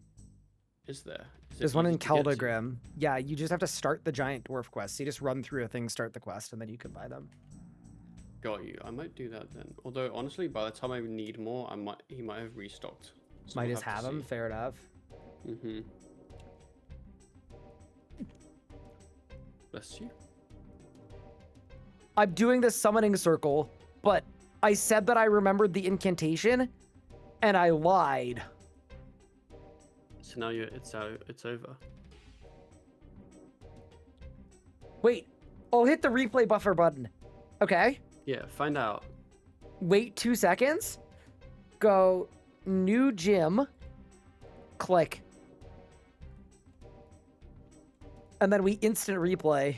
Is there? Is it There's one easy in to get to? Caldegrim. Yeah, you just have to start the giant dwarf quest. So you just run through a thing, start the quest, and then you can buy them. Got you. I might do that then. Although honestly, by the time I need more, he might have restocked. So Might we'll just have to them. see. Fair enough. Mm-hmm. Bless you. I'm doing the summoning circle, but I said that I remembered the incantation, and I lied. So now it's over. Wait, I'll hit the replay buffer button. Okay. Yeah, find out. Wait 2 seconds. Go new gym. Click. And then we instant replay.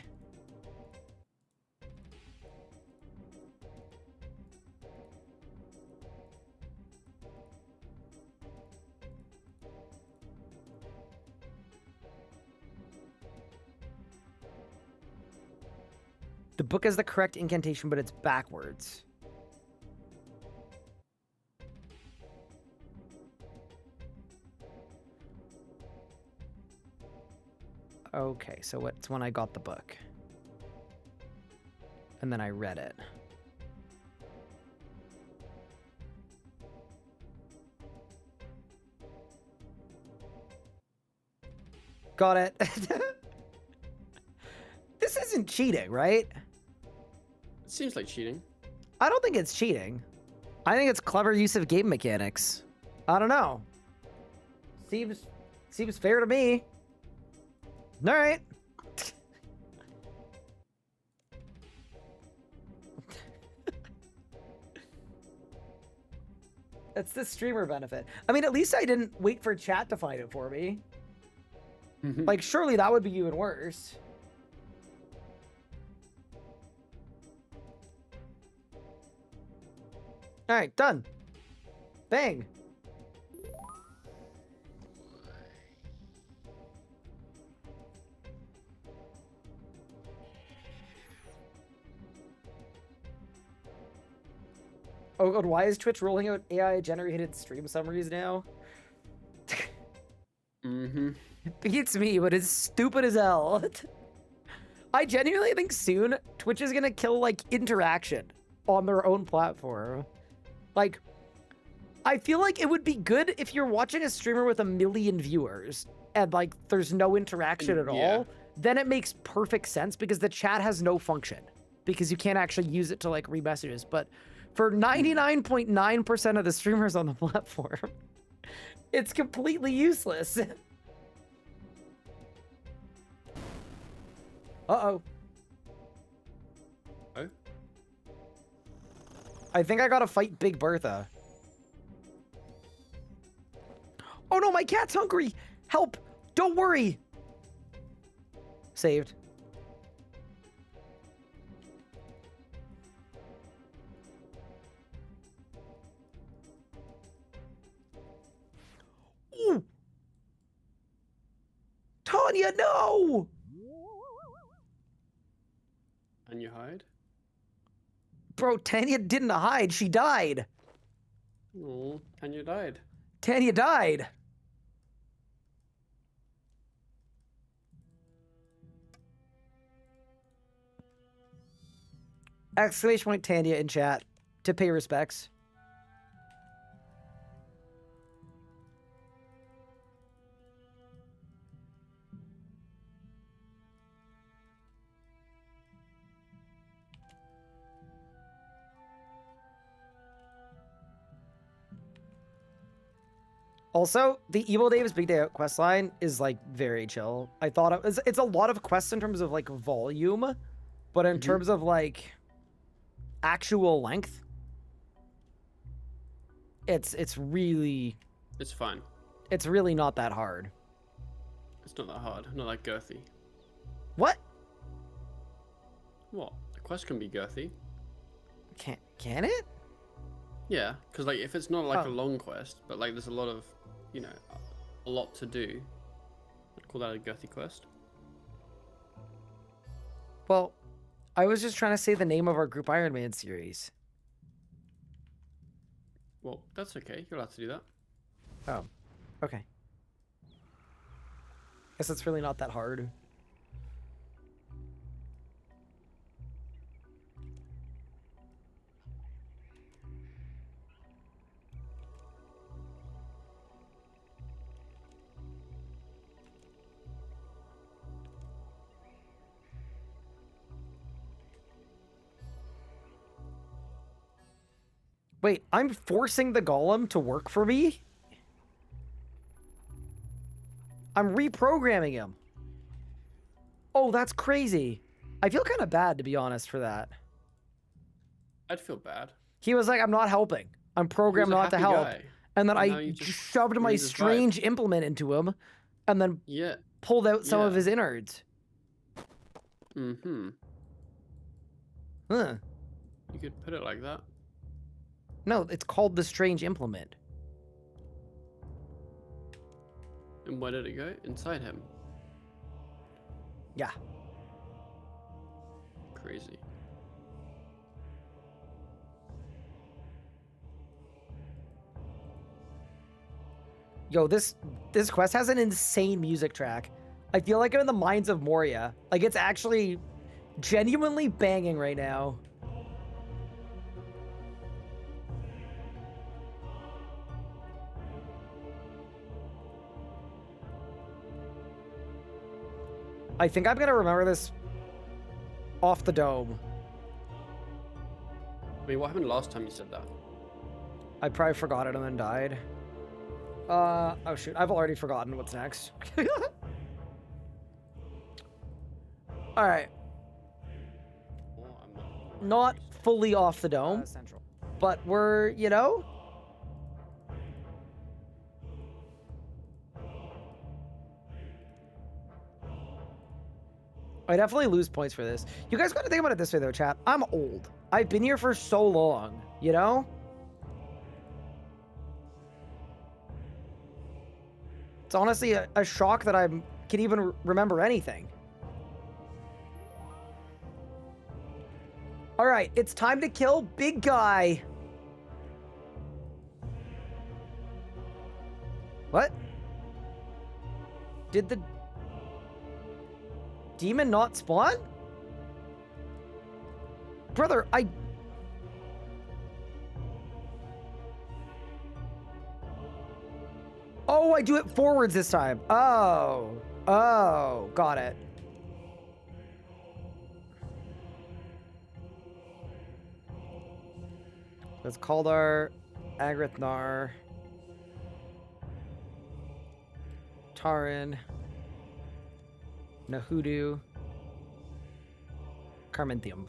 The book has the correct incantation, but it's backwards. Okay, so it's when I got the book. And then I read it. Got it. This isn't cheating, right? It seems like cheating. I don't think it's cheating. I think it's clever use of game mechanics. I don't know. Seems fair to me. All right. That's the streamer benefit. I mean, at least I didn't wait for chat to find it for me. Like, surely that would be even worse. All right, done. Bang. Oh god, why is Twitch rolling out AI-generated stream summaries now? Mm-hmm. It beats me, but it's stupid as hell. I genuinely think soon Twitch is gonna kill, like, interaction on their own platform. Like, I feel like it would be good if you're watching a streamer with 1 million viewers and, like, there's no interaction at Yeah. all. Then it makes perfect sense because the chat has no function. Because you can't actually use it to, like, read messages. But for 99.9% of the streamers on the platform, It's completely useless. Uh-oh. Oh? I think I gotta fight Big Bertha. Oh no, my cat's hungry! Help! Don't worry! Saved. Ooh! Tanya, no! And you hide? Bro, Tanya didn't hide. She died. Oh, Tanya died. Tanya died. Exclamation point Tanya in chat to pay respects. Also, the Evil Dave's Big Day Out quest line is like very chill. I thought it's a lot of quests in terms of like volume, but in terms of like actual length, it's really It's fine. it's really not that hard. It's not that hard. Not that girthy. What? What? The quest can be girthy. Can it? Yeah, because like if it's not like Oh. a long quest, but like there's a lot of, you know, a lot to do. I'd call that a girthy quest. Well, I was just trying to say the name of our group Ironman series. Well, that's okay. You're allowed to do that. Oh, okay. Guess it's really not that hard. Wait, I'm forcing the golem to work for me? I'm reprogramming him. Oh, that's crazy. I feel kind of bad, to be honest, for that. I'd feel bad. He was like, I'm not helping. I'm programmed He was a not to happy help. guy. And then And now I you just shoved my ruined his vibe. strange implement into him and then Yeah. pulled out some of Yeah. his innards. Mm-hmm. Huh. You could put it like that. No, it's called the strange implement. And where did it go? Inside him. Yeah. Crazy. Yo, this quest has an insane music track. I feel like I'm in the Mines of Moria. Like, it's actually genuinely banging right now. I think I'm gonna remember this off the dome. I mean, what happened last time you said that? I probably forgot it and then died. Oh shoot, I've already forgotten what's next. Alright, Oh, I'm not fully off the dome, but we're, you know? I definitely lose points for this. You guys gotta think about it this way though, chat. I'm old. I've been here for so long, you know? It's honestly a shock that I can even remember anything. All right, it's time to kill Big Guy. What? Did the demon not spawn? Brother, Oh, I do it forwards this time. Oh. Oh, got it. It's called our Agrithnar. Taran, Nahudu, Carmenthium.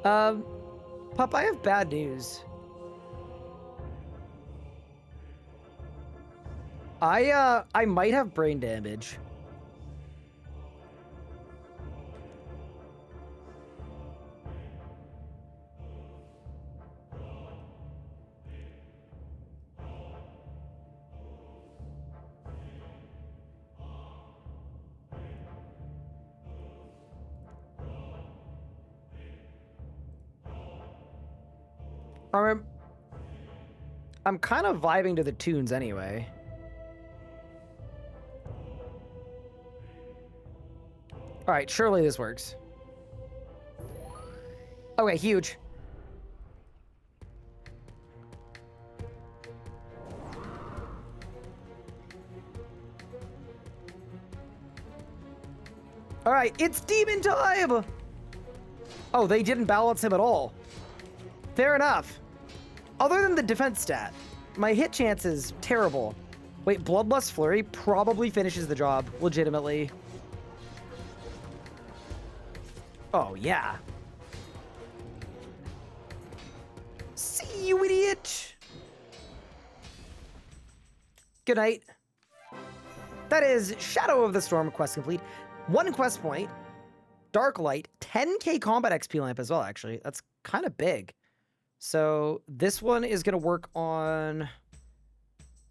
Pup, I have bad news. I might have brain damage. I'm kind of vibing to the tunes anyway. All right, surely this works. Okay, huge. All right, it's demon time! Oh, they didn't balance him at all. Fair enough. Other than the defense stat, my hit chance is terrible. Wait, Bloodlust Flurry probably finishes the job, legitimately. Oh, yeah. See you, idiot! Good night. That is Shadow of the Storm quest complete. 1 quest point. Dark Light. 10k combat XP lamp as well, actually. That's kind of big. So this one is going to work on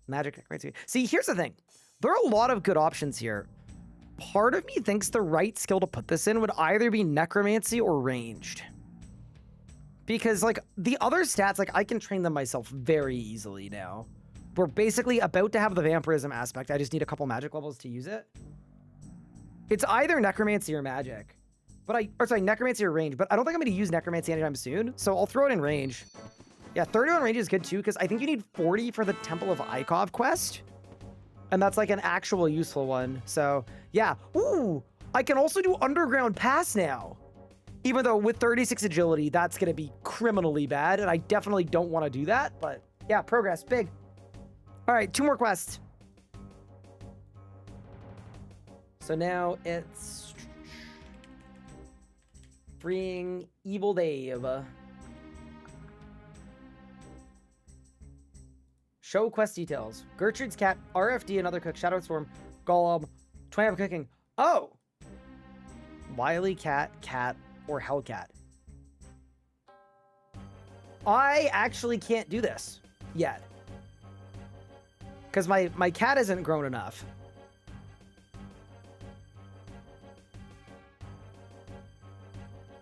magic. See, here's the thing. There are a lot of good options here. Part of me thinks the right skill to put this in would either be necromancy or ranged. Because, like, the other stats, like, I can train them myself very easily now. We're basically about to have the vampirism aspect. I just need a couple magic levels to use it. It's either necromancy or magic. Sorry, necromancy or range, but I don't think I'm going to use necromancy anytime soon, so I'll throw it in range. Yeah, 31 range is good too, because I think you need 40 for the Temple of Ikov quest. And that's like an actual useful one. So, yeah. Ooh, I can also do Underground Pass now. Even though with 36 agility, that's going to be criminally bad, and I definitely don't want to do that, but yeah, progress, big. All right, 2 more quests. So now it's freeing Evil Dave. Show quest details. Gertrude's cat, RFD, another cook, Shadow Storm, Golem, 20 cooking. Oh! Wily cat, or Hellcat. I actually can't do this yet. Because my cat isn't grown enough.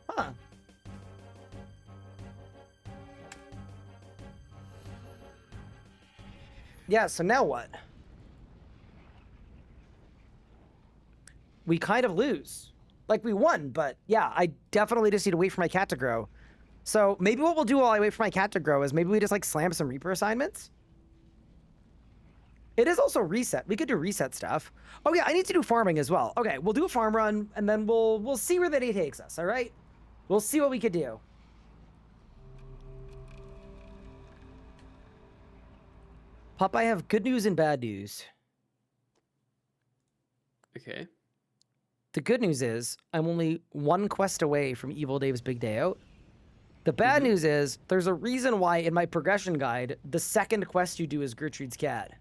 Huh. Yeah, so now what? We kind of lose. Like, we won, but yeah, I definitely just need to wait for my cat to grow. So maybe what we'll do while I wait for my cat to grow is maybe we just, like, slam some Reaper assignments. It is also reset. We could do reset stuff. Oh, yeah, I need to do farming as well. Okay, we'll do a farm run, and then we'll see where the day takes us, all right? We'll see what we could do. Pop, I have good news and bad news. Okay. The good news is I'm only 1 quest away from Evil Dave's big day out. The bad news is there's a reason why in my progression guide, the 2nd quest you do is Gertrude's cat.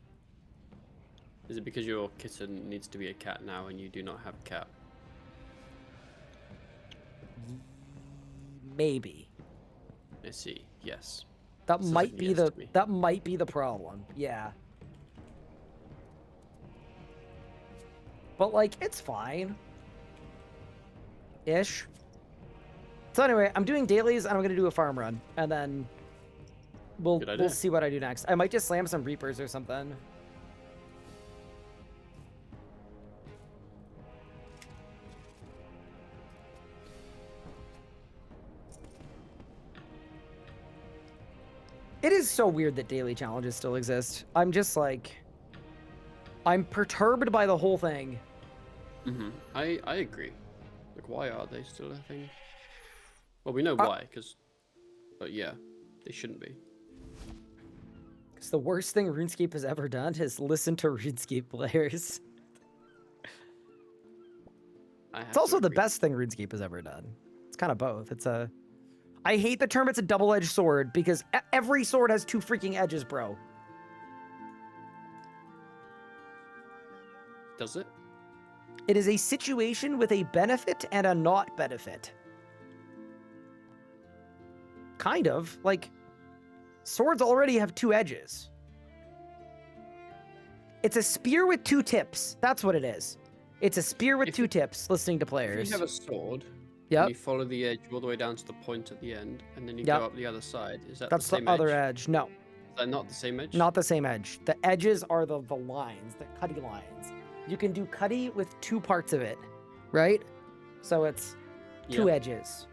Is it because your kitten needs to be a cat now and you do not have a cat? Maybe. I see. Yes. That Sounds might like be yes the to me. that might be the problem. Yeah. But like it's fine. Ish. So anyway, I'm doing dailies and I'm gonna do a farm run, and then we'll see what I do next. I might just slam some Reapers or something. It is so weird that daily challenges still exist. I'm just like, I'm perturbed by the whole thing. I agree. Like, why are they still a thing? Well, we know why, because... But yeah, they shouldn't be. It's the worst thing RuneScape has ever done is listen to RuneScape players. It's also the best thing RuneScape has ever done. It's kind of both. I hate the term it's a double-edged sword because every sword has two freaking edges, bro. Does it? It is a situation with a benefit and a not benefit. Kind of. Like, swords already have two edges. It's a spear with two tips. That's what it is. It's a spear with two tips, listening to If players. you have a sword, Yep. and you follow the edge all the way down to the point at the end, and then you Yep. go up the other side, is that That's the the same other edge? edge. No, Is that not the same edge? not the same edge. The edges are the lines, the cutty lines. You can do cutty with two parts of it, right? So it's two Yeah. edges.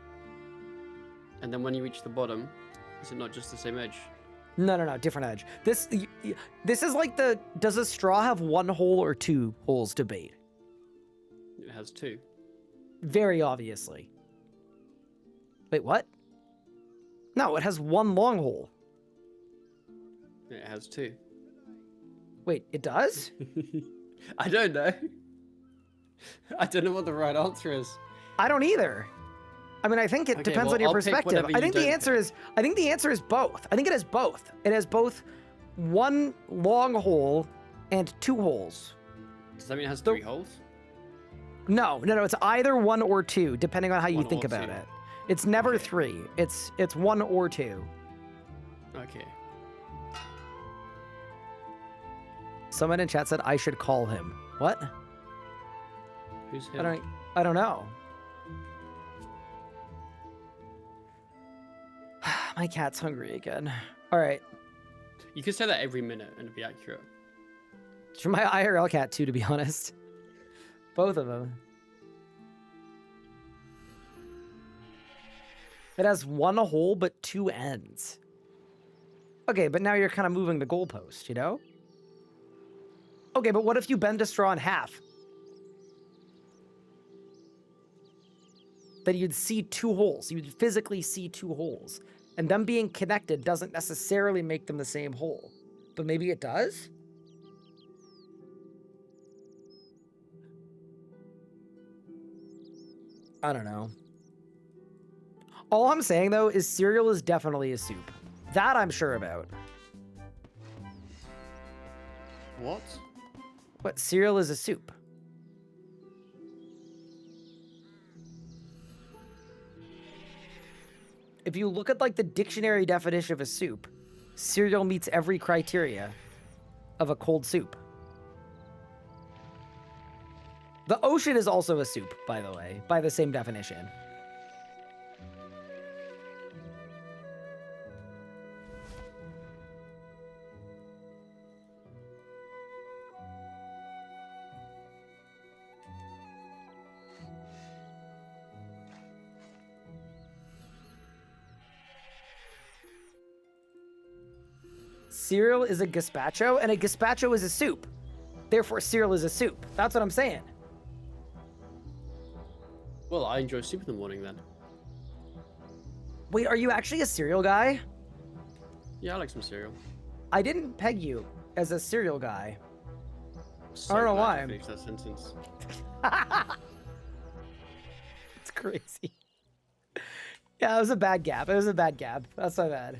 And then when you reach the bottom, is it not just the same edge? No, different edge. This is like the, does a straw have one hole or two holes debate? It has two. Very obviously. Wait, what? No, it has one long hole. It has two. Wait, it does? I don't know. I don't know what the right answer is. I don't either. I mean, I think it Okay, depends well, on your I'll pick perspective. whatever I you think the don't answer is both. I think it has both. It has both one long hole and two holes. Does that mean it has The- 3 holes? No, it's either one or two, depending on how you One think or about two. it. It's never Okay. 3. It's one or two. Okay. Someone in chat said I should call him. What? Who's him? I don't know. My cat's hungry again. All right. You can say that every minute and it'd be accurate. It's my IRL cat too, to be honest. Both of them. It has one hole but two ends. Okay, but now you're kind of moving the goalpost, you know? Okay, but what if you bend a straw in half? Then you'd see two holes. You'd physically see two holes. And them being connected doesn't necessarily make them the same hole. But maybe it does? I don't know. All I'm saying, though, is cereal is definitely a soup. That I'm sure about. What? What, cereal is a soup? If you look at, like, the dictionary definition of a soup, cereal meets every criteria of a cold soup. The ocean is also a soup, by the way, by the same definition. Cereal is a gazpacho, and a gazpacho is a soup. Therefore, cereal is a soup. That's what I'm saying. Well, I enjoy soup in the morning then. Wait, are you actually a cereal guy? Yeah, I like some cereal. I didn't peg you as a cereal guy. So I don't know glad why. you finished that sentence. It's crazy. Yeah, it was a bad gap. It was a bad gap. That's my bad.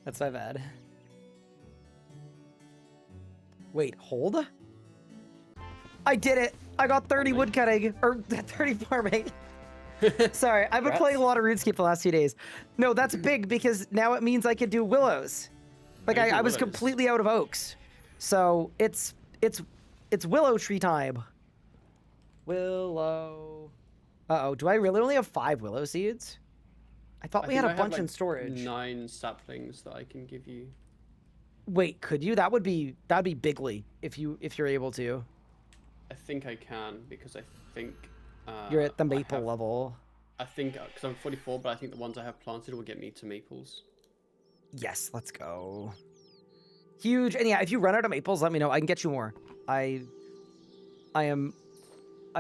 That's my bad. Wait, hold? I did it! I got 30 woodcutting, or 30 farming. Sorry, I've been playing a lot of RuneScape the last few days. No, that's big because now it means I can do willows. Like You can do I was willows. completely out of oaks. So it's willow tree time. Willow. Uh-oh, do I really only have 5 willow seeds? I thought we think had I a have, bunch in storage. 9 saplings that I can give you. Wait, could you? That'd be bigly if you're able to. I think I can because I think You're at the I maple have- level. I think because I'm 44, but I think the ones I have planted will get me to maples. Yes, let's go. Huge. And yeah, if you run out of maples, let me know. I can get you more. I'm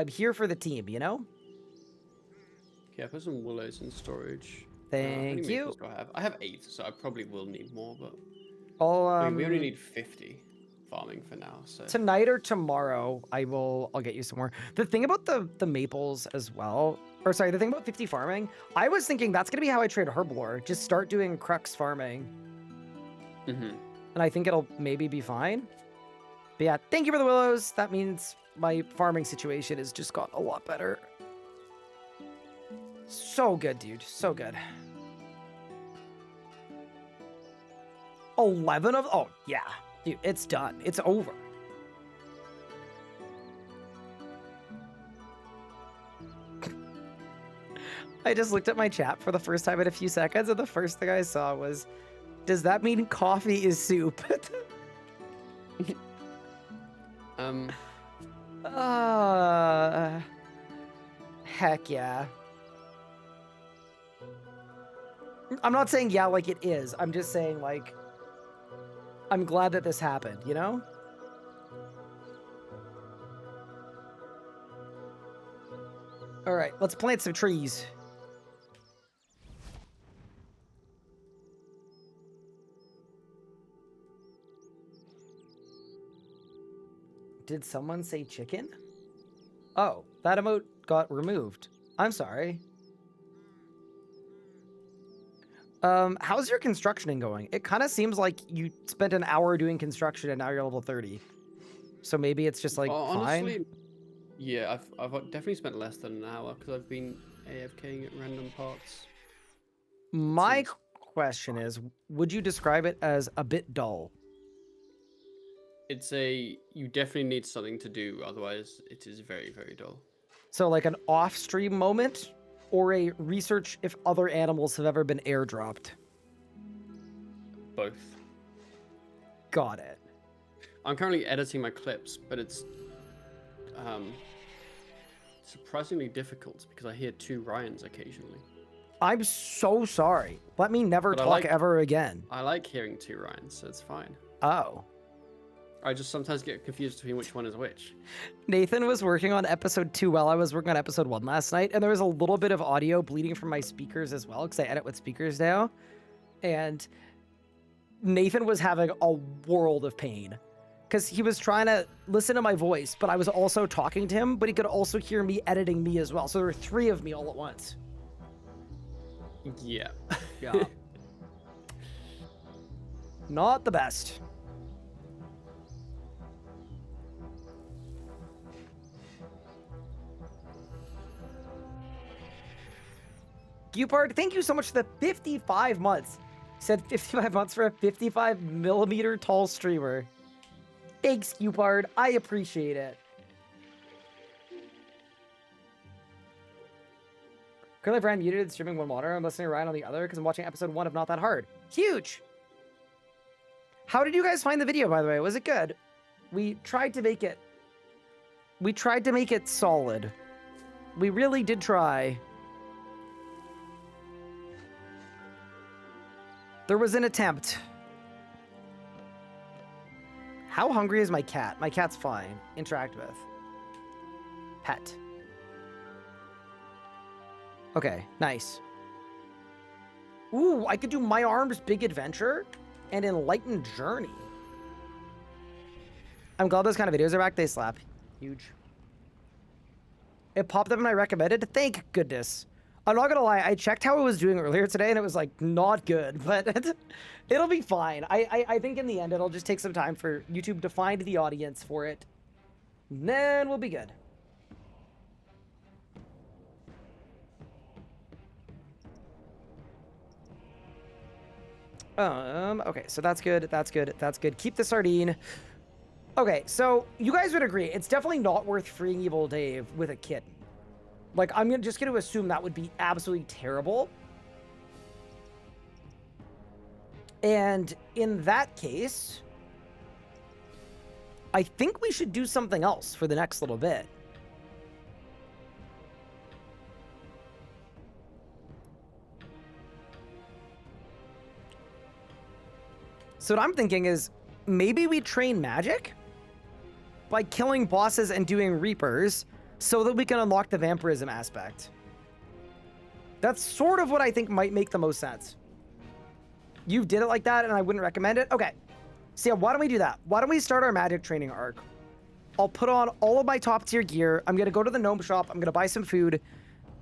here for the team, you know? Yeah, put some willows in storage. How many Thank you. maples do I have? I have 8, so I probably will need more, but I'll, I mean, we only need 50 farming for now, so tonight or tomorrow, I'll get you some more. The thing about the maples as well, or sorry, the thing about 50 farming, I was thinking that's gonna be how I trade herblore. Just start doing crux farming, Mhm. and I think it'll maybe be fine. But yeah, thank you for the willows. That means my farming situation has just got a lot better. So good, dude. So good. 11 of... Oh, yeah. Dude, it's done. It's over. I just looked at my chat for the first time in a few seconds, and the first thing I saw was, does that mean coffee is soup? Heck yeah. I'm not saying yeah like it is. I'm just saying like, I'm glad that this happened, you know? All right, let's plant some trees. Did someone say chicken? Oh, that emote got removed. I'm sorry. How's your constructioning going? It kind of seems like you spent an hour doing construction and now you're level 30. So maybe it's just like honestly, fine. yeah, I've definitely spent less than an hour because I've been AFKing at random parts. My Seems- question is, would you describe it as a bit dull? You definitely need something to do, otherwise it is very, very dull. So like an off-stream moment or a research if other animals have ever been airdropped? Both. Got it. I'm currently editing my clips, but it's surprisingly difficult because I hear 2 Ryans occasionally. I'm so sorry. Let me never But I talk like- ever again. I like hearing 2 Ryans, so it's fine. Oh. I just sometimes get confused between which one is which. Nathan was working on episode 2 while I was working on episode 1 last night, and there was a little bit of audio bleeding from my speakers as well, because I edit with speakers now. And Nathan was having a world of pain, because he was trying to listen to my voice, but I was also talking to him, but he could also hear me editing me as well. So there were 3 of me all at once. Yeah. Yeah. Not the best. Gupard, thank you so much for the 55 months. He said 55 months for a 55 millimeter tall streamer. Thanks, Gupard. I appreciate it. Currently, Brian muted streaming one monitor. I'm listening to Ryan on the other because I'm watching episode 1 of Not That Hard. Huge! How did you guys find the video, by the way? Was it good? We tried to make it solid. We really did try. There was an attempt. How hungry is my cat? My cat's fine. Interact with. Pet. Okay, nice. Ooh, I could do My Arm's Big Adventure and Enlightened Journey. I'm glad those kind of videos are back. They slap. Huge. It popped up and I recommended. Thank goodness. I'm not gonna lie, I checked how it was doing earlier today and it was like not good, but it'll be fine. I think in the end it'll just take some time for YouTube to find the audience for it. And then we'll be good. Okay, so that's good, that's good, that's good. Keep the sardine. Okay, so you guys would agree, it's definitely not worth freeing Evil Dave with a kitten. Like, I'm just gonna assume that would be absolutely terrible. And in that case, I think we should do something else for the next little bit. So what I'm thinking is maybe we train magic by killing bosses and doing reapers so that we can unlock the vampirism aspect. That's sort of what I think might make the most sense. You did it like that, and I wouldn't recommend it? Okay. So yeah, why don't we do that? Why don't we start our magic training arc? I'll put on all of my top tier gear. I'm going to go to the gnome shop. I'm going to buy some food,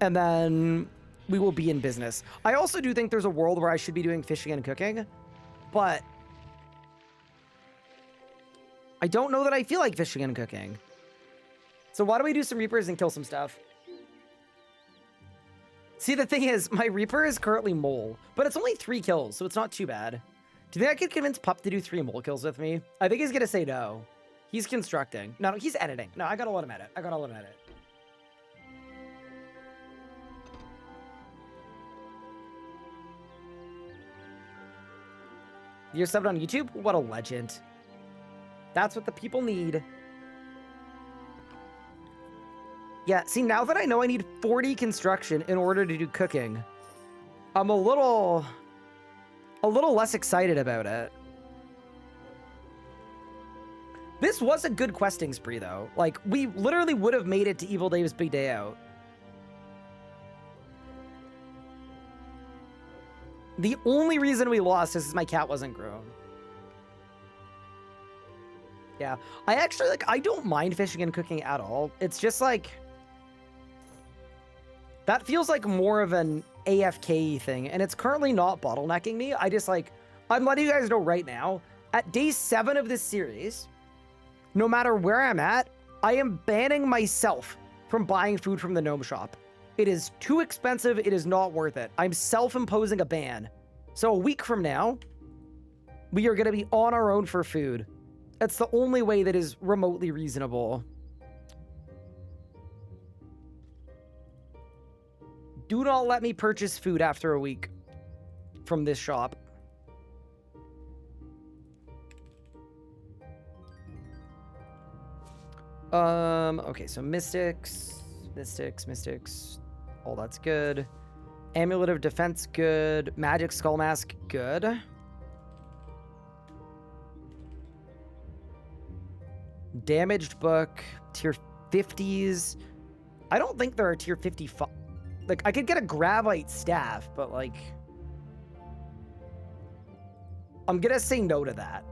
and then we will be in business. I also do think there's a world where I should be doing fishing and cooking, but I don't know that I feel like fishing and cooking. So why don't we do some Reapers and kill some stuff? See, the thing is, my Reaper is currently mole, but it's only 3 kills, so it's not too bad. Do you think I could convince Pup to do 3 mole kills with me? I think he's going to say no. He's constructing. No, he's editing. No, I got to let him edit. I got to let him edit. You're subbed on YouTube? What a legend. That's what the people need. Yeah, see, now that I know I need 40 construction in order to do cooking, I'm a little less excited about it. This was a good questing spree, though. Like, we literally would have made it to Evil Dave's Big Day Out. The only reason we lost is my cat wasn't grown. Yeah, I actually, like, I don't mind fishing and cooking at all. It's just, like, that feels like more of an AFK thing, and it's currently not bottlenecking me. I just, like, I'm letting you guys know right now, at day 7 of this series, no matter where I'm at, I am banning myself from buying food from the gnome shop. It is too expensive. It is not worth it. I'm self-imposing a ban. So a week from now, we are going to be on our own for food. That's the only way that is remotely reasonable. Do not let me purchase food after a week from this shop. Okay, so mystics. All that's good. Amulet of defense, good. Magic skull mask, good. Damaged book, tier 50s. I don't think there are tier 55. Like, I could get a gravite staff, but, like, I'm gonna say no to that.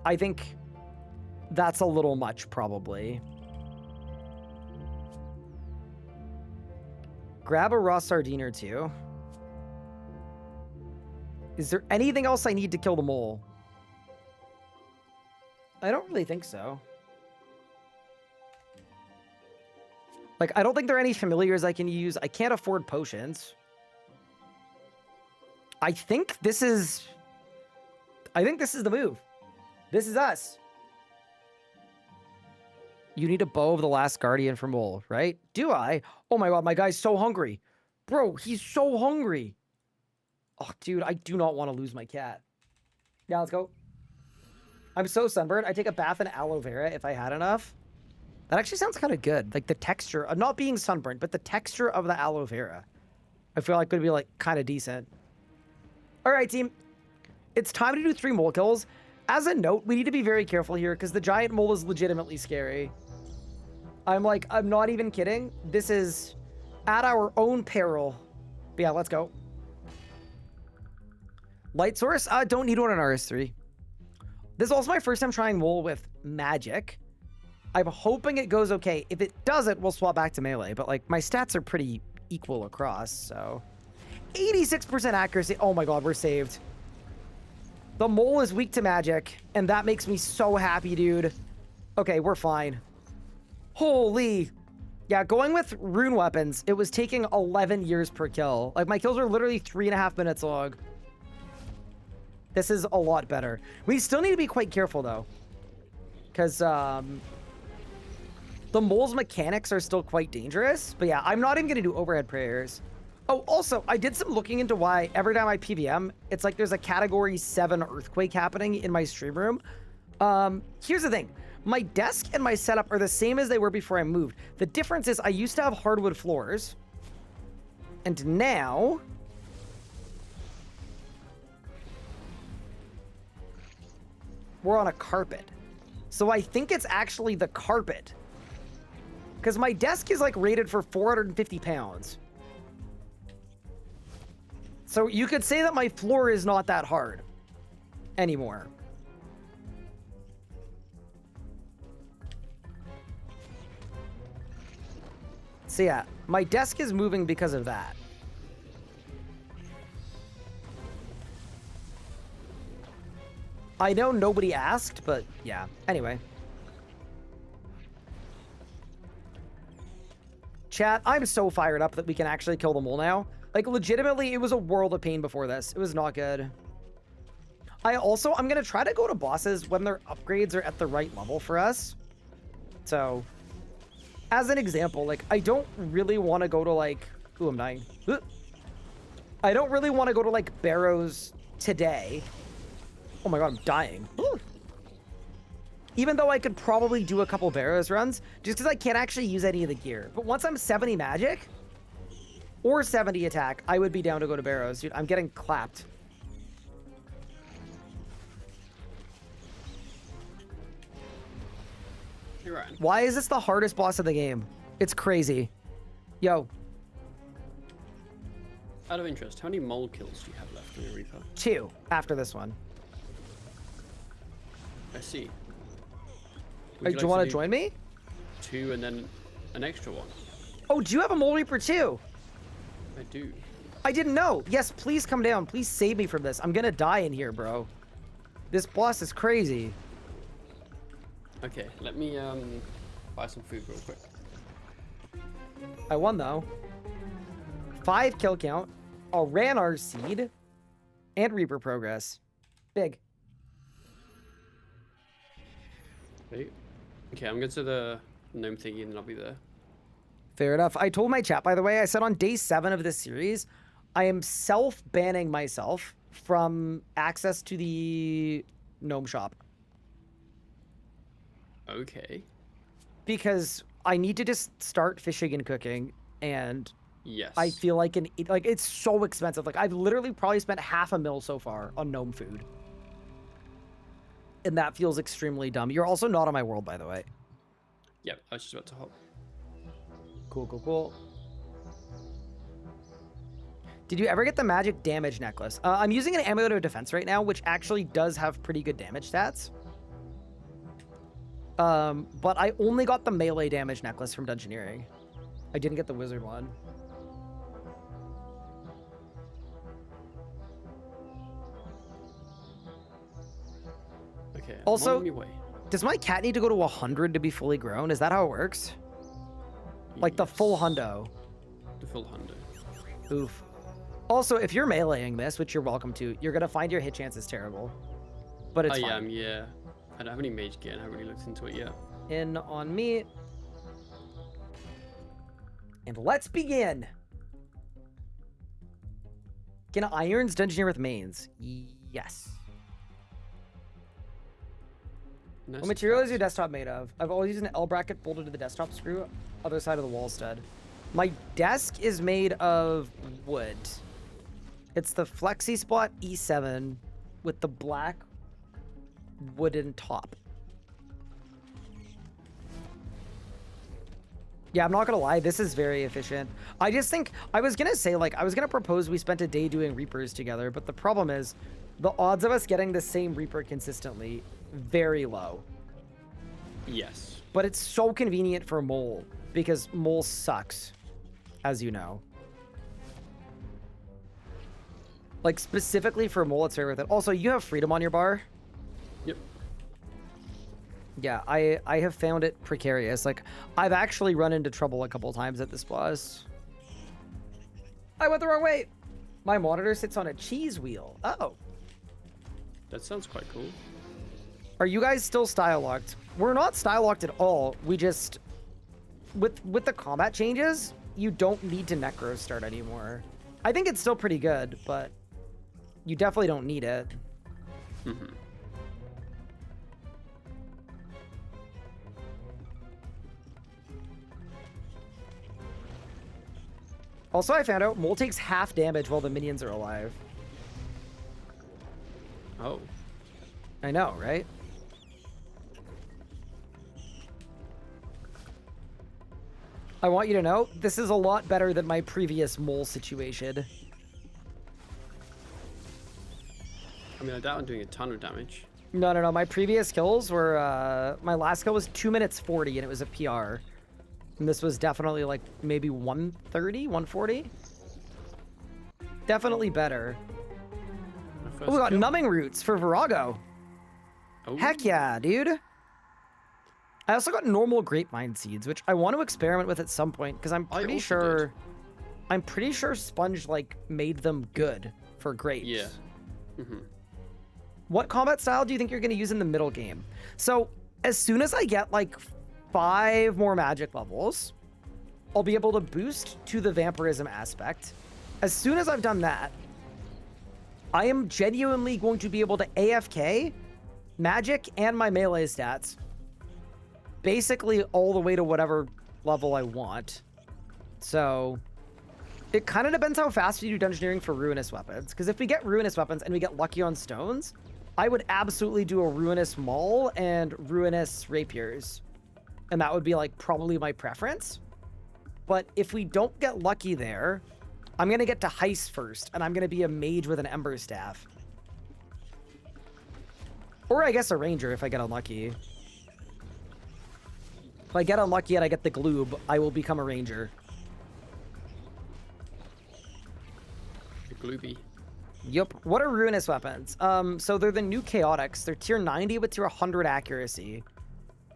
I think that's a little much, probably. Grab a raw sardine or 2. Is there anything else I need to kill the mole? I don't really think so. Like, I don't think there are any familiars I can use. I can't afford potions. I think this is the move. This is us. You need a bow of the last guardian for mole, right? Do I? Oh my god, my guy's so hungry. Bro, he's so hungry. Oh, dude, I do not want to lose my cat. Yeah, let's go. I'm so sunburned. I take a bath in aloe vera if I had enough. That actually sounds kind of good. Like, the texture, not being sunburned, but the texture of the aloe vera, I feel like would be, like, kind of decent. All right, team. It's time to do 3 mole kills. As a note, we need to be very careful here because the giant mole is legitimately scary. I'm not even kidding. This is at our own peril. But yeah, let's go. Light source? Don't need one in RS3. This is also my first time trying mole with magic. I'm hoping it goes okay. If it doesn't, we'll swap back to melee. But, like, my stats are pretty equal across, so... 86% accuracy. Oh my god, we're saved. The mole is weak to magic, and that makes me so happy, dude. Okay, we're fine. Holy. Yeah, going with rune weapons, it was taking 11 years per kill. Like, my kills are literally 3.5 minutes long. This is a lot better. We still need to be quite careful, though. Because, the mole's mechanics are still quite dangerous. But yeah, I'm not even going to do overhead prayers. Oh, also, I did some looking into why every time I PVM, it's like there's a category 7 earthquake happening in my stream room. Here's the thing. My desk and my setup are the same as they were before I moved. The difference is I used to have hardwood floors. And now... we're on a carpet. So I think it's actually the carpet. Because my desk is, like, rated for 450 pounds. So you could say that my floor is not that hard anymore. So yeah, my desk is moving because of that. I know nobody asked, but yeah. Anyway. Chat, I'm so fired up that we can actually kill the mole now. Like, legitimately, it was a world of pain before this. It was not good. I'm going to try to go to bosses when their upgrades are at the right level for us. So, as an example, like, I don't really want to go to, like... Ooh, I'm dying. I don't really want to go to, like, Barrows today. Oh my god, I'm dying. Ooh. Even though I could probably do a couple Barrows runs, just because I can't actually use any of the gear. But once I'm 70 magic, or 70 attack, I would be down to go to Barrows. Dude, I'm getting clapped. You're right. Why is this the hardest boss of the game? It's crazy. Yo. Out of interest, how many mole kills do you have left in your Reaper? 2 after this one. I see. Do you want to join me? 2 and then an extra one? Oh, do you have a Mole Reaper too? I do. I didn't know. Yes, please come down. Please save me from this. I'm gonna die in here, bro. This boss is crazy. Okay, let me buy some food real quick. I won though. 5 kill count, a Ranar seed, and Reaper progress. Big. Wait. Okay, I'm going to the gnome thingy and then I'll be there. Fair enough. I told my chat, by the way, I said on day 7 of this series, I am self-banning myself from access to the gnome shop. Okay. Because I need to just start fishing and cooking, and Yes. I feel like it's so expensive. Like, I've literally probably spent half a mil so far on gnome food. And that feels extremely dumb. You're also not on my world, by the way. Yep, I was just about to hop. Cool, cool, cool. Did you ever get the magic damage necklace? I'm using an amulet of defense right now, which actually does have pretty good damage stats. But I only got the melee damage necklace from Dungeoneering. I didn't get the wizard one. Okay, I'm Also- on my way. Does my cat need to go to 100 to be fully grown? Is that how it works? Like the full Yes. hundo. The full hundo. Oof. Also, if you're meleeing this, which you're welcome to, you're gonna find your hit chances terrible. But it's I fine. am, yeah. I don't have any mage gear and I haven't really looked into it yet. In on me. And let's begin. Can irons dungeoneer with mains? Yes. No What material is surprise. your desktop made of? I've always used an L bracket bolted to the desktop screw, other side of the wall stud. My desk is made of wood. It's the Flexi Spot E7 with the black wooden top. Yeah, I'm not gonna lie, this is very efficient. I just think, I was gonna say, like, I was gonna propose we spent a day doing Reapers together, but the problem is, the odds of us getting the same Reaper consistently, very low. Yes. But it's so convenient for Mole, because Mole sucks, as you know. Like, specifically for Mole, it's very worth it. Also, you have freedom on your bar? Yep. Yeah, I have found it precarious. Like, I've actually run into trouble a couple times at this boss. I went the wrong way! My monitor sits on a cheese wheel. Oh. That sounds quite cool. Are you guys still style locked? We're not style locked at all. We just, with the combat changes, you don't need to necro start anymore. I think it's still pretty good, but you definitely don't need it. Mm-hmm. Also, I found out Mole takes half damage while the minions are alive. Oh. I know, right? I want you to know, this is a lot better than my previous Mole situation. I mean, I doubt I'm doing a ton of damage. No. My previous kills were, my last kill was 2 minutes 40 and it was a PR. And this was definitely like maybe 130, 140. Definitely better. My Oh, first we got kill. numbing roots for Virago. Oh, Heck yeah, dude. I also got normal grapevine seeds, which I want to experiment with at some point because I'm I pretty also sure I'm pretty sure Sponge like made them good for grapes. Yeah. Mm-hmm. What combat style do you think you're going to use in the middle game? So, as soon as I get like 5 more magic levels, I'll be able to boost to the vampirism aspect. As soon as I've done that, I am genuinely going to be able to AFK magic and my melee stats basically all the way to whatever level I want. So it kind of depends how fast we do dungeoneering for ruinous weapons, because if we get ruinous weapons and we get lucky on stones, I would absolutely do a ruinous maul and ruinous rapiers, and that would be like probably my preference. But if we don't get lucky there, I'm gonna get to heist first, and I'm gonna be a mage with an ember staff. Or I guess a ranger if I get unlucky. If I get unlucky and I get the gloob, I will become a ranger. The glooby. Yup. What are ruinous weapons? So they're the new chaotics. They're tier 90 with tier 100 accuracy.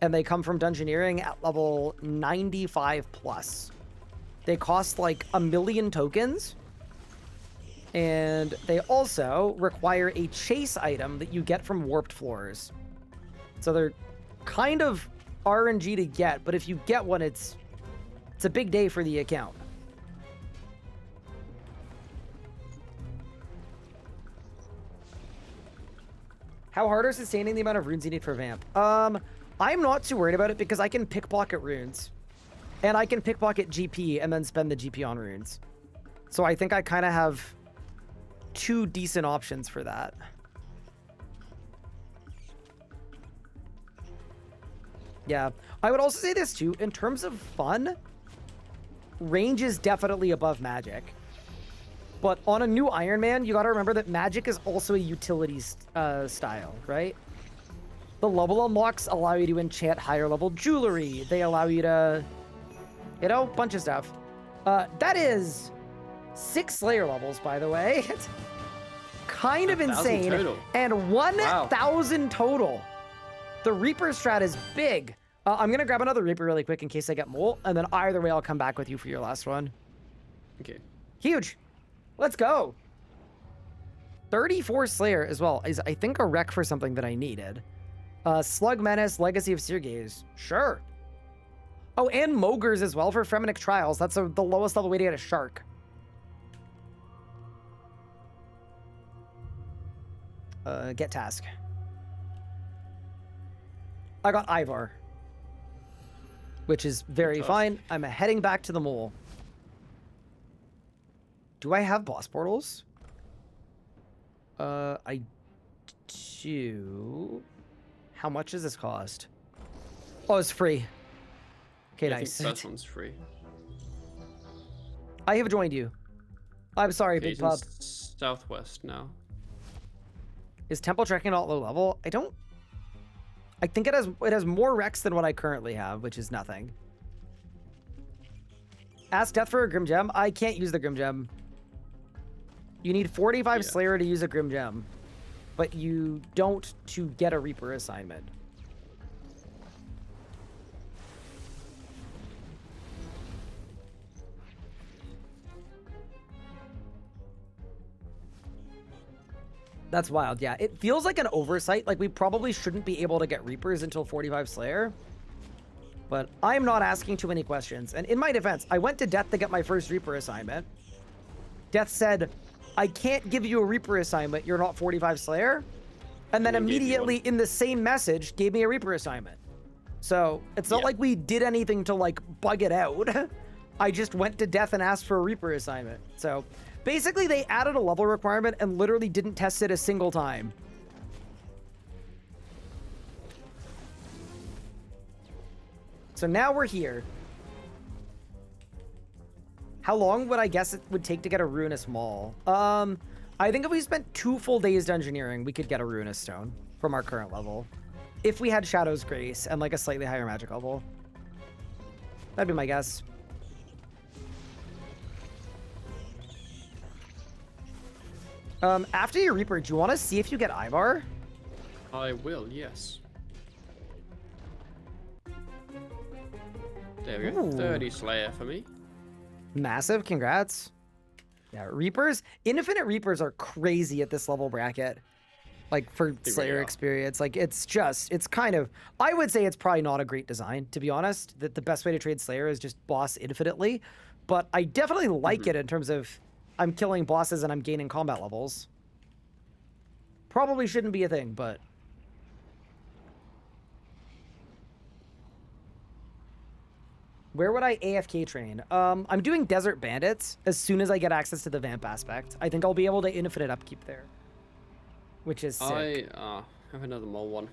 And they come from dungeoneering at level 95 plus. They cost like 1 million tokens. And they also require a chase item that you get from warped floors. So they're kind of RNG to get, but if you get one, it's a big day for the account. How hard are sustaining the amount of runes you need for Vamp? I'm not too worried about it because I can pickpocket runes. And I can pickpocket GP and then spend the GP on runes. So I think I kind of have 2 decent options for that. Yeah. I would also say this too. In terms of fun, range is definitely above magic. But on a new Ironman, you got to remember that magic is also a utility style, right? The level unlocks allow you to enchant higher level jewelry. They allow you to, you know, bunch of stuff. That is 6 Slayer levels, by the way. It's kind of 1,000 insane. total. And 1,000 total. The Reaper strat is big. I'm going to grab another Reaper really quick in case I get mole. And then either way, I'll come back with you for your last one. Okay. Huge. Let's go. 34 Slayer as well is, I think, a rec for something that I needed. Slug Menace, Legacy of Seergaze. Sure. Oh, and Mogres as well for Fremenic Trials. That's the lowest level way to get a shark. Get task. I got Ivar. Which is very task. fine. I'm heading back to the mole. Do I have boss portals? I do. How much does this cost? Oh, it's free. Okay, Yeah, I nice. think the first one's free. I have joined you. I'm sorry, Okay, Big he's in Pub. southwest now. Is Temple Trekking at low level? I think it has more Rex than what I currently have, which is nothing. Ask Death for a Grim Gem. I can't use the Grim Gem. You need 45 Yeah. Slayer to use a Grim Gem, but you don't to get a Reaper assignment. That's wild, yeah. It feels like an oversight. Like, we probably shouldn't be able to get Reapers until 45 Slayer. But I'm not asking too many questions. And in my defense, I went to Death to get my first Reaper assignment. Death said, I can't give you a Reaper assignment. You're not 45 Slayer. And then And then gave you immediately one. in the same message, gave me a Reaper assignment. So it's not Yeah. like we did anything to, like, bug it out. I just went to Death and asked for a Reaper assignment. So basically, they added a level requirement and literally didn't test it a single time. So now we're here. How long would I guess it would take to get a Ruinous Maul? I think if we spent 2 full days dungeoneering, we could get a Ruinous Stone from our current level. If we had Shadow's Grace and like a slightly higher magic level. That'd be my guess. After you Reaper, do you want to see if you get Ivar? I will, yes. There we go. Ooh. 30 Slayer for me. Massive, congrats. Yeah, Reapers, Infinite Reapers are crazy at this level bracket. Like for They Slayer really are. experience, like it's kind of, I would say it's probably not a great design, to be honest, that the best way to trade Slayer is just boss infinitely. But I definitely like it in terms of I'm killing bosses and I'm gaining combat levels. Probably shouldn't be a thing, but. Where would I AFK train? I'm doing Desert Bandits as soon as I get access to the Vamp aspect. I think I'll be able to infinite upkeep there. Which is sick. I have another mole one.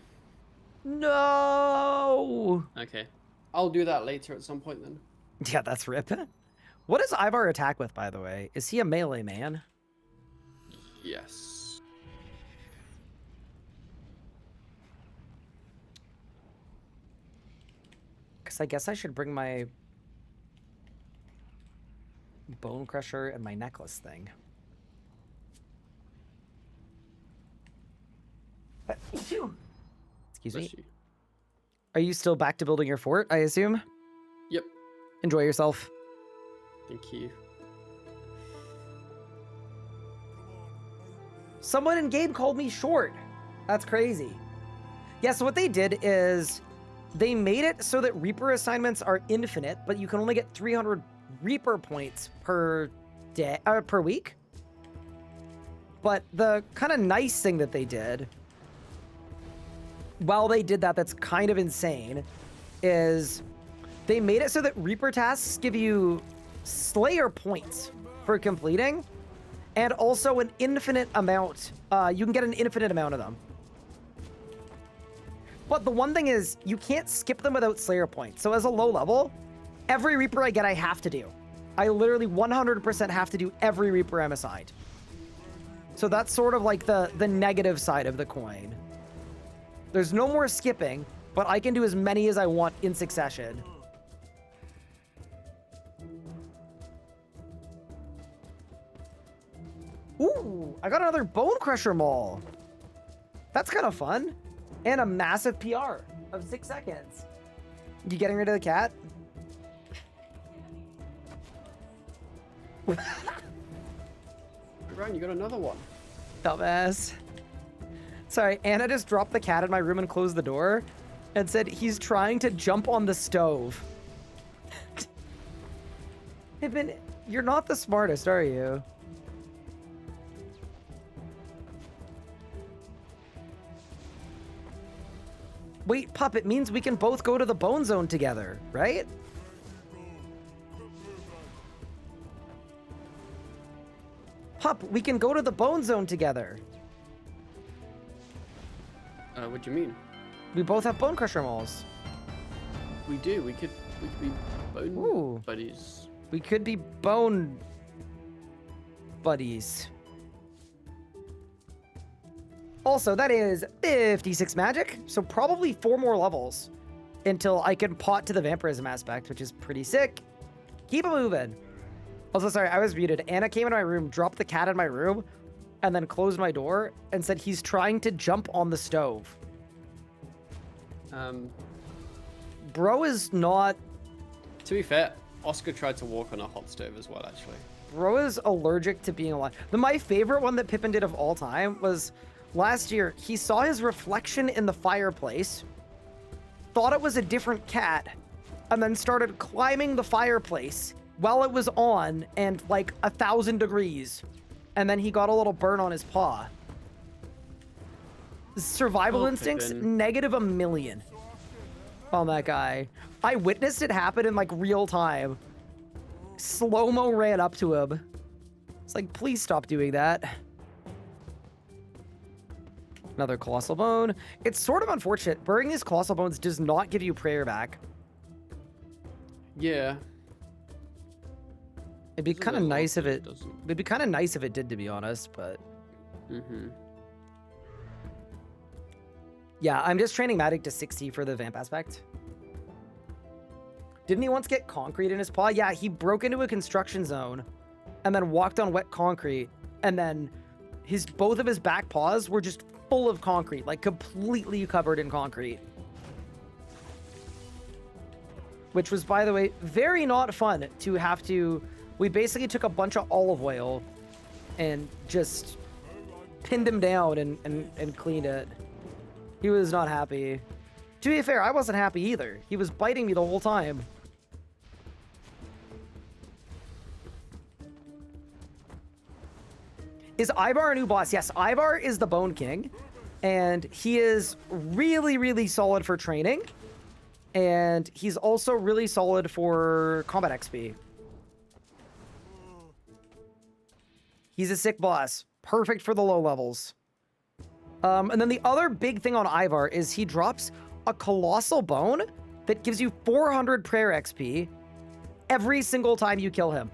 No! Okay. I'll do that later at some point then. Yeah, that's rip. What does Ivar attack with, by the way? Is he a melee man? Yes. Because I guess I should bring my Bone Crusher and my necklace thing. Excuse Bless me. you. Are you still back to building your fort, I assume? Yep. Enjoy yourself. Thank you. Someone in game called me short. That's crazy. Yeah, so what they did is they made it so that Reaper assignments are infinite, but you can only get 300 Reaper points per day, per week. But the kind of nice thing that they did, while they did that, that's kind of insane, is they made it so that Reaper tasks give you Slayer points for completing, and also an infinite amount. You can get an infinite amount of them. But the one thing is, you can't skip them without Slayer points. So as a low level, every Reaper I get, I have to do. I literally 100% have to do every Reaper I'm assigned. So that's sort of like the negative side of the coin. There's no more skipping, but I can do as many as I want in succession. Ooh, I got another Bone Crusher Maul. That's kind of fun. And a massive PR of 6 seconds. You getting rid of the cat? Ryan, you got another one. Dumbass. Sorry, Anna just dropped the cat in my room and closed the door and said he's trying to jump on the stove. Hey, Ben, you're not the smartest, are you? Wait, Pup, it means we can both go to the Bone Zone together, right? Pup, we can go to the Bone Zone together. What do you mean? We both have Bone Crusher Mauls. We do. We could be bone Ooh. buddies. We could be bone buddies. Also, that is 56 magic, so probably 4 more levels until I can pot to the vampirism aspect, which is pretty sick. Keep it moving. Also, sorry, I was muted. Anna came into my room, dropped the cat in my room, and then closed my door and said he's trying to jump on the stove. Bro is not... To be fair, Oscar tried to walk on a hot stove as well, actually. Bro is allergic to being alive. My favorite one that Pippin did of all time was last year. He saw his reflection in the fireplace, thought it was a different cat, and then started climbing the fireplace while it was on and like 1,000 degrees. And then he got a little burn on his paw. Survival Oh, instincts, Pippin. negative 1,000,000 on that guy. I witnessed it happen in like real time. Slow-mo ran up to him. It's like, please stop doing that. Another Colossal Bone. It's sort of unfortunate. Burying these Colossal Bones does not give you prayer back. Yeah. It'd be Isn't kind of there nice if lots it... that doesn't? It'd be kind of nice if it did, to be honest, but... Mm-hmm. Yeah, I'm just training Matic to 60 for the vamp aspect. Didn't he once get concrete in his paw? Yeah, he broke into a construction zone and then walked on wet concrete, and then both of his back paws were just full of concrete, like completely covered in concrete. Which was, by the way, very not fun to have to... We basically took a bunch of olive oil and just pinned him down and cleaned it. He was not happy. To be fair, I wasn't happy either. He was biting me the whole time. Is Ivar a new boss? Yes, Ivar is the Bone King, and he is really, really solid for training, and he's also really solid for combat XP. He's a sick boss. Perfect for the low levels. And then the other big thing on Ivar is he drops a colossal bone that gives you 400 prayer XP every single time you kill him.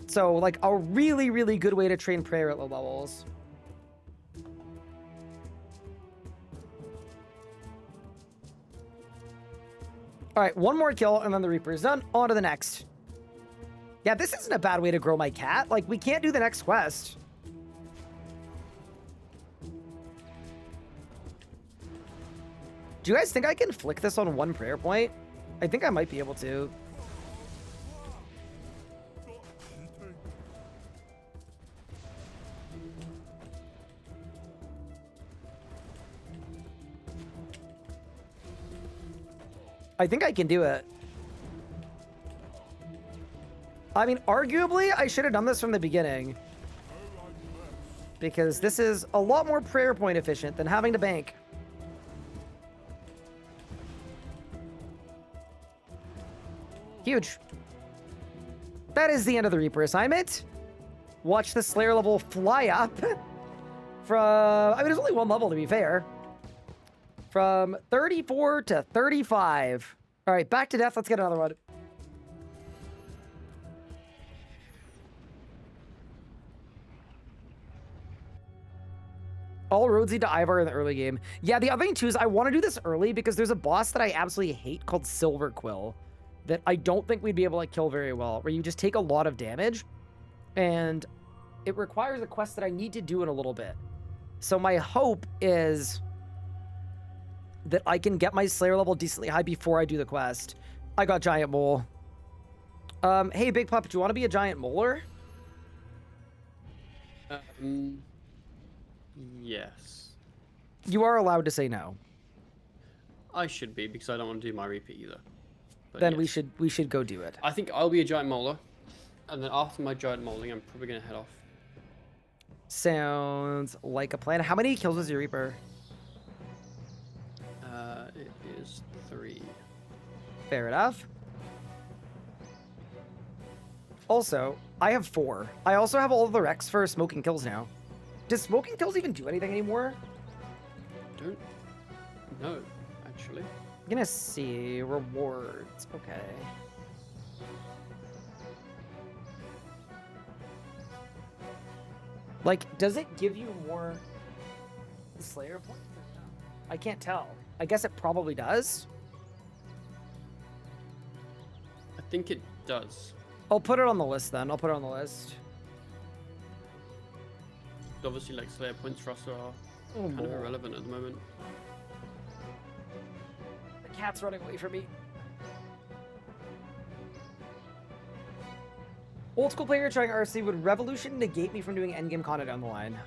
So, like, a really, really good way to train prayer at low levels. All right, one more kill, and then the Reaper is done. On to the next. Yeah, this isn't a bad way to grow my cat. Like, we can't do the next quest. Do you guys think I can flick this on one prayer point? I think I might be able to. I think I can do it. I mean, arguably, I should have done this from the beginning. Because this is a lot more prayer point efficient than having to bank. Huge. That is the end of the Reaper assignment. Watch the Slayer level fly up from... I mean, there's only one level, to be fair. From 34 to 35. All right, back to death. Let's get another one. All roads lead to Ivar in the early game. Yeah, the other thing, too, is I want to do this early because there's a boss that I absolutely hate called Silver Quill that I don't think we'd be able to kill very well, where you just take a lot of damage, and it requires a quest that I need to do in a little bit. So my hope is that I can get my Slayer level decently high before I do the quest. I got Giant Mole. Hey, Big Pup, do you want to be a Giant Molar? Yes. You are allowed to say no. I should be, because I don't want to do my Reaper either. But Then yes. we should go do it. I think I'll be a giant molar, and then after my giant molding, I'm probably gonna head off. Sounds like a plan. How many kills was your Reaper? It is 3. Fair enough. Also, I have 4. I also have all of the Rex for smoking kills now. Does smoking kills even do anything anymore? Don't know, actually. I'm gonna see. Rewards. Okay. Like, does it give you more Slayer points? I can't tell. I guess it probably does. I think it does. I'll put it on the list then. I'll put it on the list. Obviously, like, Slayer points for us are Oh, kind of boy. irrelevant at the moment. The cat's running away from me. Old school player trying RC, would Revolution negate me from doing endgame content down the line?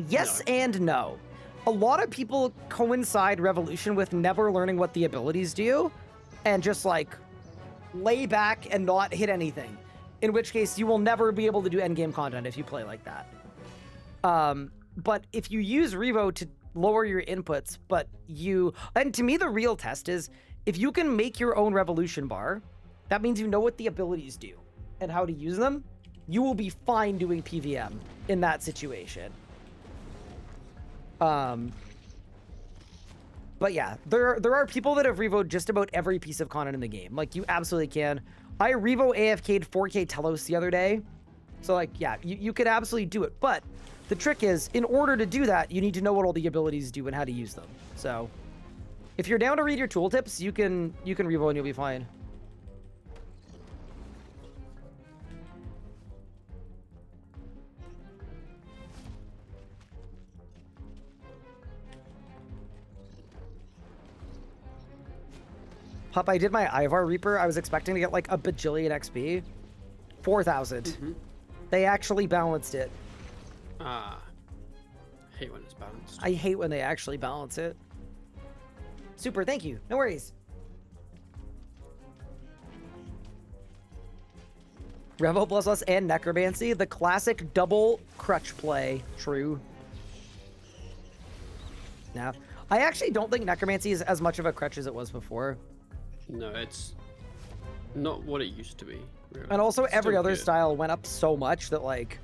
Yes No. and no. A lot of people coincide Revolution with never learning what the abilities do and just like lay back and not hit anything. In which case you will never be able to do endgame content if you play like that. But if you use Revo to lower your inputs, and to me the real test is if you can make your own Revolution bar, that means you know what the abilities do and how to use them, you will be fine doing PVM in that situation. But yeah, there are people that have revoed just about every piece of content in the game. Like, you absolutely can. I revo AFK'd 4K Telos the other day, So like, yeah, you could absolutely do it. But the trick is, in order to do that, you need to know what all the abilities do and how to use them. So if you're down to read your tooltips, you can revo and you'll be fine. Pup, I did my Ivar Reaper. I was expecting to get like a bajillion XP. 4,000. They actually balanced it. Ah. Hate when it's balanced. I hate when they actually balance it. Super, thank you. No worries. Revo plus us and Necromancy, the classic double crutch play. True. Now, I actually don't think Necromancy is as much of a crutch as it was before. No, it's not what it used to be. Really. And also It's every still other good. style went up so much that like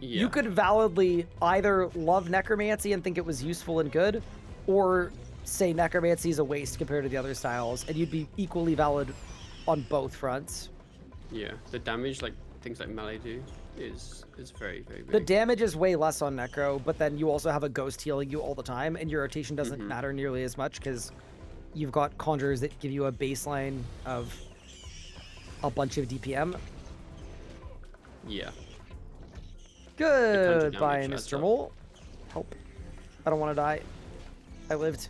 Yeah. you could validly either love Necromancy and think it was useful and good, or say Necromancy is a waste compared to the other styles, and you'd be equally valid on both fronts. Yeah, the damage like things like melee do is very very big. The damage is way less on Necro, but then you also have a ghost healing you all the time, and your rotation doesn't matter nearly as much because you've got conjurers that give you a baseline of a bunch of DPM. Yeah. Goodbye, damage adds Mr. up. Mole. Help. I don't want to die. I lived.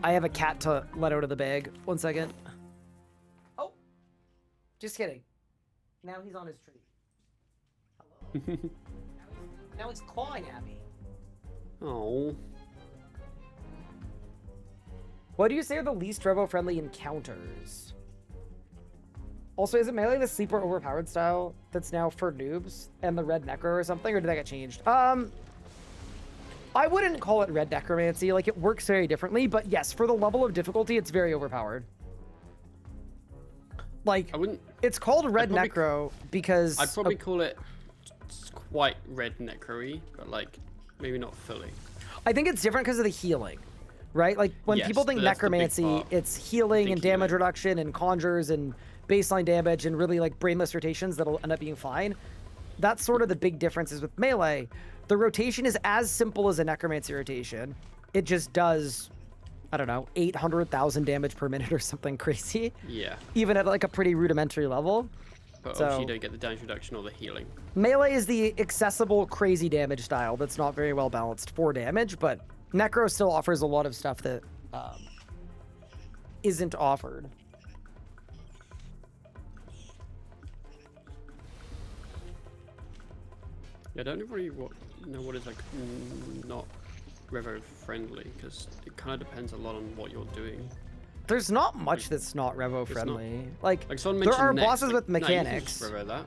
I have a cat to let out of the bag. 1 second. Oh. Just kidding. Now he's on his tree. Hello. Now he's clawing at me. Oh. What do you say are the least Revo-friendly encounters? Also, is it melee the sleeper overpowered style that's now for noobs and the red necro or something, or did that get changed? I wouldn't call it red necromancy. Like, it works very differently, but yes, for the level of difficulty, it's very overpowered. Like, I wouldn't. it's called red probably- necro because I'd probably call it quite red necro-y, but like maybe not fully. I think it's different because of the healing, right? Like when Yes, people think that's the big necromancy, part. it's healing Big and damage healing. reduction and conjures and baseline damage and really like brainless rotations that'll end up being fine. That's sort of the big differences with melee. The rotation is as simple as a necromancy rotation. It just does, I don't know, 800,000 damage per minute or something crazy, Yeah, even at like a pretty rudimentary level. but So- obviously you don't get the damage reduction or the healing. Melee is the accessible, crazy damage style that's not very well balanced for damage, but Necro still offers a lot of stuff that isn't offered. Yeah, I don't really know what is like not Revo friendly because it kind of depends a lot on what you're doing. There's not much that's not Revo friendly. Like, Like someone there mentioned are next, bosses like, with no, you can mechanics. just Revo that.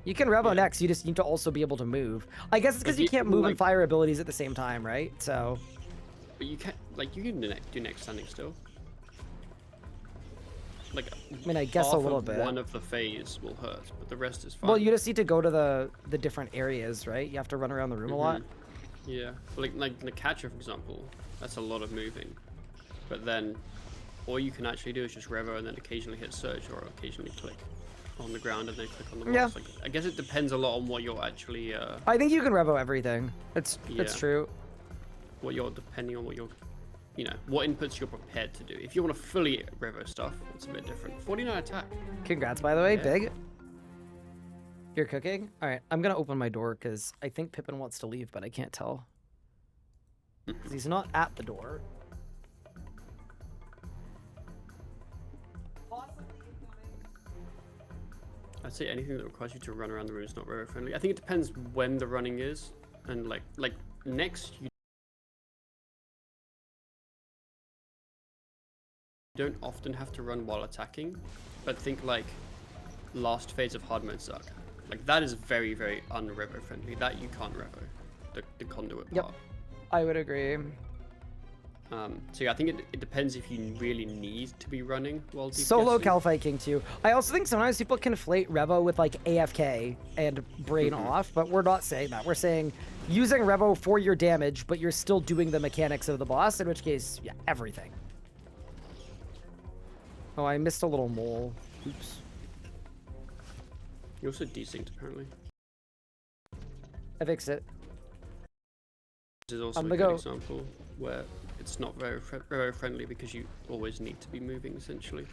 You can Revo Yeah. next, you just need to also be able to move. I guess it's because But you you- can't move and like- fire abilities at the same time, right? So, But you can like you can do next standing still. Like I mean, I guess a half little of bit. one of the phase will hurt, but the rest is fine. well, you just need to go to the different areas, right? You have to run around the room a lot. Yeah, like the catcher, for example, that's a lot of moving. But then, all you can actually do is just revo and then occasionally hit search or occasionally click on the ground and then click on the Yeah. mouse. Like, I guess it depends a lot on what you're actually, I think you can Revo everything. It's Yeah. true. depending on what you're, what inputs you're prepared to do. If you want to fully revo stuff, it's a bit different. 49 attack. Congrats, by the way, Yeah. Big. You're cooking? All right, I'm gonna open my door because I think Pippin wants to leave, but I can't tell. 'Cause he's not at the door. I'd say anything that requires you to run around the room is not revo friendly. I think it depends when the running is, and like next you don't often have to run while attacking, but think like last phase of hard mode suck. Like that is very very un-revo friendly. That you can't revo the conduit Yep. part. I would agree. So yeah, I think it depends if you really need to be running while DPSing. Solo Calfight King too. I also think sometimes people conflate Revo with like AFK and brain off, but we're not saying that. We're saying using Revo for your damage, but you're still doing the mechanics of the boss, in which case, yeah, everything. Oh, I missed a little mole. Oops. You're also desynced apparently. I fixed it. This is also I'm a gonna good go. example where it's not very friendly because you always need to be moving essentially.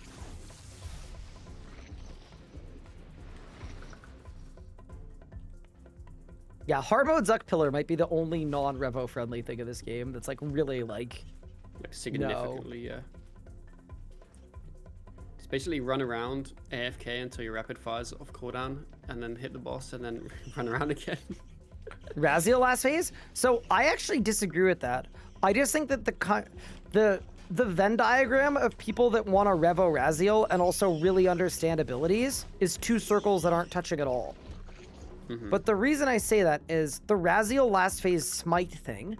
Yeah, hard mode Zuck Pillar might be the only non-Revo friendly thing in this game that's like really like. Like significantly, yeah. It's basically run around AFK until your rapid fires off cooldown, and then hit the boss, and then run around again. Raziel last phase. So I actually disagree with that. I just think that the Venn diagram of people that want to Revo Raziel and also really understand abilities is two circles that aren't touching at all. But the reason I say that is the Raziel last phase smite thing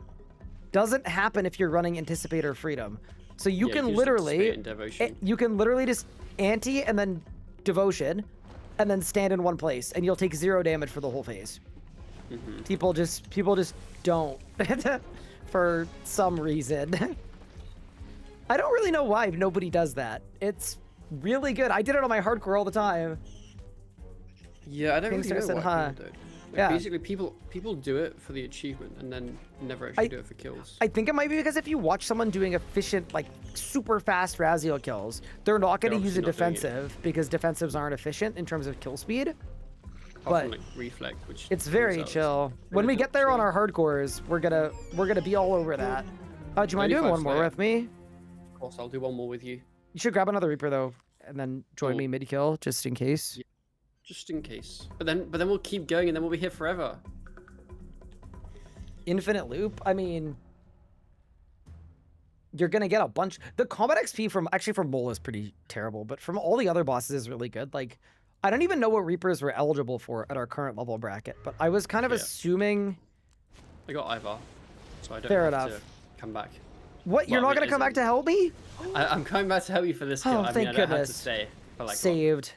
doesn't happen if you're running Anticipator Freedom. So you Yeah, can just literally, anticipate and devotion. you can literally just anti and then devotion, and then stand in one place, and you'll take 0 damage for the whole phase. People just don't for some reason. I don't really know why nobody does that. It's really good. I did it on my hardcore all the time. Yeah, I don't Things really know said, why huh? people do it. Like, Yeah. basically, people do it for the achievement and then never actually do it for kills. I think it might be because if you watch someone doing efficient, like super fast Raziel kills, they're not going to They're use a obviously not doing it. defensive because defensives aren't efficient in terms of kill speed. Apart but from, like, reflect, which It's turns very out is chill. When we really get there on chill. our hardcores, we're gonna be all over that. Do you mind doing 35 one more Slayer. with me? Of course, I'll do one more with you, You should grab another Reaper though, and then join Cool. me mid kill just in case. Yeah. just in case. But then we'll keep going, and then we'll be here forever. Infinite loop. I mean, you're gonna get a bunch. The combat XP from Mole is pretty terrible, but from all the other bosses is really good. Like, I don't even know what Reapers we're eligible for at our current level bracket, but I was kind of Yeah. assuming. I got Ivar, so I don't Fair have enough. to come back. What? You're Well, not I gonna mean, come back to help me? I'm coming back to help you for this kill. Oh, I mean, thank I don't have to goodness. stay for like what? Saved.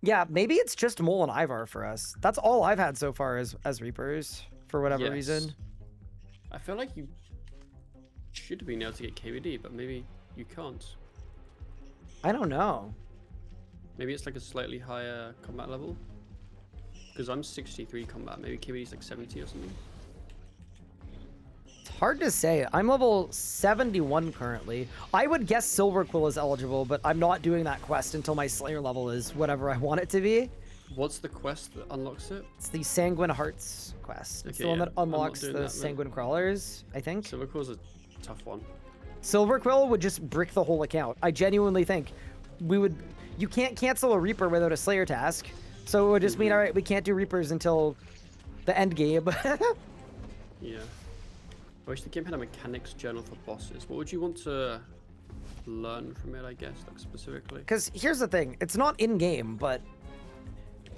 Yeah, maybe it's just Mole and Ivar for us. That's all I've had so far as Reapers for whatever Yes. reason. I feel like you should have been able to get KBD, but maybe you can't. I don't know. Maybe it's like a slightly higher combat level. Because I'm 63 combat. Maybe KBD's like 70 or something. It's hard to say. I'm level 71 currently. I would guess Silver Quill is eligible, but I'm not doing that quest until my Slayer level is whatever I want it to be. What's the quest that unlocks it? It's the Sanguine Hearts quest. It's Okay, the one yeah, that I'm not unlocks doing the that then. Sanguine Crawlers, I think. Silver Quill's a tough one. Silver Quill would just brick the whole account. I genuinely think you can't cancel a Reaper without a Slayer task. So it would just mean, all right, we can't do Reapers until the end game. Yeah. I wish the game had a mechanics journal for bosses. What would you want to learn from it, I guess, like specifically? Because here's the thing, it's not in-game, but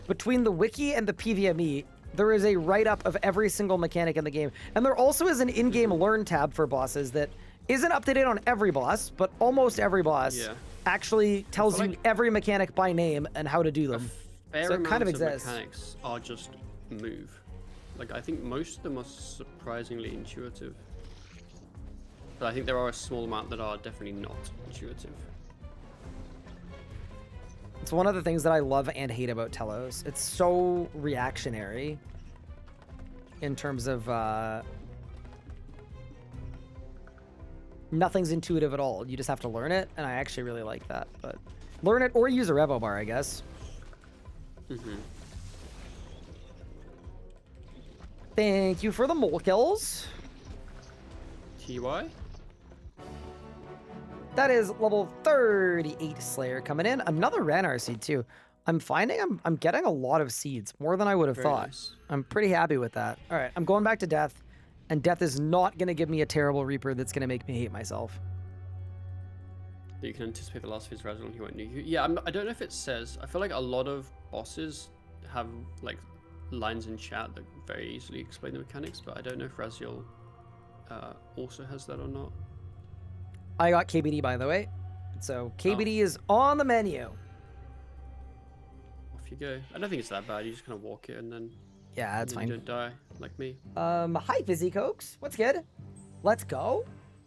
between the wiki and the PVME, there is a write-up of every single mechanic in the game. And there also is an in-game learn tab for bosses that isn't up to date on every boss, but almost every boss Yeah. actually tells feel you like- every mechanic by name and how to do A them. fair So it amount kind of of exists. mechanics are just move. Like, I think most of them are surprisingly intuitive. But I think there are a small amount that are definitely not intuitive. It's one of the things that I love and hate about Telos. It's so reactionary in terms of nothing's intuitive at all. You just have to learn it, and I actually really like that. But learn it or use a Revo bar, I guess. Thank you for the mole kills. TY? That is level 38 Slayer coming in. Another Ranar seed too. I'm finding I'm getting a lot of seeds, more than I would have Very thought. nice. I'm pretty happy with that. All right, I'm going back to Death, and Death is not going to give me a terrible Reaper that's going to make me hate myself. That you can anticipate the last phase Razzle and he won't need you. Yeah, I don't know if it says. I feel like a lot of bosses have like lines in chat that very easily explain the mechanics, but I don't know if Raziel also has that or not. I got KBD, by the way. So KBD is on the menu. Off you go. I don't think it's that bad. You just kind of walk it and then, Yeah, that's and then you fine. don't die like me. Hi, Fizzy Cokes. What's good? Let's go.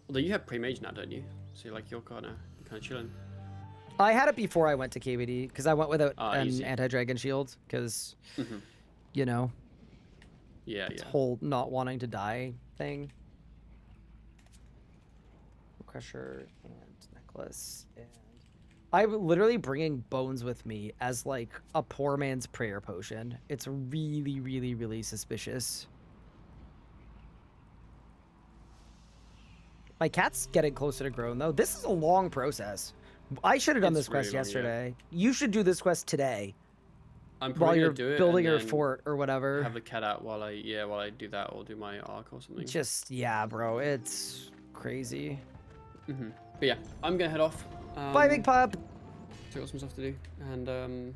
Although you have pre-mage now, don't you? So you're kind of chilling. I had it before I went to KBD because I went without an Easy. anti-dragon shield because, Mhm. you know, Yeah, it's yeah. whole not wanting to die thing. Crusher and necklace, and I'm literally bringing bones with me as like a poor man's prayer potion. It's really, really, really suspicious. My cat's getting closer to grown though. This is a long process. I should have done It's this quest really long, yeah. yesterday. You should do this quest today I'm while probably you're gonna do it building and your then fort or whatever. have the cat out while I do that or do my arc or something. Just yeah, bro. It's crazy. But yeah, I'm gonna head off. Bye, big pup. So got some stuff to do, and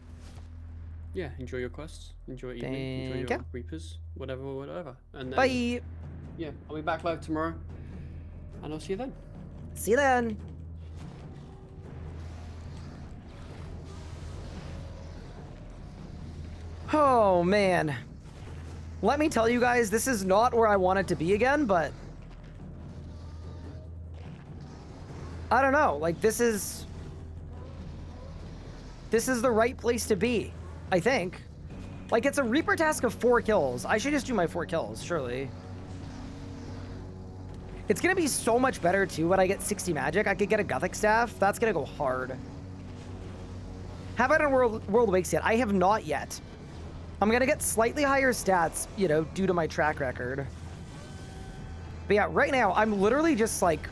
yeah, enjoy your quests, enjoy your evening, enjoy Thank your ya. reapers, whatever. And then Bye. yeah, I'll be back live tomorrow, and I'll see you then. See you then. Oh, man. Let me tell you guys, this is not where I wanted to be again, but... I don't know, like, this is the right place to be, I think. Like, it's a Reaper task of 4 kills. I should just do my 4 kills, surely. It's gonna be so much better, too, when I get 60 magic. I could get a Gothic Staff. That's gonna go hard. Have I done World Wakes yet? I have not yet. I'm gonna get slightly higher stats, you know, due to my track record. But yeah, right now, I'm literally just like...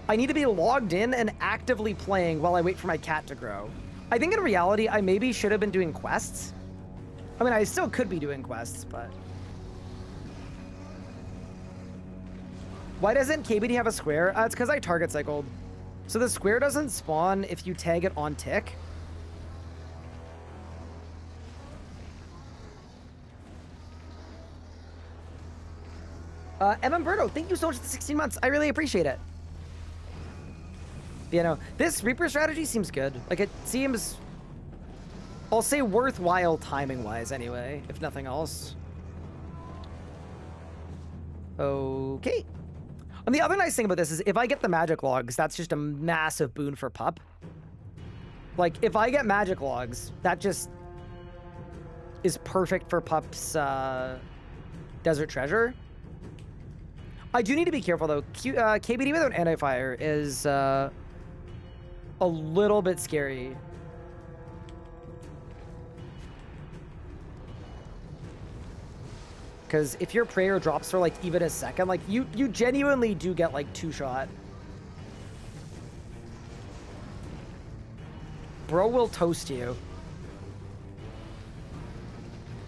I need to be logged in and actively playing while I wait for my cat to grow. I think in reality, I maybe should have been doing quests. I mean, I still could be doing quests, but... Why doesn't KBD have a square? It's because I target cycled. So the square doesn't spawn if you tag it on tick. Emma Berto, thank you so much for the 16 months. I really appreciate it. You know, this Reaper strategy seems good. Like, it seems, I'll say worthwhile timing-wise anyway, if nothing else. Okay. And the other nice thing about this is if I get the magic logs, that's just a massive boon for Pup. Like, if I get magic logs, that just is perfect for Pup's Desert Treasure. I do need to be careful, though. KBD without anti-fire is a little bit scary. Because if your prayer drops for, like, even a second, like, you genuinely do get, like, 2-shot. Bro will toast you.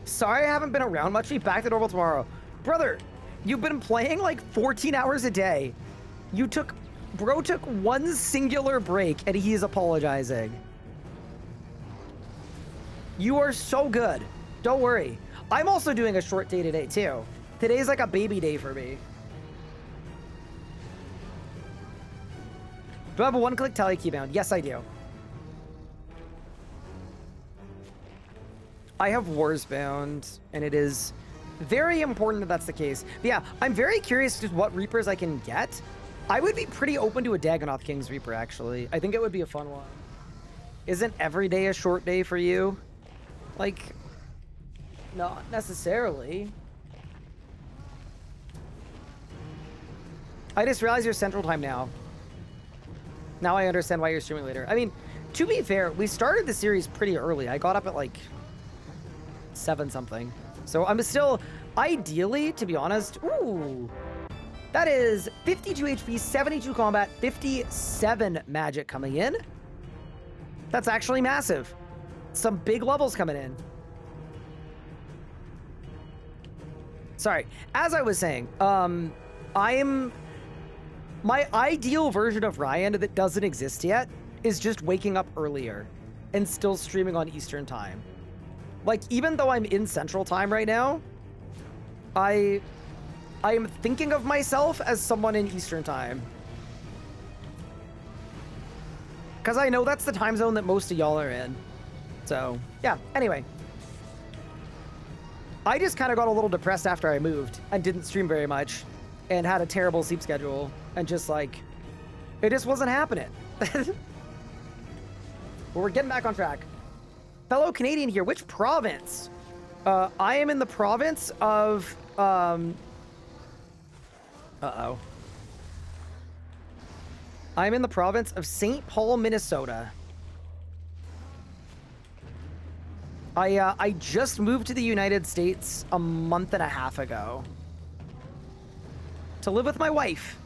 Sorry I haven't been around much. Be back to normal tomorrow. Brother, you've been playing, like, 14 hours a day. Bro took one singular break, and he is apologizing. You are so good. Don't worry. I'm also doing a short day today, too. Today's like a baby day for me. Do I have a one-click tally keybound? Yes, I do. I have Wars bound, and it is very important that that's the case. But yeah, I'm very curious just what Reapers I can get. I would be pretty open to a Dagonoth King's Reaper, actually. I think it would be a fun one. Isn't every day a short day for you? Like... not necessarily. I just realized you're Central Time now. Now I understand why you're streaming later. I mean, to be fair, we started the series pretty early. I got up at like 7 something. So I'm still, ideally, to be honest, ooh, that is 52 HP, 72 combat, 57 magic coming in. That's actually massive. Some big levels coming in. Sorry, as I was saying, my ideal version of Ryan that doesn't exist yet is just waking up earlier and still streaming on Eastern Time. Like, even though I'm in Central Time right now, I am thinking of myself as someone in Eastern Time. Because I know that's the time zone that most of y'all are in. So, yeah, anyway. I just kind of got a little depressed after I moved and didn't stream very much and had a terrible sleep schedule and just like, it just wasn't happening. But we're getting back on track. Fellow Canadian here, which province? I am in the province of, uh-oh. I'm in the province of St. Paul, Minnesota. I just moved to the United States a month and a half ago to live with my wife,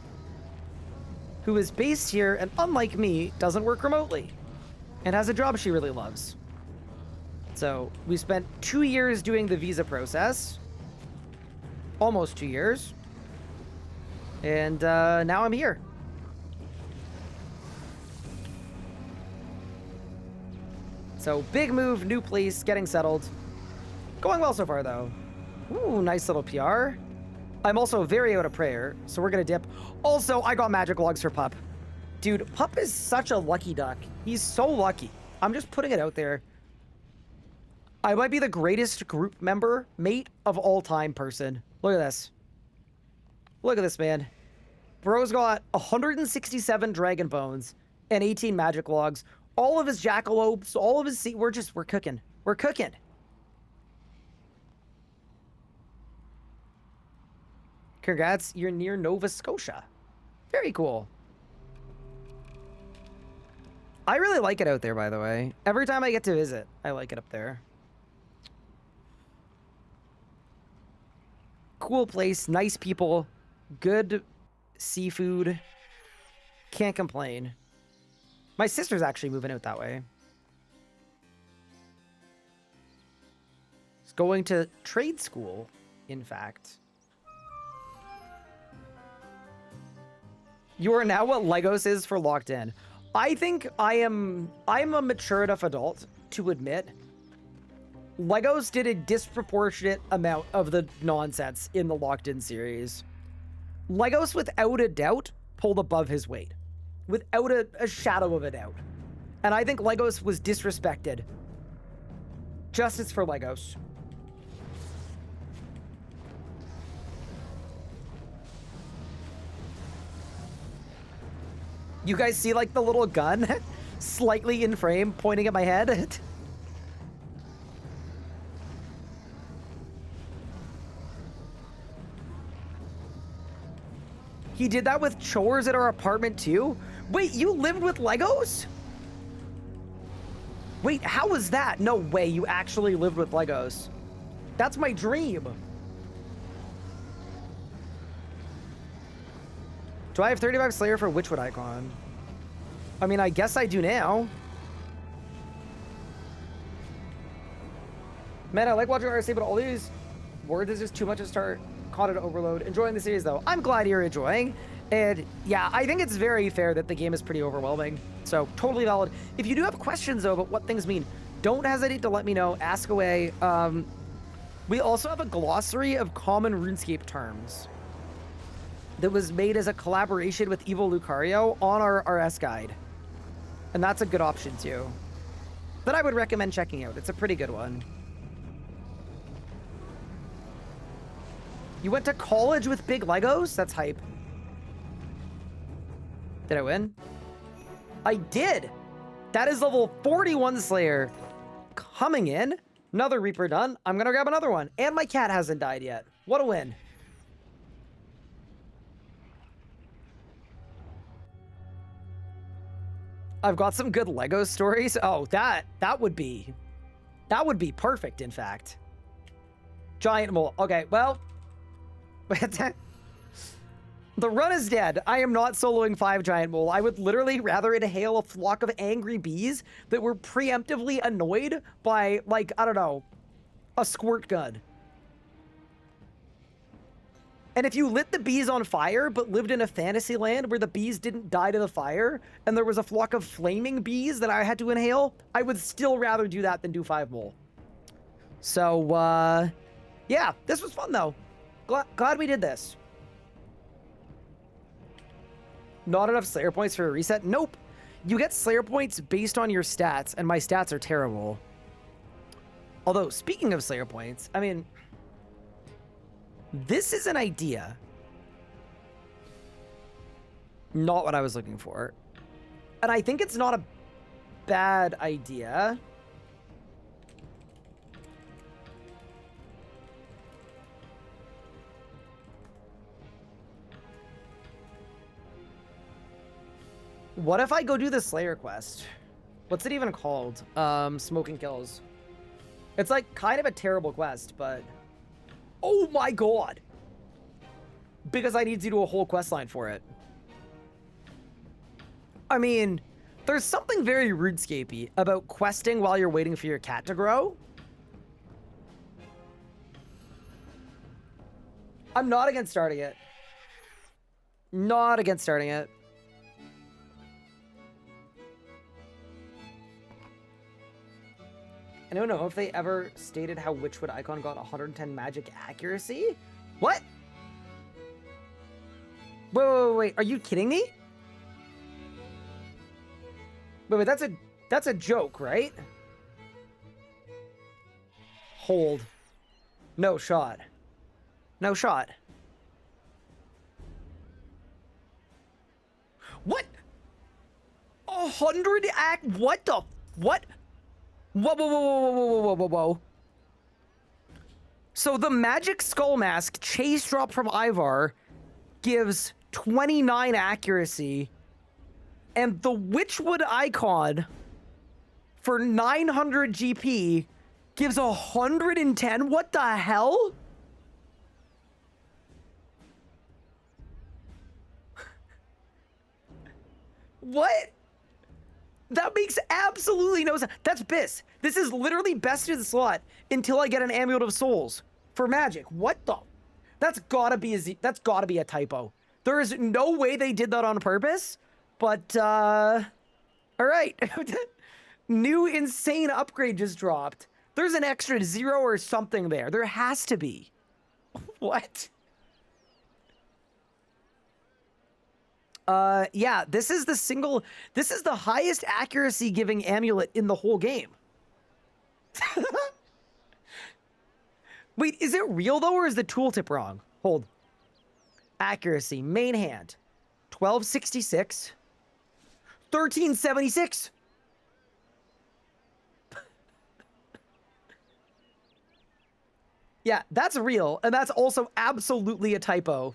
who is based here and, unlike me, doesn't work remotely and has a job she really loves. So we spent 2 years doing the visa process, almost 2 years, and now I'm here. So big move, new place, getting settled. Going well so far, though. Ooh, nice little PR. I'm also very out of prayer, so we're gonna dip. Also, I got magic logs for Pup. Dude, Pup is such a lucky duck. He's so lucky. I'm just putting it out there. I might be the greatest group member, mate of all time person. Look at this. Look at this, man. Bro's got 167 dragon bones and 18 magic logs. All of his jackalopes, all of his we're cooking. We're cooking. Congrats, you're near Nova Scotia. Very cool. I really like it out there, by the way. Every time I get to visit, I like it up there. Cool place, nice people, good seafood. Can't complain. My sister's actually moving out that way. She's going to trade school, in fact. You are now what Legos is for Locked In. I think I'm a mature enough adult to admit Legos did a disproportionate amount of the nonsense in the Locked In series. Legos, without a doubt, pulled above his weight. Without a shadow of a doubt. And I think Legos was disrespected. Justice for Legos. You guys see, like, the little gun slightly in frame pointing at my head? He did that with chores at our apartment too? Wait, you lived with Legos? Wait, how was that? No way, you actually lived with Legos. That's my dream. Do I have 35 Slayer for Witchwood icon? I mean, I guess I do now. Man, I like watching RSA, but all these words is just too much to start. Caught it overload. Enjoying the series, though. I'm glad you're enjoying. And yeah, I think it's very fair that the game is pretty overwhelming. So totally valid. If you do have questions, though, about what things mean, don't hesitate to let me know. Ask away. We also have a glossary of common RuneScape terms that was made as a collaboration with Evo Lucario on our RS guide. And that's a good option, too. That I would recommend checking out. It's a pretty good one. You went to college with big Legos? That's hype. Did I win? I did! That is level 41 Slayer coming in. Another Reaper done. I'm gonna grab another one. And my cat hasn't died yet. What a win. I've got some good Lego stories. Oh, that would be perfect, in fact. Giant mole. Okay, well, the run is dead. I am not soloing 5 giant mole. I would literally rather inhale a flock of angry bees that were preemptively annoyed by, like, I don't know, a squirt gun. And if you lit the bees on fire, but lived in a fantasy land where the bees didn't die to the fire, and there was a flock of flaming bees that I had to inhale, I would still rather do that than do 5 mole. So, yeah, this was fun, though. Glad we did this. Not enough Slayer points for a reset? Nope. You get Slayer points based on your stats, and my stats are terrible. Although, speaking of Slayer points, I mean, this is an idea. Not what I was looking for. And I think it's not a bad idea. What if I go do the Slayer quest? What's it even called? Smoking Kills. It's like kind of a terrible quest, but... Oh my god! Because I need to do a whole quest line for it. I mean, there's something very RuneScapey about questing while you're waiting for your cat to grow. I'm not against starting it. Not against starting it. I don't know if they ever stated how Witchwood Icon got 110 magic accuracy. What? Wait, are you kidding me? Wait, that's a joke, right? Hold. No shot. No shot. What? 100 act? What the? What? Whoa. So the magic skull mask chase drop from Ivar gives 29 accuracy, and the Witchwood icon for 900 GP gives 110? What the hell? What? That makes absolutely no sense. That's BIS. This is literally best in the slot until I get an Amulet of Souls for magic. What the? That's gotta be a typo. There is no way they did that on purpose, but, all right. New insane upgrade just dropped. There's an extra 0 or something there. There has to be. What? Yeah, this is the highest accuracy giving amulet in the whole game. Wait, is it real though, or is the tooltip wrong? Hold. Accuracy, main hand, 1266, 1376. Yeah, that's real, and that's also absolutely a typo.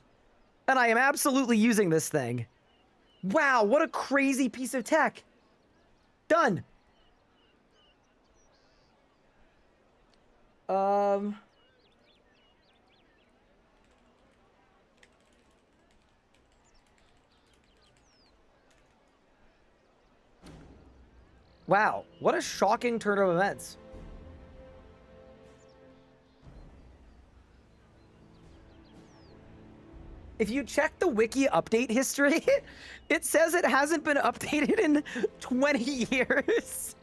And I am absolutely using this thing. Wow, what a crazy piece of tech. Done. Wow, what a shocking turn of events. If you check the wiki update history, it says it hasn't been updated in 20 years.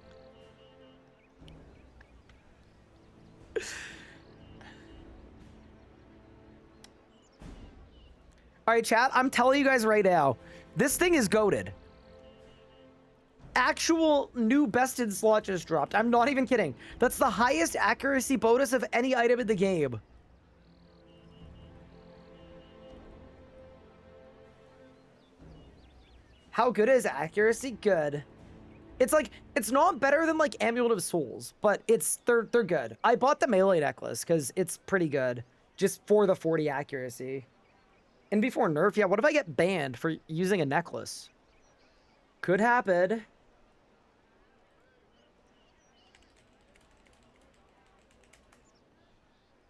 All right, chat, I'm telling you guys right now, this thing is goated. Actual new best in slot just dropped. I'm not even kidding. That's the highest accuracy bonus of any item in the game. How good is accuracy? Good. It's like, it's not better than like Amulet of Souls, but they're good. I bought the melee necklace because it's pretty good just for the 40 accuracy. And before nerf, yeah, what if I get banned for using a necklace? Could happen.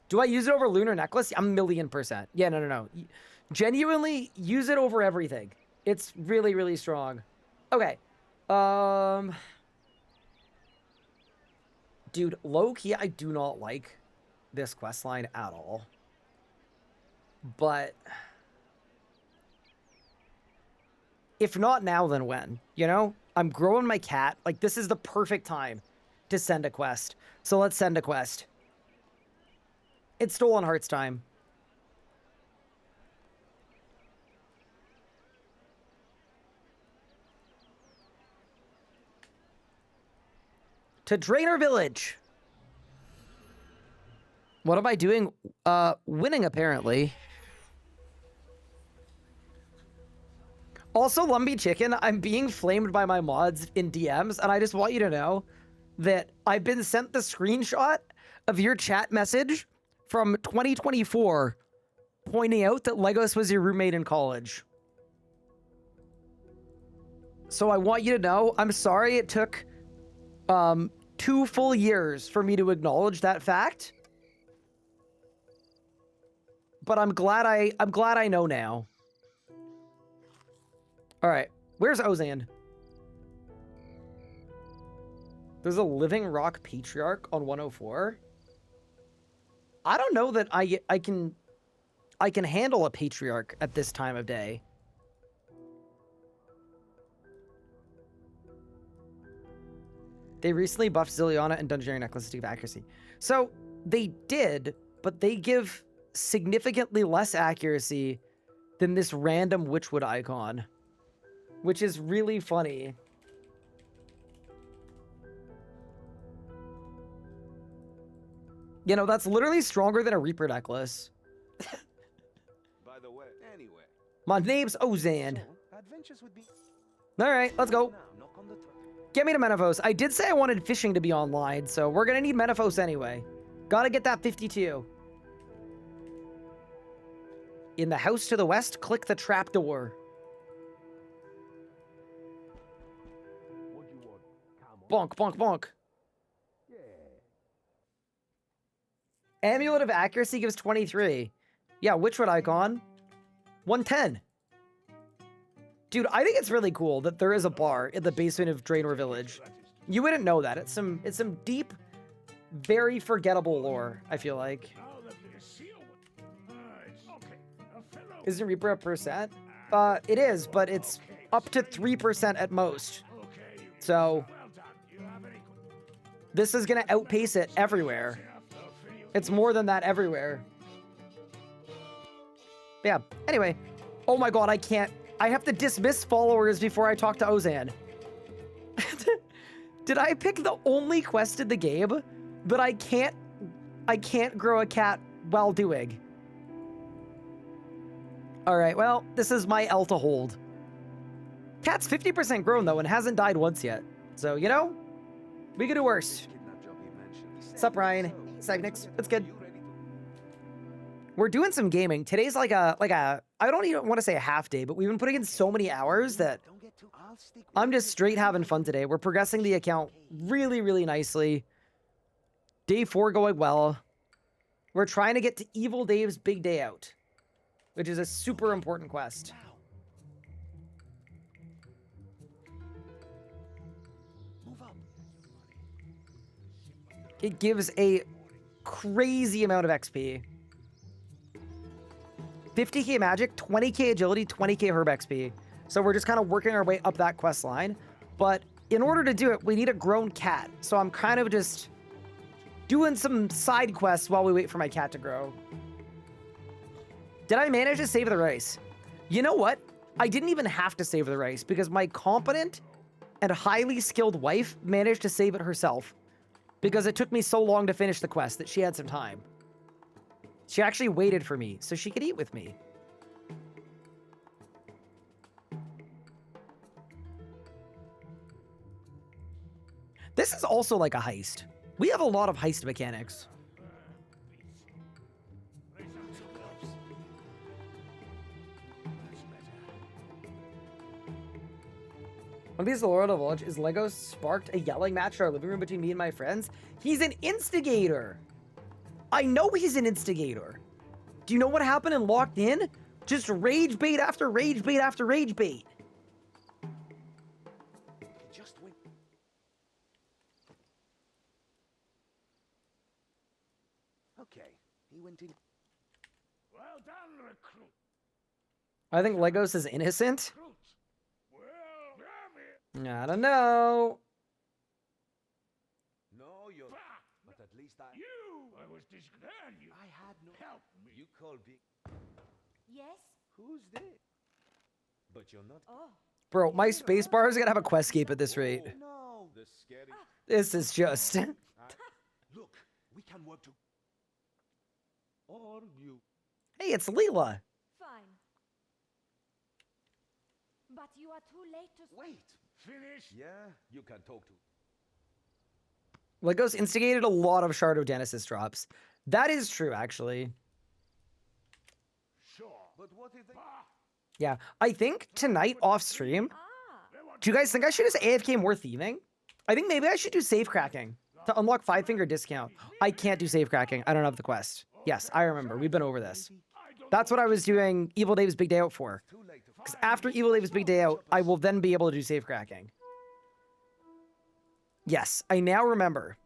Do I use it over Lunar Necklace? A million %. Yeah, no. Genuinely, use it over everything. It's really, really strong. Okay. Dude, low-key, I do not like this questline at all. But... if not now, then when? You know? I'm growing my cat. Like, this is the perfect time to send a quest. So let's send a quest. It's Stolen Hearts time. To Drainer Village. What am I doing? Winning, apparently. Also, Lumpy Chicken, I'm being flamed by my mods in DMs, and I just want you to know that I've been sent the screenshot of your chat message from 2024 pointing out that Legos was your roommate in college. So I want you to know, I'm sorry it took 2 full years for me to acknowledge that fact. But I'm glad I know now. All right, where's Ozan? There's a Living Rock Patriarch on 104. I don't know that I can handle a Patriarch at this time of day. They recently buffed Zilliana and Dungeoneering Necklace to give accuracy. So they did, but they give significantly less accuracy than this random Witchwood icon, which is really funny. You know, that's literally stronger than a Reaper necklace. By the way, anyway. My name's Ozan. So, adventures would be. All right, let's go. Now, knock on the Get me to Menaphos. I did say I wanted fishing to be online, so we're gonna need Menaphos anyway. Gotta get that 52. In the house to the west, click the trapdoor. What you want? Come Bonk, bonk, bonk. Amulet of Accuracy gives 23. Yeah, Witchwood icon. 110. Dude, I think it's really cool that there is a bar in the basement of Draenor Village. You wouldn't know that. It's some deep, very forgettable lore, I feel like. Isn't Reaper a percent? It is, but it's up to 3% at most. So this is gonna outpace it everywhere. It's more than that everywhere. Yeah, anyway. Oh my god, I have to dismiss followers before I talk to Ozan. Did I pick the only quest in the game that I can't grow a cat while doing? Alright, well, this is my L to hold. Cat's 50% grown though and hasn't died once yet. So, you know, we could do worse. What's up, Ryan? Cygnix, it's good. We're doing some gaming. Today's like a I don't even want to say a half day, but we've been putting in so many hours that I'm just straight having fun today. We're progressing the account really, really nicely. Day 4 going well. We're trying to get to Evil Dave's Big Day Out, which is a super important quest. It gives a crazy amount of XP. 50k magic, 20k agility, 20k herb XP. So we're just kind of working our way up that quest line. But in order to do it, we need a grown cat. So I'm kind of just doing some side quests while we wait for my cat to grow. Did I manage to save the rice? You know what? I didn't even have to save the rice because my competent and highly skilled wife managed to save it herself. Because it took me so long to finish the quest that she had some time. She actually waited for me so she could eat with me. This is also like a heist. We have a lot of heist mechanics. One piece of the Lord of the Village is Lego sparked a yelling match in our living room between me and my friends. He's an instigator. I know he's an instigator. Do you know what happened in Locked In? Just rage bait after rage bait after rage bait. Just went. Okay, he went in. Well done, recruit. I think Legos is innocent. Well, damn it. I don't know. No, you're. But at least I. I was disglad you. I had no. Help me. You call big. Yes? Who's this? But you're not. Oh. Bro, my space bar is gonna have a questscape at this rate. No, the scary. This is just... Look, we can work to. Or you. Hey, it's Leela. Fine. But you are too late to. Wait. Finish. Yeah, you can talk to. Legos instigated a lot of Shard of Genesis drops. That is true, actually. Sure. But what if they? Bah. Yeah, I think tonight off stream, Ah. They want do you guys think I should just AFK more thieving? I think maybe I should do safe cracking to unlock 5-finger discount. I can't do safe cracking. I don't have the quest. Yes, I remember. We've been over this. I don't That's what I was doing Evil Dave's Big Day Out for. Too late to. Because after Evil Dave's Big Day Out, I will then be able to do safe cracking. Yes, I now remember.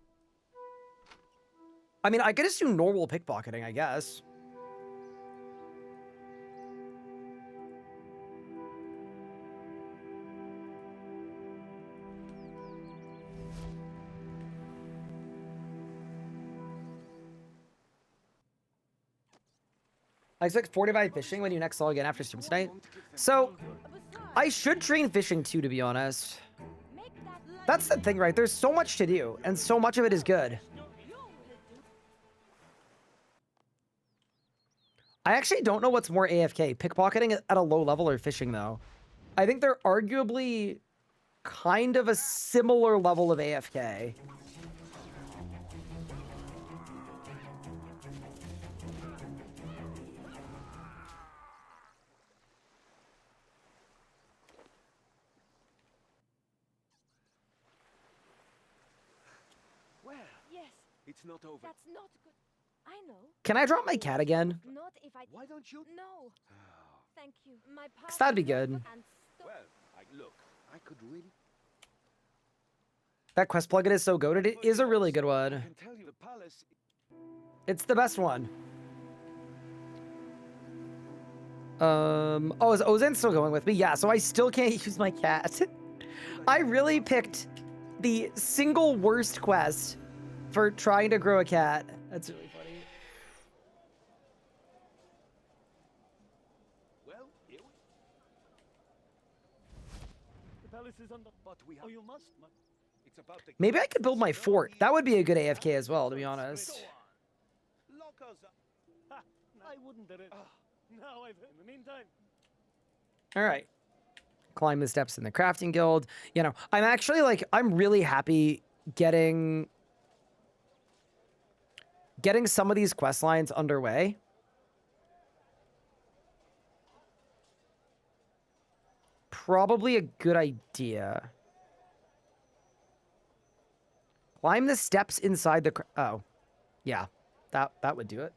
I mean, I could just do normal pickpocketing, I guess. I expect 45 fishing when you next log in after stream tonight. So, I should train fishing too, to be honest. Make that. That's the thing, right? There's so much to do, and so much of it is good. I actually don't know what's more AFK, pickpocketing at a low level or fishing, though. I think they're arguably kind of a similar level of AFK. Well, Yes, it's not over. that's not good. I know. Can I drop my cat again? Not if I. Why don't you? No. Thank you. My path. That'd be is good. open and stop. Well, look, I could really. That quest plugin is so goated. It is a really good I one. can tell you, the palace. It's the best one. Oh, is Ozan still going with me? Yeah, so I still can't use my cat. I really picked the single worst quest for trying to grow a cat. That's really funny. Well, here we. The palace is under. But we have. Oh, you must. It's about the. Maybe I could build my fort. That would be a good AFK as well, to be honest. Lock us up. Ha, I wouldn't do it. Now I've. In the meantime. All right. Climb the steps in the crafting guild. You know, I'm actually like, I'm really happy getting some of these quest lines underway. Probably a good idea. Climb the steps inside the... Oh, yeah. That would do it.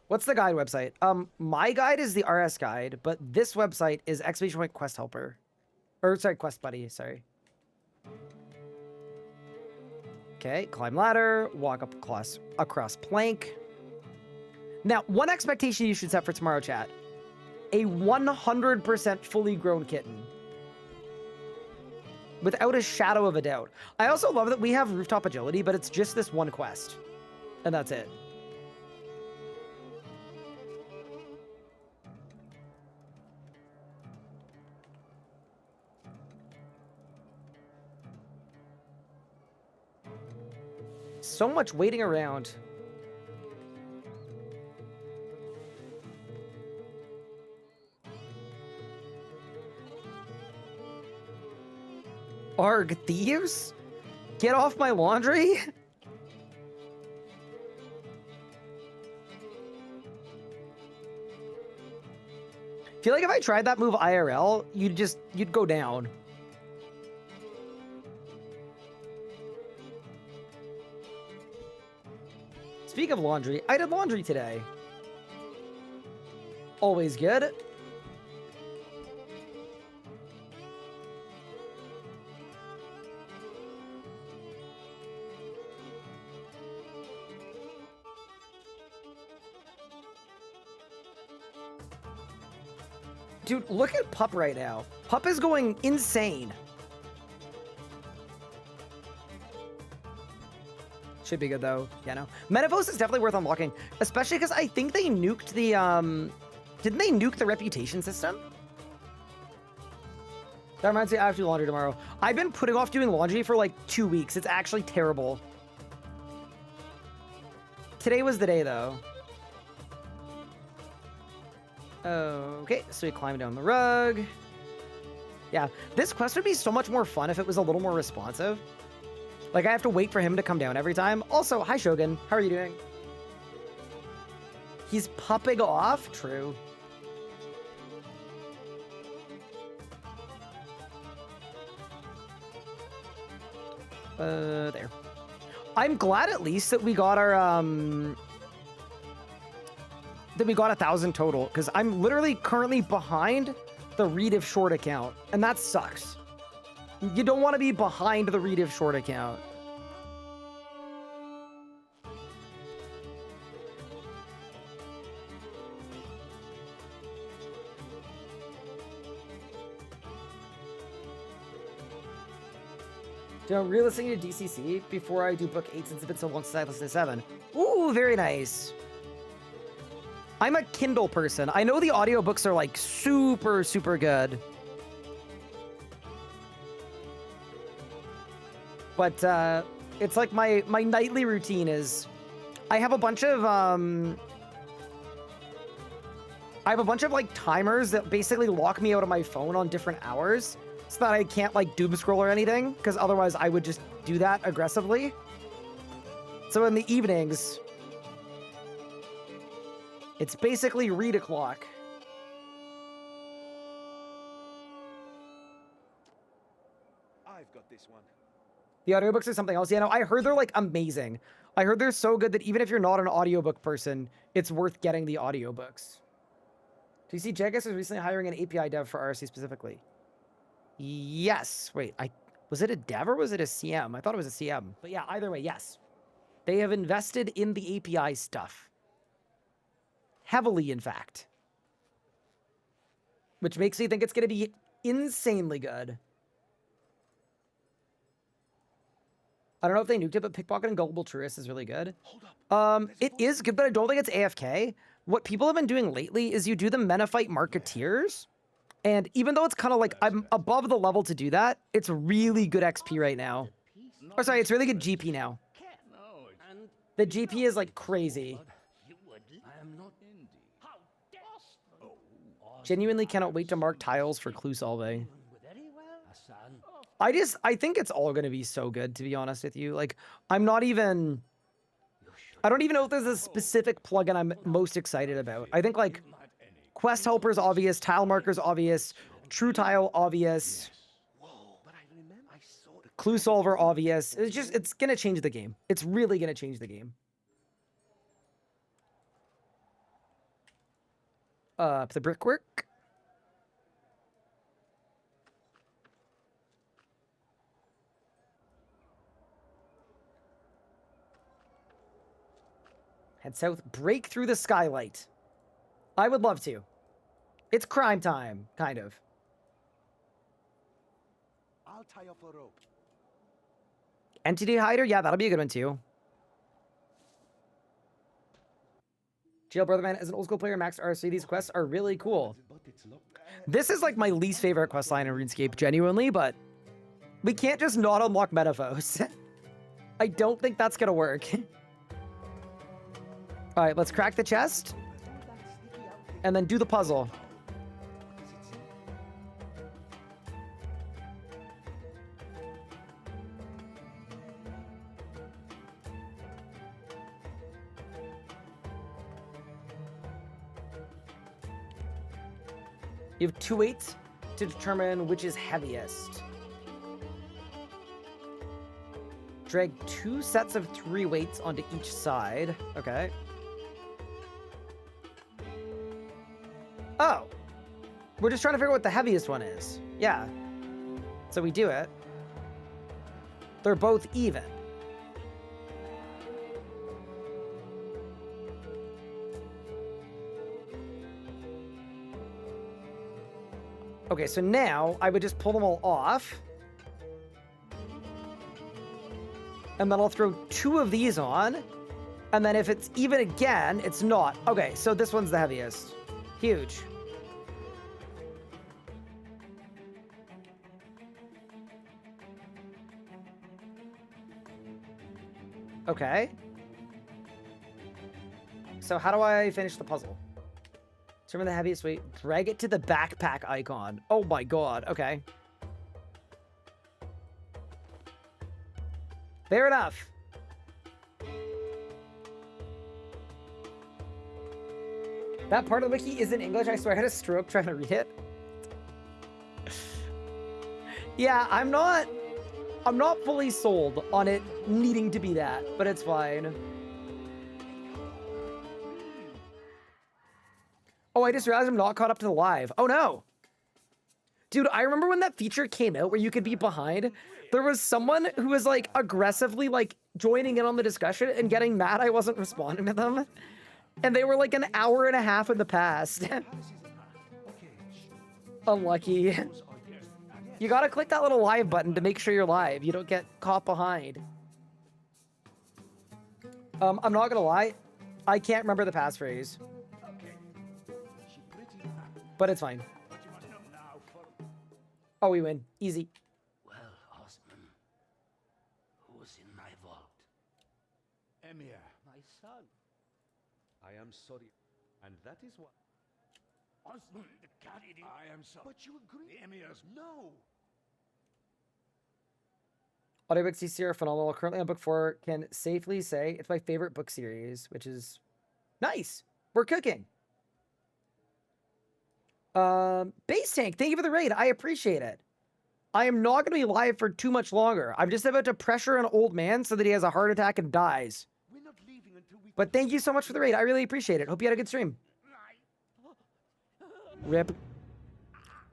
What's the guide website? My guide is the RS guide, but this website is Exclamation Point Quest Helper. Or, sorry, Quest Buddy, sorry. Okay, climb ladder, walk up across plank. Now, one expectation you should set for tomorrow, chat. A 100% fully grown kitten. Without a shadow of a doubt. I also love that we have rooftop agility, but it's just this one quest. And that's it. So much waiting around. Arg, thieves? Get off my laundry? Feel like if I tried that move IRL, you'd go down. Speak of laundry, I did laundry today. Always good. Dude, look at Pup right now. Pup is going insane. Should be good though. Yeah, no. Metavos is definitely worth unlocking, especially because I think they nuked the didn't they nuke the reputation system? That reminds me, I have to do laundry tomorrow. I've been putting off doing laundry for like 2 weeks. It's actually terrible. Today was the day though. Okay, so we climb down the rug. Yeah, this quest would be so much more fun if it was a little more responsive. Like, I have to wait for him to come down every time. Also, hi, Shogun. How are you doing? He's popping off? True. There. I'm glad at least that we got our, that we got 1,000 total, because I'm literally currently behind the Read If Short account, and that sucks. You don't want to be behind the Read If Short account. Do I'm re-listening to DCC before I do book 8 since it's been so long since I listened to 7. Ooh, very nice. I'm a Kindle person. I know the audiobooks are like super, super good. But it's like my nightly routine is I have a bunch of like timers that basically lock me out of my phone on different hours so that I can't like doom scroll or anything, because otherwise I would just do that aggressively. So in the evenings, it's basically read o'clock. I've got this one. The audiobooks are something else. Yeah, no, I heard they're like amazing. I heard they're so good that even if you're not an audiobook person, it's worth getting the audiobooks. Do you see Jagus is recently hiring an API dev for RSC specifically? Yes. Wait, was it a dev or was it a CM? I thought it was a CM. But yeah, either way, yes. They have invested in the API stuff. Heavily, in fact. Which makes me think it's going to be insanely good. I don't know if they nuked it, but Pickpocket and Gullible Tourist is really good. It is good, but I don't think it's AFK. What people have been doing lately is you do the Menophyte Marketeers. And even though it's kind of like I'm above the level to do that, it's really good XP right now. Or sorry, it's really good GP now. The GP is like crazy. Genuinely cannot wait to mark tiles for clue solving. I think it's all going to be so good, to be honest with you. Like, I don't even know if there's a specific plugin I'm most excited about. I think, like, Quest Helper's obvious, Tile Marker's obvious, True Tile obvious, Clue Solver obvious. It's going to change the game. It's really going to change the game. The brickwork. Head south, break through the skylight. I would love to. It's crime time, kind of. I'll tie off a rope. Entity Hider? Yeah, that'll be a good one too. GL Brotherman, as an old school player, Max RC, these quests are really cool. This is like my least favorite quest line in RuneScape, genuinely, but we can't just not unlock Metaphos. I don't think that's gonna work. All right, let's crack the chest and then do the puzzle. You have 2 weights to determine which is heaviest. Drag 2 sets of 3 weights onto each side. Okay. Oh. We're just trying to figure out what the heaviest one is. Yeah. So we do it. They're both even. Okay, so now I would just pull them all off. And then I'll throw 2 of these on. And then if it's even again, it's not. Okay, so this one's the heaviest. Huge. Okay. So how do I finish the puzzle? Determine the heaviest weight. Drag it to the backpack icon. Oh my god. Okay. Fair enough. That part of the wiki isn't English. I swear I had a stroke trying to read it. Yeah, I'm not fully sold on it needing to be that, but it's fine. Oh, I just realized I'm not caught up to the live. Oh no. Dude, I remember when that feature came out where you could be behind. There was someone who was like aggressively like joining in on the discussion and getting mad I wasn't responding to them. And they were like an hour and a half in the past. Unlucky. You gotta click that little live button to make sure you're live. You don't get caught behind. I'm not gonna lie. I can't remember the passphrase. But it's fine. Oh, we win. Easy. Well, Osman, who's in my vault? Emir, My son. I am sorry. And that is what... Osman, the cat idiot. I am sorry. But you agree. The Emir's No. Audiobook CC are phenomenal. Currently on book 4, can safely say it's my favorite book series, which is nice. We're cooking. Base Tank, thank you for the raid. I appreciate it. I am not going to be live for too much longer. I'm just about to pressure an old man so that he has a heart attack and dies. We're not leaving until we... But thank you so much for the raid. I really appreciate it. Hope you had a good stream. Rip.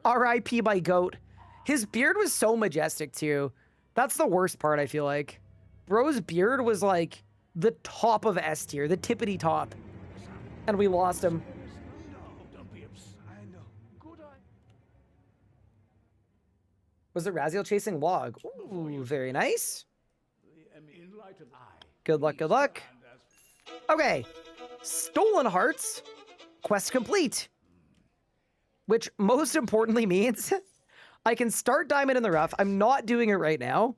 R.I.P. by Goat. His beard was so majestic, too. That's the worst part, I feel like. Bro's beard was like the top of S tier, the tippity top. And we lost him. Don't be upset. I know. Good eye. Was it Raziel chasing Log? Ooh, very nice. Enlightened eye. Good luck, good luck. Okay. Stolen Hearts. Quest complete. Which most importantly means I can start Diamond in the Rough. I'm not doing it right now,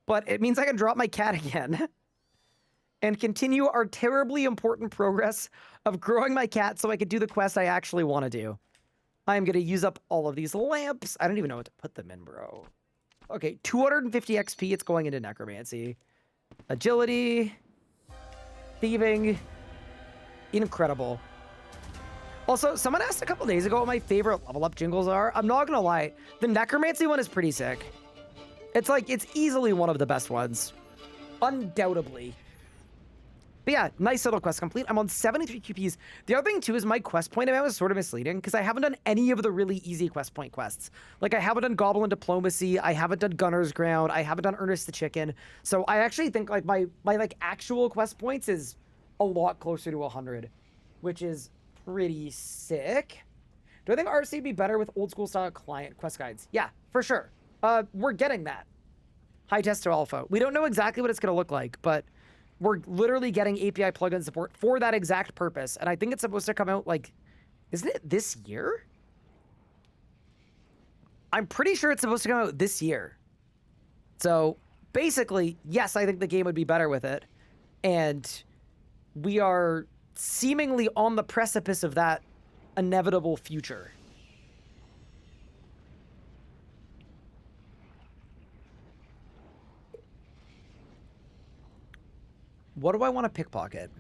but it means I can drop my cat again and continue our terribly important progress of growing my cat so I can do the quest I actually want to do. I'm going to use up all of these lamps. I don't even know what to put them in, bro. Okay, 250 XP. It's going into Necromancy. Agility. Thieving. Incredible. Also, someone asked a couple days ago what my favorite level up jingles are. I'm not gonna lie, the Necromancy one is pretty sick. It's like, it's easily one of the best ones. Undoubtedly. But yeah, nice little quest complete. I'm on 73 QPs. The other thing too is my quest point amount is sort of misleading because I haven't done any of the really easy quest point quests. Like I haven't done Goblin Diplomacy, I haven't done Gunner's Ground, I haven't done Ernest the Chicken. So I actually think like my like actual quest points is a lot closer to 100, which is pretty sick. Do I think RC would be better with old school style client quest guides? Yeah, for sure. We're getting that. High test to alpha. We don't know exactly what it's going to look like, but we're literally getting API plugin support for that exact purpose. And I think it's supposed to come out like, isn't it this year? I'm pretty sure it's supposed to come out this year. So basically, yes, I think the game would be better with it. And we are seemingly on the precipice of that inevitable future. What do I want to pickpocket?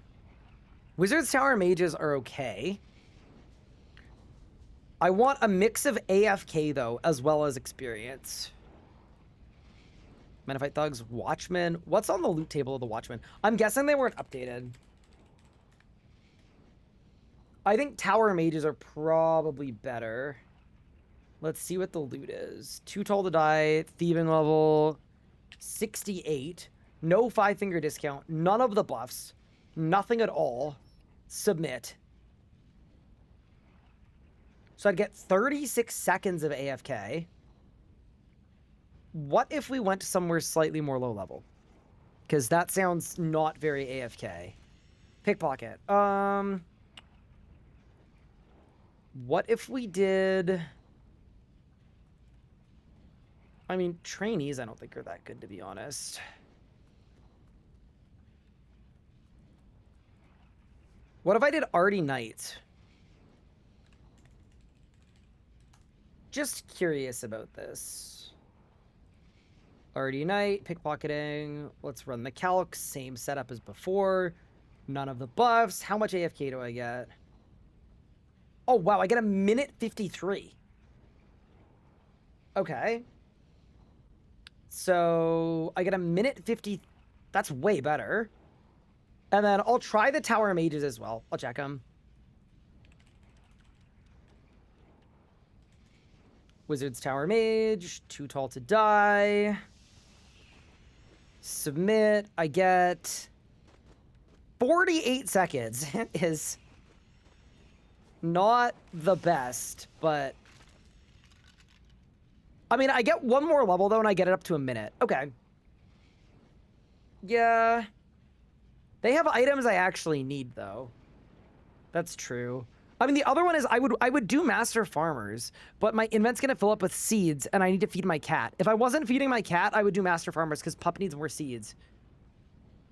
Wizard's Tower mages are okay. I want a mix of AFK though, as well as experience. Man, if I thugs Watchmen. What's on the loot table of the Watchmen? I'm guessing they weren't updated. I think Tower Mages are probably better. Let's see what the loot is. Too Tall to Die, Thieving level 68. No 5-finger discount. None of the buffs. Nothing at all. Submit. So I'd get 36 seconds of AFK. What if we went somewhere slightly more low level? Because that sounds not very AFK. Pickpocket. What if we did... I mean, trainees I don't think are that good, to be honest. What if I did Artie Knight? just curious about this. Already night, pickpocketing. Let's run the calc. Same setup as before. None of the buffs. How much AFK do I get? Oh, wow. I get a minute 53. Okay. So I get a minute 50. That's way better. And then I'll try the Tower Mages as well. I'll check them. Wizard's Tower Mage. Too tall to die. Submit. I get 48 seconds. Is not the best, but I mean, I get one more level though, and I get it up to a minute. Okay. Yeah. They have items I actually need though. That's true. I mean, the other one is I would do Master Farmers, but my invent's gonna fill up with seeds, and I need to feed my cat. If I wasn't feeding my cat, I would do Master Farmers because Pup needs more seeds.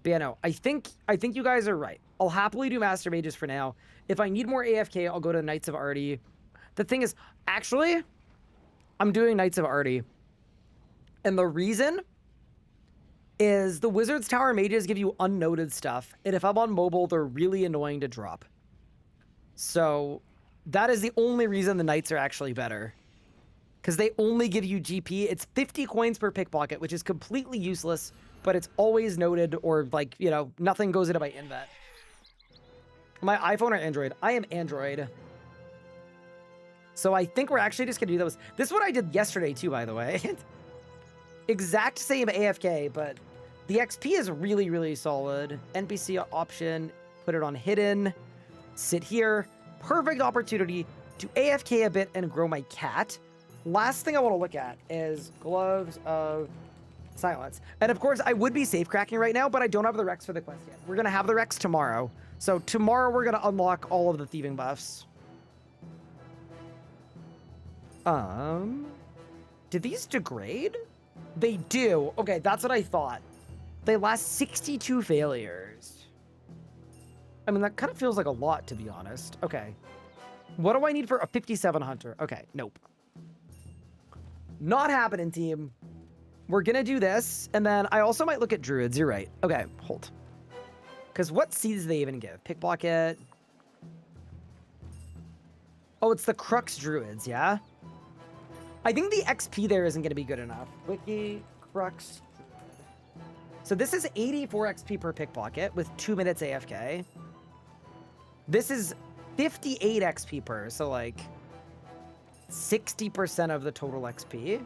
But yeah, no, I think you guys are right. I'll happily do Master Mages for now. If I need more AFK, I'll go to Knights of Arty. The thing is, actually, I'm doing Knights of Arty. And the reason is the Wizard's Tower Mages give you unnoted stuff. And if I'm on mobile, they're really annoying to drop. So that is the only reason the Knights are actually better. Because they only give you GP. It's 50 coins per pickpocket, which is completely useless, but it's always noted, or like, you know, nothing goes into my invet. My iPhone or Android? I am Android. So I think we're actually just gonna do those. This is what I did yesterday too, by the way. Exact same AFK, but the XP is really, really solid. NPC option, put it on hidden, sit here. Perfect opportunity to AFK a bit and grow my cat. Last thing I want to look at is Gloves of Silence. And of course, I would be safe cracking right now, but I don't have the Rex for the quest yet. We're going to have the Rex tomorrow. So tomorrow we're going to unlock all of the thieving buffs. Did these degrade? They do. Okay, that's what I thought. They last 62 failures. I mean, that kind of feels like a lot, to be honest. Okay. What do I need for a 57 Hunter? Okay, nope. Not happening, team. We're gonna do this, and then I also might look at Druids. You're right. Okay, hold. Because what seeds do they even give? Pickpocket. Oh, it's the Crux Druids, yeah? I think the XP there isn't gonna be good enough. Wiki, Crux. So this is 84 XP per pickpocket with 2 minutes AFK. This is 58 XP per, so like 60% of the total XP.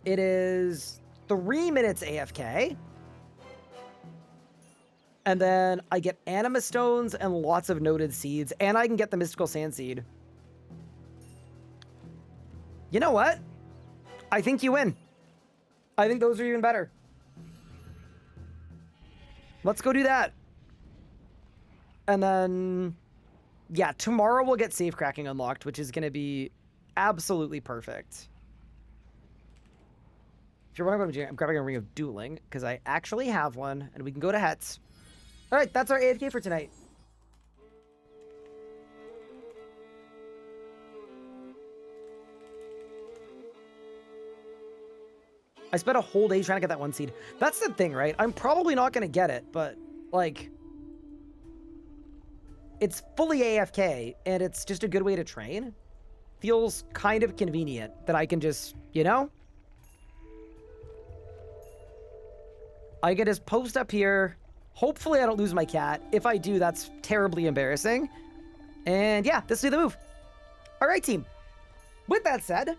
It is 3 minutes AFK. And then I get Anima Stones and lots of noted seeds, and I can get the Mystical Sand Seed. You know what? I think you win. I think those are even better. Let's go do that. And then, yeah, tomorrow we'll get safe cracking unlocked, which is going to be absolutely perfect. If you're wondering what I'm doing, I'm grabbing a Ring of Dueling, because I actually have one, and we can go to Hets. All right, that's our AFK for tonight. I spent a whole day trying to get that one seed. That's the thing, right? I'm probably not going to get it, but, like, it's fully AFK, and it's just a good way to train. Feels kind of convenient that I can just, you know? I can just post up here. Hopefully I don't lose my cat. If I do, that's terribly embarrassing. And yeah, this will be the move. All right, team. With that said,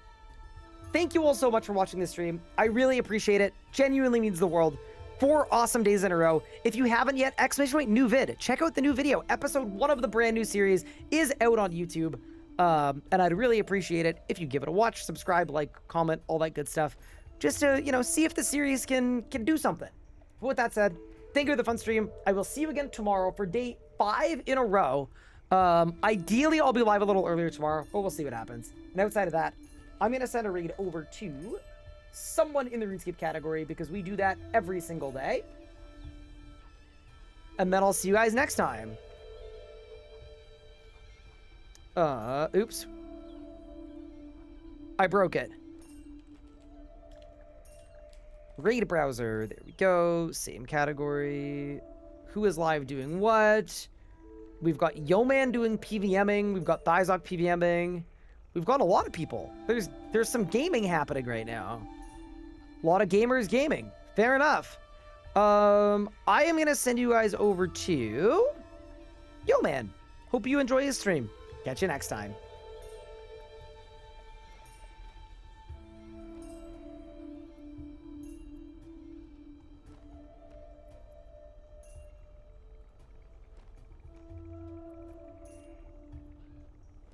thank you all so much for watching this stream. I really appreciate it. Genuinely means the world. 4 awesome days in a row. If you haven't yet, ! New vid. Check out the new video. Episode 1 of the brand new series is out on YouTube. And I'd really appreciate it if you give it a watch, subscribe, like, comment, all that good stuff. Just to, you know, see if the series can do something. But with that said, thank you for the fun stream. I will see you again tomorrow for day 5 in a row. Ideally, I'll be live a little earlier tomorrow, but we'll see what happens. And outside of that, I'm going to send a raid over to someone in the RuneScape category because we do that every single day. And then I'll see you guys next time. Oops. I broke it. Raid browser. There we go. Same category. Who is live doing what? We've got Yoman doing PVMing. We've got Thizok PVMing. We've got a lot of people. There's some gaming happening right now. A lot of gamers gaming. Fair enough. I am gonna send you guys over to Yoman. Hope you enjoy his stream. Catch you next time.